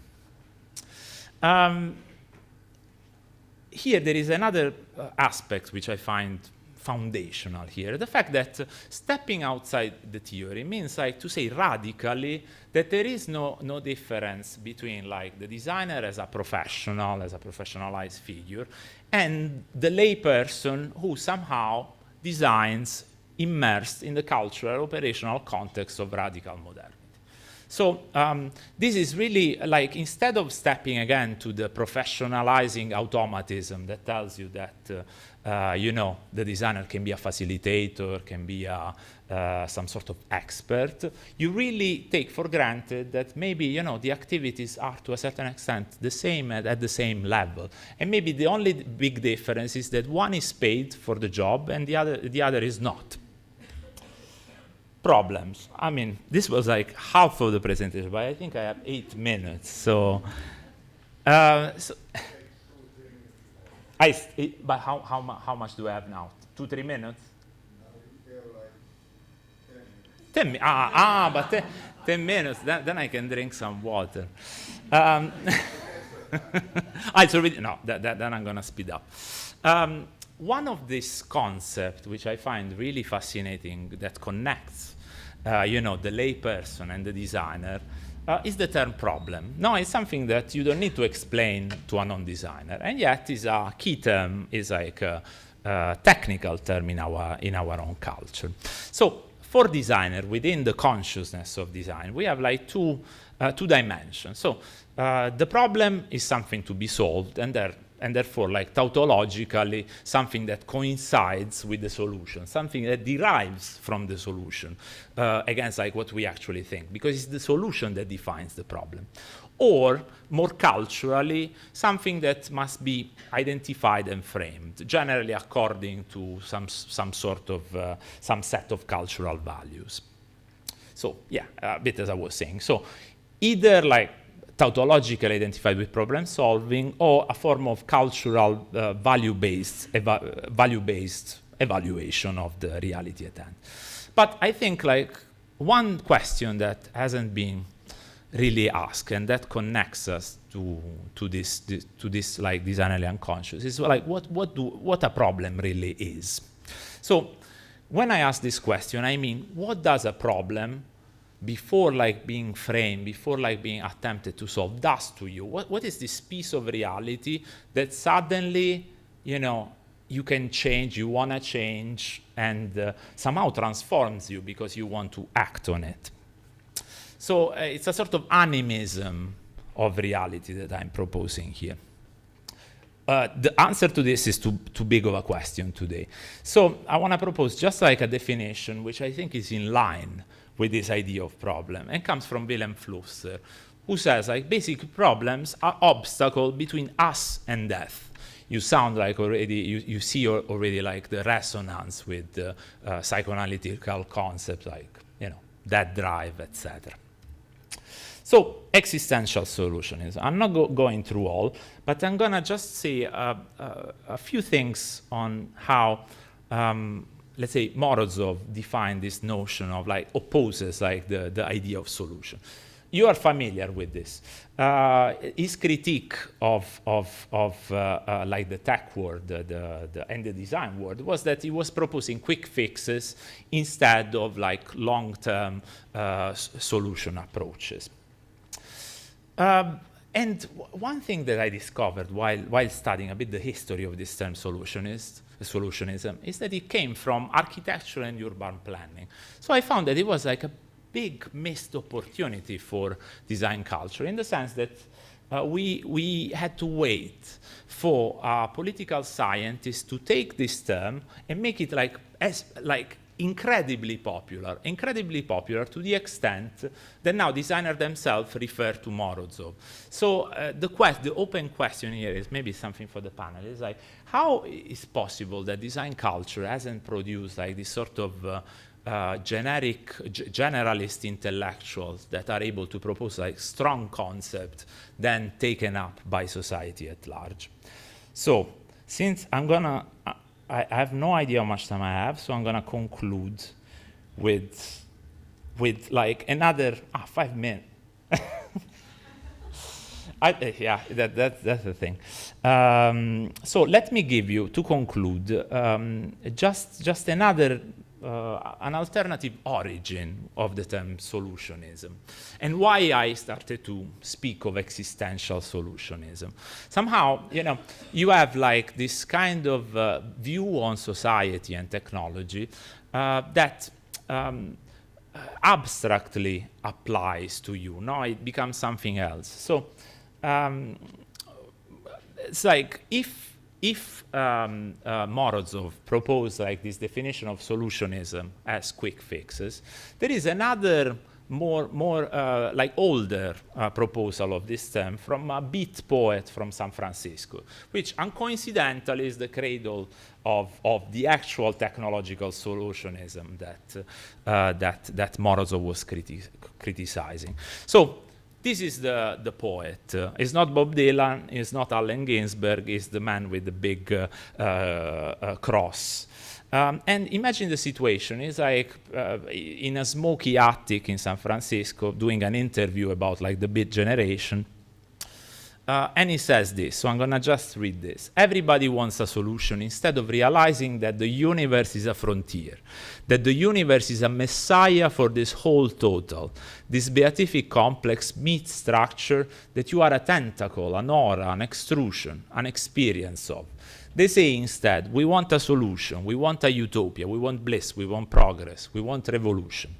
Here there is another aspect which I find foundational here. The fact that stepping outside the theory means like to say radically that there is no difference between like the designer as a professional, as a professionalized figure, and the lay person who somehow designs immersed in the cultural operational context of radical modernity. So this is really like, instead of stepping again to the professionalizing automatism that tells you that, you know, the designer can be a facilitator, can be some sort of expert, you really take for granted that maybe, you know, the activities are to a certain extent the same at the same level. And maybe the only big difference is that one is paid for the job and the other is not. Problems. I mean, this was like half of the presentation, but I think I have 8 minutes. So, but how much do I have now? 2-3 minutes? 10 minutes. But 10 minutes. Then I can drink some water. It's already no. Then I'm gonna speed up. One of these concepts, which I find really fascinating, that connects, you know, the layperson and the designer, is the term problem. No, it's something that you don't need to explain to a non-designer, and yet is a key term, is like a technical term in our own culture. So for designer, within the consciousness of design, we have like two dimensions. So the problem is something to be solved, and therefore, like tautologically, something that coincides with the solution, something that derives from the solution, against like what we actually think, because it's the solution that defines the problem. Or, more culturally, something that must be identified and framed, generally according to some sort of, some set of cultural values. So, yeah, a bit as I was saying. So, either like tautologically identified with problem solving, or a form of cultural value-based evaluation of the reality at hand. But I think like one question that hasn't been really asked, and that connects us to this like designerly unconscious, is like what a problem really is. So when I ask this question, I mean, what does a problem, before like being framed, before like being attempted to solve, does to you? What is this piece of reality that suddenly, you know, you can change, you want to change, and somehow transforms you because you want to act on it? So it's a sort of animism of reality that I'm proposing here. The answer to this is too big of a question today. So I want to propose just like a definition which I think is in line with this idea of problem, and comes from Wilhelm Flusser, who says like basic problems are obstacle between us and death. You sound like already, you see already like the resonance with the psychoanalytical concepts like, you know, death drive, etc. So existential solutionism. I'm not going through all, but I'm gonna just say a few things on how let's say Morozov defined this notion of like opposes like the idea of solution. You are familiar with this. His critique of like the tech world and the design world was that he was proposing quick fixes instead of like long-term solution approaches. And one thing that I discovered while studying a bit the history of this term solutionism is that it came from architecture and urban planning. So I found that it was like a big missed opportunity for design culture, in the sense that we had to wait for political scientists to take this term and make it like incredibly popular to the extent that now designers themselves refer to Morozov. So the open question here is maybe something for the panel, is like, how is possible that design culture hasn't produced like this sort of generalist intellectuals that are able to propose like strong concept then taken up by society at large? So since I have no idea how much time I have, so I'm gonna conclude with like another 5 minutes. Yeah, that's the thing. So let me give you, to conclude, just another an alternative origin of the term solutionism, and why I started to speak of existential solutionism. Somehow, you know, you have like this kind of view on society and technology that abstractly applies to you. No, it becomes something else. So it's like if Morozov proposed like this definition of solutionism as quick fixes, there is another more like older proposal of this term from a beat poet from San Francisco, which uncoincidentally is the cradle of the actual technological solutionism that Morozov was criticizing. So this is the poet. It's not Bob Dylan, it's not Allen Ginsberg, it's the man with the big cross. And imagine the situation. It's like in a smoky attic in San Francisco doing an interview about like the Beat generation. And he says this, so I'm gonna just read this. Everybody wants a solution instead of realizing that the universe is a frontier, that the universe is a messiah for this whole total, this beatific complex meat structure that you are a tentacle, an aura, an extrusion, an experience of. They say instead, we want a solution, we want a utopia, we want bliss, we want progress, we want revolution.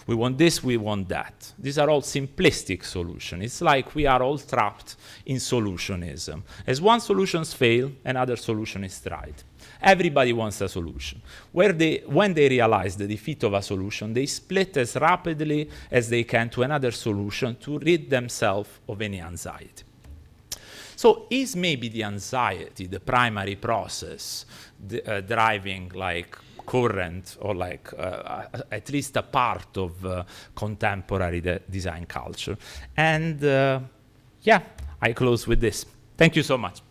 We want this, we want that. These are all simplistic solutions. It's like we are all trapped in solutionism. As one solution fails, another solution is tried. Everybody wants a solution. When they realize the defeat of a solution, they split as rapidly as they can to another solution to rid themselves of any anxiety. So is maybe the anxiety the primary process driving like current or like at least a part of contemporary design culture? And yeah, I close with this. Thank you so much.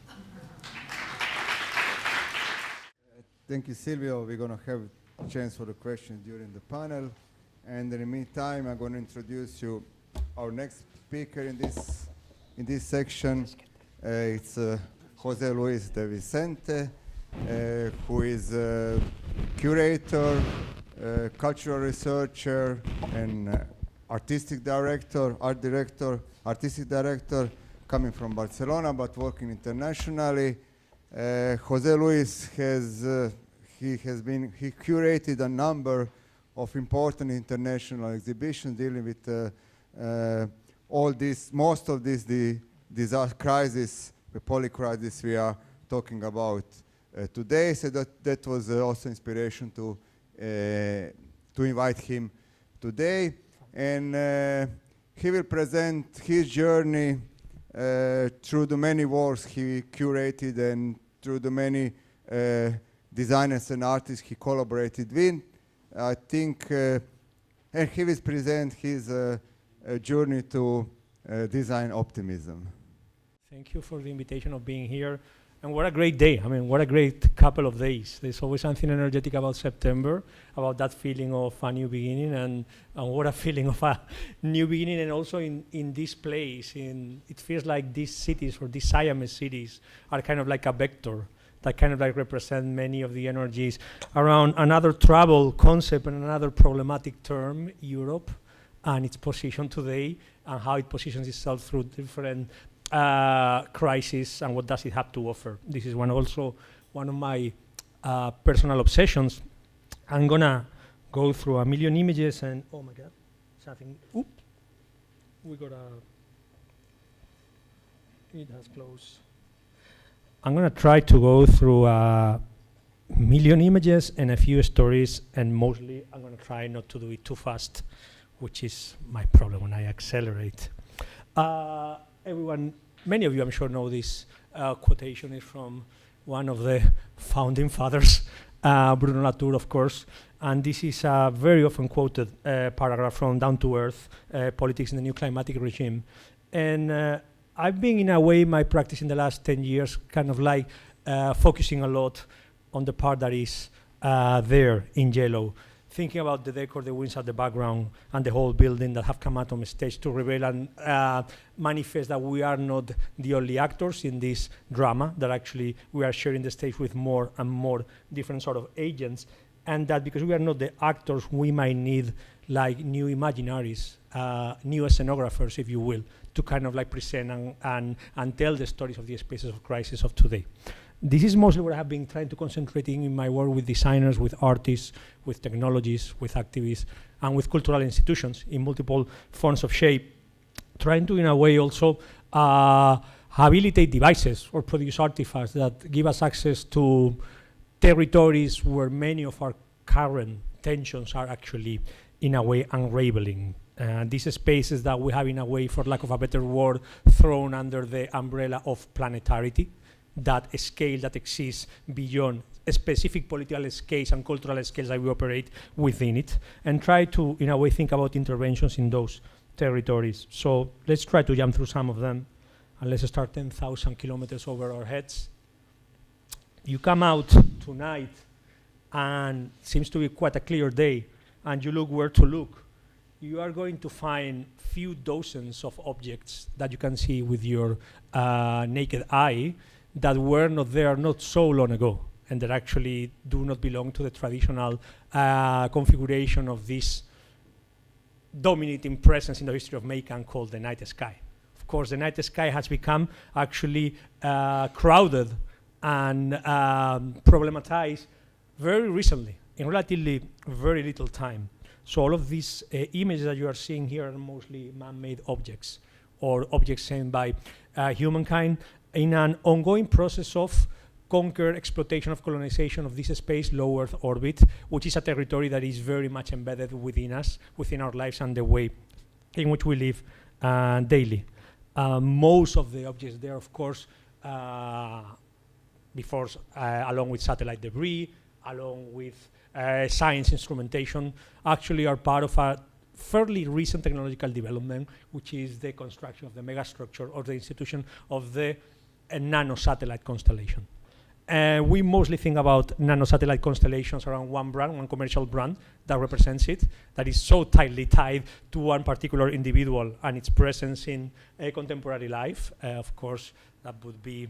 Thank you, Silvio. We're going to have a chance for the questions during the panel. And in the meantime, I'm going to introduce you our next speaker in this section. It's Jose Luis de Vicente, who is a curator, cultural researcher, and artistic director, coming from Barcelona but working internationally. Jose Luis he curated a number of important international exhibitions dealing with most of this disaster crisis, the polycrisis we are talking about today. So that was also inspiration to invite him today. And he will present his journey through the many works he curated and through the many designers and artists he collaborated with. I think, and he will present his journey to design optimism. Thank you for the invitation of being here. And what a great day. I mean, what a great couple of days. There's always something energetic about September, about that feeling of a new beginning, and what a feeling of a new beginning. And also in this place, it feels like these cities or these Siamese cities are kind of like a vector that kind of like represent many of the energies around another trouble concept and another problematic term, Europe, and its position today, and how it positions itself through different crisis, and what does it have to offer. This is one of my personal obsessions. I'm gonna go through a million images and oh my god, something, oops, it has closed. I'm gonna try to go through a million images and a few stories, and mostly I'm gonna try not to do it too fast, which is my problem when I accelerate. Many of you, I'm sure, know this quotation is from one of the founding fathers, Bruno Latour, of course. And this is a very often quoted paragraph from Down to Earth, Politics in the New Climatic Regime. And I've been, in a way, my practice in the last 10 years, kind of like focusing a lot on the part that is there in yellow, thinking about the decor, the winds at the background, and the whole building that have come out on stage to reveal and manifest that we are not the only actors in this drama, that actually we are sharing the stage with more and more different sort of agents, and that because we are not the actors, we might need like new imaginaries, new scenographers, if you will, to kind of like present and tell the stories of the spaces of crisis of today. This is mostly what I have been trying to concentrate in my work with designers, with artists, with technologies, with activists, and with cultural institutions in multiple forms of shape, trying to, in a way, also habilitate devices or produce artifacts that give us access to territories where many of our current tensions are actually, in a way, unraveling. These spaces that we have, in a way, for lack of a better word, thrown under the umbrella of planetarity, that scale that exists beyond specific political scales and cultural scales that we operate within it, and try to, in a way, think about interventions in those territories. So let's try to jump through some of them, and let's start 10,000 kilometers over our heads. You come out tonight, and it seems to be quite a clear day, and you look where to look. You are going to find few dozens of objects that you can see with your naked eye that were not there not so long ago, and that actually do not belong to the traditional configuration of this dominating presence in the history of Macon called the night sky. Of course, the night sky has become actually crowded and problematized very recently, in relatively very little time. So all of these images that you are seeing here are mostly man-made objects, or objects sent by humankind in an ongoing process of conquer, exploitation of colonization of this space, low Earth orbit, which is a territory that is very much embedded within us, within our lives and the way in which we live daily. Most of the objects there, of course, along with satellite debris, along with science instrumentation, actually are part of a fairly recent technological development, which is the construction of the megastructure or the institution of the nano-satellite constellation. We mostly think about nano-satellite constellations around one brand, one commercial brand that represents it, that is so tightly tied to one particular individual and its presence in contemporary life. Of course, that would be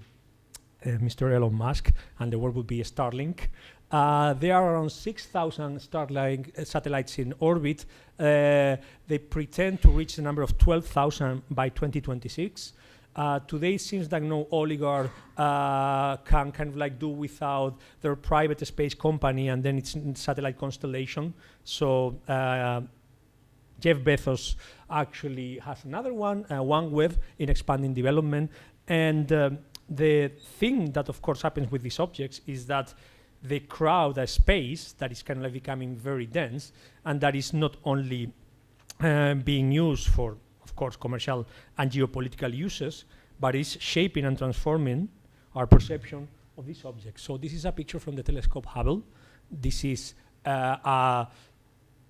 Mr. Elon Musk, and the word would be Starlink. There are around 6,000 Starlink satellites in orbit. They pretend to reach the number of 12,000 by 2026. Today, it seems like no oligarch can kind of like do without their private space company and then its satellite constellation. So Jeff Bezos actually has another one, OneWeb, in expanding development. And the thing that, of course, happens with these objects is that they crowd a space that is kind of like becoming very dense, and that is not only being used for, of course, commercial and geopolitical uses, but is shaping and transforming our perception of these objects. So this is a picture from the telescope Hubble. This is,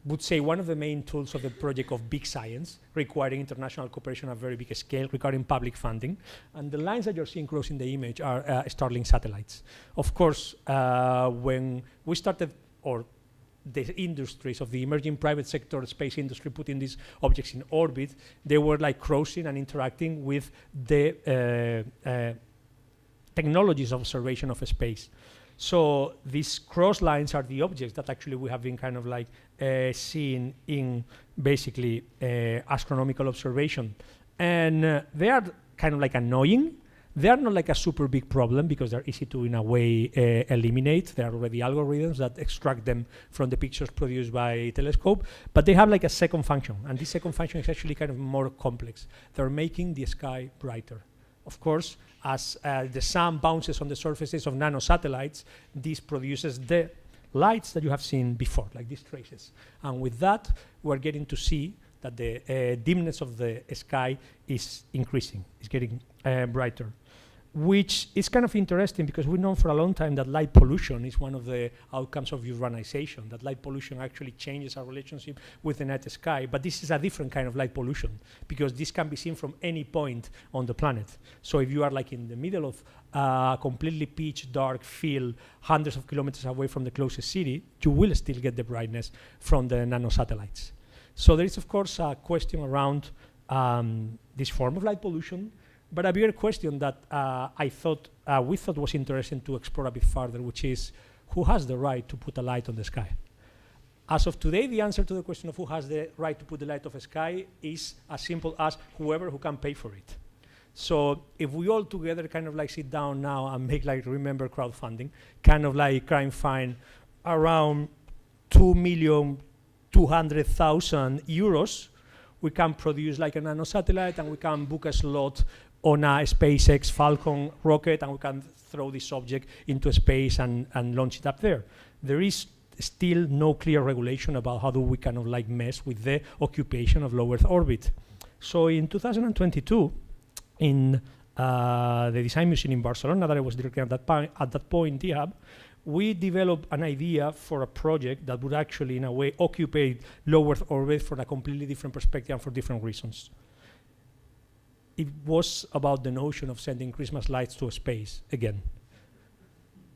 would say, one of the main tools of the project of big science, requiring international cooperation at a very big scale, requiring public funding. And the lines that you're seeing crossing the image are Starlink satellites. Of course, when we started, or the industries of the emerging private sector space industry putting these objects in orbit, they were like crossing and interacting with the technologies of observation of space. So these cross lines are the objects that actually we have been kind of like seeing in basically astronomical observation. And they are kind of like annoying. They are not like a super big problem because they're easy to, in a way, eliminate. There are already algorithms that extract them from the pictures produced by a telescope, but they have like a second function, and this second function is actually kind of more complex. They're making the sky brighter. Of course, as the sun bounces on the surfaces of nanosatellites, this produces the lights that you have seen before, like these traces. And with that, we're getting to see that the dimness of the sky is increasing, it's getting brighter, which is kind of interesting because we've known for a long time that light pollution is one of the outcomes of urbanization, that light pollution actually changes our relationship with the night sky. But this is a different kind of light pollution because this can be seen from any point on the planet. So if you are like in the middle of a completely pitch dark field, hundreds of kilometers away from the closest city, you will still get the brightness from the nanosatellites. So there is, of course, a question around this form of light pollution, but a bigger question that we thought was interesting to explore a bit further, which is who has the right to put a light on the sky? As of today, the answer to the question of who has the right to put the light on the sky is as simple as whoever who can pay for it. So if we all together kind of like sit down now and make like remember crowdfunding, kind of like try and find around 2 million 200,000 euros, we can produce like a nanosatellite, and we can book a slot on a SpaceX Falcon rocket, and we can throw this object into space and launch it up there. There is still no clear regulation about how do we kind of like mess with the occupation of low Earth orbit. So in 2022, in the Design Museum in Barcelona that I was directing at that point, DHub, we developed an idea for a project that would actually, in a way, occupy low Earth orbit from a completely different perspective and for different reasons. It was about the notion of sending Christmas lights to space again.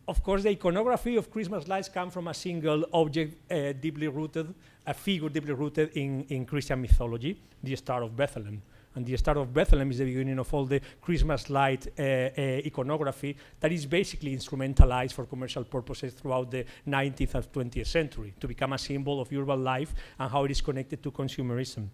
Of course, the iconography of Christmas lights come from a single object deeply rooted, a figure deeply rooted in Christian mythology, the Star of Bethlehem. And the Star of Bethlehem is the beginning of all the Christmas light iconography that is basically instrumentalized for commercial purposes throughout the 19th and 20th century to become a symbol of urban life and how it is connected to consumerism.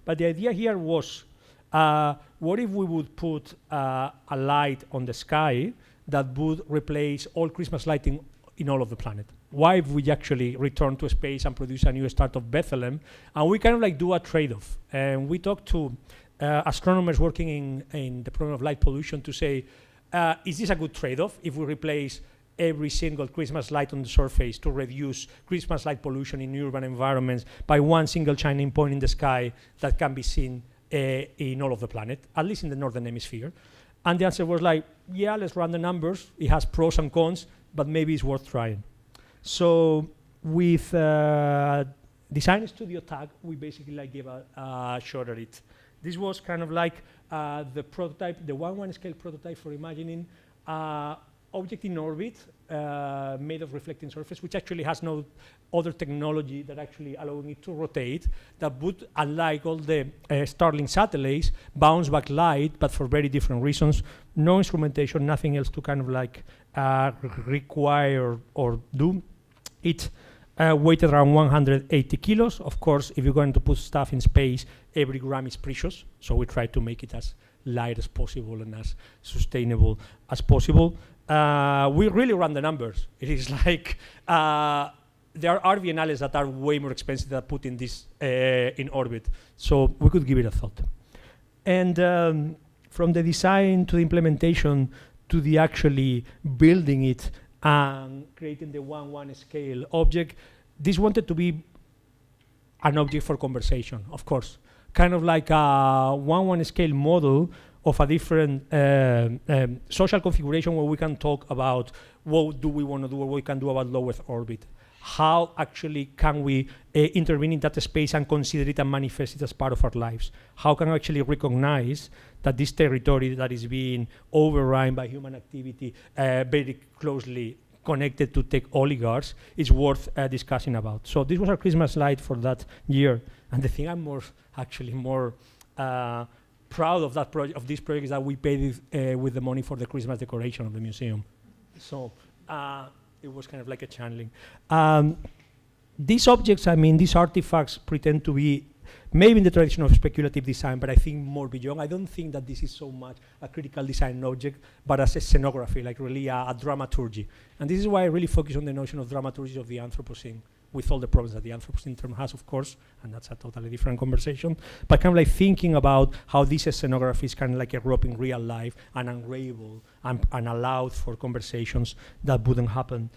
But the idea here was, what if we would put a light on the sky that would replace all Christmas lighting in all of the planet? Why if we actually return to space and produce a new Star of Bethlehem? And we kind of like do a trade-off. And we talked to astronomers working in the problem of light pollution to say, is this a good trade-off if we replace every single Christmas light on the surface to reduce Christmas light pollution in urban environments by one single shining point in the sky that can be seen in all of the planet, at least in the northern hemisphere? And the answer was like, yeah, let's run the numbers. It has pros and cons, but maybe it's worth trying. So with Design Studio Tag, we basically like gave a shot at it. This was kind of like the prototype, the 1/1 scale prototype for imagining object in orbit made of reflecting surface, which actually has no other technology that actually allowing it to rotate, that would, unlike all the Starlink satellites, bounce back light, but for very different reasons. No instrumentation, nothing else to kind of like require or do. It weighted around 180 kilos. Of course, if you're going to put stuff in space, every gram is precious. So we try to make it as light as possible and as sustainable as possible. We really run the numbers. It is like, there are RVNLs that are way more expensive than putting this in orbit. So we could give it a thought. And from the design to the implementation to the actually building it and creating the 1/1 scale object, this wanted to be an object for conversation, of course. Kind of like a 1/1 scale model of a different social configuration where we can talk about what do we want to do or what we can do about low Earth orbit. How actually can we intervene in that space and consider it and manifest it as part of our lives? How can we actually recognize that this territory that is being overrun by human activity, very closely connected to tech oligarchs, is worth discussing about? So this was our Christmas light for that year. And the thing I'm more proud of that project, of this project, is that we paid it with the money for the Christmas decoration of the museum. So it was kind of like a channeling. These objects, I mean, these artifacts pretend to be maybe in the tradition of speculative design, but I think more beyond. I don't think that this is so much a critical design object, but as a scenography, like really a dramaturgy. And this is why I really focus on the notion of dramaturgy of the Anthropocene, with all the problems that the Anthropocene term has, of course, and that's a totally different conversation, but kind of like thinking about how this scenography is kind of like erupting real life and unravel and allowed for conversations that wouldn't happen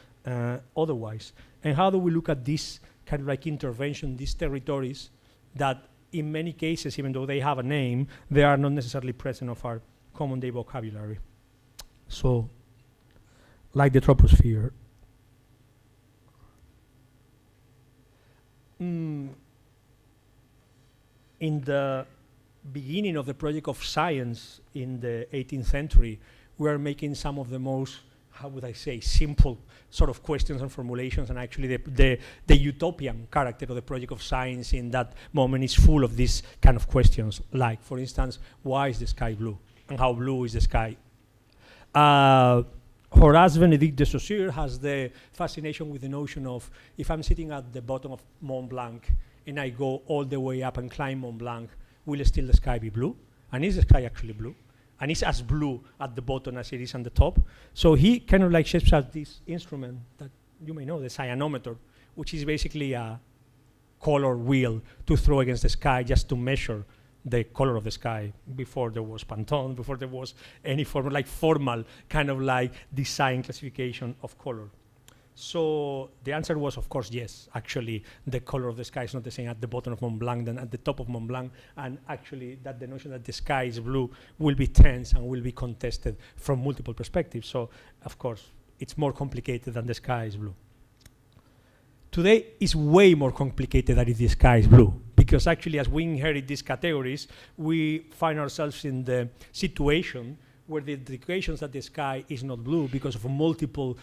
otherwise. And how do we look at this kind of like intervention, these territories that in many cases, even though they have a name, they are not necessarily present of our common day vocabulary. So, like the troposphere. In the beginning of the project of science in the 18th century, we are making some of the most, how would I say, simple sort of questions and formulations, and actually the utopian character of the project of science in that moment is full of these kind of questions, like, for instance, why is the sky blue? And how blue is the sky? Horace Benedict de Saussure has the fascination with the notion of, if I'm sitting at the bottom of Mont Blanc and I go all the way up and climb Mont Blanc, will still the sky be blue? And is the sky actually blue? And it's as blue at the bottom as it is on the top. So he kind of like shapes out this instrument that you may know, the cyanometer, which is basically a color wheel to throw against the sky just to measure the color of the sky before there was Pantone, before there was any form of like formal kind of like design classification of color. So the answer was, of course, yes. Actually, the color of the sky is not the same at the bottom of Mont Blanc than at the top of Mont Blanc. And actually, that the notion that the sky is blue will be tense and will be contested from multiple perspectives. So, of course, it's more complicated than the sky is blue. Today is way more complicated than if the sky is blue, because actually, as we inherit these categories, we find ourselves in the situation where the indications that the sky is not blue because of multiple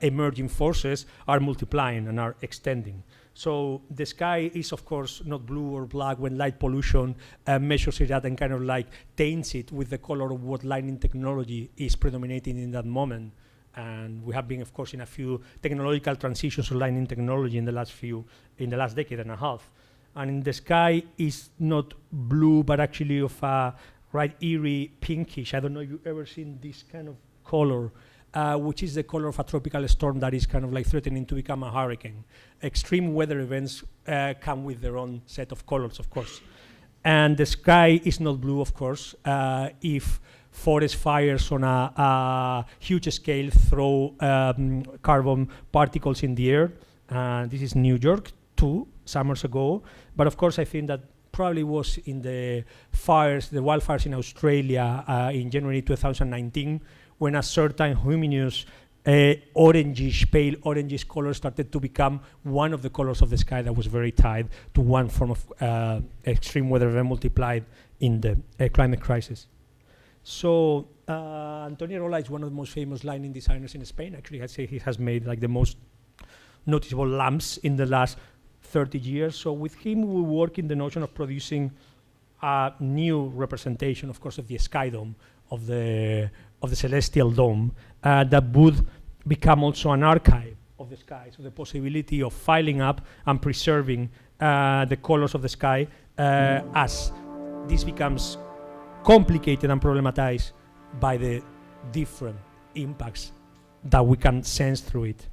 emerging forces are multiplying and are extending. So the sky is, of course, not blue or black when light pollution measures it out and kind of like taints it with the color of what lighting technology is predominating in that moment. And we have been, of course, in a few technological transitions of lighting technology in the last decade and a half. And the sky is not blue, but actually of a right eerie pinkish. I don't know if you've ever seen this kind of color, which is the color of a tropical storm that is kind of like threatening to become a hurricane. Extreme weather events come with their own set of colors, of course. And the sky is not blue, of course, if forest fires on a huge scale throw carbon particles in the air. This is New York 2 summers ago. But of course, I think that probably was in the wildfires in Australia in January 2019, when a certain luminous orangish, pale orangish color started to become one of the colors of the sky that was very tied to one form of extreme weather event multiplied in the climate crisis. So Antonio Rola is one of the most famous lighting designers in Spain. Actually, I'd say he has made like the most noticeable lamps in the last 30 years. So with him, we work in the notion of producing a new representation, of course, of the sky dome, of the celestial dome, that would become also an archive of the sky. So the possibility of filing up and preserving the colors of the sky as this becomes complicated and problematized by the different impacts that we can sense through it.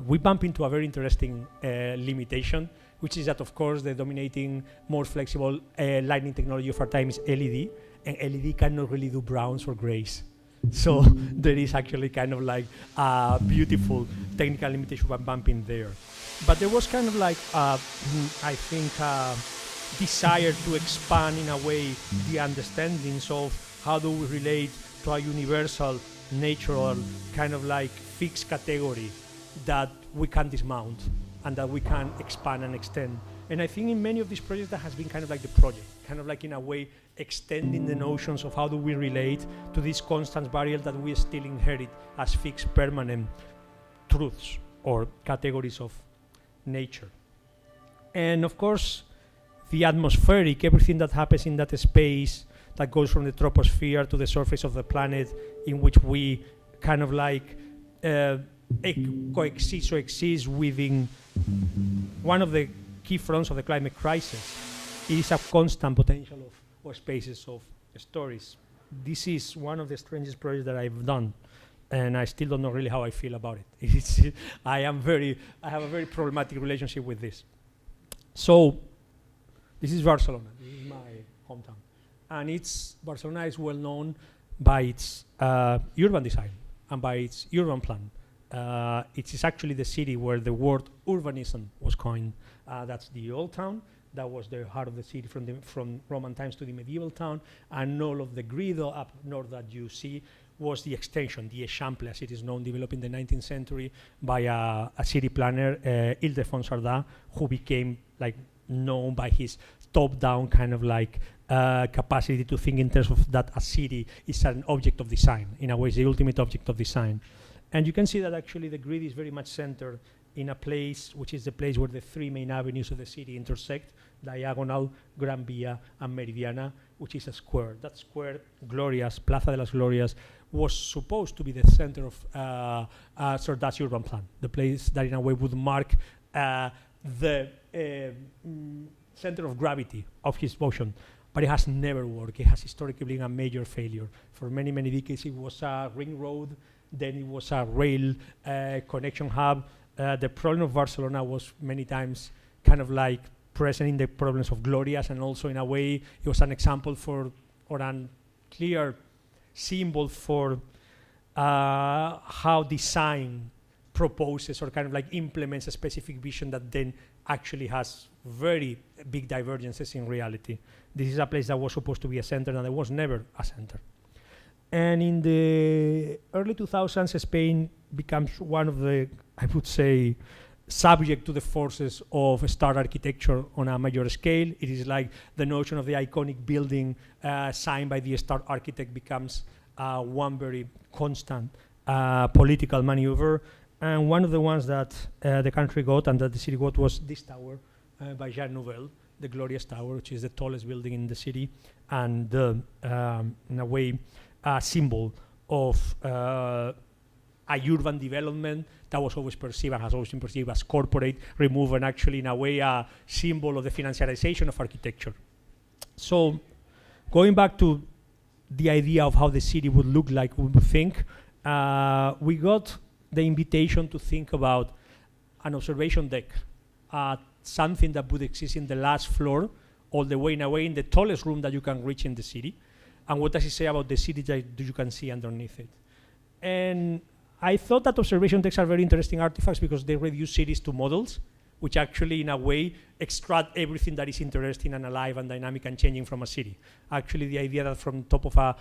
We bump into a very interesting limitation, which is that, of course, the dominating, more flexible lighting technology of our time is LED, and LED cannot really do browns or grays. So there is actually kind of like a beautiful technical limitation by bumping there. But there was kind of like, I think, desire to expand in a way the understandings of how do we relate to a universal, natural, kind of like fixed category that we can dismount and that we can expand and extend. And I think in many of these projects that has been kind of like the project, kind of like in a way extending the notions of how do we relate to these constant variables that we still inherit as fixed permanent truths or categories of nature. And of course, the atmospheric, everything that happens in that space that goes from the troposphere to the surface of the planet, in which we kind of like coexist or exist within one of the key fronts of the climate crisis. It is a constant potential of spaces of stories. This is one of the strangest projects that I've done, and I still don't know really how I feel about it. I have a very problematic relationship with this. So this is Barcelona. This is my hometown. And Barcelona is well known by its urban design and by its urban plan. It is actually the city where the word urbanism was coined. That's the old town. That was the heart of the city from Roman times to the medieval town. And all of the grido up north that you see was the extension, the Eixample, as it is known, developed in the 19th century by a city planner, Ildefonso Sardà, who became like known by his top-down kind of like capacity to think in terms of that a city is an object of design. In a way, it's the ultimate object of design. And you can see that actually the grid is very much centered in a place which is the place where the three main avenues of the city intersect, Diagonal, Gran Via, and Meridiana, which is a square. That square, Glorias, Plaza de las Glorias, was supposed to be the center of Sardà's urban plan, the place that in a way would mark the center of gravity of his motion. But it has never worked. It has historically been a major failure. For many, many decades, it was a ring road, then it was a rail connection hub, the problem of Barcelona was many times kind of like present in the problems of Glorias, and also in a way it was an example for, or a clear symbol for how design proposes or kind of like implements a specific vision that then actually has very big divergences in reality. This is a place that was supposed to be a center and it was never a center. And in the early 2000s, Spain becomes one of the, I would say, subject to the forces of star architecture on a major scale. It is like the notion of the iconic building signed by the star architect becomes one very constant political maneuver. And one of the ones that the country got and that the city got was this tower by Jean Nouvel, the Glorious Tower, which is the tallest building in the city, and in a way, a symbol of a urban development that was always perceived and has always been perceived as corporate, remove, and actually in a way a symbol of the financiarization of architecture. So going back to the idea of how the city would look like, we would think, we got the invitation to think about an observation deck, something that would exist in the last floor, all the way in a way in the tallest room that you can reach in the city. And what does it say about the city that you can see underneath it? And I thought that observation decks are very interesting artifacts because they reduce cities to models, which actually in a way extract everything that is interesting and alive and dynamic and changing from a city. Actually, the idea that from top of a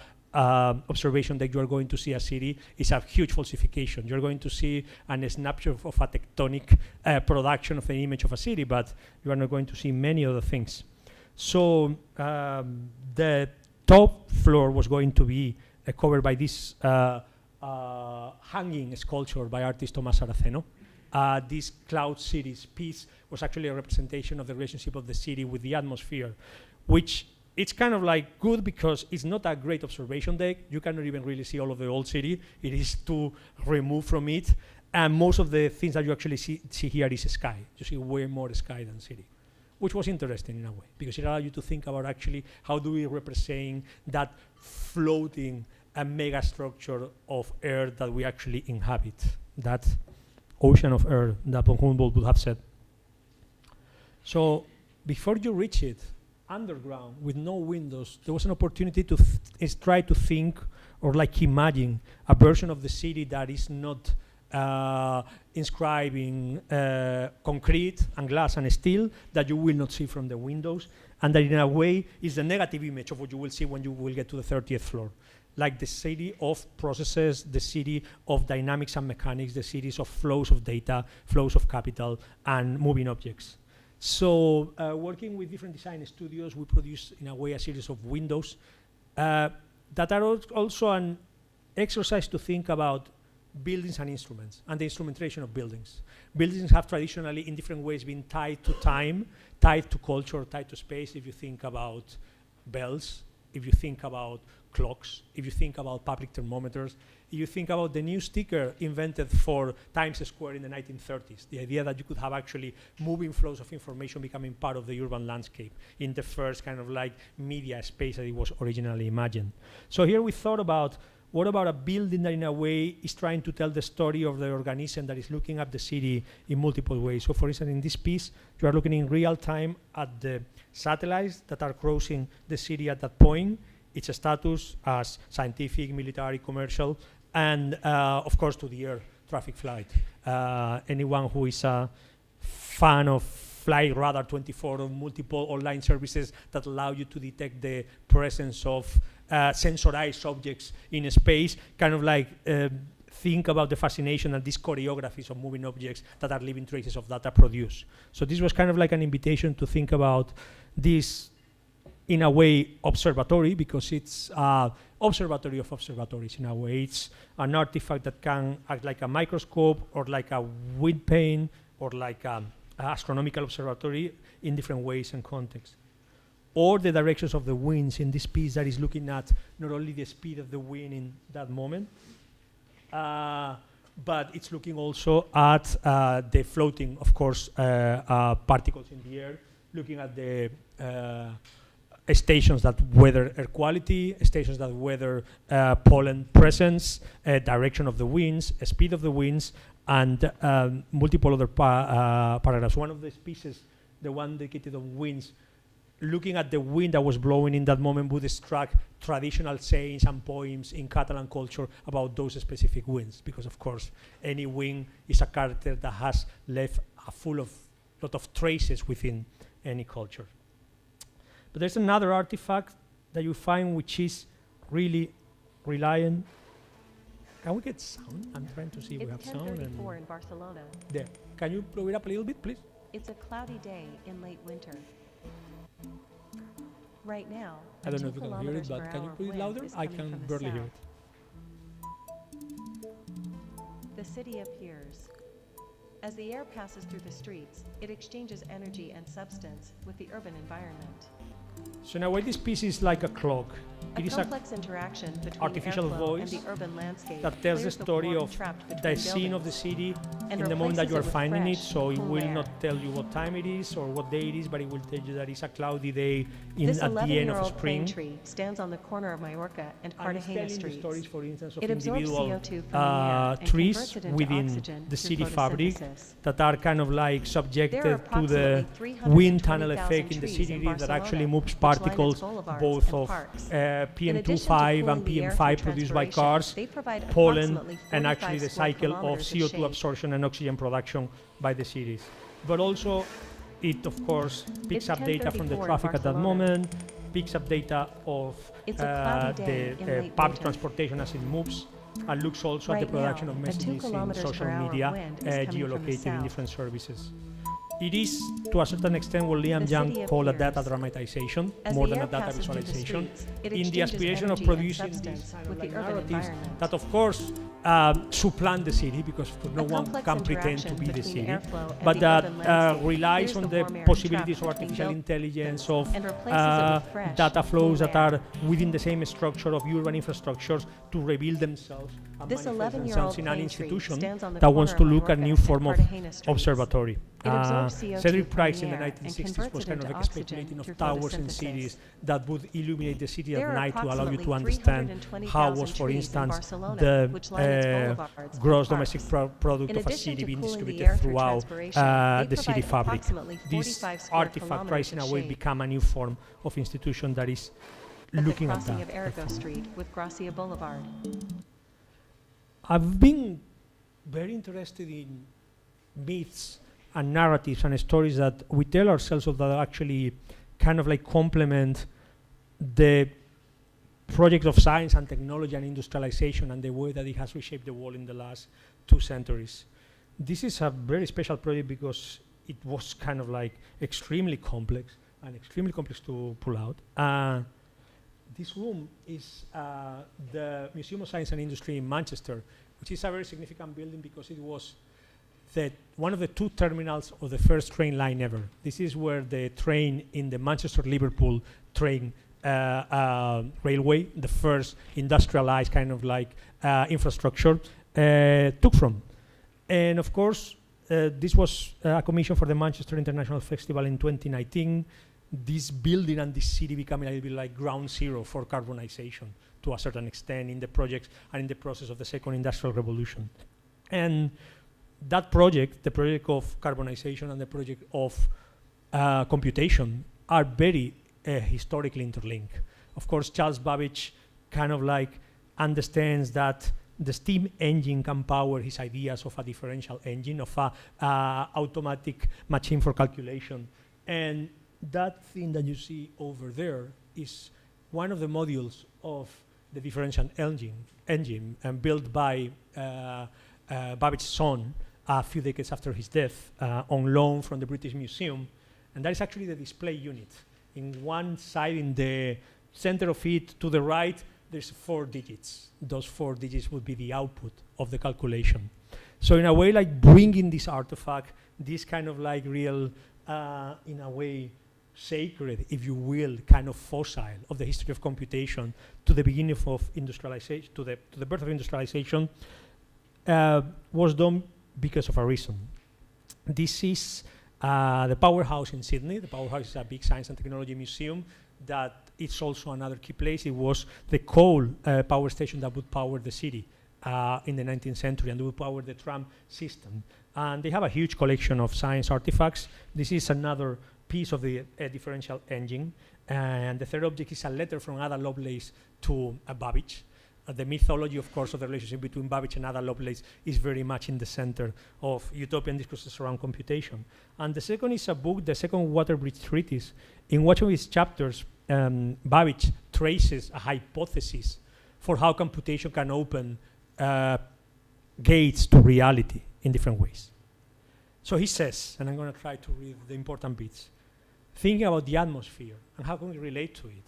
observation deck you are going to see a city is a huge falsification. You're going to see a snapshot of a tectonic production of an image of a city, but you are not going to see many other things. So the top floor was going to be covered by this hanging sculpture by artist Tomás Saraceno. This cloud cities piece was actually a representation of the relationship of the city with the atmosphere, which it's kind of like good because it's not a great observation deck. You cannot even really see all of the old city. It is too removed from it. And most of the things that you actually see here is sky. You see way more sky than city, which was interesting in a way because it allowed you to think about actually how do we represent that floating mega structure of earth that we actually inhabit, that ocean of earth that von Humboldt would have said. So before you reach it, underground with no windows, there was an opportunity to try to think or like imagine a version of the city that is not inscribing concrete and glass and steel that you will not see from the windows, and that in a way is the negative image of what you will see when you will get to the 30th floor. Like the city of processes, the city of dynamics and mechanics, the cities of flows of data, flows of capital, and moving objects. So working with different design studios, we produce in a way a series of windows that are also an exercise to think about buildings and instruments and the instrumentation of buildings. Buildings have traditionally in different ways been tied to time, tied to culture, tied to space. If you think about bells, if you think about clocks, if you think about public thermometers, if you think about the new sticker invented for Times Square in the 1930s, the idea that you could have actually moving flows of information becoming part of the urban landscape in the first kind of like media space that it was originally imagined. So here we thought about what about a building that in a way is trying to tell the story of the organism that is looking at the city in multiple ways. So for instance, in this piece, you are looking in real time at the satellites that are crossing the city at that point, its status as scientific, military, commercial, and of course to the air traffic flight. Anyone who is a fan of Flight Radar 24 or multiple online services that allow you to detect the presence of sensorized objects in space, kind of like think about the fascination and these choreographies of moving objects that are leaving traces of data produced. So this was kind of like an invitation to think about this in a way observatory, because it's observatory of observatories in a way. It's an artifact that can act like a microscope or like a wind pane or like an astronomical observatory in different ways and contexts. Or the directions of the winds in this piece that is looking at not only the speed of the wind in that moment, but it's looking also at the floating, of course, particles in the air, looking at the stations that weather air quality, stations that weather pollen presence, direction of the winds, speed of the winds, and multiple other paragraphs. One of the pieces, the one dedicated on winds, looking at the wind that was blowing in that moment would extract traditional sayings and poems in Catalan culture about those specific winds, because of course any wind is a character that has left a full of lot of traces within any culture. But there's another artifact that you find which is really reliant. Can we get sound? I'm trying to see if we have sound. It's 10:34 in Barcelona. There. Can you blow it up a little bit, please? It's a cloudy day in late winter. Right now, I don't know if you can hear it, but can you put it louder? I can barely hear it. The city appears. As the air passes through the streets, it exchanges energy and substance with the urban environment. So in a way, this piece is like a clock. It is a complex interaction between artificial airflow voice and the urban landscape that tells the clears the story warmth of trapped the between scene of the buildings city and in the moment that replaces you are it with finding it. fresh, So it cool will air. not tell you what time it is or what day it is, but it will tell you that it's a cloudy day This at the end of 11-year-old plane spring. tree stands on the corner of Mallorca and And it's Cartagena telling the streets. stories, for instance, of It absorbs individual CO2 from the air and trees converts it into within oxygen the through city fabric photosynthesis. that are kind of like subjected to the approximately wind tunnel 320,000 effect in the trees city in that actually Barcelona, moves which line its particles boulevards both and of parks. PM2.5 In addition to and cooling the air PM5 through produced by transpiration, cars, they provide pollen, approximately and actually 45 the square cycle of kilometers of CO2 shade. absorption and oxygen production by the cities. But also, it of course picks It's up data from the 10:34 in traffic at that Barcelona. moment, picks up data of It's a cloudy day in the late public winter. transportation as it moves, and looks also at Right the production now, of a 2 messages in kilometers social per hour media, wind is coming from the geolocated in south. different services. It is, to a certain extent, what Liam The Young city called a appears. data dramatization, As more the than a air data passes through the visualization, streets, it in the exchanges aspiration of energy and producing substance these kind with of the like urban narratives environment. that, of course, supplant the city, because no one complex can pretend to interaction be the between city, airflow and but the that urban landscape relies clears on the the warm air possibilities of trapped between artificial intelligence, of and replaces it with fresh, data flows cool that air. are within the same structure of urban infrastructures to reveal themselves and This manifest 11-year-old themselves in an plane tree institution stands on the that wants to corner of look at Mallorca new and form of Cartagena streets. observatory. It absorbs CO2 Cedric from Price the in the air and 1960s converts was it kind of into like speculating oxygen of through towers and photosynthesis. cities that would illuminate the city There at are night to allow you to approximately understand how 320,000 was, for trees in instance, Barcelona, the which line its boulevards gross and domestic parks. product In of a addition city to being cooling the distributed air through throughout transpiration, the they city provide fabric. approximately This 45 square artifact tries in a kilometers way of shade. become a new form of institution that is At the looking at crossing that. of Arago Street with Gracia Boulevard. I've been very interested in myths and narratives and stories that we tell ourselves of that actually kind of like complement the project of science and technology and industrialization and the way that it has reshaped the world in the last 2 centuries. This is a very special project because it was kind of like extremely complex to pull out. This room is the Museum of Science and Industry in Manchester, which is a very significant building because it was one of the 2 terminals of the first train line ever. This is where the train in the Manchester-Liverpool train railway, the first industrialized kind of like infrastructure, took from. And of course, this was a commission for the Manchester International Festival in 2019. This building and this city becoming a little bit like ground zero for carbonization to a certain extent in the projects and in the process of the second industrial revolution. And that project, the project of carbonization and the project of computation, are very historically interlinked. Of course, Charles Babbage kind of like understands that the steam engine can power his ideas of a differential engine, of a automatic machine for calculation. And that thing that you see over there is one of the modules of the differential engine built by Babbage's son a few decades after his death on loan from the British Museum. And that is actually the display unit. In one side, in the center of it, to the right, there's 4 digits. Those 4 digits would be the output of the calculation. So in a way, like bringing this artifact, this kind of like real, in a way, sacred, if you will, kind of fossil of the history of computation to the beginning of industrialization, to the birth of industrialization, was done because of a reason. This is the Powerhouse in Sydney. The Powerhouse is a big science and technology museum that it's also another key place. It was the coal power station that would power the city in the 19th century, and would power the tram system. And they have a huge collection of science artifacts. This is another piece of the differential engine. And the third object is a letter from Ada Lovelace to Babbage. The mythology, of course, of the relationship between Babbage and Ada Lovelace is very much in the center of utopian discourses around computation. And the second is a book, the second Water Bridge Treatise. In one of its chapters, Babbage traces a hypothesis for how computation can open gates to reality in different ways. So he says, and I'm going to try to read the important bits, thinking about the atmosphere and how can we relate to it.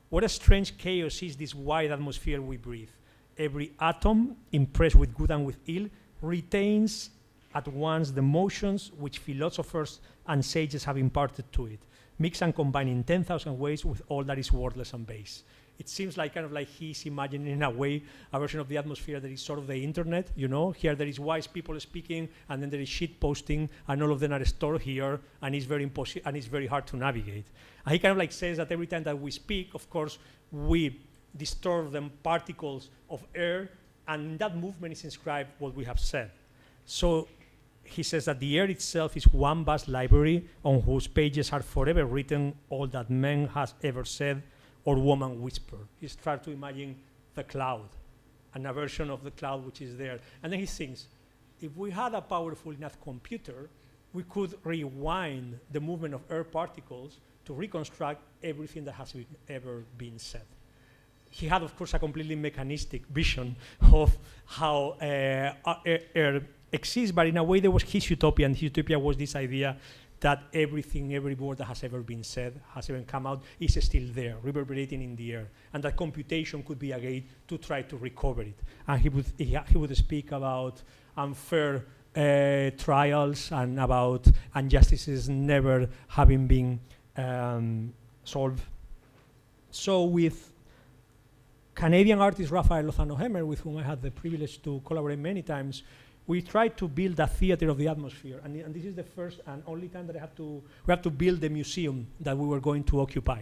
What a strange chaos is this wide atmosphere we breathe. Every atom, impressed with good and with ill, retains at once the motions which philosophers and sages have imparted to it, mix and combine in 10,000 ways with all that is worthless and base. It seems like kind of like he's imagining in a way a version of the atmosphere that is sort of the internet, you know. Here there is wise people speaking, and then there is shit posting, and all of them are stored here, and it's very hard to navigate. And he kind of like says that every time that we speak, of course, we disturb the particles of air, and in that movement is inscribed what we have said. So he says that the air itself is one vast library on whose pages are forever written all that man has ever said or woman whispered. He starts to imagine the cloud and a version of the cloud which is there. And then he thinks, if we had a powerful enough computer, we could rewind the movement of air particles to reconstruct everything that has ever been said. He had, of course, a completely mechanistic vision of how air exists, but in a way there was his utopia, and his utopia was this idea that everything, every word that has ever been said, has ever come out, is still there, reverberating in the air, and that computation could be a gate to try to recover it. And he would speak about unfair trials and about injustices never having been solved. So with Canadian artist Raphael Lozano-Hemmer, with whom I had the privilege to collaborate many times, we tried to build a theater of the atmosphere, and this is the first and only time that we have to build the museum that we were going to occupy.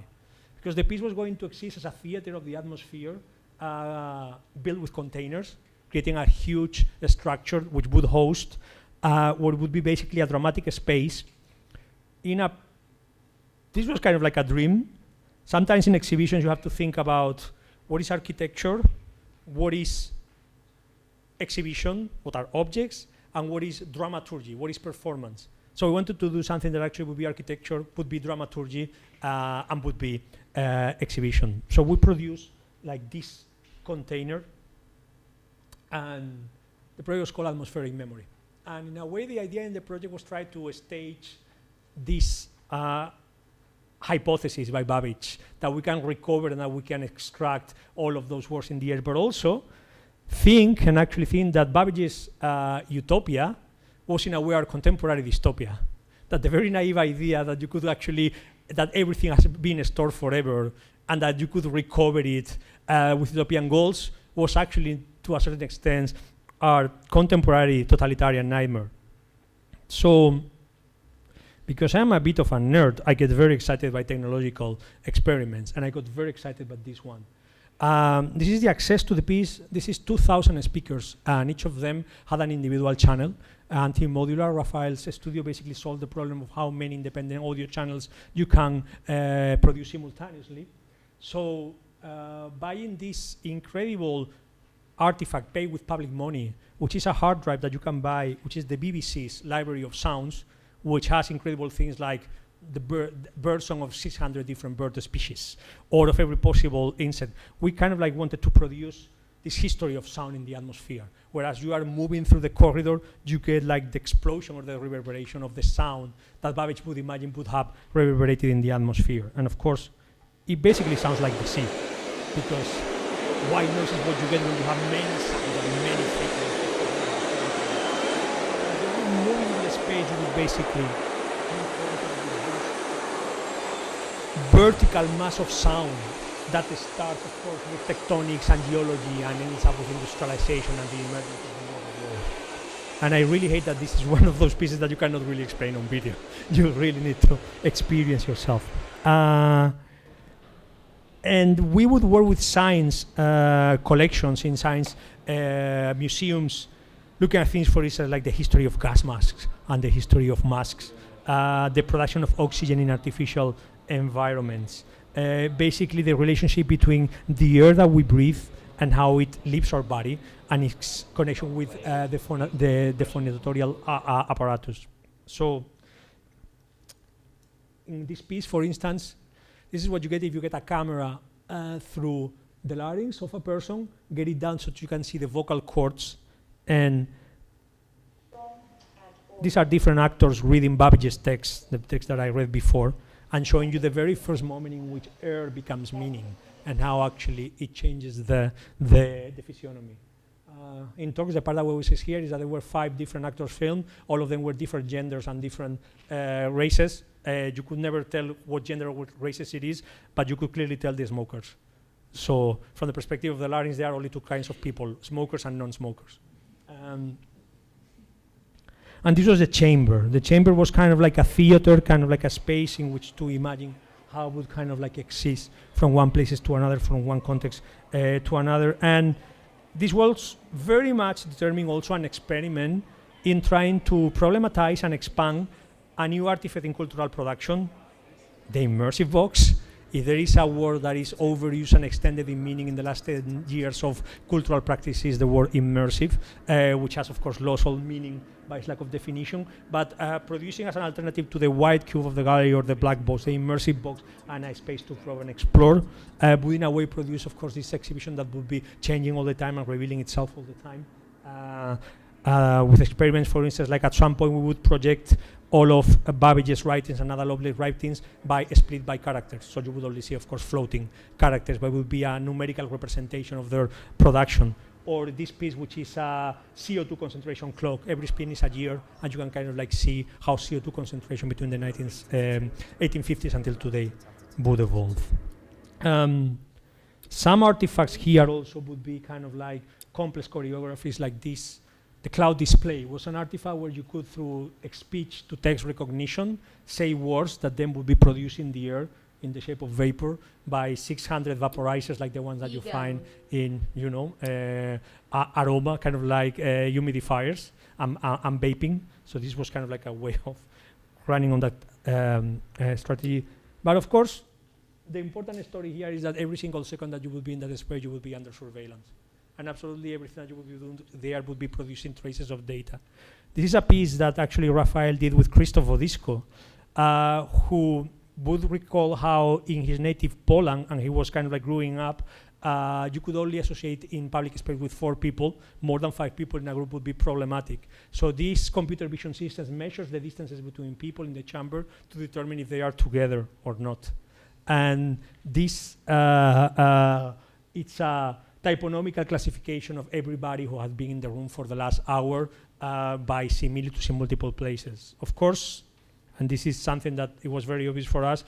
Because the piece was going to exist as a theater of the atmosphere, built with containers, creating a huge structure which would host what would be basically a dramatic space. This was kind of like a dream. Sometimes in exhibitions you have to think about what is architecture, what is exhibition, what are objects, and what is dramaturgy, what is performance. So we wanted to do something that actually would be architecture, would be dramaturgy, and would be exhibition. So we produced like this container, and the project was called Atmospheric Memory. And in a way, the idea in the project was try to stage this hypothesis by Babbage, that we can recover and that we can extract all of those words in the air, but also think that Babbage's utopia was in a way our contemporary dystopia. That the very naive idea that you could actually, that everything has been stored forever and that you could recover it with utopian goals was actually, to a certain extent, our contemporary totalitarian nightmare. So, because I'm a bit of a nerd, I get very excited by technological experiments, and I got very excited by this one. This is the access to the piece. This is 2,000 speakers, and each of them had an individual channel. Team Modular, Raphael's studio, basically solved the problem of how many independent audio channels you can produce simultaneously. So buying this incredible artifact paid with public money, which is a hard drive that you can buy, which is the BBC's library of sounds, which has incredible things like the bird song of 600 different bird species, or of every possible insect. We kind of like wanted to produce this history of sound in the atmosphere, whereas you are moving through the corridor, you get like the explosion or the reverberation of the sound that Babbage would imagine would have reverberated in the atmosphere. And of course, it basically sounds like the sea, because white noise is what you get when you have many sounds and many frequencies. When you move in the space, you would basically vertical mass of sound that starts, of course, with tectonics and geology and ends up with industrialization and the emergence of the modern world. And I really hate that this is one of those pieces that you cannot really explain on video. You really need to experience yourself. And we would work with science collections in science museums, looking at things, for instance, like the history of gas masks and the history of masks, the production of oxygen in artificial environments, basically the relationship between the air that we breathe and how it leaves our body, and its connection with the phonatotorial apparatus. So in this piece, for instance, this is what you get if you get a camera through the larynx of a person, get it down so that you can see the vocal cords, and these are different actors reading Babbage's text, the text that I read before, and showing you the very first moment in which air becomes meaning and how actually it changes the physiognomy. In talks, the part that we says here is that there were 5 different actors filmed. All of them were different genders and different races. You could never tell what gender or what races it is, but you could clearly tell the smokers. So from the perspective of the larynx, there are only 2 kinds of people, smokers and non-smokers. And this was the chamber. The chamber was kind of like a theater, kind of like a space in which to imagine how it would kind of like exist from one places to another, from one context to another. And this was very much determining also an experiment in trying to problematize and expand a new artifact in cultural production, the immersive box. If there is a word that is overused and extended in meaning in the last 10 years of cultural practices, the word immersive, which has of course lost all meaning by its lack of definition, but producing as an alternative to the white cube of the gallery or the black box, the immersive box, and a space to probe and explore, would in a way produce of course this exhibition that would be changing all the time and revealing itself all the time. With experiments, for instance, like at some point we would project all of Babbage's writings and other Lovelace's writings split by characters. So you would only see, of course, floating characters, but it would be a numerical representation of their production. Or this piece, which is a CO2 concentration clock. Every spin is a year, and you can kind of like see how CO2 concentration between the 1850s until today would evolve. Some artifacts here also would be kind of like complex choreographies like this. The cloud display was an artifact where you could, through speech to text recognition, say words that then would be produced in the air in the shape of vapor by 600 vaporizers like the ones that you find in, you know, aroma, kind of like humidifiers and vaping. So this was kind of like a way of running on that strategy. But of course, the important story here is that every single second that you will be in that space, you will be under surveillance. And absolutely everything that you will be doing there would be producing traces of data. This is a piece that actually Raphael did with Krzysztof Wodiszko, who would recall how in his native Poland, and he was kind of like growing up, you could only associate in public space with 4 people. More than 5 people in a group would be problematic. So these computer vision systems measures the distances between people in the chamber to determine if they are together or not. And this, it's a typonomical classification of everybody who has been in the room for the last hour by similitudes in multiple places. Of course, and this is something that it was very obvious for us,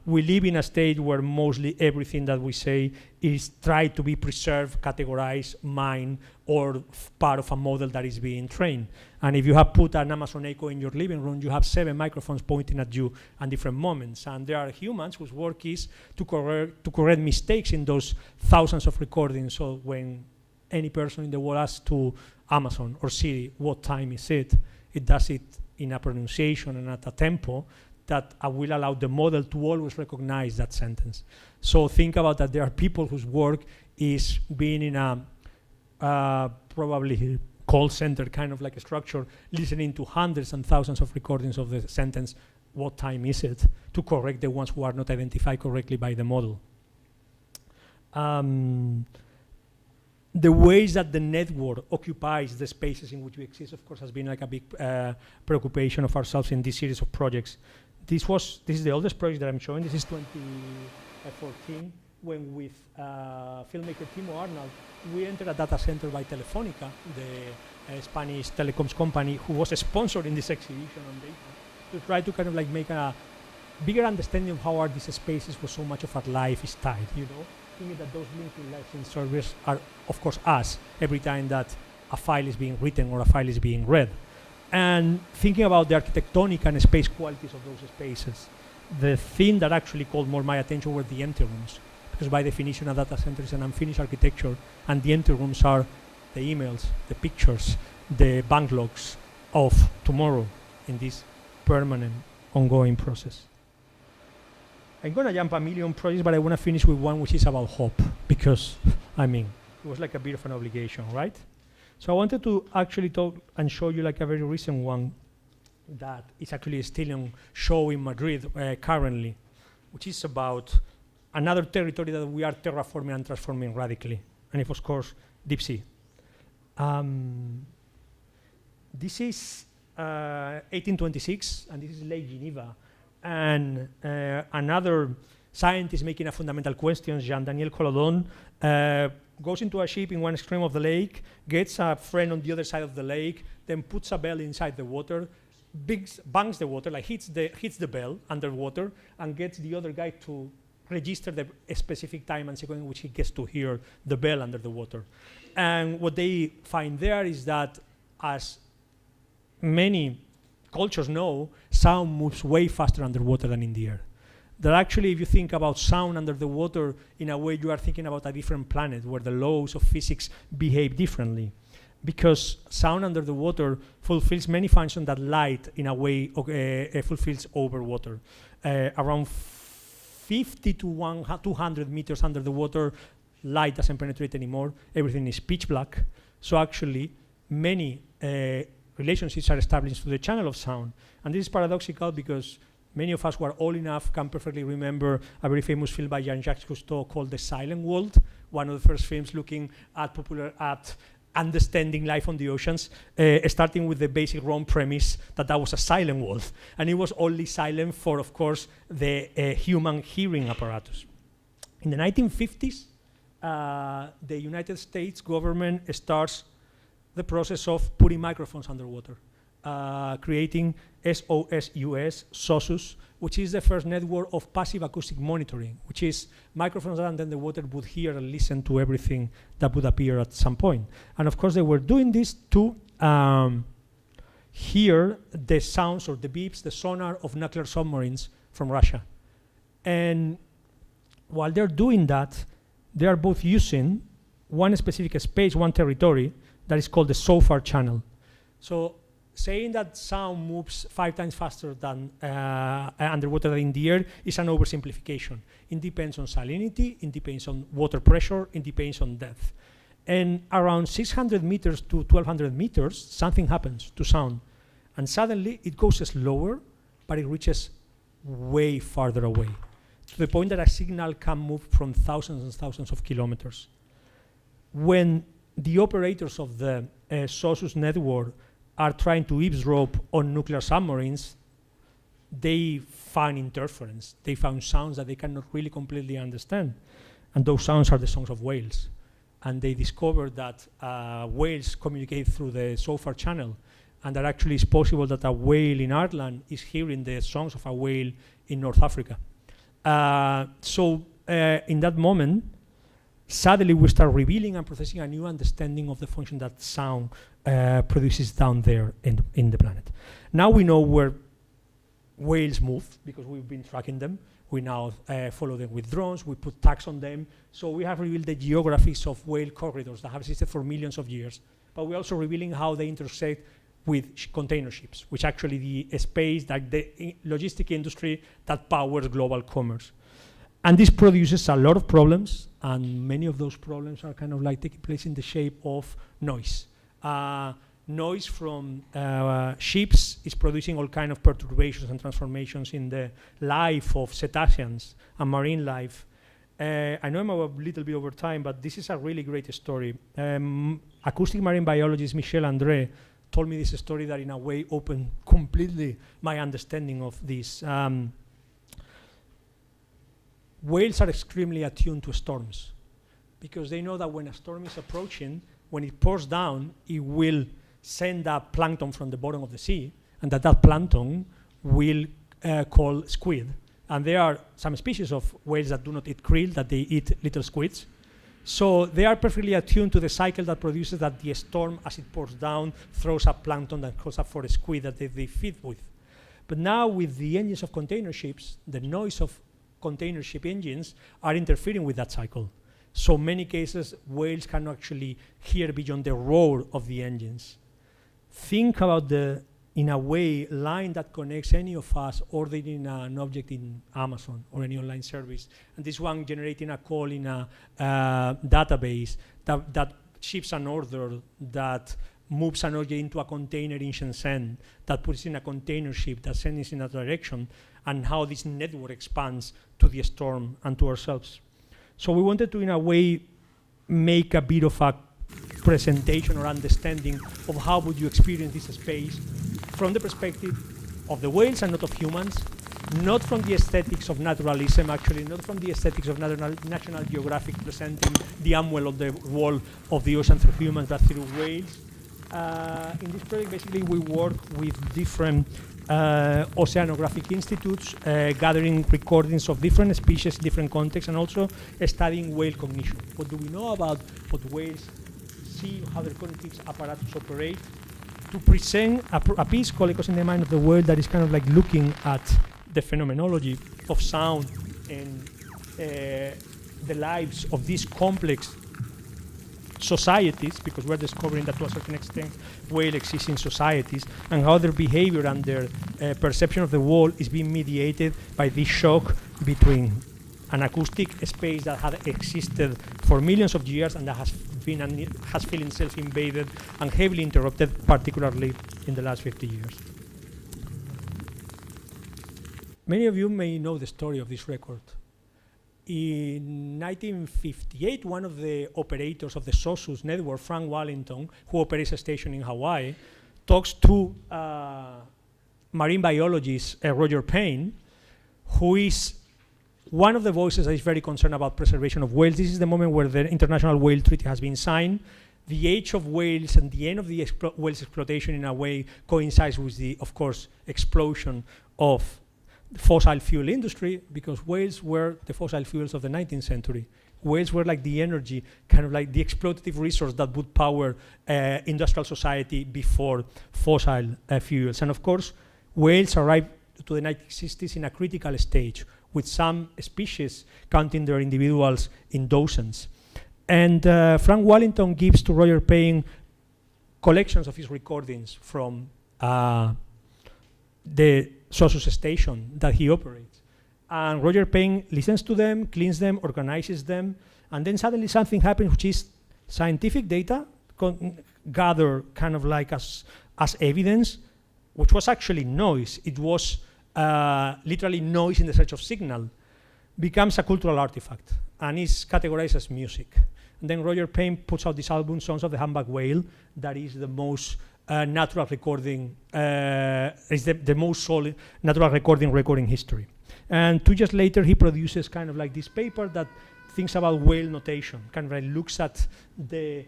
we live in a state where mostly everything that we say is tried to be preserved, categorized, mined, or part of a model that is being trained. And if you have put an Amazon Echo in your living room, you have 7 microphones pointing at you at different moments. And there are humans whose work is to correct mistakes in those thousands of recordings. So when any person in the world asks to Amazon or Siri, what time is it? It does it in a pronunciation and at a tempo that will allow the model to always recognize that sentence. So think about that there are people whose work is being in a probably call center kind of like a structure, listening to hundreds and thousands of recordings of the sentence, what time is it, to correct the ones who are not identified correctly by the model. The ways that the network occupies the spaces in which we exist, of course, has been like a big preoccupation of ourselves in this series of projects. This is the oldest project that I'm showing. This is 2014, when with filmmaker Timo Arnold, we entered a data center by Telefónica, the Spanish telecoms company, who was sponsoring this exhibition on data, to try to kind of like make a bigger understanding of how are these spaces where so much of our life is tied, you know? Thinking that those linking licensing servers are, of course, us, every time that a file is being written or a file is being read. And thinking about the architectonic and space qualities of those spaces. the thing that actually called more my attention were the empty rooms, because by definition a data center is an unfinished architecture, and the empty rooms are the emails, the pictures, the bank logs of tomorrow in this permanent, ongoing process. I'm going to jump a million projects, but I want to finish with one which is about hope, because, I mean, it was like a bit of an obligation, right? So I wanted to actually talk and show you like a very recent one that is actually still on show in Madrid currently, which is about another territory that we are terraforming and transforming radically, and of course, deep sea. This is 1826, and this is Lake Geneva. And another scientist making a fundamental question, Jean-Daniel Collodon, goes into a ship in one extreme of the lake, gets a friend on the other side of the lake, then puts a bell inside the water, bangs the water, like hits the bell underwater, and gets the other guy to register the specific time and sequence in which he gets to hear the bell under the water. And what they find there is that, as many cultures know, sound moves way faster underwater than in the air. That actually, if you think about sound under the water, in a way you are thinking about a different planet where the laws of physics behave differently. Because sound under the water fulfills many functions that light, in a way, fulfills over water. Around 50 to 200 meters under the water, light doesn't penetrate anymore. Everything is pitch black. So actually, many relationships are established through the channel of sound. And this is paradoxical because many of us who are old enough can perfectly remember a very famous film by Jean-Jacques Cousteau called The Silent World, one of the first films looking at understanding life on the oceans, starting with the basic wrong premise that was a silent world. And it was only silent for, of course, the human hearing apparatus. In the 1950s, the United States government starts the process of putting microphones underwater, creating SOSUS, which is the first network of passive acoustic monitoring, which is microphones that under the water would hear and listen to everything that would appear at some point. And of course, they were doing this to hear the sounds or the beeps, the sonar of nuclear submarines from Russia. And while they're doing that, they are both using one specific space, one territory, that is called the SOFAR channel. So saying that sound moves 5 times faster than underwater than in the air is an oversimplification. It depends on salinity, it depends on water pressure, it depends on depth. And around 600 meters to 1,200 meters, something happens to sound. And suddenly it goes slower, but it reaches way farther away, to the point that a signal can move from thousands and thousands of kilometers. When the operators of the SOSUS network are trying to eavesdrop on nuclear submarines, they find interference. They found sounds that they cannot really completely understand. And those sounds are the songs of whales. And they discovered that whales communicate through the SOFAR channel, and that actually it's possible that a whale in Ireland is hearing the songs of a whale in North Africa. So in that moment, suddenly we start revealing and processing a new understanding of the function that sound produces down there in the planet. Now we know where whales move because we've been tracking them. We now follow them with drones, we put tags on them. So we have revealed the geographies of whale corridors that have existed for millions of years. But we're also revealing how they intersect with container ships, which actually the space, like the logistic industry that powers global commerce. And this produces a lot of problems, and many of those problems are kind of like taking place in the shape of noise. Noise from ships is producing all kinds of perturbations and transformations in the life of cetaceans and marine life. I know I'm a little bit over time, but this is a really great story. Acoustic marine biologist Michel André told me this story that in a way opened completely my understanding of this. Whales are extremely attuned to storms because they know that when a storm is approaching, when it pours down, it will send up plankton from the bottom of the sea, and that plankton will call squid. And there are some species of whales that do not eat krill, that they eat little squids. So they are perfectly attuned to the cycle that produces that the storm, as it pours down, throws up plankton that goes up for a squid that they feed with. But now with the engines of container ships, the noise of container ship engines are interfering with that cycle. So many cases, whales can actually hear beyond the roar of the engines. Think about the, in a way, line that connects any of us ordering an object in Amazon or any online service, and this one generating a call in a database that ships an order, that moves an object into a container in Shenzhen, that puts in a container ship that sends in a direction, and how this network expands to the storm and to ourselves. So we wanted to, in a way, make a bit of a presentation or understanding of how would you experience this space from the perspective of the whales and not of humans, not from the aesthetics of naturalism, actually, not from the aesthetics of National Geographic presenting the unwell of the wall of the ocean through humans, but through whales. In this project, basically, we work with different oceanographic institutes, gathering recordings of different species, different contexts, and also studying whale cognition. What do we know about what whales see, how their cognitive apparatus operate, to present a piece called Echoes in the Mind of the Whale that is kind of like looking at the phenomenology of sound and the lives of these complex societies, because we're discovering that to a certain extent whale exists in societies, and how their behavior and their perception of the world is being mediated by this shock between an acoustic space that had existed for millions of years and that has felt itself invaded and heavily interrupted, particularly in the last 50 years. Many of you may know the story of this record. In 1958, one of the operators of the SOSUS network, Frank Wallington, who operates a station in Hawaii, talks to marine biologist Roger Payne, who is one of the voices that is very concerned about preservation of whales. This is the moment where the International Whale Treaty has been signed. The age of whales and the end of the whales exploitation, in a way, coincides with the, of course, explosion of the fossil fuel industry, because whales were the fossil fuels of the 19th century. Whales were like the energy, kind of like the exploitative resource that would power industrial society before fossil fuels. And of course, whales arrived to the 1960s in a critical stage, with some species counting their individuals in dozens. And Frank Wallington gives to Roger Payne collections of his recordings from the SOSUS station that he operates. And Roger Payne listens to them, cleans them, organizes them, and then suddenly something happens, which is scientific data gathered kind of like as evidence, which was actually noise. It was literally noise in the search of signal, becomes a cultural artifact and is categorized as music. And then Roger Payne puts out this album, Songs of the Humpback Whale, that is the most natural recording, is the most solid natural recording history. And 2 years later, he produces kind of like this paper that thinks about whale notation, kind of like looks at the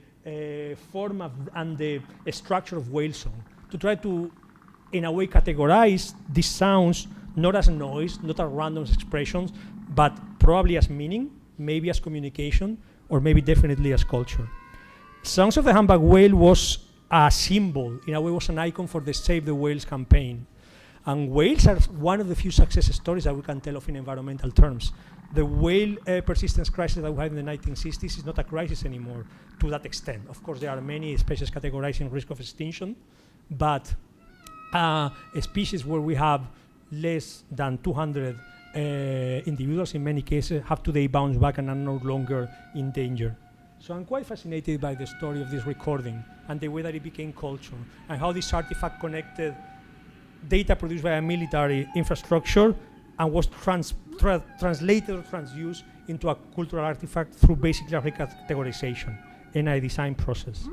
form and the structure of whale song to try to, in a way, categorize these sounds not as noise, not as random expressions, but probably as meaning, maybe as communication, or maybe definitely as culture. Songs of the Humpback Whale was a symbol, in a way, was an icon for the Save the Whales campaign. And whales are one of the few success stories that we can tell of in environmental terms. The whale persistence crisis that we had in the 1960s is not a crisis anymore to that extent. Of course, there are many species categorized in risk of extinction, but a species where we have less than 200 individuals in many cases have today bounced back and are no longer in danger. So I'm quite fascinated by the story of this recording and the way that it became culture, and how this artifact connected data produced by a military infrastructure and was translated or transduced into a cultural artifact through basically a recategorization in a design process.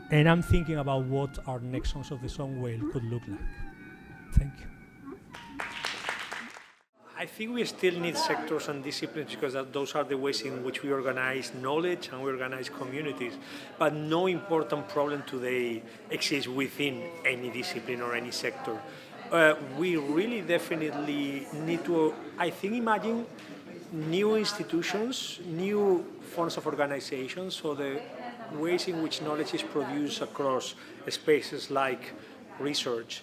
And I'm thinking about what our next Songs of the Song Whale could look like. Thank you. I think we still need sectors and disciplines, because those are the ways in which we organize knowledge and we organize communities. But no important problem today exists within any discipline or any sector. We really definitely need to, I think, imagine new institutions, new forms of organization, so the ways in which knowledge is produced across spaces like research,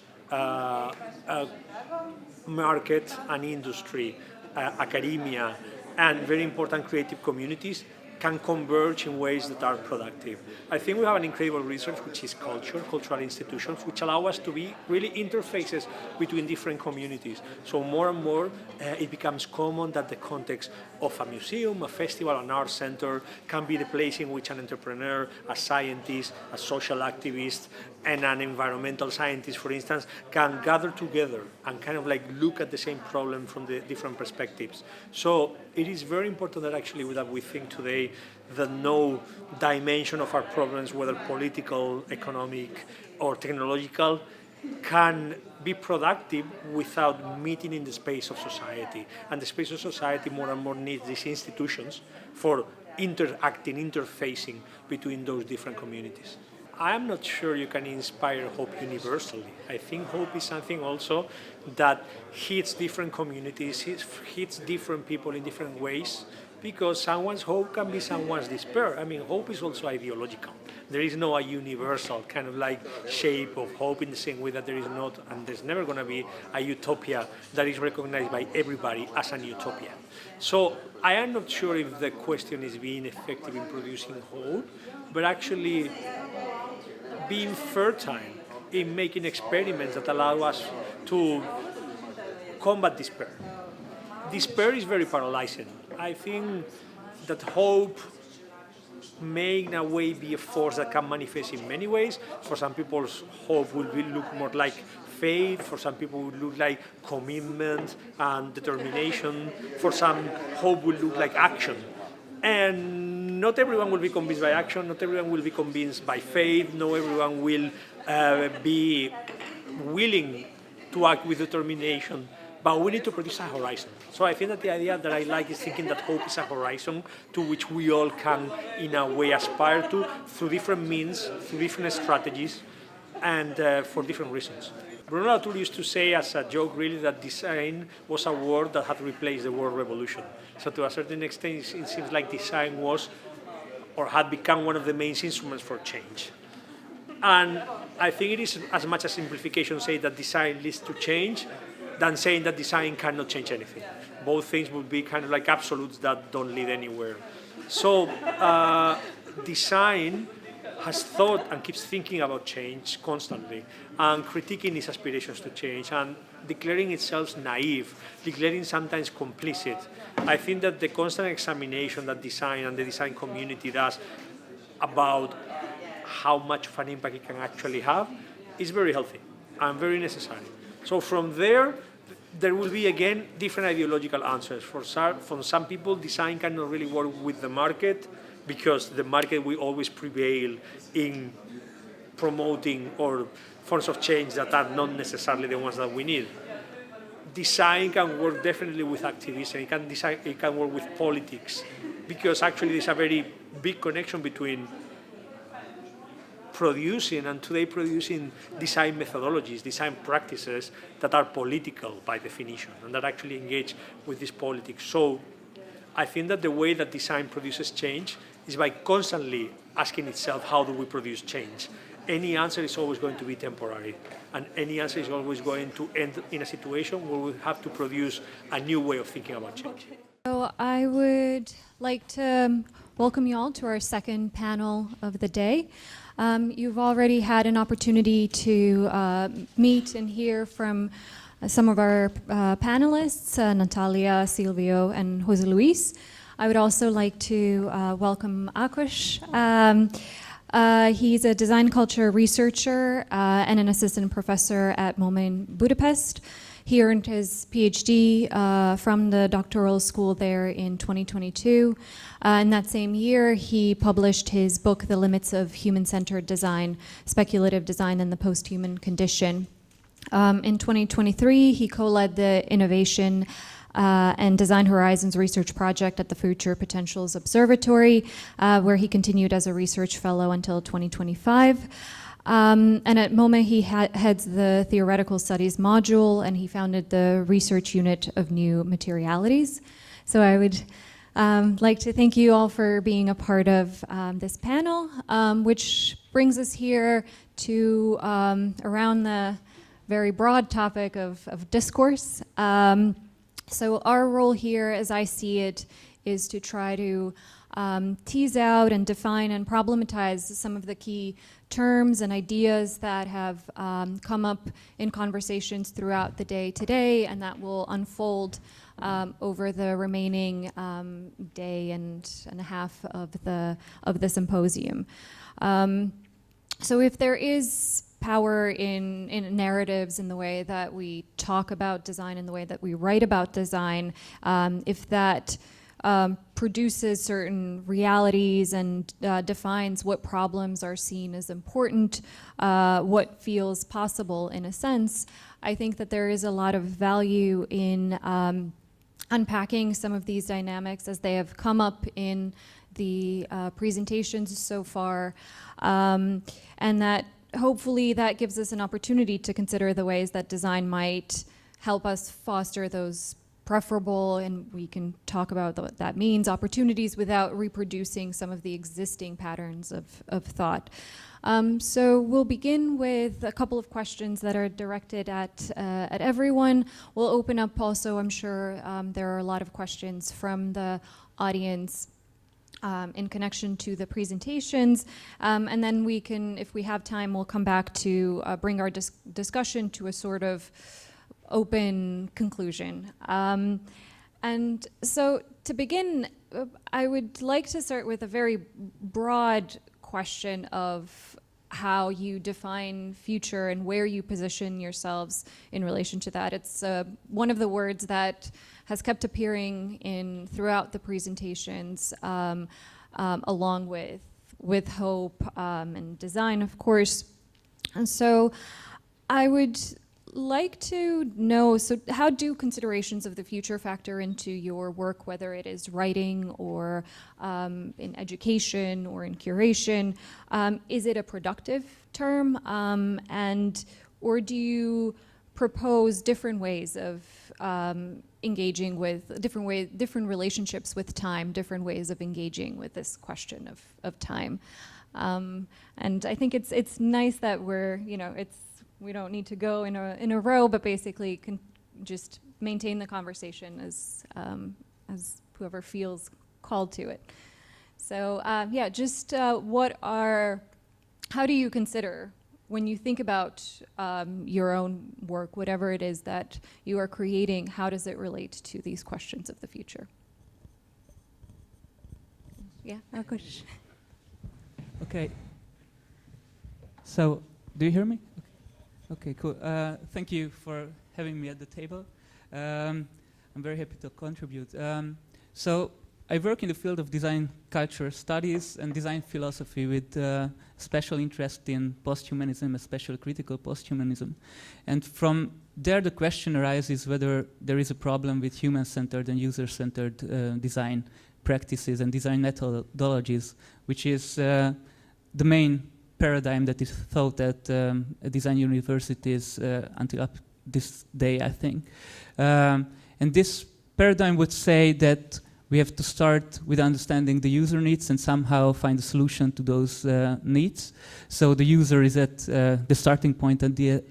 market and industry, academia, and very important creative communities can converge in ways that are productive. I think we have an incredible resource, which is culture, cultural institutions, which allow us to be really interfaces between different communities. So more and more, it becomes common that the context of a museum, a festival, an art center can be the place in which an entrepreneur, a scientist, a social activist, and an environmental scientist, for instance, can gather together and kind of like look at the same problem from the different perspectives. So it is very important that actually that we think today that no dimension of our problems, whether political, economic, or technological, can be productive without meeting in the space of society. And the space of society more and more needs these institutions for interacting, interfacing between those different communities. I'm not sure you can inspire hope universally. I think hope is something also that hits different communities, hits different people in different ways, because someone's hope can be someone's despair. I mean, hope is also ideological. There is no a universal kind of like shape of hope in the same way that there is not, and there's never going to be a utopia that is recognized by everybody as an utopia. So I am not sure if the question is being effective in producing hope, but actually being fertile in making experiments that allow us to combat despair. Despair is very paralyzing. I think that hope may in a way be a force that can manifest in many ways. For some people, hope will look more like faith. For some people, it would look like commitment and determination. For some, hope will look like action. And not everyone will be convinced by action, not everyone will be convinced by faith, not everyone will be willing to act with determination, but we need to produce a horizon. So I think that the idea that I like is thinking that hope is a horizon to which we all can, in a way, aspire to through different means, through different strategies, and for different reasons. Bruno Latour used to say as a joke, really, that design was a word that had replaced the word revolution. So to a certain extent, it seems like design was or had become one of the main instruments for change. And I think it is as much a simplification to say that design leads to change than saying that design cannot change anything. Both things would be kind of like absolutes that don't lead anywhere. So design has thought and keeps thinking about change constantly and critiquing its aspirations to change and declaring itself naive, declaring sometimes complicit. I think that the constant examination that design and the design community does about how much of an impact it can actually have is very healthy and very necessary. So from there will be, again, different ideological answers. For some people, design cannot really work with the market because the market will always prevail in promoting or forms of change that are not necessarily the ones that we need. Design can work definitely with activism, it can work with politics, because actually there's a very big connection between producing design methodologies, design practices that are political by definition and that actually engage with this politics. So I think that the way that design produces change is by constantly asking itself, how do we produce change? Any answer is always going to be temporary, and any answer is always going to end in a situation where we have to produce a new way of thinking about change. So I would like to welcome you all to our second panel of the day. You've already had an opportunity to meet and hear from some of our panelists, Natalia, Silvio, and Jose Luis. I would also like to welcome Akush. He's a design culture researcher and an assistant professor at MoMA in Budapest. He earned his PhD from the doctoral school there in 2022. In that same year, he published his book, The Limits of Human-Centered Design, Speculative Design and the Post-Human Condition. In 2023, he co-led the Innovation and Design Horizons research project at the Future Potentials Observatory, where he continued as a research fellow until 2025. And at MoMA, he heads the Theoretical Studies module, and he founded the research unit of New Materialities. So I would like to thank you all for being a part of this panel, which brings us here to around the very broad topic of discourse. So our role here, as I see it, is to try to tease out and define and problematize some of the key terms and ideas that have come up in conversations throughout the day today, and that will unfold over the remaining day and a half of the symposium. So if there is power in narratives, in the way that we talk about design, in the way that we write about design, if that produces certain realities and defines what problems are seen as important, what feels possible in a sense, I think that there is a lot of value in unpacking some of these dynamics as they have come up in the presentations so far, and that hopefully that gives us an opportunity to consider the ways that design might help us foster those preferable, and we can talk about what that means, opportunities without reproducing some of the existing patterns of thought. So we'll begin with a couple of questions that are directed at everyone. We'll open up also, I'm sure there are a lot of questions from the audience in connection to the presentations, and then we can, if we have time, we'll come back to bring our discussion to a sort of open conclusion. And so to begin, I would like to start with a very broad question of how you define future and where you position yourselves in relation to that. It's one of the words that has kept appearing throughout the presentations, along with hope and design, of course. And so I would like to know, so how do considerations of the future factor into your work, whether it is writing or in education or in curation? Is it a productive term, or do you propose different ways of engaging with different relationships with time, different ways of engaging with this question of time? And I think it's nice that we don't need to go in a row, but basically can just maintain the conversation as whoever feels called to it. So yeah, just how do you consider, when you think about your own work, whatever it is that you are creating, how does it relate to these questions of the future? Yeah, Markus. Okay. So, do you hear me? Okay, cool. Thank you for having me at the table. I'm very happy to contribute. So I work in the field of design culture studies and design philosophy with special interest in posthumanism, especially critical posthumanism. And from there the question arises whether there is a problem with human-centered and user-centered design practices and design methodologies, which is the main paradigm that is thought at design universities until up this day, I think. And this paradigm would say that we have to start with understanding the user needs and somehow find a solution to those needs. So the user is at the starting point and the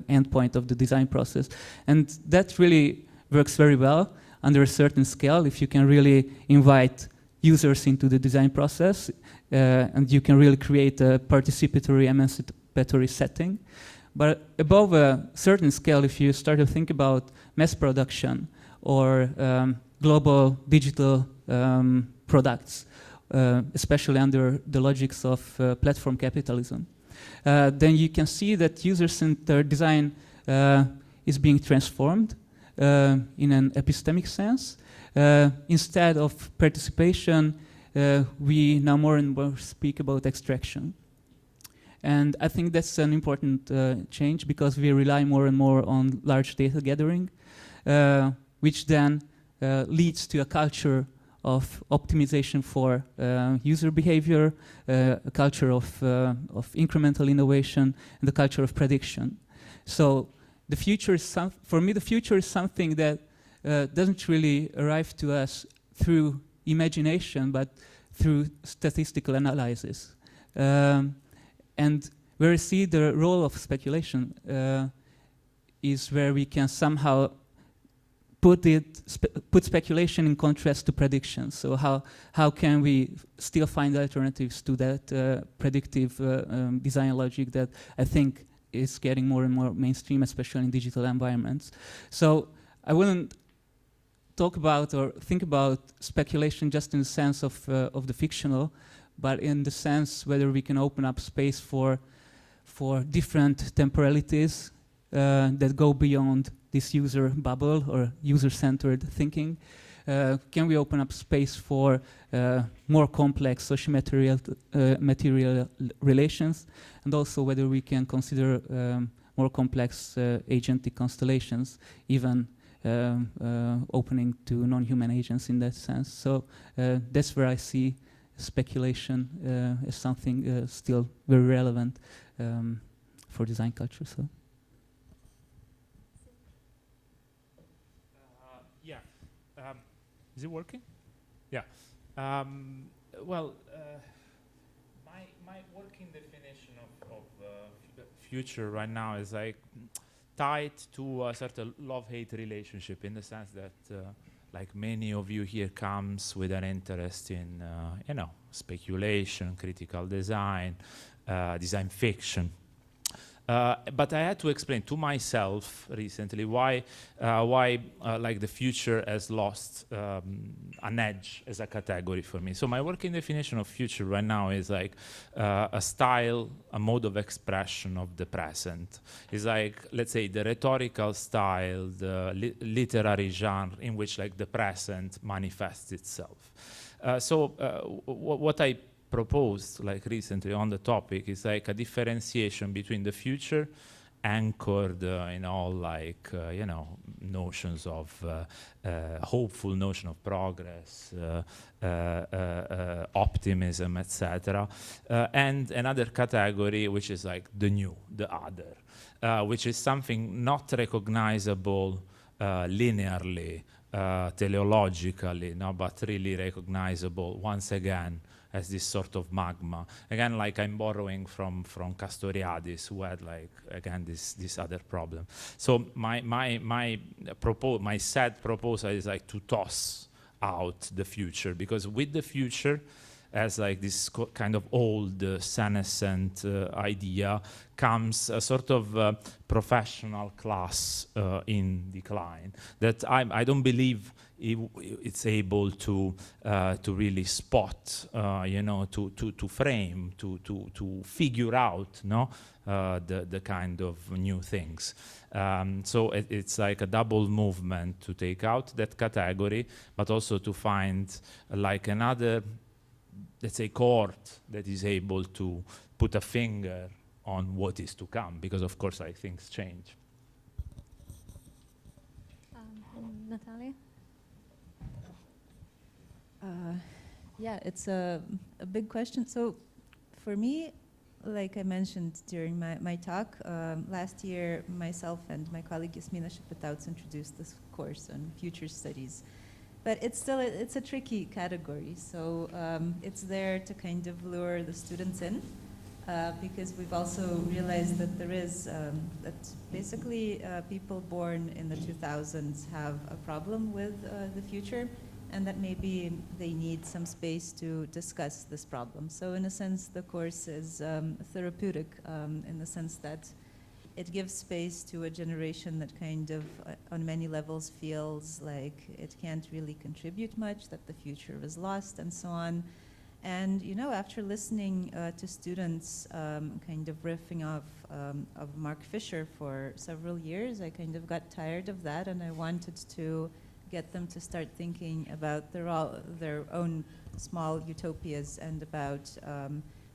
end point of the design process. And that really works very well under a certain scale if you can really invite users into the design process, and you can really create a participatory, emancipatory setting. But above a certain scale, if you start to think about mass production or global digital products, especially under the logics of platform capitalism, then you can see that user-centered design is being transformed in an epistemic sense. Instead of participation, we now more and more speak about extraction. And I think that's an important change, because we rely more and more on large data gathering, which then leads to a culture of optimization for user behavior, a culture of incremental innovation, and the culture of prediction. So the future is for me, the future is something that doesn't really arrive to us through imagination, but through statistical analysis. And where I see the role of speculation is where we can somehow put speculation in contrast to predictions. So how can we still find alternatives to that predictive design logic that I think is getting more and more mainstream, especially in digital environments. So I wouldn't talk about or think about speculation just in the sense of the fictional, but in the sense whether we can open up space for different temporalities that go beyond this user bubble or user-centered thinking. Can we open up space for more complex socio-material material relations, and also whether we can consider more complex agentic constellations, even opening to non-human agents in that sense. So that's where I see speculation as something still very relevant for design culture. So. Yeah. Is it working? Yeah. Well, my working definition of future right now is like tied to a sort of love-hate relationship, in the sense that like many of you here comes with an interest in you know, speculation, critical design, design fiction. But I had to explain to myself recently why like the future has lost an edge as a category for me. So my working definition of future right now is like a style, a mode of expression of the present. It's like, let's say, the rhetorical style, the literary genre in which like the present manifests itself. What I proposed like recently on the topic is like a differentiation between the future anchored in all like you know, notions of hopeful notion of progress, optimism, etc., and another category which is like the new, the other, which is something not recognizable linearly, teleologically, no, but really recognizable once again as this sort of magma. Again, like I'm borrowing from Castoriadis, who had like, again, this other problem. So my sad proposal is like to toss out the future, because with the future, as like this kind of old senescent idea, comes a sort of professional class in decline that I don't believe it's able to really spot, you know, to frame, to figure out, no, the kind of new things. So it's like a double movement to take out that category, but also to find like another, let's say, cohort that is able to put a finger on what is to come, because of course like things change. Natalia? Yeah, it's a big question. So for me, like I mentioned during my talk, last year myself and my colleague Yasmina Shepetauts introduced this course on future studies. But it's still it's a tricky category, so it's there to kind of lure the students in, because we've also realized that there is that basically people born in the 2000s have a problem with the future, and that maybe they need some space to discuss this problem. So in a sense, the course is therapeutic in the sense that it gives space to a generation that kind of, on many levels, feels like it can't really contribute much, that the future is lost, and so on. And you know, after listening to students kind of riffing off of Mark Fisher for several years, I kind of got tired of that, and I wanted to get them to start thinking about their own small utopias and about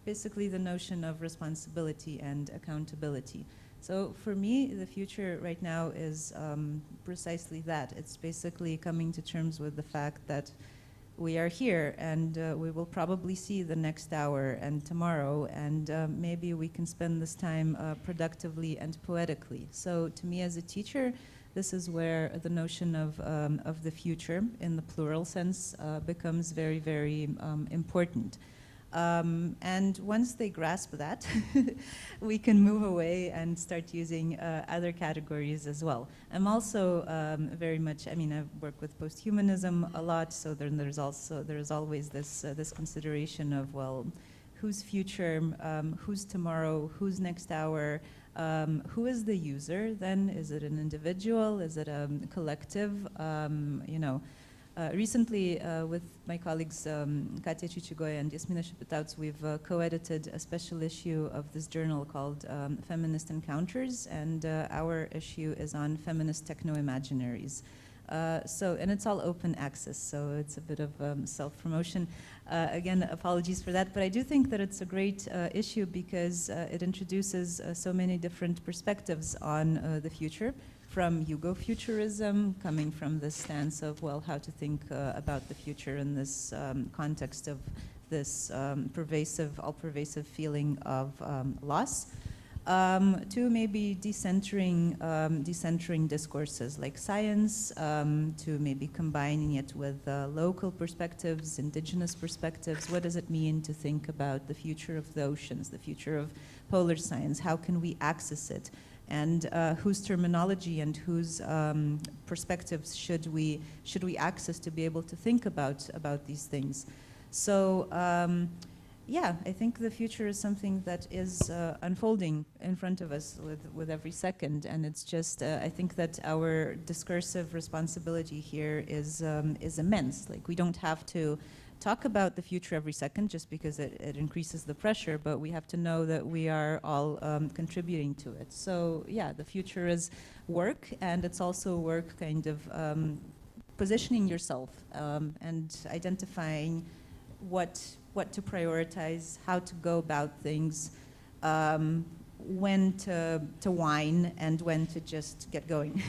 basically the notion of responsibility and accountability. So for me, the future right now is precisely that. It's basically coming to terms with the fact that we are here, and we will probably see the next hour and tomorrow, and maybe we can spend this time productively and poetically. So to me as a teacher, this is where the notion of the future in the plural sense becomes very, very important. And once they grasp that, we can move away and start using other categories as well. I'm also very much, I mean, I've worked with posthumanism a lot, so there's always this consideration of, well, whose future, who's tomorrow, who's next hour, who is the user then? Is it an individual? Is it a collective? You know, recently with my colleagues Katya Chichigoya and Yasmina Shepetauts, we've co-edited a special issue of this journal called Feminist Encounters, and our issue is on feminist techno-imaginaries. And it's all open access, so it's a bit of self-promotion. Again, apologies for that, but I do think that it's a great issue because it introduces so many different perspectives on the future, from Yugo-futurism, coming from this stance of, well, how to think about the future in this context of this all-pervasive feeling of loss, to maybe decentering discourses like science, to maybe combining it with local perspectives, indigenous perspectives. What does it mean to think about the future of the oceans, the future of polar science? How can we access it? And whose terminology and whose perspectives should we access to be able to think about these things? So yeah, I think the future is something that is unfolding in front of us with every second, and it's just I think that our discursive responsibility here is immense. Like, we don't have to talk about the future every second just because it increases the pressure, but we have to know that we are all contributing to it. So yeah, the future is work, and it's also work kind of positioning yourself and identifying what to prioritize, how to go about things, when to whine and when to just get going.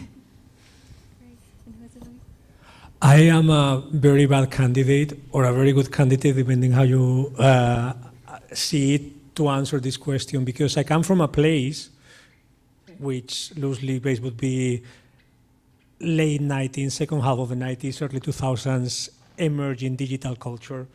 I am a very bad candidate or a very good candidate, depending how you see it, to answer this question, because I come from a place which loosely based would be late 19th, second half of the 90s, early 2000s, emerging digital culture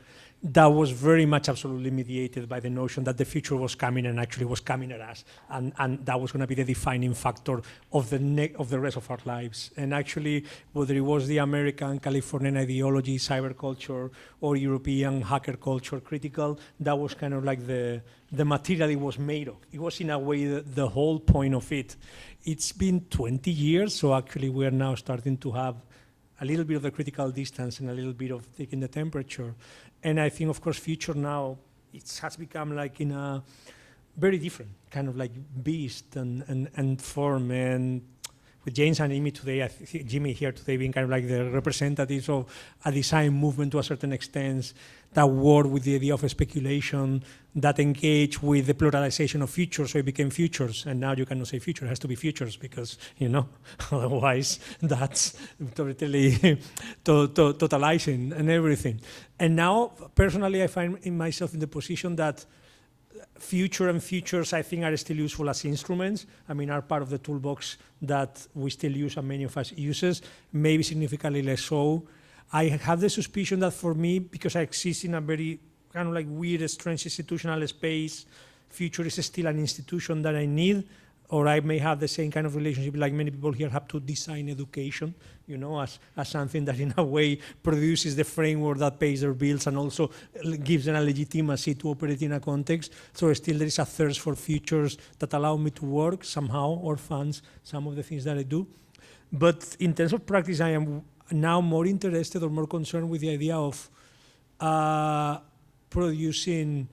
that was very much absolutely mediated by the notion that the future was coming and actually was coming at us, and that was going to be the defining factor of the rest of our lives. And actually, whether it was the American, Californian ideology, cyber culture, or European hacker culture critical, that was kind of like the material it was made of. It was in a way the whole point of it. It's been 20 years, so actually we are now starting to have a little bit of the critical distance and a little bit of taking the temperature. And I think, of course, future now, it has become like in a very different kind of like beast and form. And with James and Amy today, I think Jimmy here today being kind of like the representatives of a design movement to a certain extent, that work with the idea of speculation, that engage with the pluralization of futures, so it became futures. And now you cannot say future, it has to be futures because, you know, otherwise that's totally totalizing and everything. And now, personally, I find in myself in the position that future and futures, I think, are still useful as instruments. I mean, are part of the toolbox that we still use and many of us uses, maybe significantly less so. I have the suspicion that for me, because I exist in a very kind of like weird, strange institutional space, future is still an institution that I need, or I may have the same kind of relationship like many people here have to design education, you know, as something that in a way produces the framework that pays their bills and also gives them a legitimacy to operate in a context. So still there is a thirst for futures that allow me to work somehow or funds some of the things that I do. But in terms of practice, I am now more interested or more concerned with the idea of producing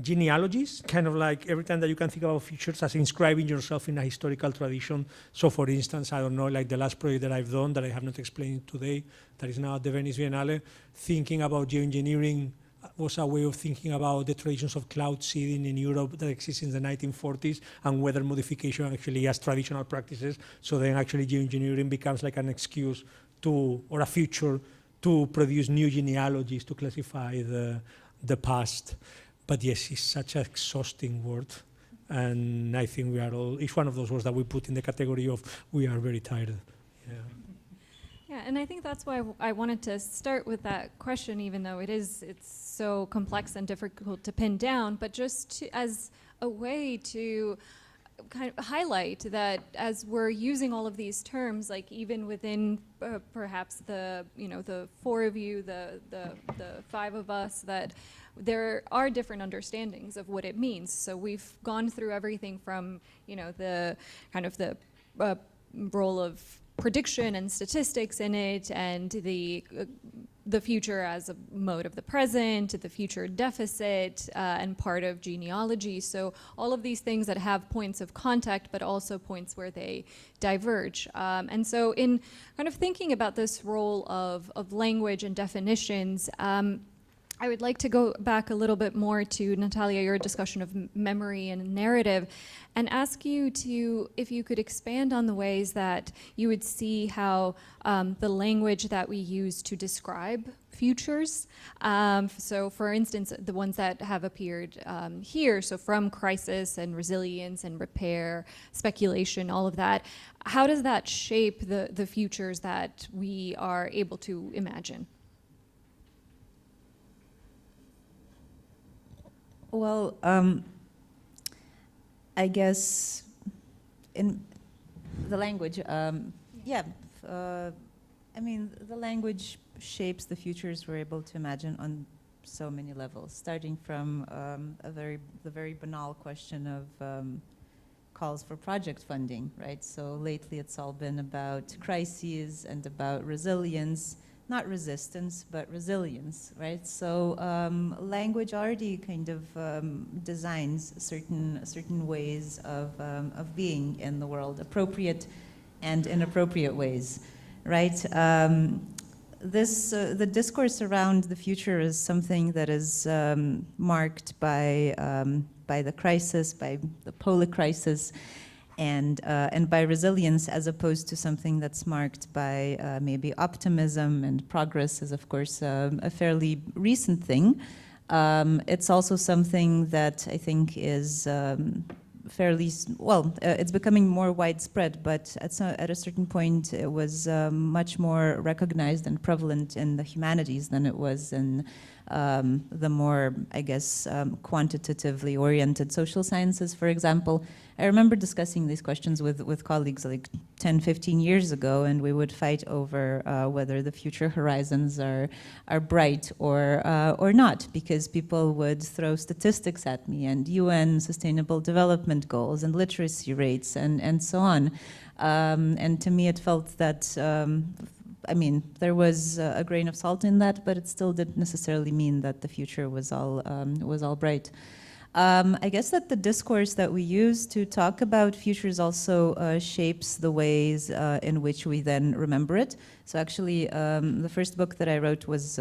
genealogies, kind of like every time that you can think about futures as inscribing yourself in a historical tradition. So for instance, I don't know, like the last project that I've done that I have not explained today, that is now at the Venice Biennale, thinking about geoengineering was a way of thinking about the traditions of cloud seeding in Europe that exists in the 1940s and weather modification actually as traditional practices. So then actually geoengineering becomes like an excuse to, or a future to produce new genealogies to classify the past. But yes, it's such an exhausting word. And I think we are all, it's one of those words that we put in the category of we are very tired. Yeah. Yeah, and I think that's why I wanted to start with that question, even though it's so complex and difficult to pin down, but just as a way to kind of highlight that as we're using all of these terms, like even within perhaps the four of you, the five of us, that there are different understandings of what it means. So we've gone through everything from the kind of the role of prediction and statistics in it, and the future as a mode of the present, the future deficit, and part of genealogy. So all of these things that have points of contact, but also points where they diverge. And so in kind of thinking about this role of language and definitions, I would like to go back a little bit more to, Natalia, your discussion of memory and narrative, and ask you if you could expand on the ways that you would see how the language that we use to describe futures, so for instance, the ones that have appeared here, so from crisis and resilience and repair, speculation, all of that, how does that shape the futures that we are able to imagine? Well, I guess in the language, I mean, the language shapes the futures we're able to imagine on so many levels, starting from the very banal question of calls for project funding, right? So lately it's all been about crises and about resilience, not resistance, but resilience, right? So language already kind of designs certain ways of being in the world, appropriate and inappropriate ways, right? The discourse around the future is something that is marked by the crisis, by the polycrisis, and by resilience, as opposed to something that's marked by maybe optimism, and progress is, of course, a fairly recent thing. It's also something that I think is fairly, it's becoming more widespread, but at a certain point it was much more recognized and prevalent in the humanities than it was in the more, I guess, quantitatively oriented social sciences, for example. I remember discussing these questions with colleagues like 10, 15 years ago, and we would fight over whether the future horizons are bright or not, because people would throw statistics at me, and UN Sustainable Development Goals, and literacy rates, and so on. And to me it felt that I mean, there was a grain of salt in that, but it still didn't necessarily mean that the future was all bright. I guess that the discourse that we use to talk about futures also shapes the ways in which we then remember it. So actually, the first book that I wrote was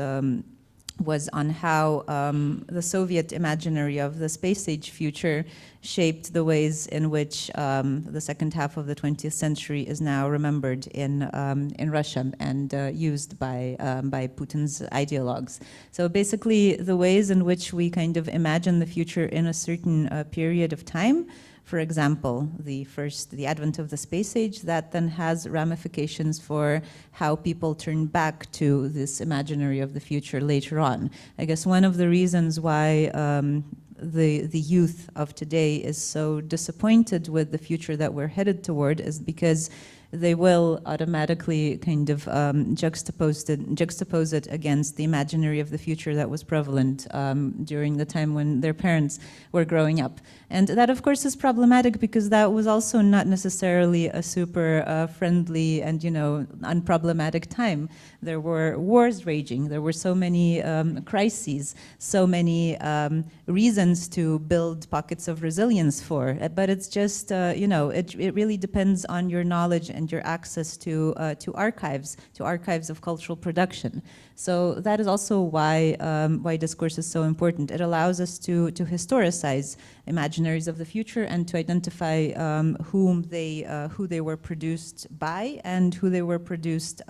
on how the Soviet imaginary of the space age future shaped the ways in which the second half of the 20th century is now remembered in Russia and used by Putin's ideologues. So basically, the ways in which we kind of imagine the future in a certain period of time. For example, the advent of the space age, that then has ramifications for how people turn back to this imaginary of the future later on. I guess one of the reasons why the youth of today is so disappointed with the future that we're headed toward is because they will automatically kind of juxtapose it against the imaginary of the future that was prevalent during the time when their parents were growing up. And that, of course, is problematic because that was also not necessarily a super friendly and, unproblematic time. There were wars raging. There were so many crises, so many reasons to build pockets of resilience for. But it's just, it really depends on your knowledge and your access to archives of cultural production. So that is also why discourse is so important. It allows us to historicize imaginaries of the future and to identify who they were produced by and who they were produced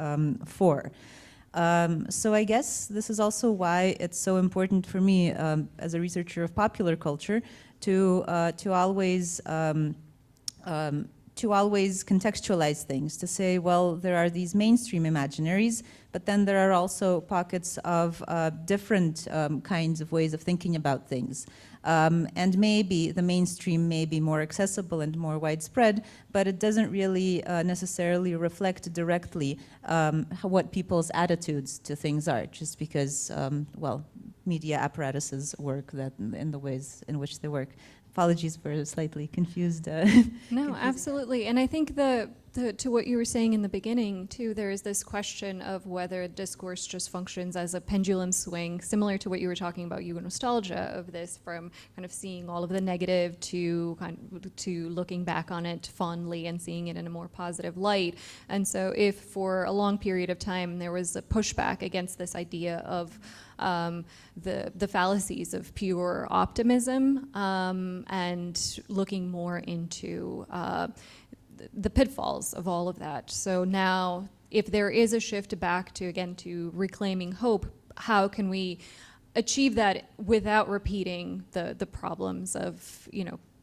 for. So I guess this is also why it's so important for me as a researcher of popular culture to always to always contextualize things, to say, well, there are these mainstream imaginaries, but then there are also pockets of different kinds of ways of thinking about things. And maybe the mainstream may be more accessible and more widespread, but it doesn't really necessarily reflect directly what people's attitudes to things are, just because, well, media apparatuses work that in the ways in which they work. Apologies for a slightly confused. No, absolutely. And I think to what you were saying in the beginning, too, there is this question of whether discourse just functions as a pendulum swing, similar to what you were talking about, nostalgia of this, from kind of seeing all of the negative to looking back on it fondly and seeing it in a more positive light. And so if for a long period of time there was a pushback against this idea of the fallacies of pure optimism and looking more into the pitfalls of all of that. So now, if there is a shift back to, again, to reclaiming hope, how can we achieve that without repeating the problems of,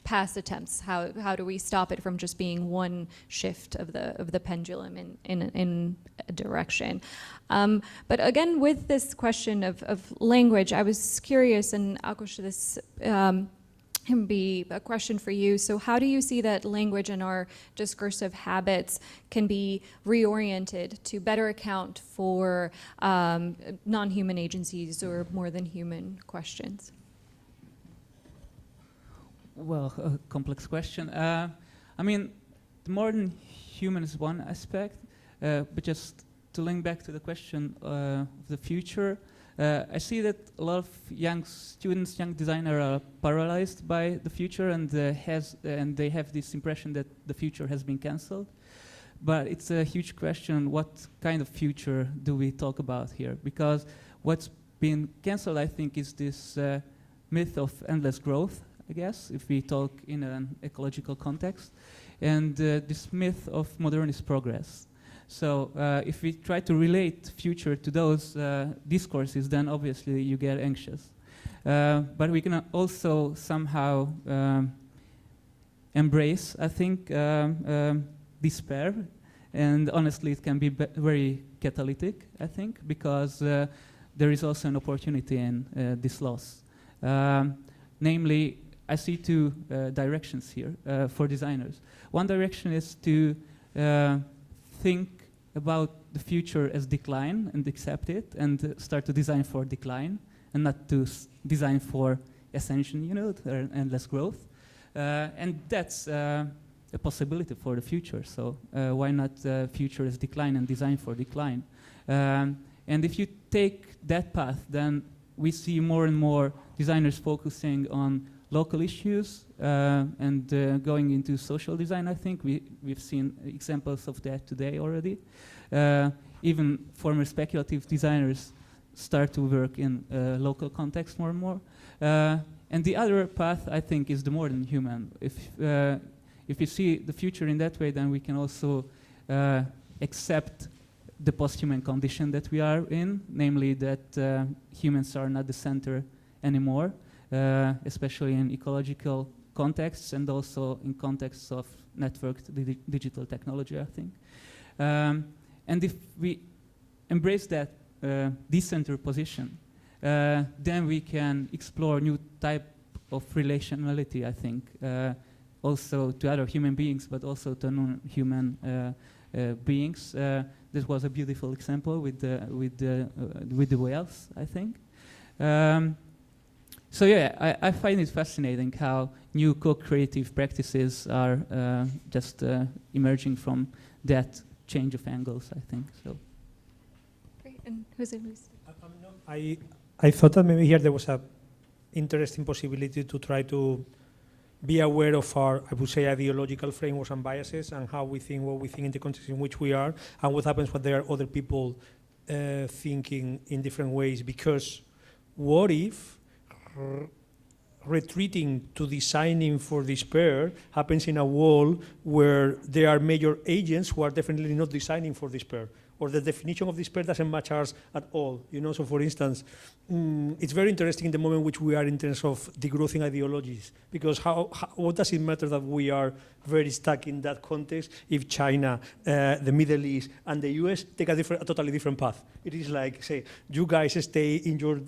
past attempts? How do we stop it from just being one shift of the pendulum in a direction? But again, with this question of language, I was curious, and Akush, this can be a question for you. So how do you see that language and our discursive habits can be reoriented to better account for non-human agencies or more than human questions? Well, a complex question. I mean, the modern human is one aspect, but just to link back to the question of the future, I see that a lot of young students, young designers are paralyzed by the future, and they have this impression that the future has been cancelled. But it's a huge question, what kind of future do we talk about here? Because what's been cancelled, I think, is this myth of endless growth, I guess, if we talk in an ecological context, and this myth of modernist progress. So if we try to relate future to those discourses, then obviously you get anxious. But we can also somehow embrace, I think, despair. And honestly, it can be very catalytic, I think, because there is also an opportunity in this loss. Namely, I see two directions here for designers. One direction is to think about the future as decline and accept it and start to design for decline and not to design for ascension, endless growth. And that's a possibility for the future. So why not future as decline and design for decline? And if you take that path, then we see more and more designers focusing on local issues and going into social design. I think we've seen examples of that today already. Even former speculative designers start to work in local context more and more. And the other path, I think, is the modern human. If we see the future in that way, then we can also accept the post-human condition that we are in, namely that humans are not the center anymore. Especially in ecological contexts and also in contexts of networked digital technology, I think. And if we embrace that decenter position, then we can explore new type of relationality, I think, also to other human beings, but also to non-human beings. This was a beautiful example with the whales, I think. So yeah, I find it fascinating how new co-creative practices are just emerging from that change of angles, I think. So. Great, and Jose Luis. I thought that maybe here there was a interesting possibility to try to be aware of our, I would say, ideological frameworks and biases and how we think, what we think in the context in which we are, and what happens when there are other people thinking in different ways. Because what if retreating to designing for despair happens in a world where there are major agents who are definitely not designing for despair? or the definition of despair doesn't match ours at all. You know, so for instance, it's very interesting in the moment which we are in terms of degrowthing ideologies, because what does it matter that we are very stuck in that context if China, the Middle East, and the US take a totally different path? It is like, say, you guys stay in your,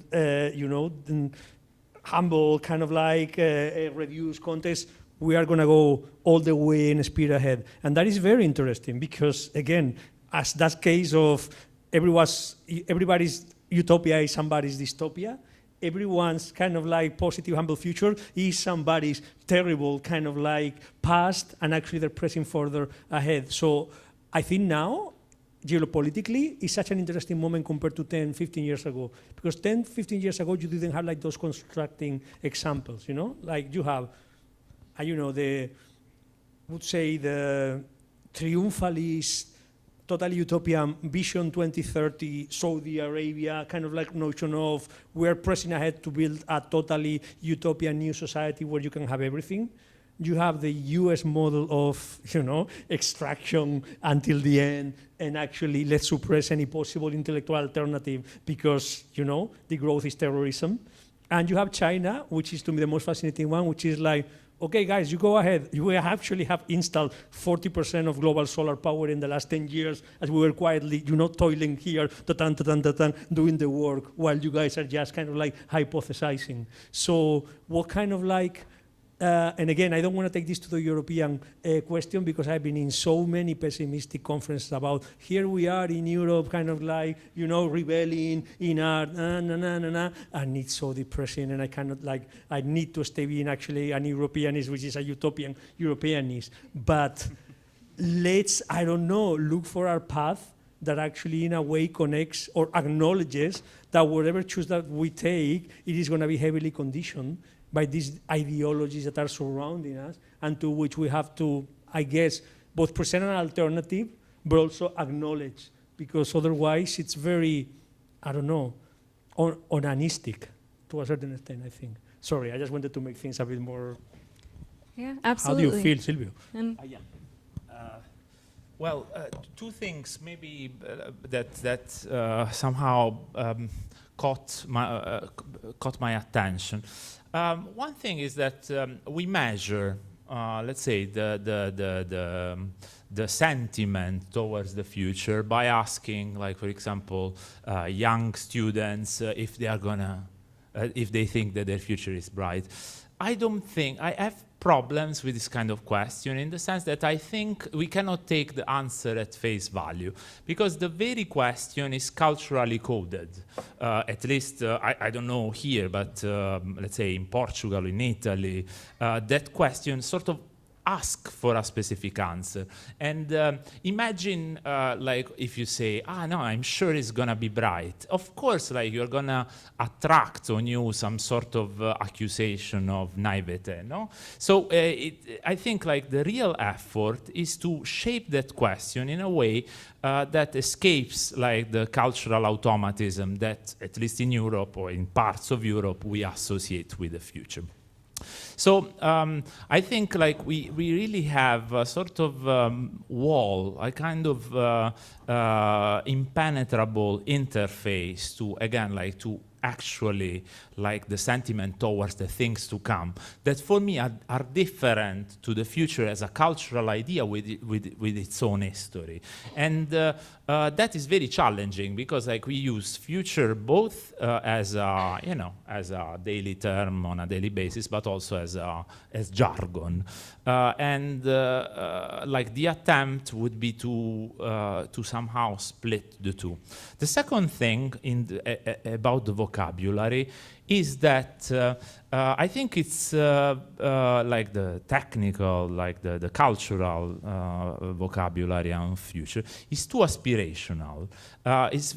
humble kind of like reduced context. We are going to go all the way and speed ahead. And that is very interesting because, again, as that case of everybody's utopia is somebody's dystopia, everyone's kind of like positive, humble future is somebody's terrible kind of like past, and actually they're pressing further ahead. So I think now, geopolitically, it's such an interesting moment compared to 10, 15 years ago. Because 10, 15 years ago, you didn't have like those constructing examples, you know? Like you have, the triumphalist, totally utopian Vision 2030, Saudi Arabia, kind of like notion of we're pressing ahead to build a totally utopian new society where you can have everything. You have the US model of, extraction until the end, and actually let's suppress any possible intellectual alternative because, the growth is terrorism. And you have China, which is to me the most fascinating one, which is like, okay, guys, you go ahead. You actually have installed 40% of global solar power in the last 10 years as we were quietly, toiling here, doing the work while you guys are just kind of like hypothesizing. So what kind of like, and again, I don't want to take this to the European question because I've been in so many pessimistic conferences about here we are in Europe, kind of like, rebelling in art, and it's so depressing, and I cannot I need to stay being actually an Europeanist, which is a utopian Europeanist. But let's, look for our path that actually in a way connects or acknowledges that whatever choice that we take, it is going to be heavily conditioned by these ideologies that are surrounding us, and to which we have to, I guess, both present an alternative, but also acknowledge, because otherwise it's very, onanistic to a certain extent, I think. Sorry, I just wanted to make things a bit more... Yeah, absolutely. How do you feel, Silvio? Well, two things maybe that somehow caught my attention. One thing is that we measure, let's say, the sentiment towards the future by asking, like, for example, young students if they are gonna, if they think that their future is bright. I have problems with this kind of question in the sense that I think we cannot take the answer at face value because the very question is culturally coded. At least, I don't know here, but let's say in Portugal, in Italy, that question sort of ask for a specific answer. And imagine like if you say, no, I'm sure it's gonna be bright. Of course, like you're gonna attract on you some sort of accusation of naivete, no? So I think like the real effort is to shape that question in a way that escapes like the cultural automatism that, at least in Europe or in parts of Europe, we associate with the future. So I think like we really have a sort of wall, a kind of impenetrable interface to, again, like to actually like the sentiment towards the things to come that for me are different to the future as a cultural idea with its own history. And that is very challenging because like we use future both as a, as a daily term on a daily basis, but also as jargon. And like the attempt would be to somehow split the two. The second thing about the vocabulary is that I think it's like the technical, like the cultural vocabulary on future is too aspirational. It's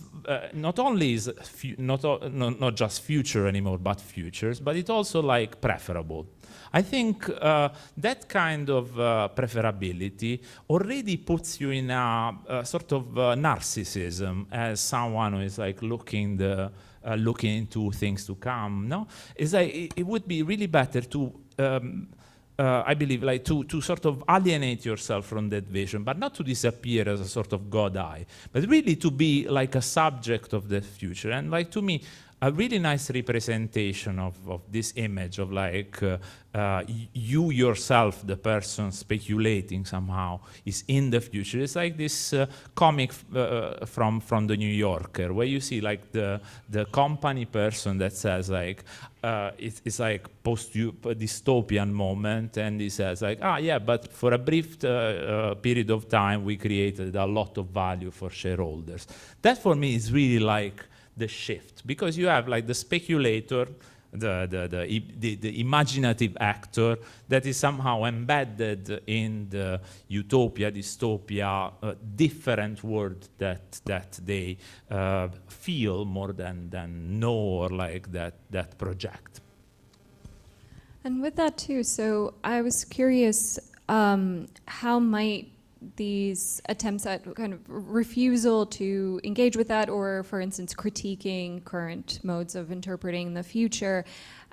not only is not just future anymore, but futures, but it's also like preferable. I think that kind of preferability already puts you in a sort of narcissism as someone who is like looking into things to come. No, it's like it would be really better to I believe, like to sort of alienate yourself from that vision, but not to disappear as a sort of God eye, but really to be like a subject of the future. And like to me, a really nice representation of this image of like you yourself, the person speculating somehow, is in the future. It's like this comic from the New Yorker, where you see like the company person that says like, it's like post-dystopian moment, and he says like, yeah, but for a brief period of time, we created a lot of value for shareholders. That for me is really like the shift, because you have like the speculator, the imaginative actor that is somehow embedded in the utopia, dystopia, different world that they feel more than know, or like that project. And with that too, so I was curious, how might these attempts at kind of refusal to engage with that, or for instance critiquing current modes of interpreting the future,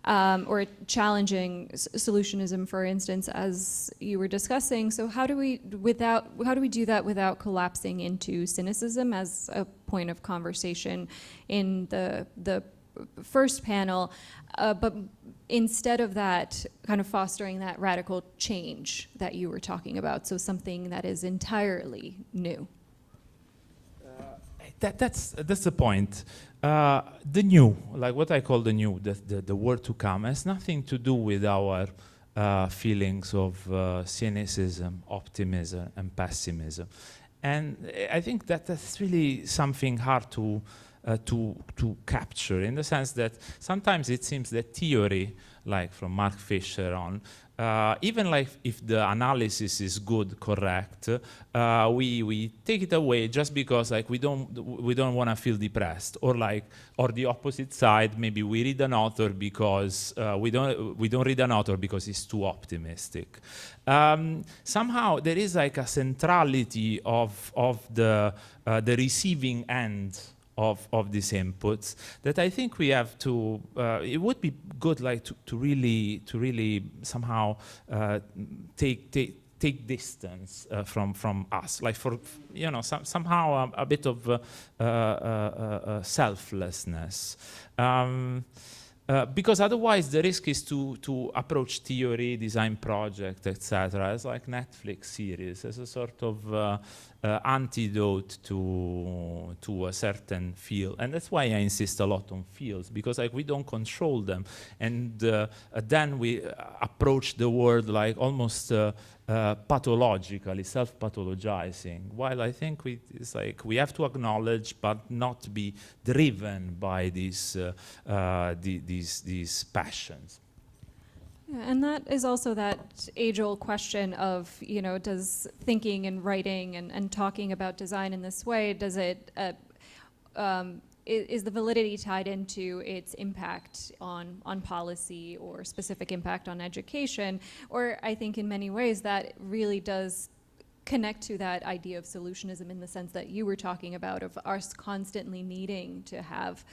or challenging solutionism, for instance, as you were discussing. So how do we do that without collapsing into cynicism as a point of conversation in the first panel, but instead of that, kind of fostering that radical change that you were talking about, so something that is entirely new? That's the point. The new, like what I call the new, the word to come, has nothing to do with our feelings of cynicism, optimism, and pessimism. And I think that's really something hard to capture, in the sense that sometimes it seems that theory, like from Mark Fisher on, even like if the analysis is good, correct, we take it away just because like we don't want to feel depressed, or the opposite side, maybe we read an author because we don't read an author because he's too optimistic. Somehow there is like a centrality of the receiving end of these inputs that I think we have to. It would be good, like to really somehow take distance from us, like for somehow a bit of selflessness. Because otherwise the risk is to approach theory, design project, etc. as like Netflix series, as a sort of antidote to a certain field. And that's why I insist a lot on fields, because like we don't control them. And then we approach the world like almost pathologically, self-pathologizing, while I think it's like we have to acknowledge but not be driven by these passions. Yeah, and that is also that age-old question of, does thinking and writing and talking about design in this way, does it is the validity tied into its impact on policy or specific impact on education? Or I think in many ways that really does connect to that idea of solutionism, in the sense that you were talking about, of us constantly needing to have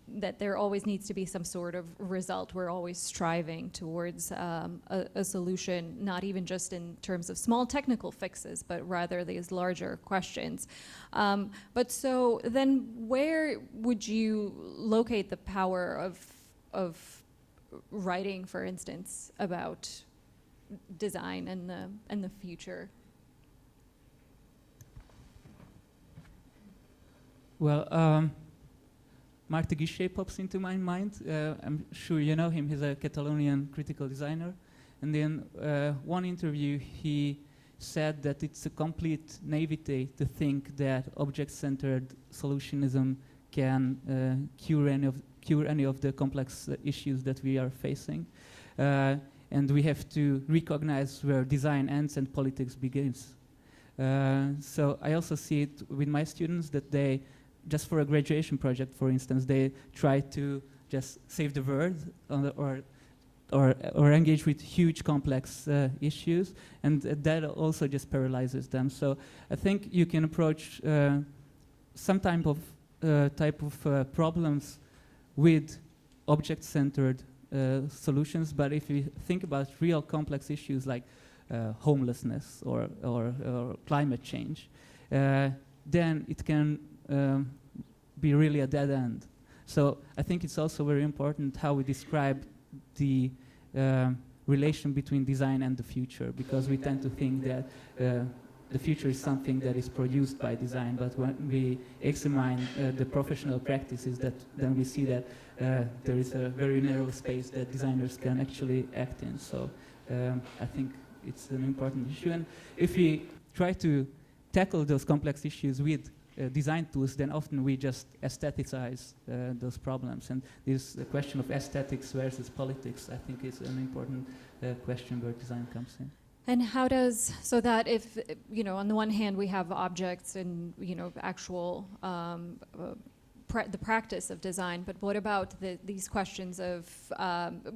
that there always needs to be some sort of result. We're always striving towards a solution, not even just in terms of small technical fixes, but rather these larger questions. But so then where would you locate the power of writing, for instance, about design and the future? Well, Marc de Guichet pops into my mind. I'm sure you know him. He's a Catalonian critical designer. And in one interview, he said that it's a complete naivete to think that object-centered solutionism can cure any of the complex issues that we are facing. And we have to recognize where design ends and politics begins. So I also see it with my students that they, just for a graduation project, for instance, they try to just save the world or engage with huge complex issues, and that also just paralyzes them. So I think you can approach some type of problems with object-centered solutions, but if you think about real complex issues like homelessness or climate change, then it can be really a dead end. So I think it's also very important how we describe the relation between design and the future, because we tend to think that the future is something that is produced by design, but when we examine the professional practices, then we see that there is a very narrow space that designers can actually act in. So I think it's an important issue, and if we try to tackle those complex issues with design tools, then often we just aestheticize those problems. And this question of aesthetics versus politics, I think, is an important question where design comes in. And how does, so that if, you know, on the one hand we have objects and, you know, actual, the practice of design, but what about these questions of,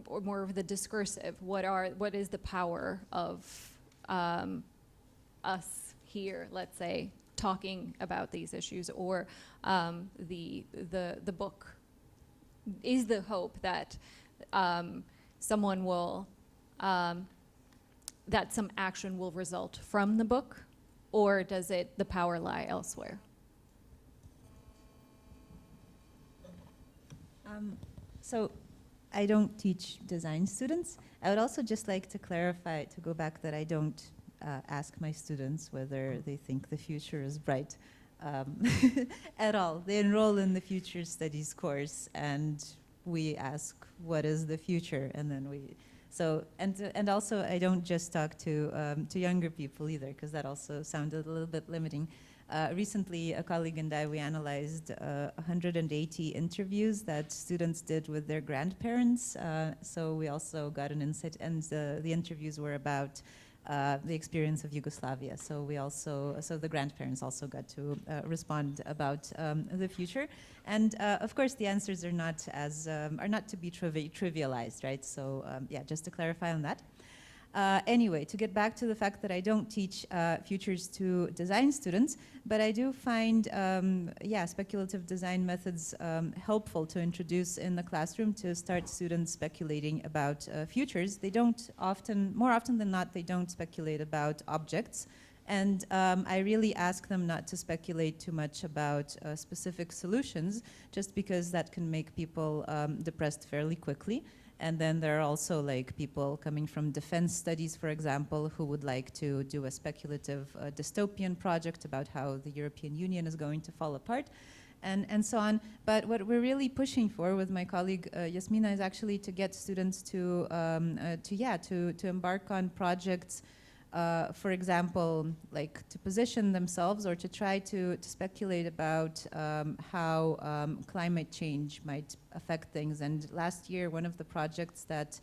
or more of the discursive, what is the power of us here, let's say, talking about these issues, or the book? Is the hope that someone will, that some action will result from the book, or does the power lie elsewhere? So I don't teach design students. I would also just like to clarify, to go back, that I don't ask my students whether they think the future is bright at all. They enroll in the future studies course, and we ask, what is the future? And then we, so, and also I don't just talk to younger people either, because that also sounded a little bit limiting. Recently, a colleague and I, we analyzed 180 interviews that students did with their grandparents. So we also got an insight, and the interviews were about the experience of Yugoslavia. So we also, so the grandparents also got to respond about the future. And of course, the answers are not as are not to be trivialized, right? So yeah, just to clarify on that. Anyway, to get back to the fact that I don't teach futures to design students, but I do find, yeah, speculative design methods helpful to introduce in the classroom to start students speculating about futures. They don't often, more often than not, they don't speculate about objects. And I really ask them not to speculate too much about specific solutions, just because that can make people depressed fairly quickly. And then there are also like people coming from defense studies, for example, who would like to do a speculative dystopian project about how the European Union is going to fall apart, and so on. But what we're really pushing for with my colleague Yasmina is actually to get students to embark on projects, for example, like to position themselves or to try to speculate about how climate change might affect things. And last year, one of the projects that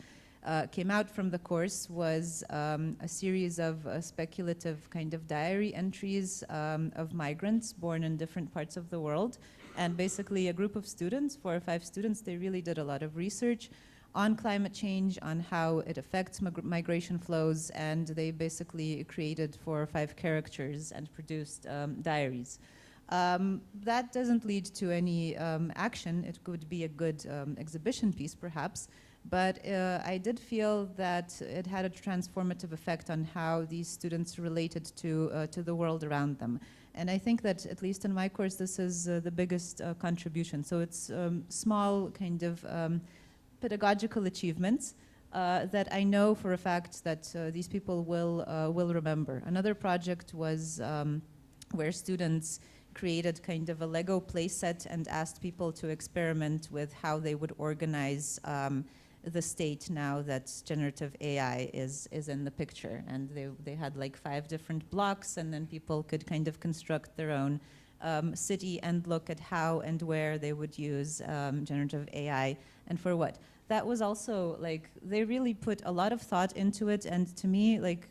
came out from the course was a series of speculative kind of diary entries of migrants born in different parts of the world. And basically a group of students, 4 or 5 students, they really did a lot of research on climate change, on how it affects migration flows, and they basically created 4 or 5 characters and produced diaries. That doesn't lead to any action. It could be a good exhibition piece, perhaps, but I did feel that it had a transformative effect on how these students related to the world around them. And I think that, at least in my course, this is the biggest contribution. So it's small kind of pedagogical achievements that I know for a fact that these people will remember. Another project was where students created kind of a Lego play set and asked people to experiment with how they would organize the state now that generative AI is in the picture. And they had like 5 different blocks, and then people could kind of construct their own city and look at how and where they would use generative AI and for what. That was also like, they really put a lot of thought into it, and to me, like,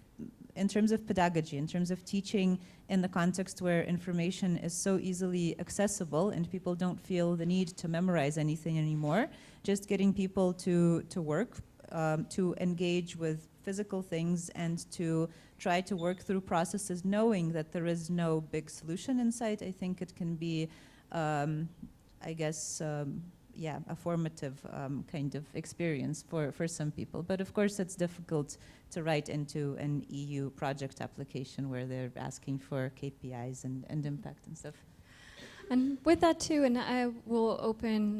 in terms of pedagogy, in terms of teaching in the context where information is so easily accessible and people don't feel the need to memorize anything anymore, just getting people to work, to engage with physical things and to try to work through processes knowing that there is no big solution in sight. I think it can be, I guess, a formative kind of experience for some people. But of course, it's difficult to write into an EU project application where they're asking for KPIs and impact and stuff. And with that too, and I will open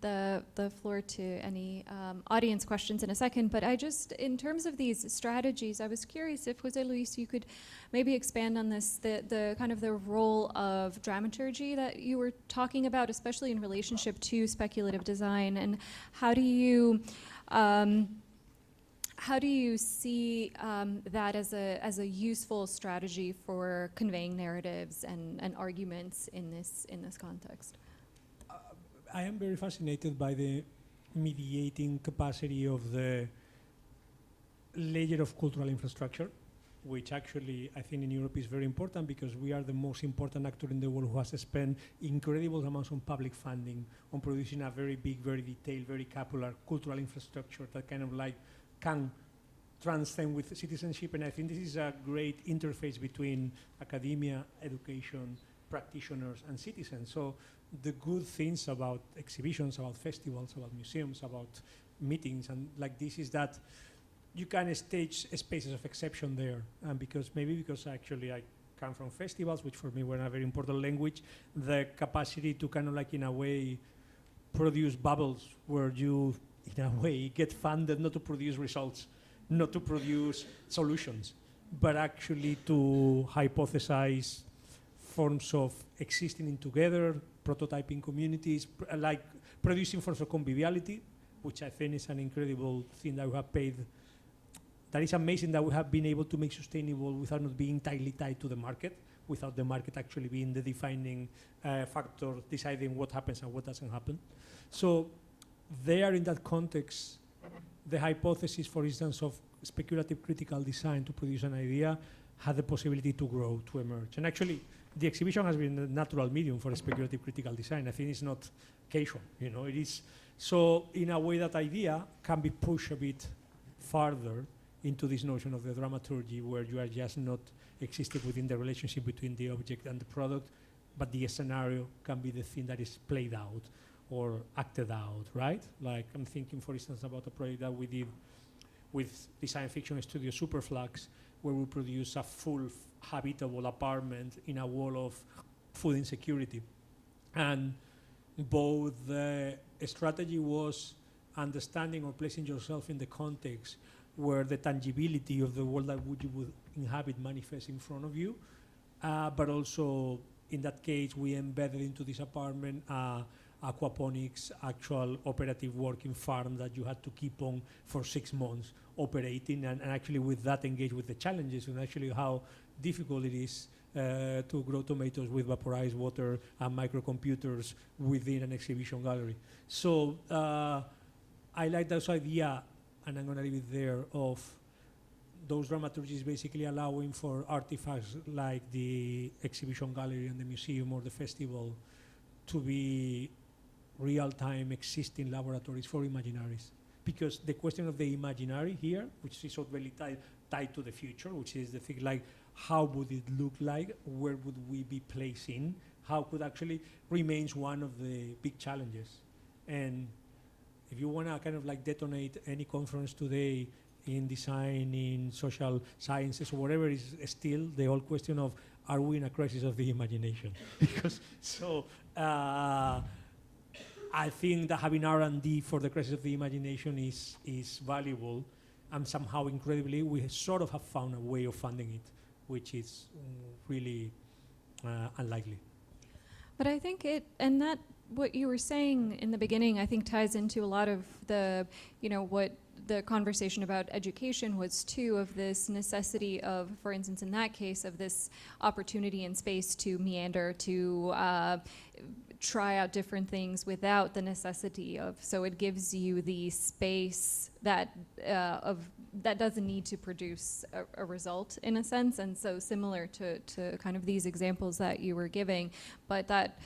the floor to any audience questions in a second, but I just, in terms of these strategies, I was curious if, Jose Luis, you could maybe expand on this, the kind of the role of dramaturgy that you were talking about, especially in relationship to speculative design, and how do you see that as a useful strategy for conveying narratives and arguments in this context? I am very fascinated by the mediating capacity of the layer of cultural infrastructure, which actually I think in Europe is very important because we are the most important actor in the world who has spent incredible amounts of public funding on producing a very big, very detailed, very capillary cultural infrastructure that kind of like can transcend with citizenship, and I think this is a great interface between academia, education, practitioners, and citizens. So the good things about exhibitions, about festivals, about museums, about meetings, and like this is that you can stage spaces of exception there, and because actually I come from festivals, which for me were a very important language, the capacity to kind of like in a way produce bubbles where you in a way get funded not to produce results, not to produce solutions, but actually to hypothesize forms of existing together, prototyping communities, like producing forms of conviviality, which I think is an incredible thing that we have paid. That is amazing that we have been able to make sustainable without not being tightly tied to the market, without the market actually being the defining factor, deciding what happens and what doesn't happen. So there, in that context, the hypothesis, for instance, of speculative critical design to produce an idea had the possibility to grow, to emerge. And actually, the exhibition has been a natural medium for speculative critical design. I think it's not casual, you know, it is. So in a way, that idea can be pushed a bit farther into this notion of the dramaturgy, where you are just not existing within the relationship between the object and the product, but the scenario can be the thing that is played out or acted out, right? Like I'm thinking, for instance, about a project that we did with design fiction studio Superflux, where we produce a full habitable apartment in a wall of food insecurity. And both the strategy was understanding or placing yourself in the context where the tangibility of the world that you would inhabit manifests in front of you, but also in that case we embedded into this apartment aquaponics, actual operative working farm that you had to keep on for 6 months operating, and actually with that engage with the challenges and actually how difficult it is to grow tomatoes with vaporized water and microcomputers within an exhibition gallery. So I like this idea, and I'm going to leave it there, of those dramaturgies basically allowing for artifacts like the exhibition gallery and the museum or the festival to be real-time existing laboratories for imaginaries. Because the question of the imaginary here, which is already tied to the future, which is the thing like, how would it look like? Where would we be placing? How could actually remains one of the big challenges. And if you want to kind of like detonate any conference today in design, in social sciences, or whatever, is still the whole question of, are we in a crisis of the imagination? Because so I think that having R&D for the crisis of the imagination is valuable, and somehow incredibly we sort of have found a way of funding it, which is really unlikely. But I think and that what you were saying in the beginning, I think ties into a lot of the, what the conversation about education was too, of this necessity of, for instance, in that case, of this opportunity and space to meander, to try out different things without the necessity of, so it gives you the space that that doesn't need to produce a result in a sense. And so similar to kind of these examples that you were giving, but that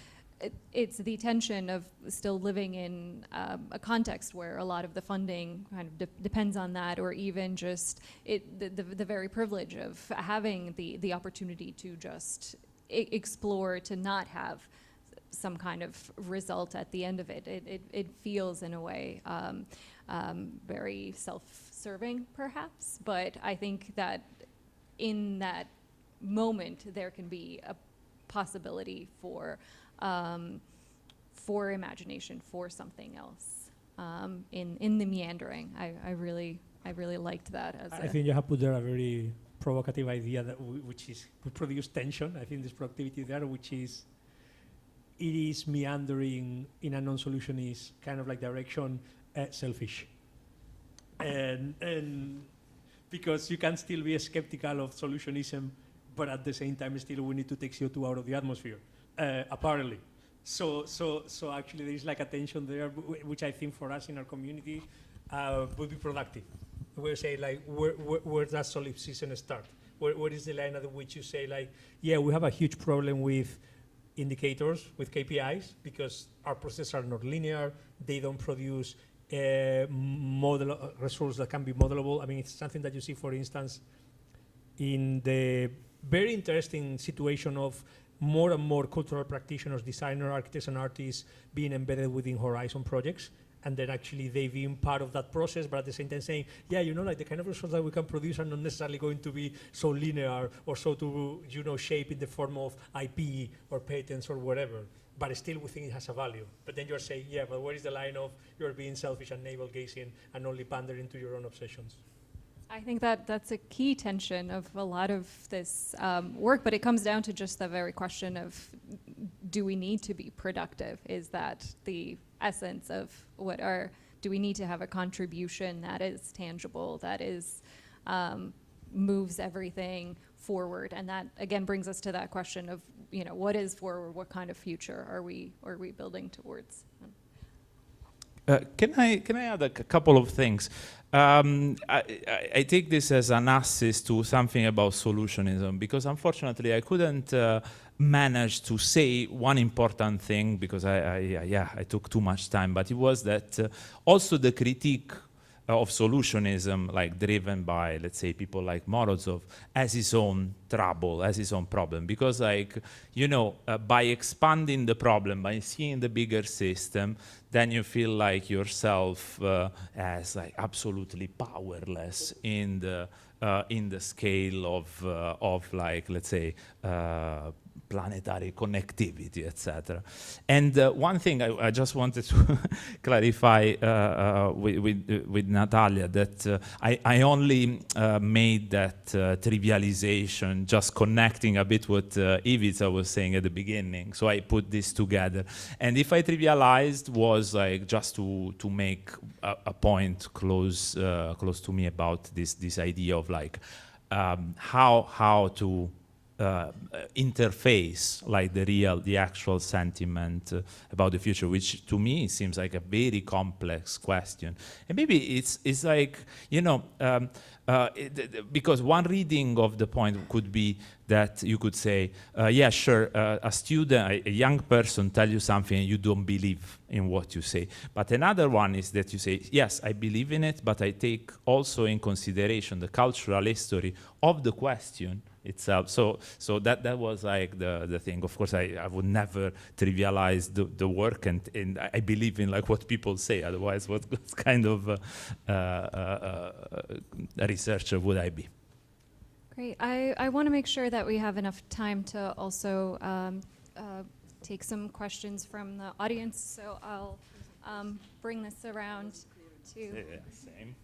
it's the tension of still living in a context where a lot of the funding kind of depends on that, or even just the very privilege of having the opportunity to just explore, to not have some kind of result at the end of it. It feels in a way very self-serving, perhaps, but I think that in that moment there can be a possibility for imagination, for something else in the meandering. I really liked that. I think you have put there a very provocative idea that which is would produce tension. I think there's productivity there, which is it is meandering in a non-solutionist kind of like direction, selfish, and because you can still be skeptical of solutionism, but at the same time still we need to take CO2 out of the atmosphere, apparently. So actually there is like a tension there, which I think for us in our community would be productive. We say like, where does solipsism start? Where is the line at which you say like, yeah, we have a huge problem with indicators, with KPIs, because our processes are not linear, they don't produce results that can be modelable. I mean, it's something that you see, for instance, in the very interesting situation of more and more cultural practitioners, designers, architects, and artists being embedded within Horizon projects, and then actually they being part of that process, but at the same time saying, yeah, you know, like the kind of results that we can produce are not necessarily going to be so linear or so to, you know, shape in the form of IP or patents or whatever, but still we think it has a value. But then you're saying, yeah, but where is the line of you're being selfish and navel-gazing and only pandering to your own obsessions? I think that that's a key tension of a lot of this work, but it comes down to just the very question of, do we need to be productive? Is that the essence of do we need to have a contribution that is tangible, that is, moves everything forward? And that again brings us to that question of, you know, what is forward? What kind of future are we building towards? Can I add a couple of things? I take this as an assist to something about solutionism, because unfortunately I couldn't manage to say one important thing, because I took too much time, but it was that also the critique of solutionism, like driven by, let's say, people like Morozov, has his own trouble, has his own problem. Because, like, you know, by expanding the problem, by seeing the bigger system, then you feel like yourself as like absolutely powerless in the scale of like, let's say, planetary connectivity, etc. And one thing I just wanted to clarify with Natalia, that I only made that trivialization, just connecting a bit what Ivica was saying at the beginning. So I put this together. And if I trivialized, was like just to make a point close to me about this idea of like how to interface like the actual sentiment about the future, which to me seems like a very complex question. And maybe it's like, you know, because one reading of the point could be that you could say, yeah, sure, a student, a young person tell you something and you don't believe in what you say. But another one is that you say, yes, I believe in it, but I take also in consideration the cultural history of the question itself. So that was like the thing. Of course, I would never trivialize the work, and I believe in like what people say. Otherwise, what kind of a researcher would I be? Great. I want to make sure that we have enough time to also take some questions from the audience. So I'll bring this around to. Yeah, same.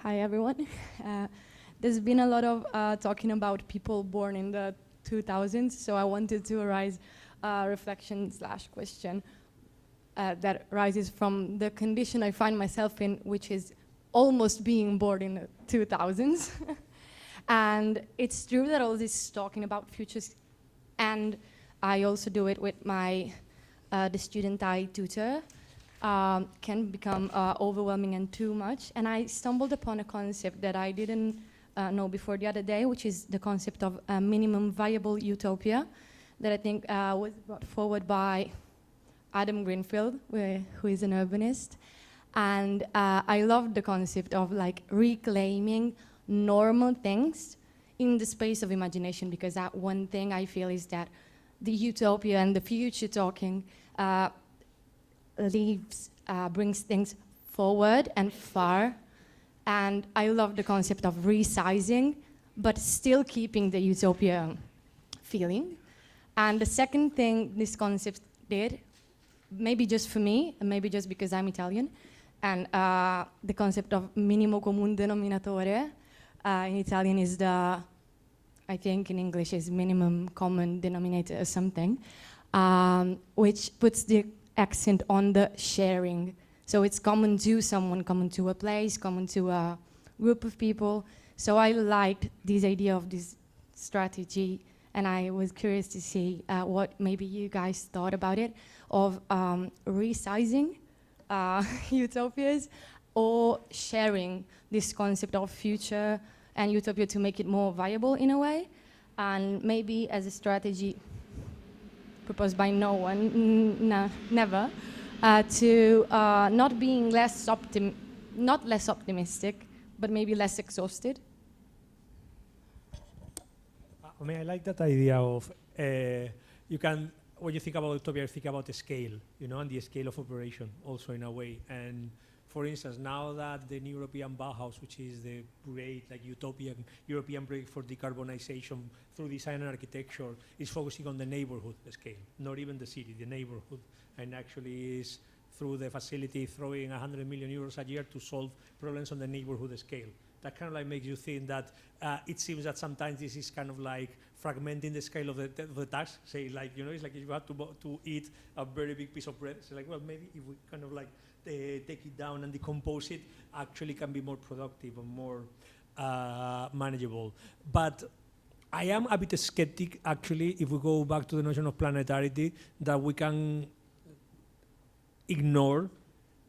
Hi, everyone. There's been a lot of talking about people born in the 2000s, so I wanted to raise a reflection/question that rises from the condition I find myself in, which is almost being born in the 2000s. And it's true that all this talking about futures, and I also do it with my the student I tutor, can become overwhelming and too much. And I stumbled upon a concept that I didn't know before the other day, which is the concept of a minimum viable utopia, that I think was brought forward by Adam Greenfield, who is an urbanist. And I love the concept of like reclaiming normal things in the space of imagination, because that one thing I feel is that the utopia and the future talking brings things forward and far. And I love the concept of resizing, but still keeping the utopia feeling. And the second thing this concept did, maybe just for me, and maybe just because I'm Italian, and the concept of minimo comune denominatore, in Italian is the, I think in English is minimum common denominator or something, which puts the accent on the sharing. So it's common to someone, common to a place, common to a group of people. So I liked this idea of this strategy, and I was curious to see what maybe you guys thought about it, of resizing utopias or sharing this concept of future and utopia to make it more viable in a way, and maybe as a strategy proposed by no one, never, to not being not less optimistic, but maybe less exhausted. I mean, I like that idea of you can, when you think about utopia, you think about the scale, you know, and the scale of operation also in a way. And for instance, now that the new European Bauhaus, which is the great like utopian European project for decarbonization through design and architecture, is focusing on the neighborhood scale, not even the city, the neighborhood, and actually is through the facility throwing 100 million euros a year to solve problems on the neighborhood scale. That kind of like makes you think that it seems that sometimes this is kind of like fragmenting the scale of the task. Say like, you know, it's like if you have to eat a very big piece of bread. It's like, well, maybe if we kind of like take it down and decompose it, actually can be more productive and more manageable. But I am a bit skeptic, actually, if we go back to the notion of planetarity, that we can ignore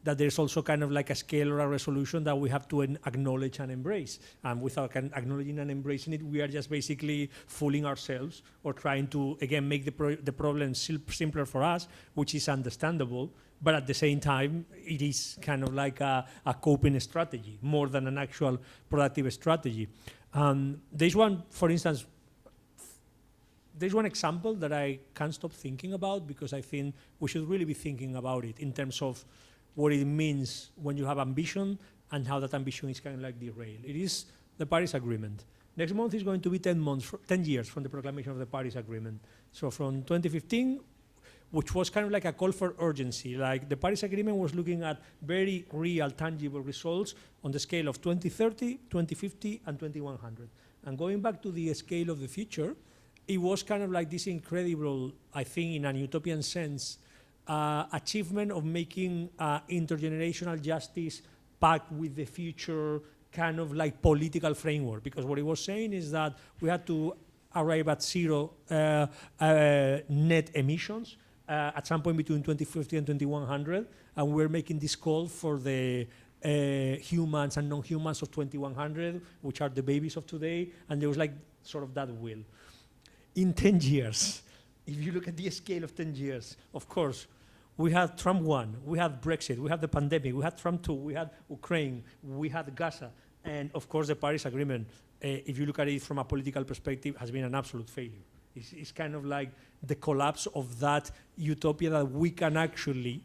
that there's also kind of like a scale or a resolution that we have to acknowledge and embrace. And without acknowledging and embracing it, we are just basically fooling ourselves or trying to, again, make the problem simpler for us, which is understandable. But at the same time, it is kind of like a coping strategy more than an actual productive strategy. There's one, for instance, there's one example that I can't stop thinking about, because I think we should really be thinking about it in terms of what it means when you have ambition and how that ambition is kind of like derailed. It is the Paris Agreement. Next month is going to be 10 years from the proclamation of the Paris Agreement. So from 2015, which was kind of like a call for urgency. Like the Paris Agreement was looking at very real, tangible results on the scale of 2030, 2050, and 2100. And going back to the scale of the future, it was kind of like this incredible, I think in an utopian sense, achievement of making intergenerational justice packed with the future kind of like political framework. Because what it was saying is that we had to arrive at zero net emissions at some point between 2050 and 2100, and we're making this call for the humans and non-humans of 2100, which are the babies of today, and there was like sort of that will. In 10 years, if you look at the scale of 10 years, of course, we had Trump 1, we had Brexit, we had the pandemic, we had Trump 2, we had Ukraine, we had Gaza, and of course the Paris Agreement, if you look at it from a political perspective, has been an absolute failure. It's kind of like the collapse of that utopia that we can actually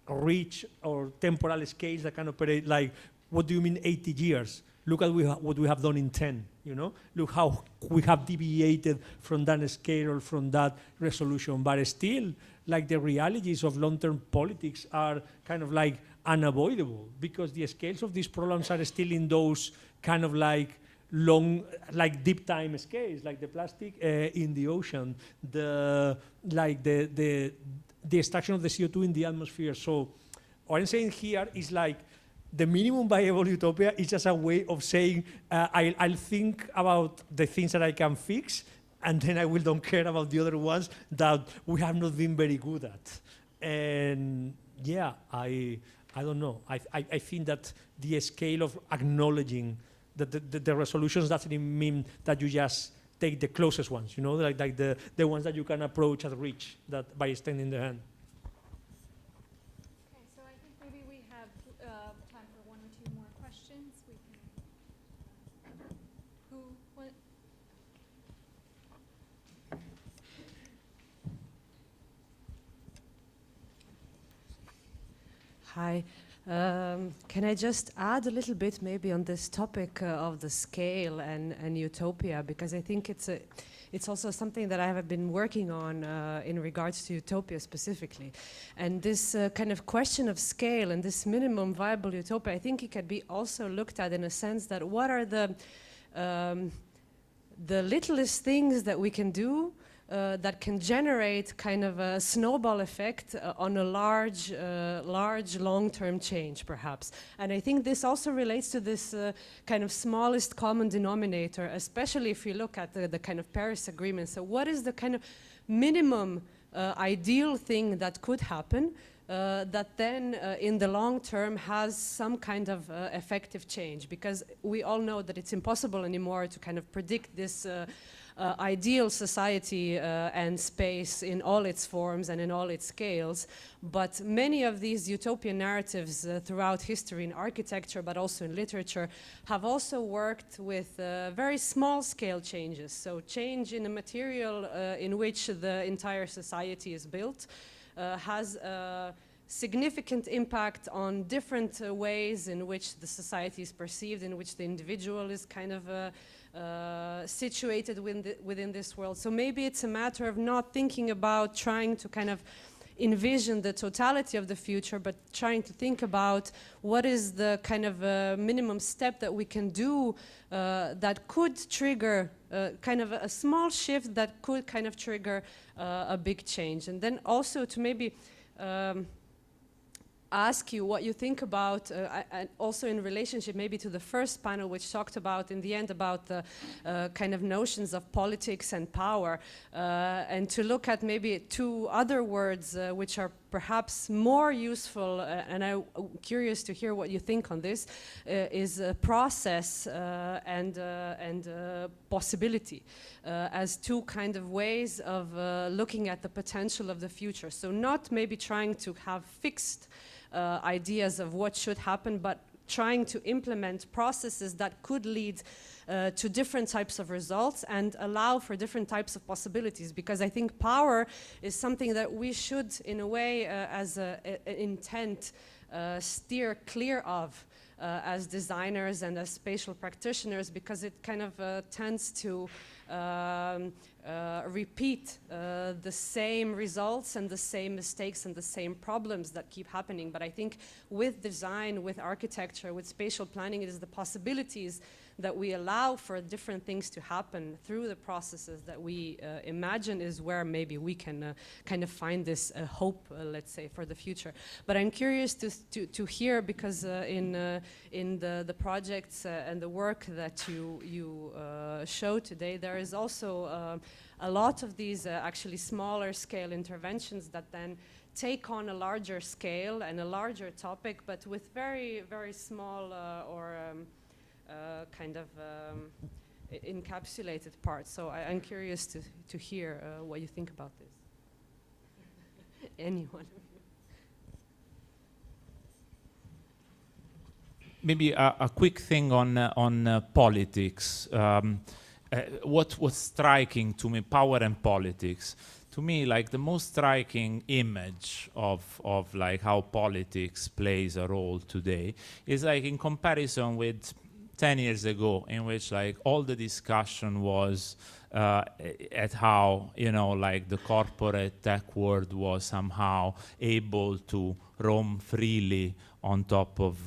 reach, or temporal scales that can operate like, what do you mean 80 years? Look at what we have done in 10, you know? Look how we have deviated from that scale or from that resolution, but still, like the realities of long-term politics are kind of like unavoidable, because the scales of these problems are still in those kind of like long, like deep time scales, like the plastic in the ocean, the extraction of the CO2 in the atmosphere. So what I'm saying here is like, the minimum viable utopia is just a way of saying, I'll think about the things that I can fix, and then I don't care about the other ones that we have not been very good at. And yeah, I don't know. I think that the scale of acknowledging that the resolutions doesn't mean that you just take the closest ones, you know, like the ones that you can approach at reach, that by extending the hand. Okay, so I think maybe we have time for one or two more questions. We can. Hi. Can I just add a little bit maybe on this topic of the scale and utopia, because I think it's also something that I have been working on in regards to utopia specifically. And this kind of question of scale and this minimum viable utopia, I think it can be also looked at in a sense that what are the littlest things that we can do that can generate kind of a snowball effect on a large long-term change, perhaps. And I think this also relates to this kind of smallest common denominator, especially if you look at the kind of Paris Agreement. So what is the kind of minimum ideal thing that could happen that then in the long term has some kind of effective change? Because we all know that it's impossible anymore to kind of predict this ideal society and space in all its forms and in all its scales. But many of these utopian narratives throughout history in architecture, but also in literature, have also worked with very small scale changes. So change in a material in which the entire society is built has a significant impact on different ways in which the society is perceived, in which the individual is kind of situated within this world. So maybe it's a matter of not thinking about trying to kind of envision the totality of the future, but trying to think about what is the kind of minimum step that we can do that could trigger kind of a small shift that could kind of trigger a big change. And then also to maybe ask you what you think about, also in relationship maybe to the first panel, which talked about, in the end, about the kind of notions of politics and power, and to look at maybe two other words which are perhaps more useful, and I'm curious to hear what you think on this, is process and possibility, as two kind of ways of looking at the potential of the future. So not maybe trying to have fixed ideas of what should happen, but trying to implement processes that could lead to different types of results and allow for different types of possibilities. Because I think power is something that we should, in a way, as an intent, steer clear of as designers and as spatial practitioners, because it kind of tends to repeat the same results and the same mistakes and the same problems that keep happening. But I think with design, with architecture, with spatial planning, it is the possibilities that we allow for different things to happen through the processes that we imagine is where maybe we can kind of find this hope, let's say, for the future. But I'm curious to hear, because in the projects and the work that you show today, there is also a lot of these actually smaller scale interventions that then take on a larger scale and a larger topic, but with very, very small kind of encapsulated parts. So I'm curious to hear what you think about this. Anyone? Maybe a quick thing on politics. What was striking to me, power and politics. To me, like the most striking image of like how politics plays a role today is like in comparison with 10 years ago, in which like all the discussion was at how, you know, like the corporate tech world was somehow able to roam freely on top of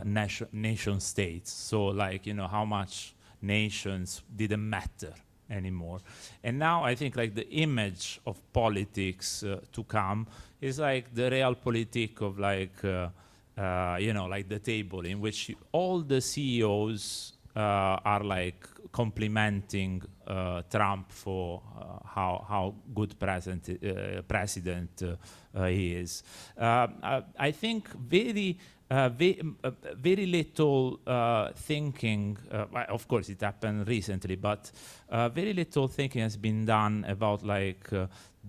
nation states. So like, you know, how much nations didn't matter anymore. And now I think like the image of politics to come is like the realpolitik of like, you know, like the table in which all the CEOs are like complimenting Trump for how good president he is. I think very little thinking, of course it happened recently, but very little thinking has been done about like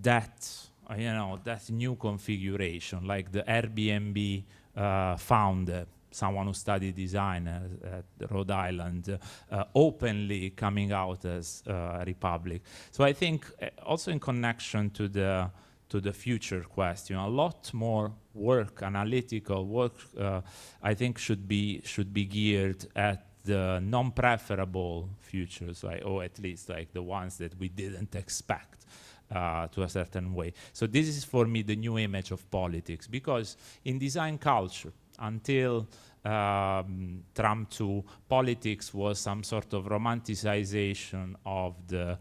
that, you know, that new configuration, like the Airbnb founder, someone who studied design at Rhode Island, openly coming out as a republic. So I think also in connection to the future question. A lot more work, analytical work, I think should be geared at the non-preferable futures, like, or at least like the ones that we didn't expect to a certain way. So this is for me the new image of politics, because in design culture, until Trump 2, politics was some sort of romanticization of the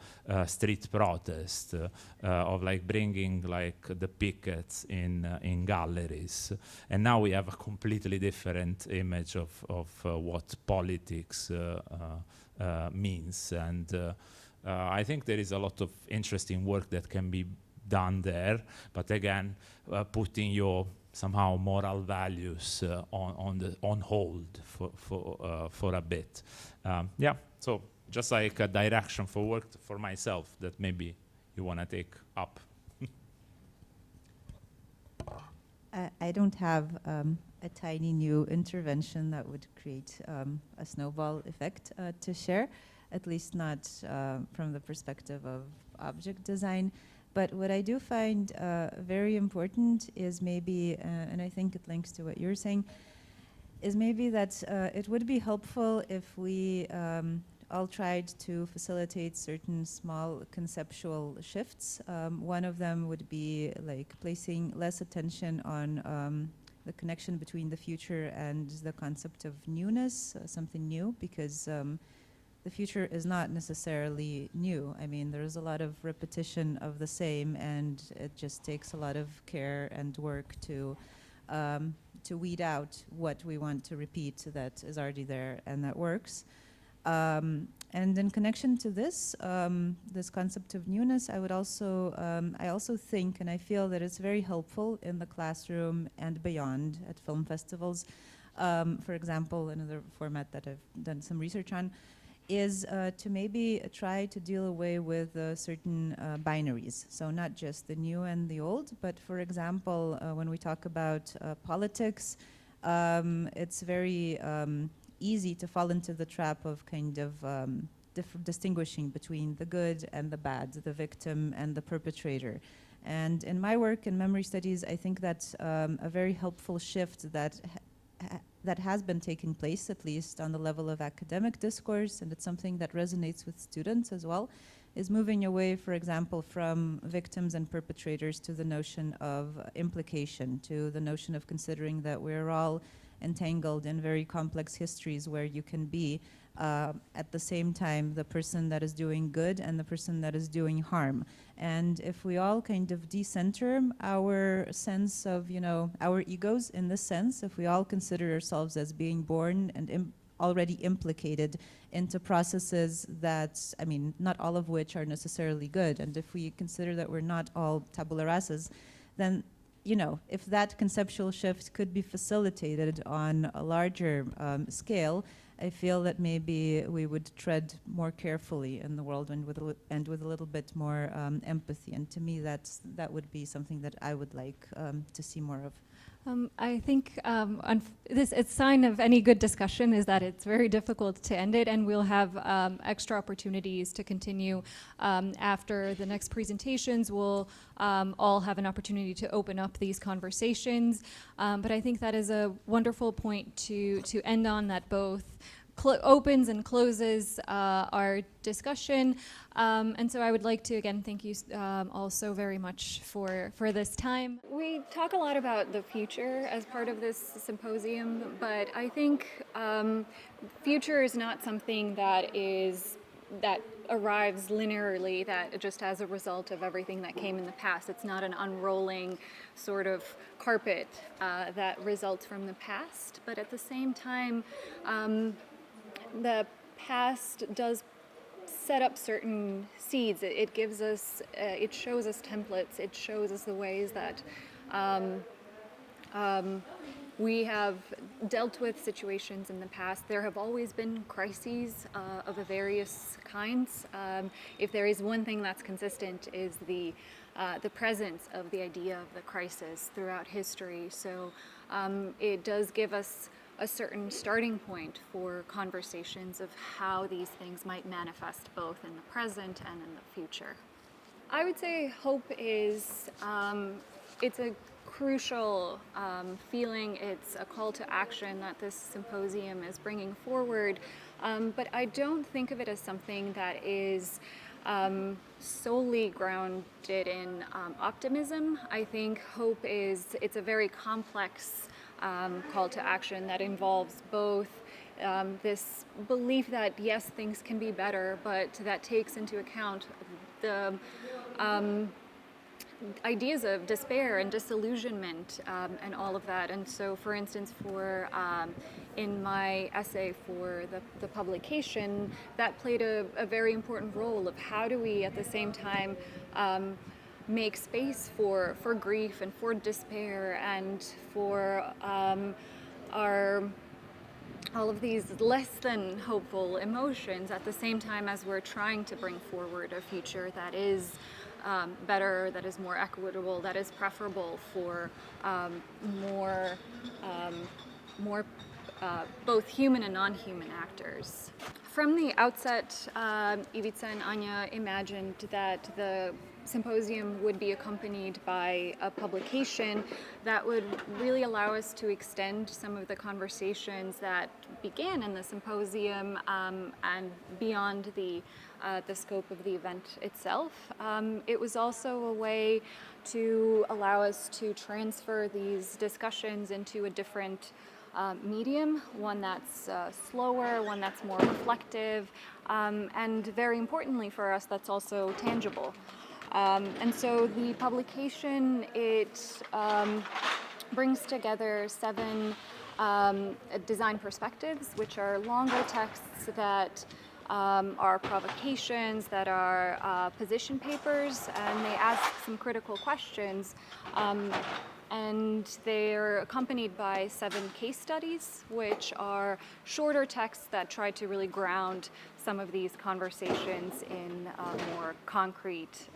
street protest, of like bringing like the pickets in galleries. And now we have a completely different image of what politics means. And I think there is a lot of interesting work that can be done there, but again, putting your somehow moral values on hold for a bit. Yeah, so just like a direction for work for myself that maybe you want to take up. I don't have a tiny new intervention that would create a snowball effect to share, at least not from the perspective of object design. But what I do find very important is maybe, and I think it links to what you're saying, is maybe that it would be helpful if we all tried to facilitate certain small conceptual shifts. One of them would be like placing less attention on the connection between the future and the concept of newness, something new, because the future is not necessarily new. I mean, there's a lot of repetition of the same, and it just takes a lot of care and work to weed out what we want to repeat that is already there and that works. And in connection to this, this concept of newness, I also think, and I feel that it's very helpful in the classroom and beyond at film festivals. For example, another format that I've done some research on is to maybe try to deal away with certain binaries. So not just the new and the old, but for example, when we talk about politics, it's very easy to fall into the trap of kind of distinguishing between the good and the bad, the victim and the perpetrator. And in my work in memory studies, I think that's a very helpful shift that has been taking place, at least on the level of academic discourse, and it's something that resonates with students as well, is moving away, for example, from victims and perpetrators to the notion of implication, to the notion of considering that we're all entangled in very complex histories where you can be at the same time the person that is doing good and the person that is doing harm. And if we all kind of decenter our sense of, our egos in this sense, if we all consider ourselves as being born and already implicated into processes that, I mean, not all of which are necessarily good, and if we consider that we're not all tabula rasas, then if that conceptual shift could be facilitated on a larger scale, I feel that maybe we would tread more carefully in the world and with a little bit more empathy. And to me, that would be something that I would like to see more of. I think it's a sign of any good discussion is that it's very difficult to end it, and we'll have extra opportunities to continue after the next presentations. We'll all have an opportunity to open up these conversations, but I think that is a wonderful point to end on, that both opens and closes our discussion. And so I would like to again thank you all so very much for this time. We talk a lot about the future as part of this symposium, but I think future is not something that arrives linearly, that just as a result of everything that came in the past. It's not an unrolling sort of carpet that results from the past, but at the same time, the past does set up certain seeds. It gives us, it shows us templates. It shows us the ways that we have dealt with situations in the past. There have always been crises of various kinds. If there is one thing that's consistent, is the presence of the idea of the crisis throughout history. So it does give us a certain starting point for conversations of how these things might manifest both in the present and in the future. I would say hope is, it's a crucial feeling. It's a call to action that this symposium is bringing forward. But I don't think of it as something that is solely grounded in optimism. I think hope it's a very complex call to action that involves both this belief that yes, things can be better, but that takes into account the ideas of despair and disillusionment and all of that. And so, for instance, in my essay for the publication, that played a very important role of how do we at the same time make space for grief and for despair and for all of these less than hopeful emotions at the same time as we're trying to bring forward a future that is better, that is more equitable, that is preferable for more both human and non-human actors. From the outset, Ivica and Anya imagined that the symposium would be accompanied by a publication that would really allow us to extend some of the conversations that began in the symposium and beyond the scope of the event itself. It was also a way to allow us to transfer these discussions into a different medium, one that's slower, one that's more reflective, and very importantly for us, that's also tangible. And so the publication, it brings together 7 design perspectives, which are longer texts that are provocations, that are position papers, and they ask some critical questions. And they're accompanied by 7 case studies, which are shorter texts that try to really ground some of these conversations in more concrete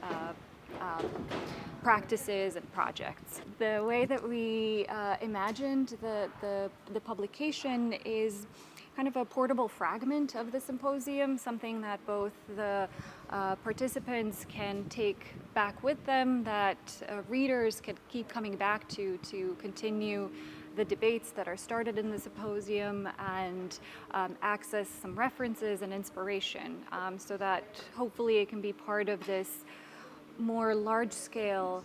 practices and projects. The way that we imagined the publication is kind of a portable fragment of the symposium, something that both the participants can take back with them, that readers could keep coming back to continue the debates that are started in the symposium and access some references and inspiration so that hopefully it can be part of this more large-scale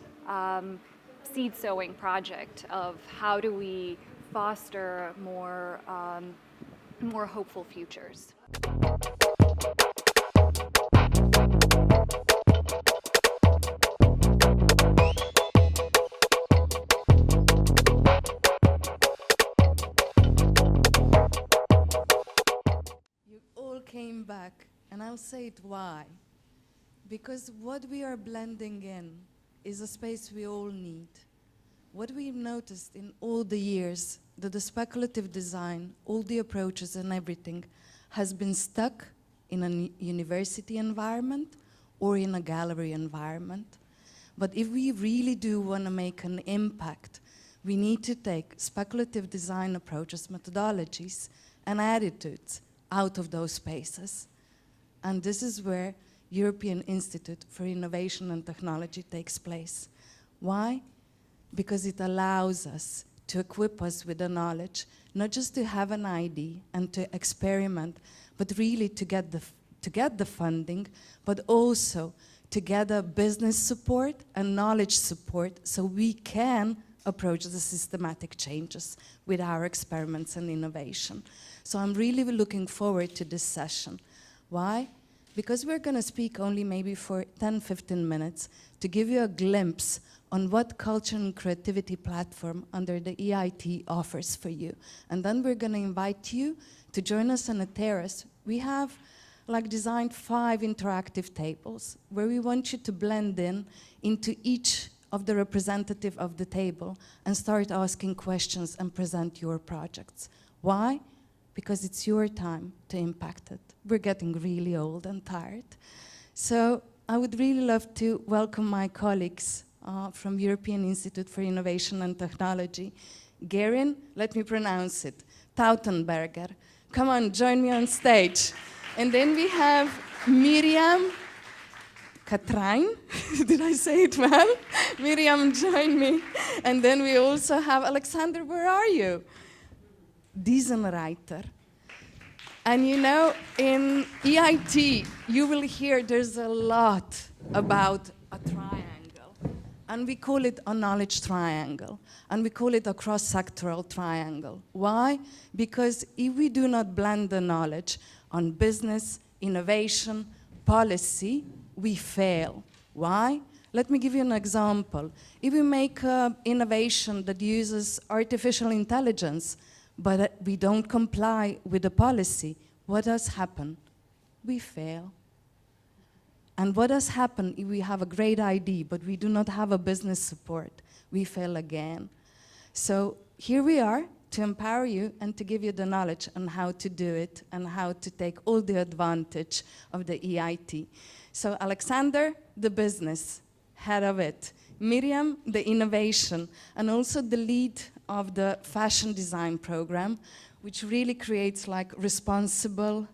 seed sowing project of how do we foster more hopeful futures. You all came back, and I'll say it why. Because what we are blending in is a space we all need. What we've noticed in all the years, that the speculative design, all the approaches and everything, has been stuck in a university environment or in a gallery environment. But if we really do want to make an impact, we need to take speculative design approaches, methodologies, and attitudes out of those spaces. And this is where European Institute for Innovation and Technology takes place. Why? Because it allows us to equip us with the knowledge, not just to have an idea and to experiment, but really to get the funding, but also to get the business support and knowledge support so we can approach the systematic changes with our experiments and innovation. So I'm really looking forward to this session. Why? Because we're going to speak only maybe for 10-15 minutes to give you a glimpse on what culture and creativity platform under the EIT offers for you. And then we're going to invite you to join us on a terrace. We have designed 5 interactive tables where we want you to blend in into each of the representative of the table and start asking questions and present your projects. Why? Because it's your time to impact it. We're getting really old and tired. So I would really love to welcome my colleagues from European Institute for Innovation and Technology. Gerin, let me pronounce it, Tautenberger. Come on, join me on stage. And then we have Miriam Katrijn, did I say it well? Miriam joined me. And then we also have Alexander, where are you? Diezenreiter. And you know, in EIT, you will hear there's a lot about a triangle. And we call it a knowledge triangle. And we call it a cross-sectoral triangle. Why? Because if we do not blend the knowledge on business, innovation, policy, we fail. Why? Let me give you an example. If we make an innovation that uses artificial intelligence, but we don't comply with the policy, what does happen? We fail. And what does happen if we have a great idea, but we do not have a business support? We fail again. So here we are to empower you and to give you the knowledge on how to do it and how to take all the advantage of the EIT. So Alexander, the business, head of it. Miriam, the innovation, and also the lead of the fashion design program, which really creates like responsible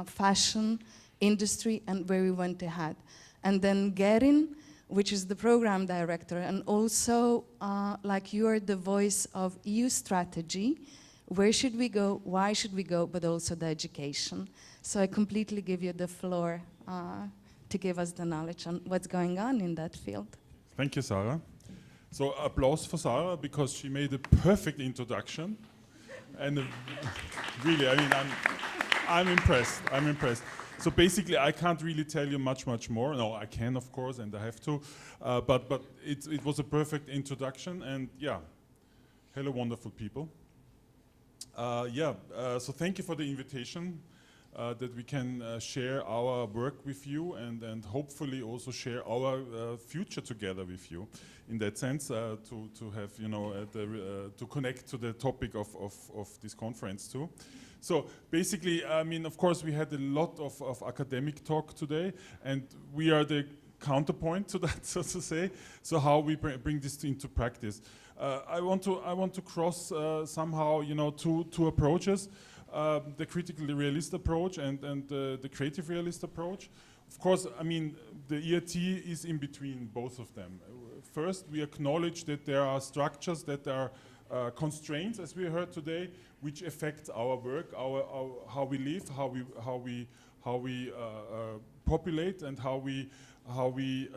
fashion industry and where we want to head. And then Gerin, which is the program director, and also like you are the voice of EU strategy. Where should we go? Why should we go? But also the education. So I completely give you the floor to give us the knowledge on what's going on in that field. Thank you, Sarah. So applause for Sarah because she made a perfect introduction, and really, I mean, I'm impressed. I'm impressed. So basically, I can't really tell you much more. No, I can, of course, and I have to. But it was a perfect introduction, and yeah, hello, wonderful people. So thank you for the invitation. That we can share our work with you and hopefully also share our future together with you. In that sense, to have, you know, to connect to the topic of this conference too. So basically, I mean, of course, we had a lot of academic talk today, and we are the counterpoint to that, so to say. So how we bring this into practice. I want to cross somehow, you know, two approaches. The critically realist approach and the creative realist approach. Of course, I mean, the EIT is in between both of them. First, we acknowledge that there are structures that are constraints, as we heard today, which affect our work, how we live, how we populate, and how we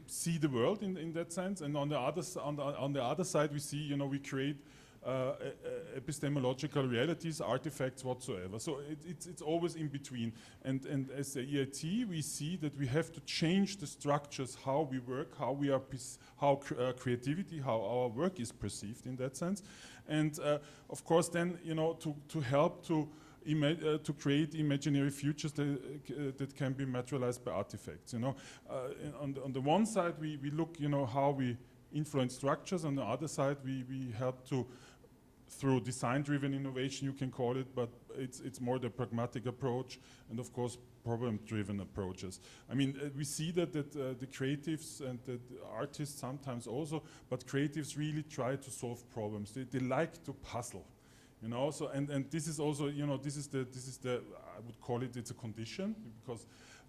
see the world in that sense. And on the other side, we see, you know, we create epistemological realities, artifacts whatsoever. So it's always in between. And as the EIT, we see that we have to change the structures, how we work, how we are, creativity, how our work is perceived in that sense. And of course, then, you know, to help to create imaginary futures that can be materialized by artifacts. You know, on the one side, we look, you know, how we influence structures. On the other side, we help to, through design-driven innovation, you can call it, but it's more the pragmatic approach, and of course, problem-driven approaches. I mean, we see that the creatives and the artists sometimes also, but creatives really try to solve problems. They like to puzzle, you know. So and this is also, you know, this is the I would call it, it's a condition, because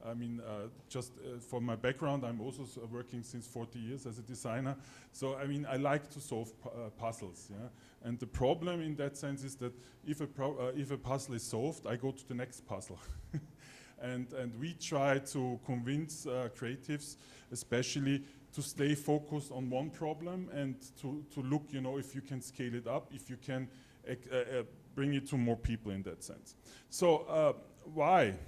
I mean, just for my background, I'm also working since 40 years as a designer. So I mean, I like to solve puzzles. Yeah? And the problem in that sense is that if a puzzle is solved, I go to the next puzzle. and we try to convince creatives, especially, to stay focused on one problem and to look, you know, if you can scale it up, if you can bring it to more people in that sense. So why?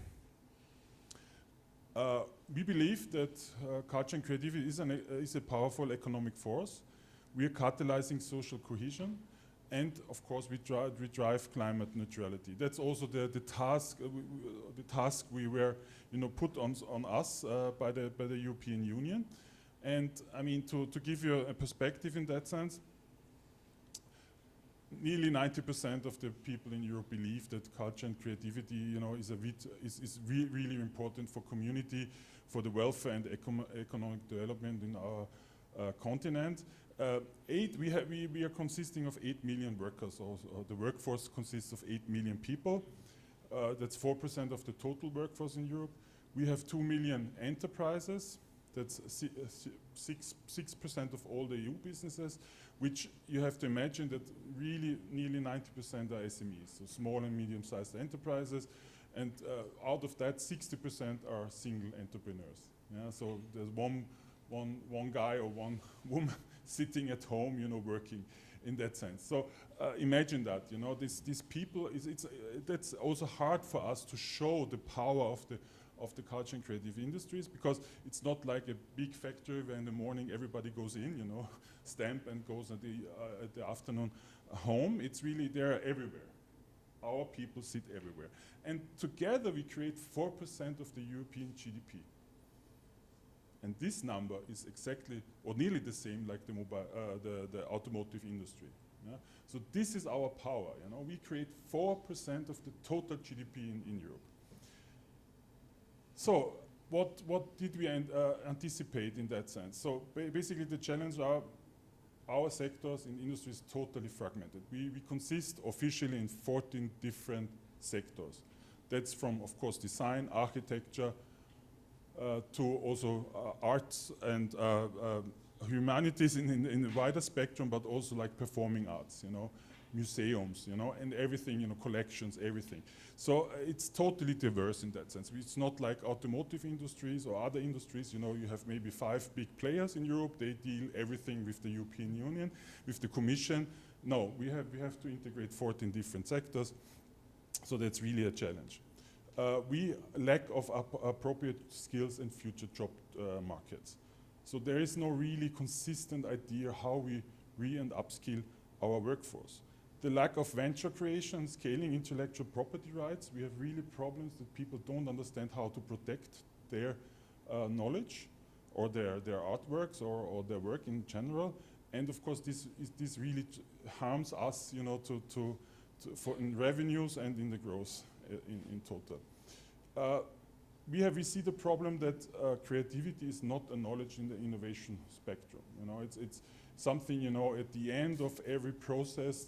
We believe that culture and creativity is a powerful economic force. We are catalyzing social cohesion, and of course we drive climate neutrality. That's also the task we were, you know, put on us by the European Union. And I mean, to give you a perspective in that sense, nearly 90% of the people in Europe believe that culture and creativity, you know, is really important for community, for the welfare and economic development in our continent. We are consisting of 8 million workers. Also, the workforce consists of 8 million people. That's 4% of the total workforce in Europe. We have 2 million enterprises. That's 6% of all the EU businesses, which you have to imagine that really nearly 90% are SMEs, so small and medium-sized enterprises, and out of that, 60% are single entrepreneurs. Yeah, so there's one guy or one woman sitting at home, you know, working in that sense. So imagine that, you know, these people, that's also hard for us to show the power of the culture and creative industries, because it's not like a big factory where in the morning everybody goes in, you know, stamp and goes at the afternoon home. It's really, they're everywhere. Our people sit everywhere. And together we create 4% of the European GDP. And this number is exactly, or nearly the same like the automotive industry. Yeah? So this is our power, you know. We create 4% of the total GDP in Europe. So what did we anticipate in that sense? So basically the challenge are our sectors in industry is totally fragmented. We consist officially in 14 different sectors. That's from, of course, design, architecture, to also arts and humanities in a wider spectrum, but also like performing arts, you know, museums, you know, and everything, you know, collections, everything. So it's totally diverse in that sense. It's not like automotive industries or other industries, you know, you have maybe 5 big players in Europe, they deal everything with the European Union, with the Commission. No, we have to integrate 14 different sectors, so that's really a challenge. We lack of appropriate skills and future job markets. So there is no really consistent idea how we and upskill our workforce. The lack of venture creation, scaling intellectual property rights, we have really problems that people don't understand how to protect their knowledge or their artworks or their work in general. And of course, this really harms us, you know, for in revenues and in the growth in total. We see the problem that creativity is not a knowledge in the innovation spectrum. You know, it's something, you know, at the end of every process,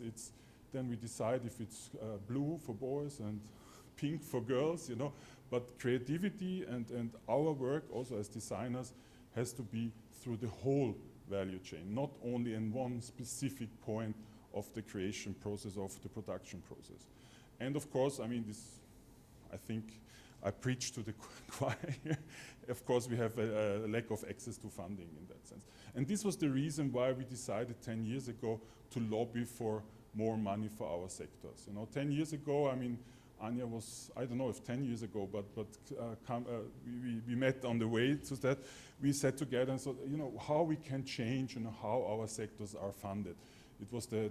then we decide if it's blue for boys and pink for girls, you know. But creativity and our work also as designers has to be through the whole value chain, not only in one specific point of the creation process, of the production process. And of course, I mean, I think I preach to the choir here. Of course, we have a lack of access to funding in that sense. And this was the reason why we decided 10 years ago to lobby for more money for our sectors. You know, 10 years ago, I mean, Anja was, I don't know if 10 years ago, but we met on the way to that. We sat together and said, you know, how we can change, you know, how our sectors are funded. It was the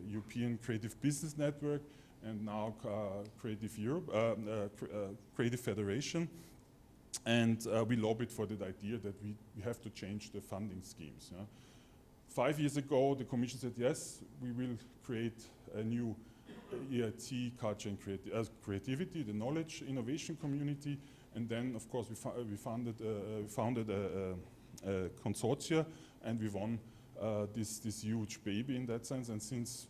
European Creative Business Network, and now Creative Europe, Creative Federation. And we lobbied for that idea that we have to change the funding schemes. Yeah? 5 years ago, the Commission said, yes, we will create a new EIT, culture and creativity, the knowledge innovation community. And then, of course, we founded a consortia, and we won this huge baby in that sense. And since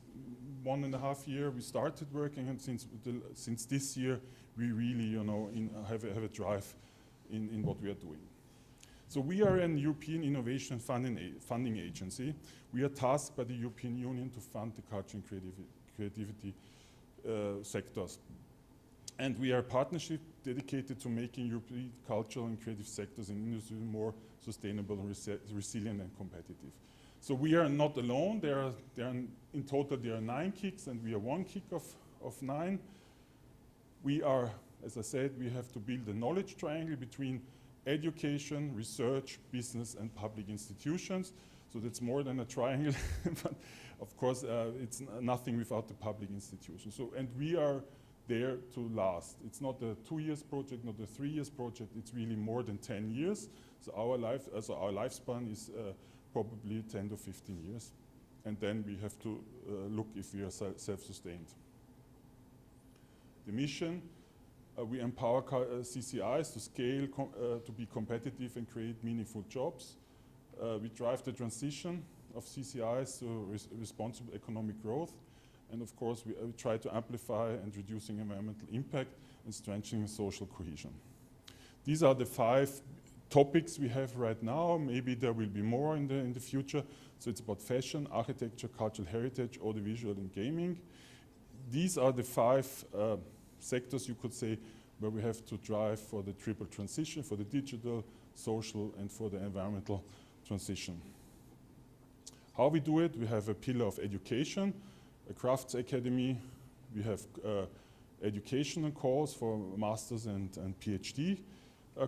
1.5 years we started working, and since this year we really, you know, have a drive in what we are doing. So we are an European innovation funding agency. We are tasked by the European Union to fund the culture and creativity sectors. And we are a partnership dedicated to making European cultural and creative sectors and industry more sustainable, resilient and competitive. So we are not alone. In total there are 9 KICs, and we are 1 KIC of 9. We are, as I said, we have to build a knowledge triangle between education, research, business and public institutions. So that's more than a triangle, but of course it's nothing without the public institutions. So, and we are there to last. It's not a 2 years project, not a 3 years project, it's really more than 10 years. So our lifespan is probably 10 to 15 years. And then we have to look if we are self-sustained. The mission, we empower CCIs to scale, to be competitive and create meaningful jobs. We drive the transition of CCIs to responsible economic growth. And of course, we try to amplify and reducing environmental impact and strengthening social cohesion. These are the 5 topics we have right now. Maybe there will be more in the future. So it's about fashion, architecture, cultural heritage, audiovisual, and gaming. These are the 5 sectors, you could say, where we have to drive for the triple transition, for the digital, social, and for the environmental transition. How we do it? We have a pillar of education, a crafts academy. We have educational course for masters and PhD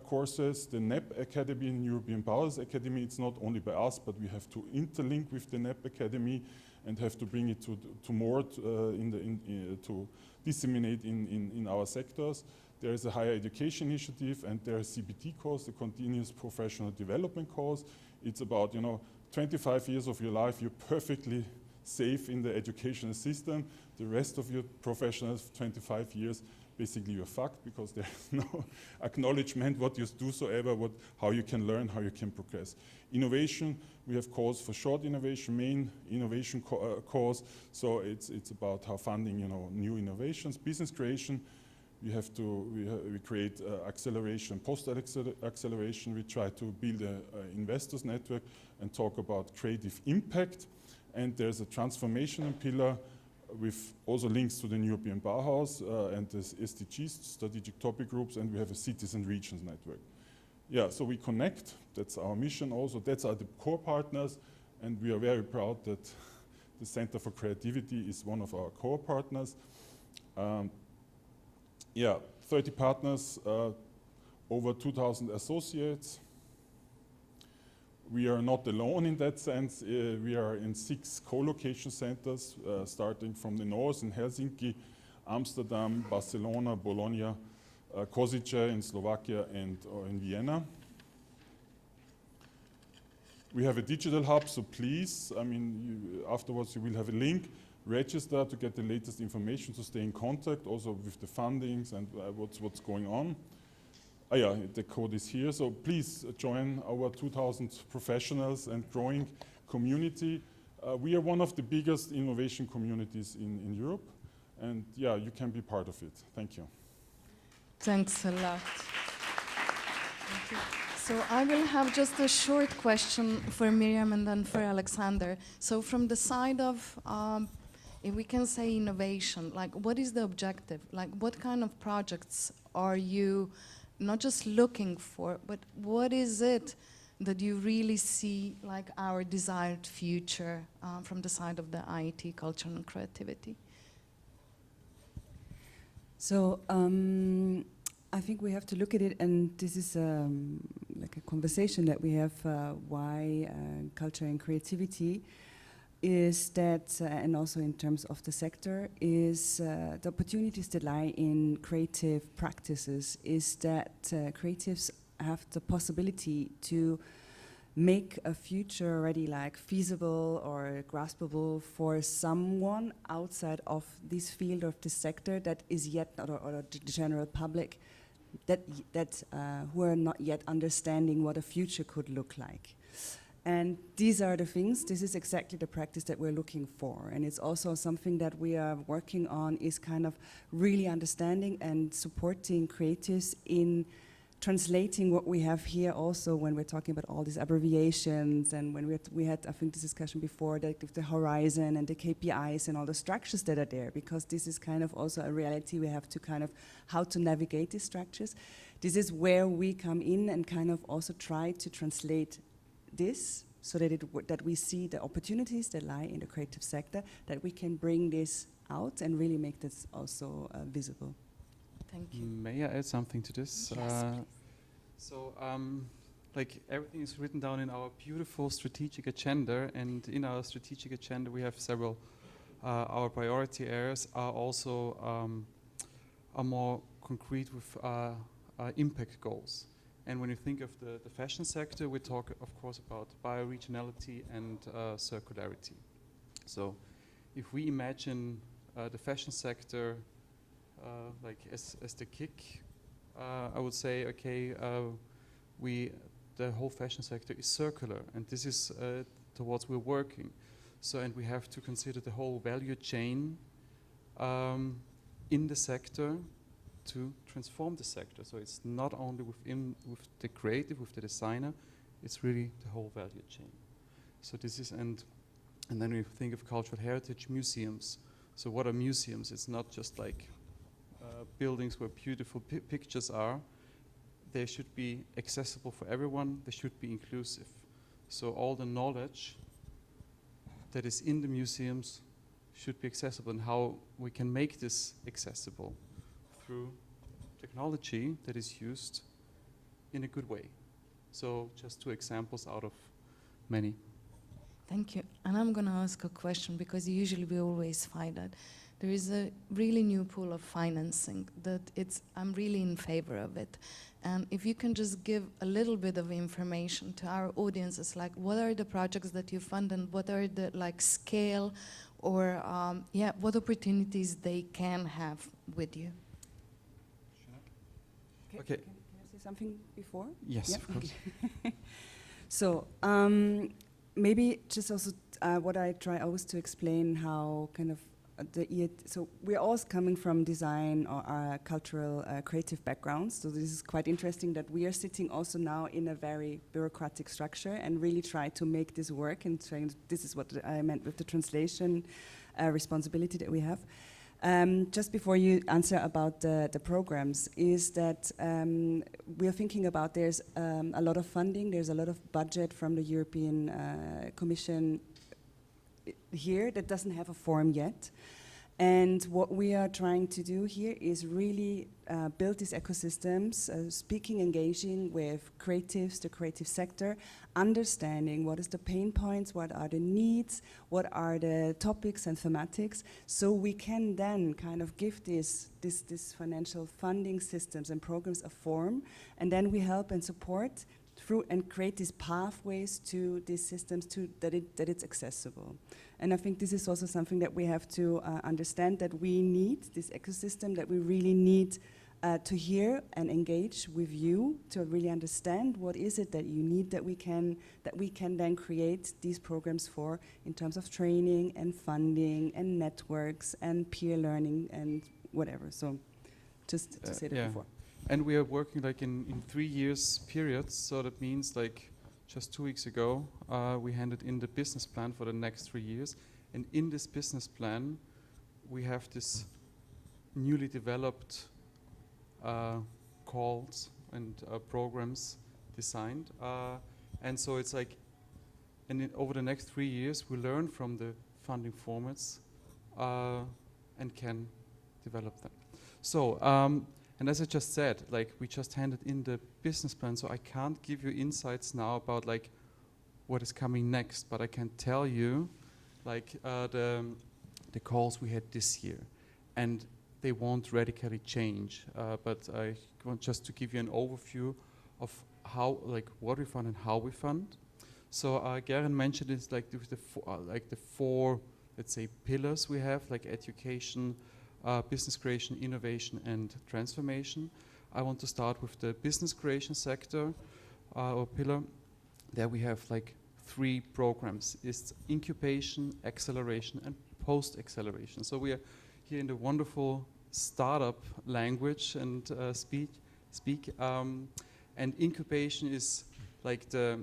courses. The NEP Academy and European Powers Academy, it's not only by us, but we have to interlink with the NEP Academy and have to bring it to more to disseminate in our sectors. There is a higher education initiative, and there is CPT course, the continuous professional development course. It's about 25 years of your life, you're perfectly safe in the educational system. The rest of your professional 25 years, basically you're fucked, because there's no acknowledgement what you do so ever, how you can learn, how you can progress. Innovation, we have calls for short innovation, main innovation course. So it's about how funding new innovations. Business creation, we create acceleration, post-acceleration. We try to build an investors network and talk about creative impact. And there's a transformational pillar with also links to the European Bauhaus and the SDGs, strategic topic groups, and we have a cities and regions network. Yeah, so we connect, that's our mission also, that's our the core partners, and we are very proud that the Center for Creativity is one of our core partners. 30 partners, over 2,000 associates. We are not alone in that sense. We are in 6 co-location centers, starting from the north in Helsinki, Amsterdam, Barcelona, Bologna, Košice in Slovakia, and in Vienna. We have a digital hub, so please, afterwards you will have a link. Register to get the latest information, to stay in contact also with the fundings and what's going on. The code is here, so please join our 2,000 professionals and growing community. We are one of the biggest innovation communities in Europe, and you can be part of it. Thank you. Thanks a lot. Thank you. So I will have just a short question for Miriam and then for Alexander. So from the side of, if we can say innovation, what is the objective? What kind of projects are you not just looking for, but what is it that you really see like our desired future from the side of the IT, culture and creativity? So I think we have to look at it, and this is like a conversation that we have, why culture and creativity is that, and also in terms of the sector, is the opportunities that lie in creative practices, is that creatives have the possibility to make a future already feasible or graspable for someone outside of this field of this sector that is yet, or the general public, that who are not yet understanding what a future could look like. And these are the things, this is exactly the practice that we're looking for. And it's also something that we are working on, is kind of really understanding and supporting creatives in translating what we have here also when we're talking about all these abbreviations, and when we had I think this discussion before, that the horizon and the KPIs and all the structures that are there, because this is kind of also a reality. We have to kind of how to navigate these structures. This is where we come in and kind of also try to translate this, so that that we see the opportunities that lie in the creative sector, that we can bring this out and really make this also visible. Thank you. May I add something to this? Yes, like everything is written down in our beautiful strategic agenda, and in our strategic agenda we have several, our priority areas are also are more concrete with impact goals. And when you think of the fashion sector, we talk, of course, about bioregionality and circularity. So if we imagine the fashion sector as the kick, I would say, okay, the whole fashion sector is circular, and this is towards we're working. So, and we have to consider the whole value chain in the sector, to transform the sector. So it's not only with the creative, with the designer, it's really the whole value chain. So this is, and then we think of cultural heritage museums. So what are museums? It's not just like buildings where beautiful pictures are. They should be accessible for everyone. They should be inclusive. So all the knowledge that is in the museums should be accessible, and how we can make this accessible through technology that is used in a good way. So just 2 examples out of many. Thank you. And I'm going to ask a question, because usually we always find that there is a really new pool of financing that I'm really in favor of it. And if you can just give a little bit of information to our audiences, like what are the projects that you fund and what are the scale or what opportunities they can have with you. Okay. Can I say something before? Yes, Yeah? of course. Okay. So maybe just also what I try always to explain how kind of so we're all coming from design or cultural creative backgrounds. So this is quite interesting that we are sitting also now in a very bureaucratic structure and really try to make this work. And this is what I meant with the translation responsibility that we have. Just before you answer about the programs, is that we're thinking about there's a lot of funding, there's a lot of budget from the European Commission here that doesn't have a form yet. And what we are trying to do here is really build these ecosystems, speaking, engaging with creatives, the creative sector, understanding what is the pain points, what are the needs, what are the topics and thematics, so we can then kind of give this financial funding systems and programs a form, and then we help and support through and create these pathways to these systems that it's accessible. And I think this is also something that we have to understand, that we need this ecosystem, that we really need to hear and engage with you to really understand what is it that you need, that we can then create these programs for in terms of training and funding and networks and peer learning and whatever. So just to say that before. And we are working like in 3 years periods, so that means like just 2 weeks ago we handed in the business plan for the next 3 years, and in this business plan we have this newly developed calls and programs designed, and so it's like, and over the next 3 years we learn from the funding formats and can develop them. So and as I just said, like we just handed in the business plan, so I can't give you insights now about like what is coming next, but I can tell you like the calls we had this year, and they won't radically change, but I want just to give you an overview of how, like what we fund and how we fund. So Garen mentioned it's like the four, let's say, pillars we have, like education, business creation, innovation, and transformation. I want to start with the business creation sector or pillar. There we have like 3 programs. It's incubation, acceleration, and post-acceleration. So we are here in the wonderful startup language and speak. And incubation is like the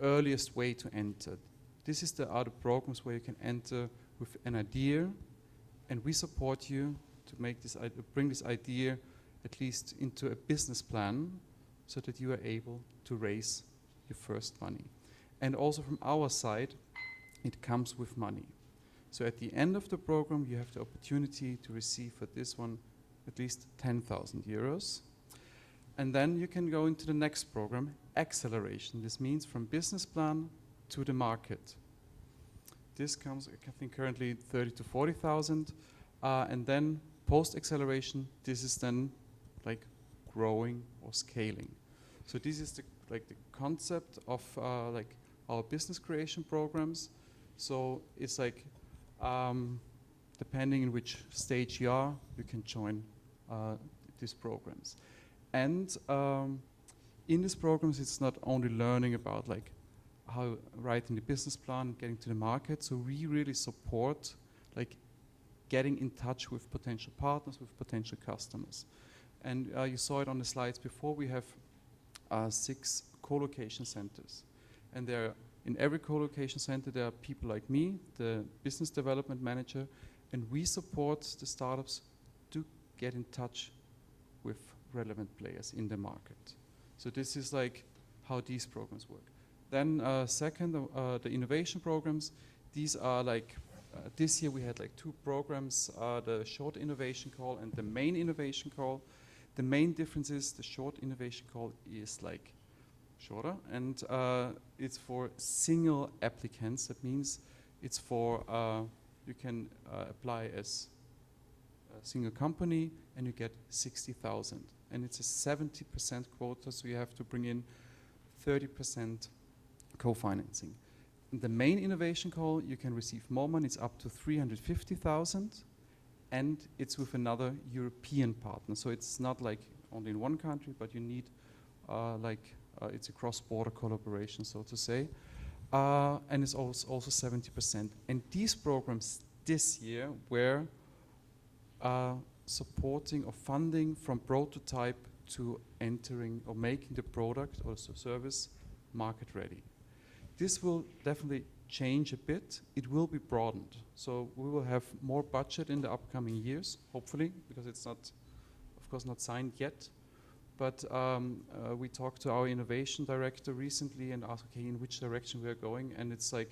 earliest way to enter. This is the other programs where you can enter with an idea, and we support you to make this bring this idea at least into a business plan, so that you are able to raise your first money. And also from our side, it comes with money. So at the end of the program, you have the opportunity to receive for this one at least 10,000 euros. And then you can go into the next program, acceleration. This means from business plan to the market. This comes, I think, currently 30 to 40,000, and then post-acceleration. This is then like growing or scaling. So this is the concept of like our business creation programs. So it's like depending in which stage you are, you can join these programs. And in these programs, it's not only learning about like how writing the business plan, getting to the market. So we really support like getting in touch with potential partners, with potential customers. And you saw it on the slides before, we have 6 co-location centers. And in every co-location center, there are people like me, the business development manager, and we support the startups to get in touch with relevant players in the market. So this is like how these programs work. Then second, the innovation programs. These are like, this year we had like 2 programs, the short innovation call and the main innovation call. The main difference is the short innovation call is like shorter, and it's for single applicants. That means it's for, you can apply as a single company and you get 60,000. And it's a 70% quota, so you have to bring in 30% co-financing. In the main innovation call, you can receive more money. It's up to 350,000, and it's with another European partner. So it's not like only in one country, but you need it's a cross-border collaboration, so to say. And it's also 70%. And these programs this year were supporting or funding from prototype to entering or making the product or service market ready. This will definitely change a bit. It will be broadened. So we will have more budget in the upcoming years, hopefully, because it's not, of course, not signed yet. But we talked to our innovation director recently and asked, okay, in which direction we are going? And it's like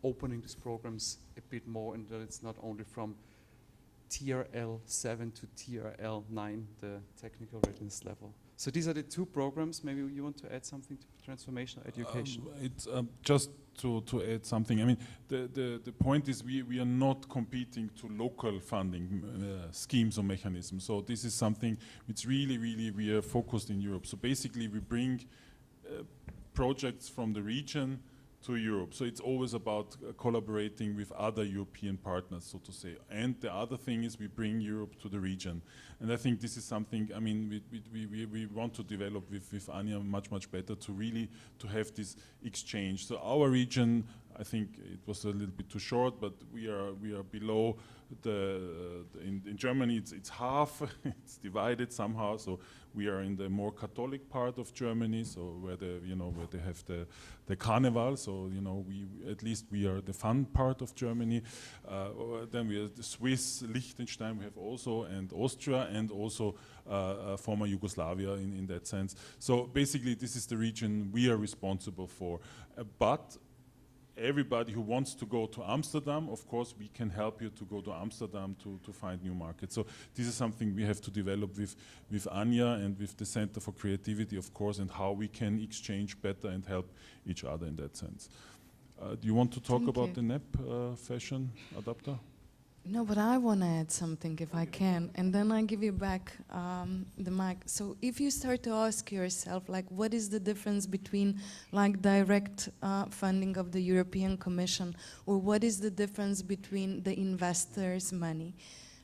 opening these programs a bit more, and that it's not only from TRL 7 to TRL 9, the technical readiness level. So these are the 2 programs. Maybe you want to add something to transformational education? It's just to add something. I mean, the point is we are not competing to local funding schemes or mechanisms. So this is something which really we are focused in Europe. So basically we bring projects from the region to Europe. So it's always about collaborating with other European partners, so to say. And the other thing is we bring Europe to the region. And I think this is something, I mean, we want to develop with Anja much better to really to have this exchange. So our region, I think it was a little bit too short, but we are below in Germany it's half, it's divided somehow. So we are in the more Catholic part of Germany, so where they have the Carnival. So at least we are the fun part of Germany. Then we have the Swiss, Liechtenstein. We have also, and Austria, and also former Yugoslavia in that sense. So basically, this is the region we are responsible for. But everybody who wants to go to Amsterdam, of course, we can help you to go to Amsterdam to find new markets. So this is something we have to develop with Anja and with the Center for Creativity, of course, and how we can exchange better and help each other in that sense. Do you want to talk about the NEP fashion adapter? No, but I want to add something if I can, and then I give you back the mic. So if you start to ask yourself, like, what is the difference between like direct funding of the European Commission, or what is the difference between the investors' money?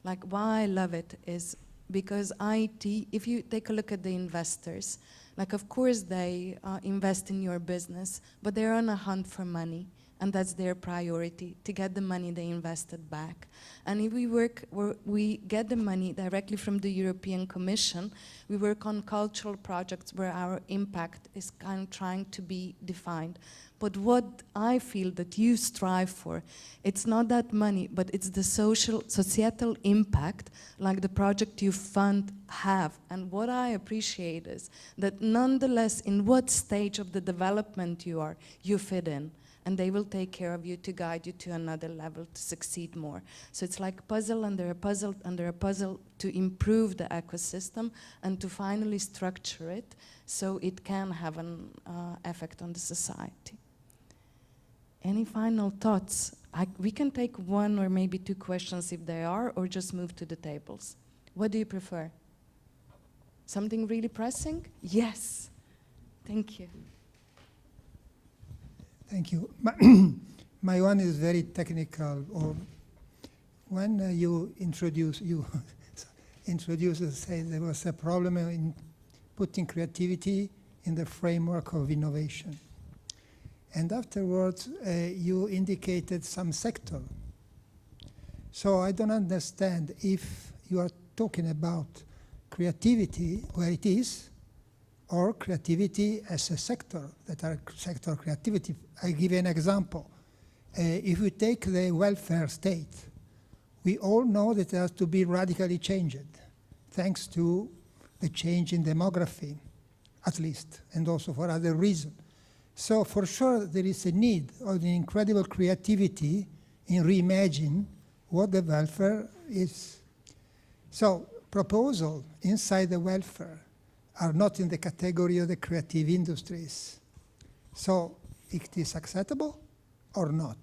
Like, why I love it is because IT, if you take a look at the investors, like, of course they invest in your business, but they're on a hunt for money. And that's their priority, to get the money they invested back. And if we get the money directly from the European Commission, we work on cultural projects where our impact is kind of trying to be defined. But what I feel that you strive for, it's not that money, but it's the societal impact, like the project you fund have. And what I appreciate is that nonetheless, in what stage of the development you are, you fit in. And they will take care of you to guide you to another level to succeed more. So it's like puzzle under a puzzle under a puzzle to improve the ecosystem and to finally structure it so it can have an effect on the society. Any final thoughts? We can take 1 or maybe 2 questions if there are, or just move to the tables. What do you prefer? Something really pressing? Yes. Thank you. Thank you. My one is very technical. When you introduce, say there was a problem in putting creativity in the framework of innovation. And afterwards, you indicated some sector. So I don't understand if you are talking about creativity where it is, or creativity as a sector, that are sector creativity. I give you an example. If we take the welfare state, we all know that it has to be radically changed, thanks to the change in demography, at least, and also for other reasons. So for sure there is a need of the incredible creativity in reimagining what the welfare is. So proposals inside the welfare are not in the category of the creative industries. So it is acceptable or not?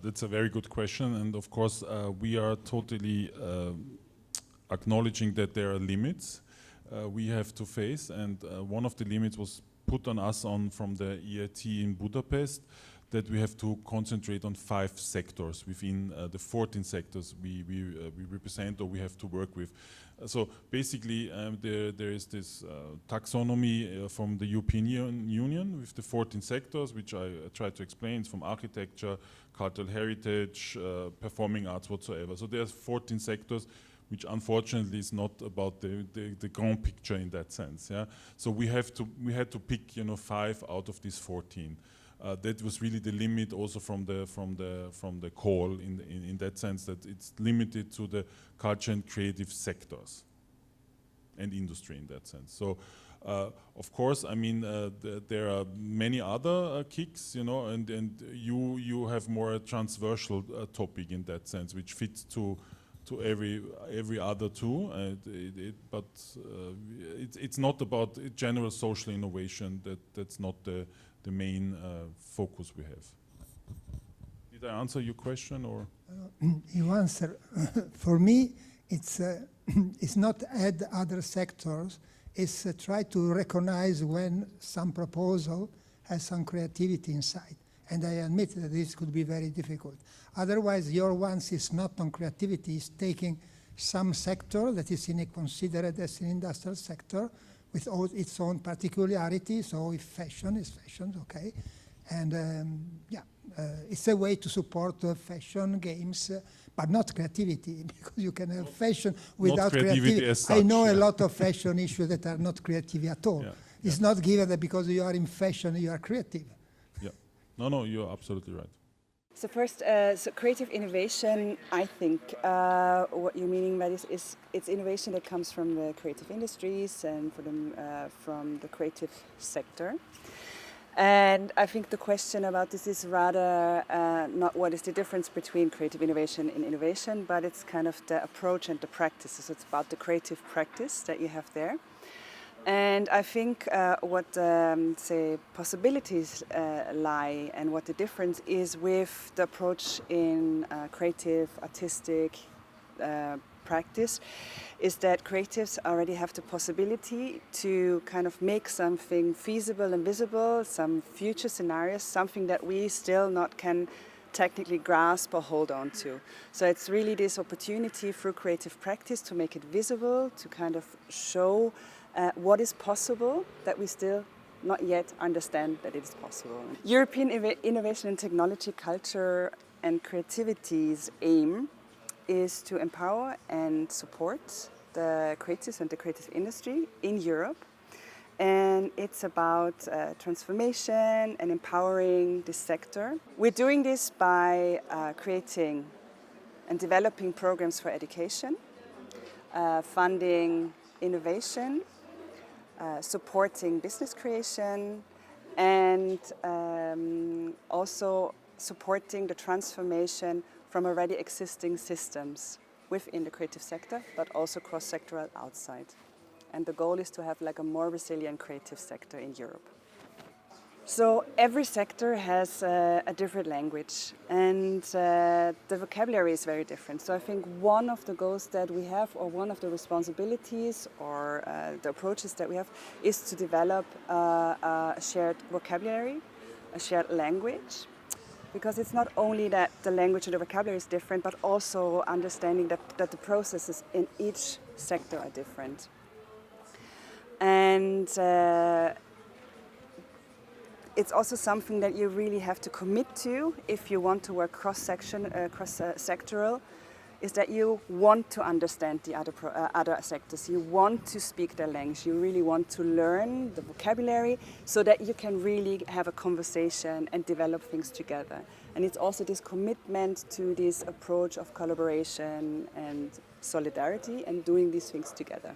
That's a very good question, and of course we are totally acknowledging that there are limits we have to face, and one of the limits was put on us from the EIT in Budapest, that we have to concentrate on 5 sectors within the 14 sectors we represent or we have to work with. So basically there is this taxonomy from the European Union with the 14 sectors, which I try to explain, from architecture, cultural heritage, performing arts, whatsoever. So there's 14 sectors, which unfortunately is not about the grand picture in that sense. Yeah. So we had to pick 5 out of these 14. That was really the limit, also from the call in that sense, that it's limited to the culture and creative sectors and industry in that sense. So of course, I mean there are many other kicks, and you have more a transversal topic in that sense, which fits to every other too, but it's not about general social innovation. That's not the main focus we have. Did I answer your question, or? You answer. For me, it's not add other sectors. It's try to recognize when some proposal has some creativity inside. And I admit that this could be very difficult. Otherwise, your ones is not on creativity, is taking some sector that is considered as an industrial sector with all its own particularities. So if fashion is fashion, okay. And it's a way to support fashion games, but not creativity, because you can have fashion without creativity. As such, I know a lot of fashion issues that are not creative at all. Yeah. It's not given that because you are in fashion, you are creative. Yeah. No, you're absolutely right. So first, so creative innovation, I think what you're meaning by this is it's innovation that comes from the creative industries and from the creative sector. And I think the question about this is rather not what is the difference between creative innovation and innovation, but it's kind of the approach and the practices. So it's about the creative practice that you have there. And I think what, say, possibilities lie and what the difference is with the approach in creative, artistic practice is that creatives already have the possibility to kind of make something feasible and visible, some future scenarios, something that we still not can technically grasp or hold on to. So it's really this opportunity through creative practice to make it visible, to kind of show what is possible that we still not yet understand that it is possible. European innovation and technology, culture and creativity's aim is to empower and support the creatives and the creative industry in Europe. And it's about transformation and empowering this sector. We're doing this by creating and developing programs for education, funding innovation, supporting business creation, and also supporting the transformation from already existing systems within the creative sector, but also cross-sectoral outside. And the goal is to have like a more resilient creative sector in Europe. So every sector has a different language, and the vocabulary is very different. So I think one of the goals that we have, or one of the responsibilities or the approaches that we have, is to develop a shared vocabulary, a shared language, because it's not only that the language and the vocabulary is different, but also understanding that the processes in each sector are different. And it's also something that you really have to commit to if you want to work cross-sectoral, is that you want to understand the other sectors. You want to speak their language. You really want to learn the vocabulary so that you can really have a conversation and develop things together. And it's also this commitment to this approach of collaboration and solidarity and doing these things together.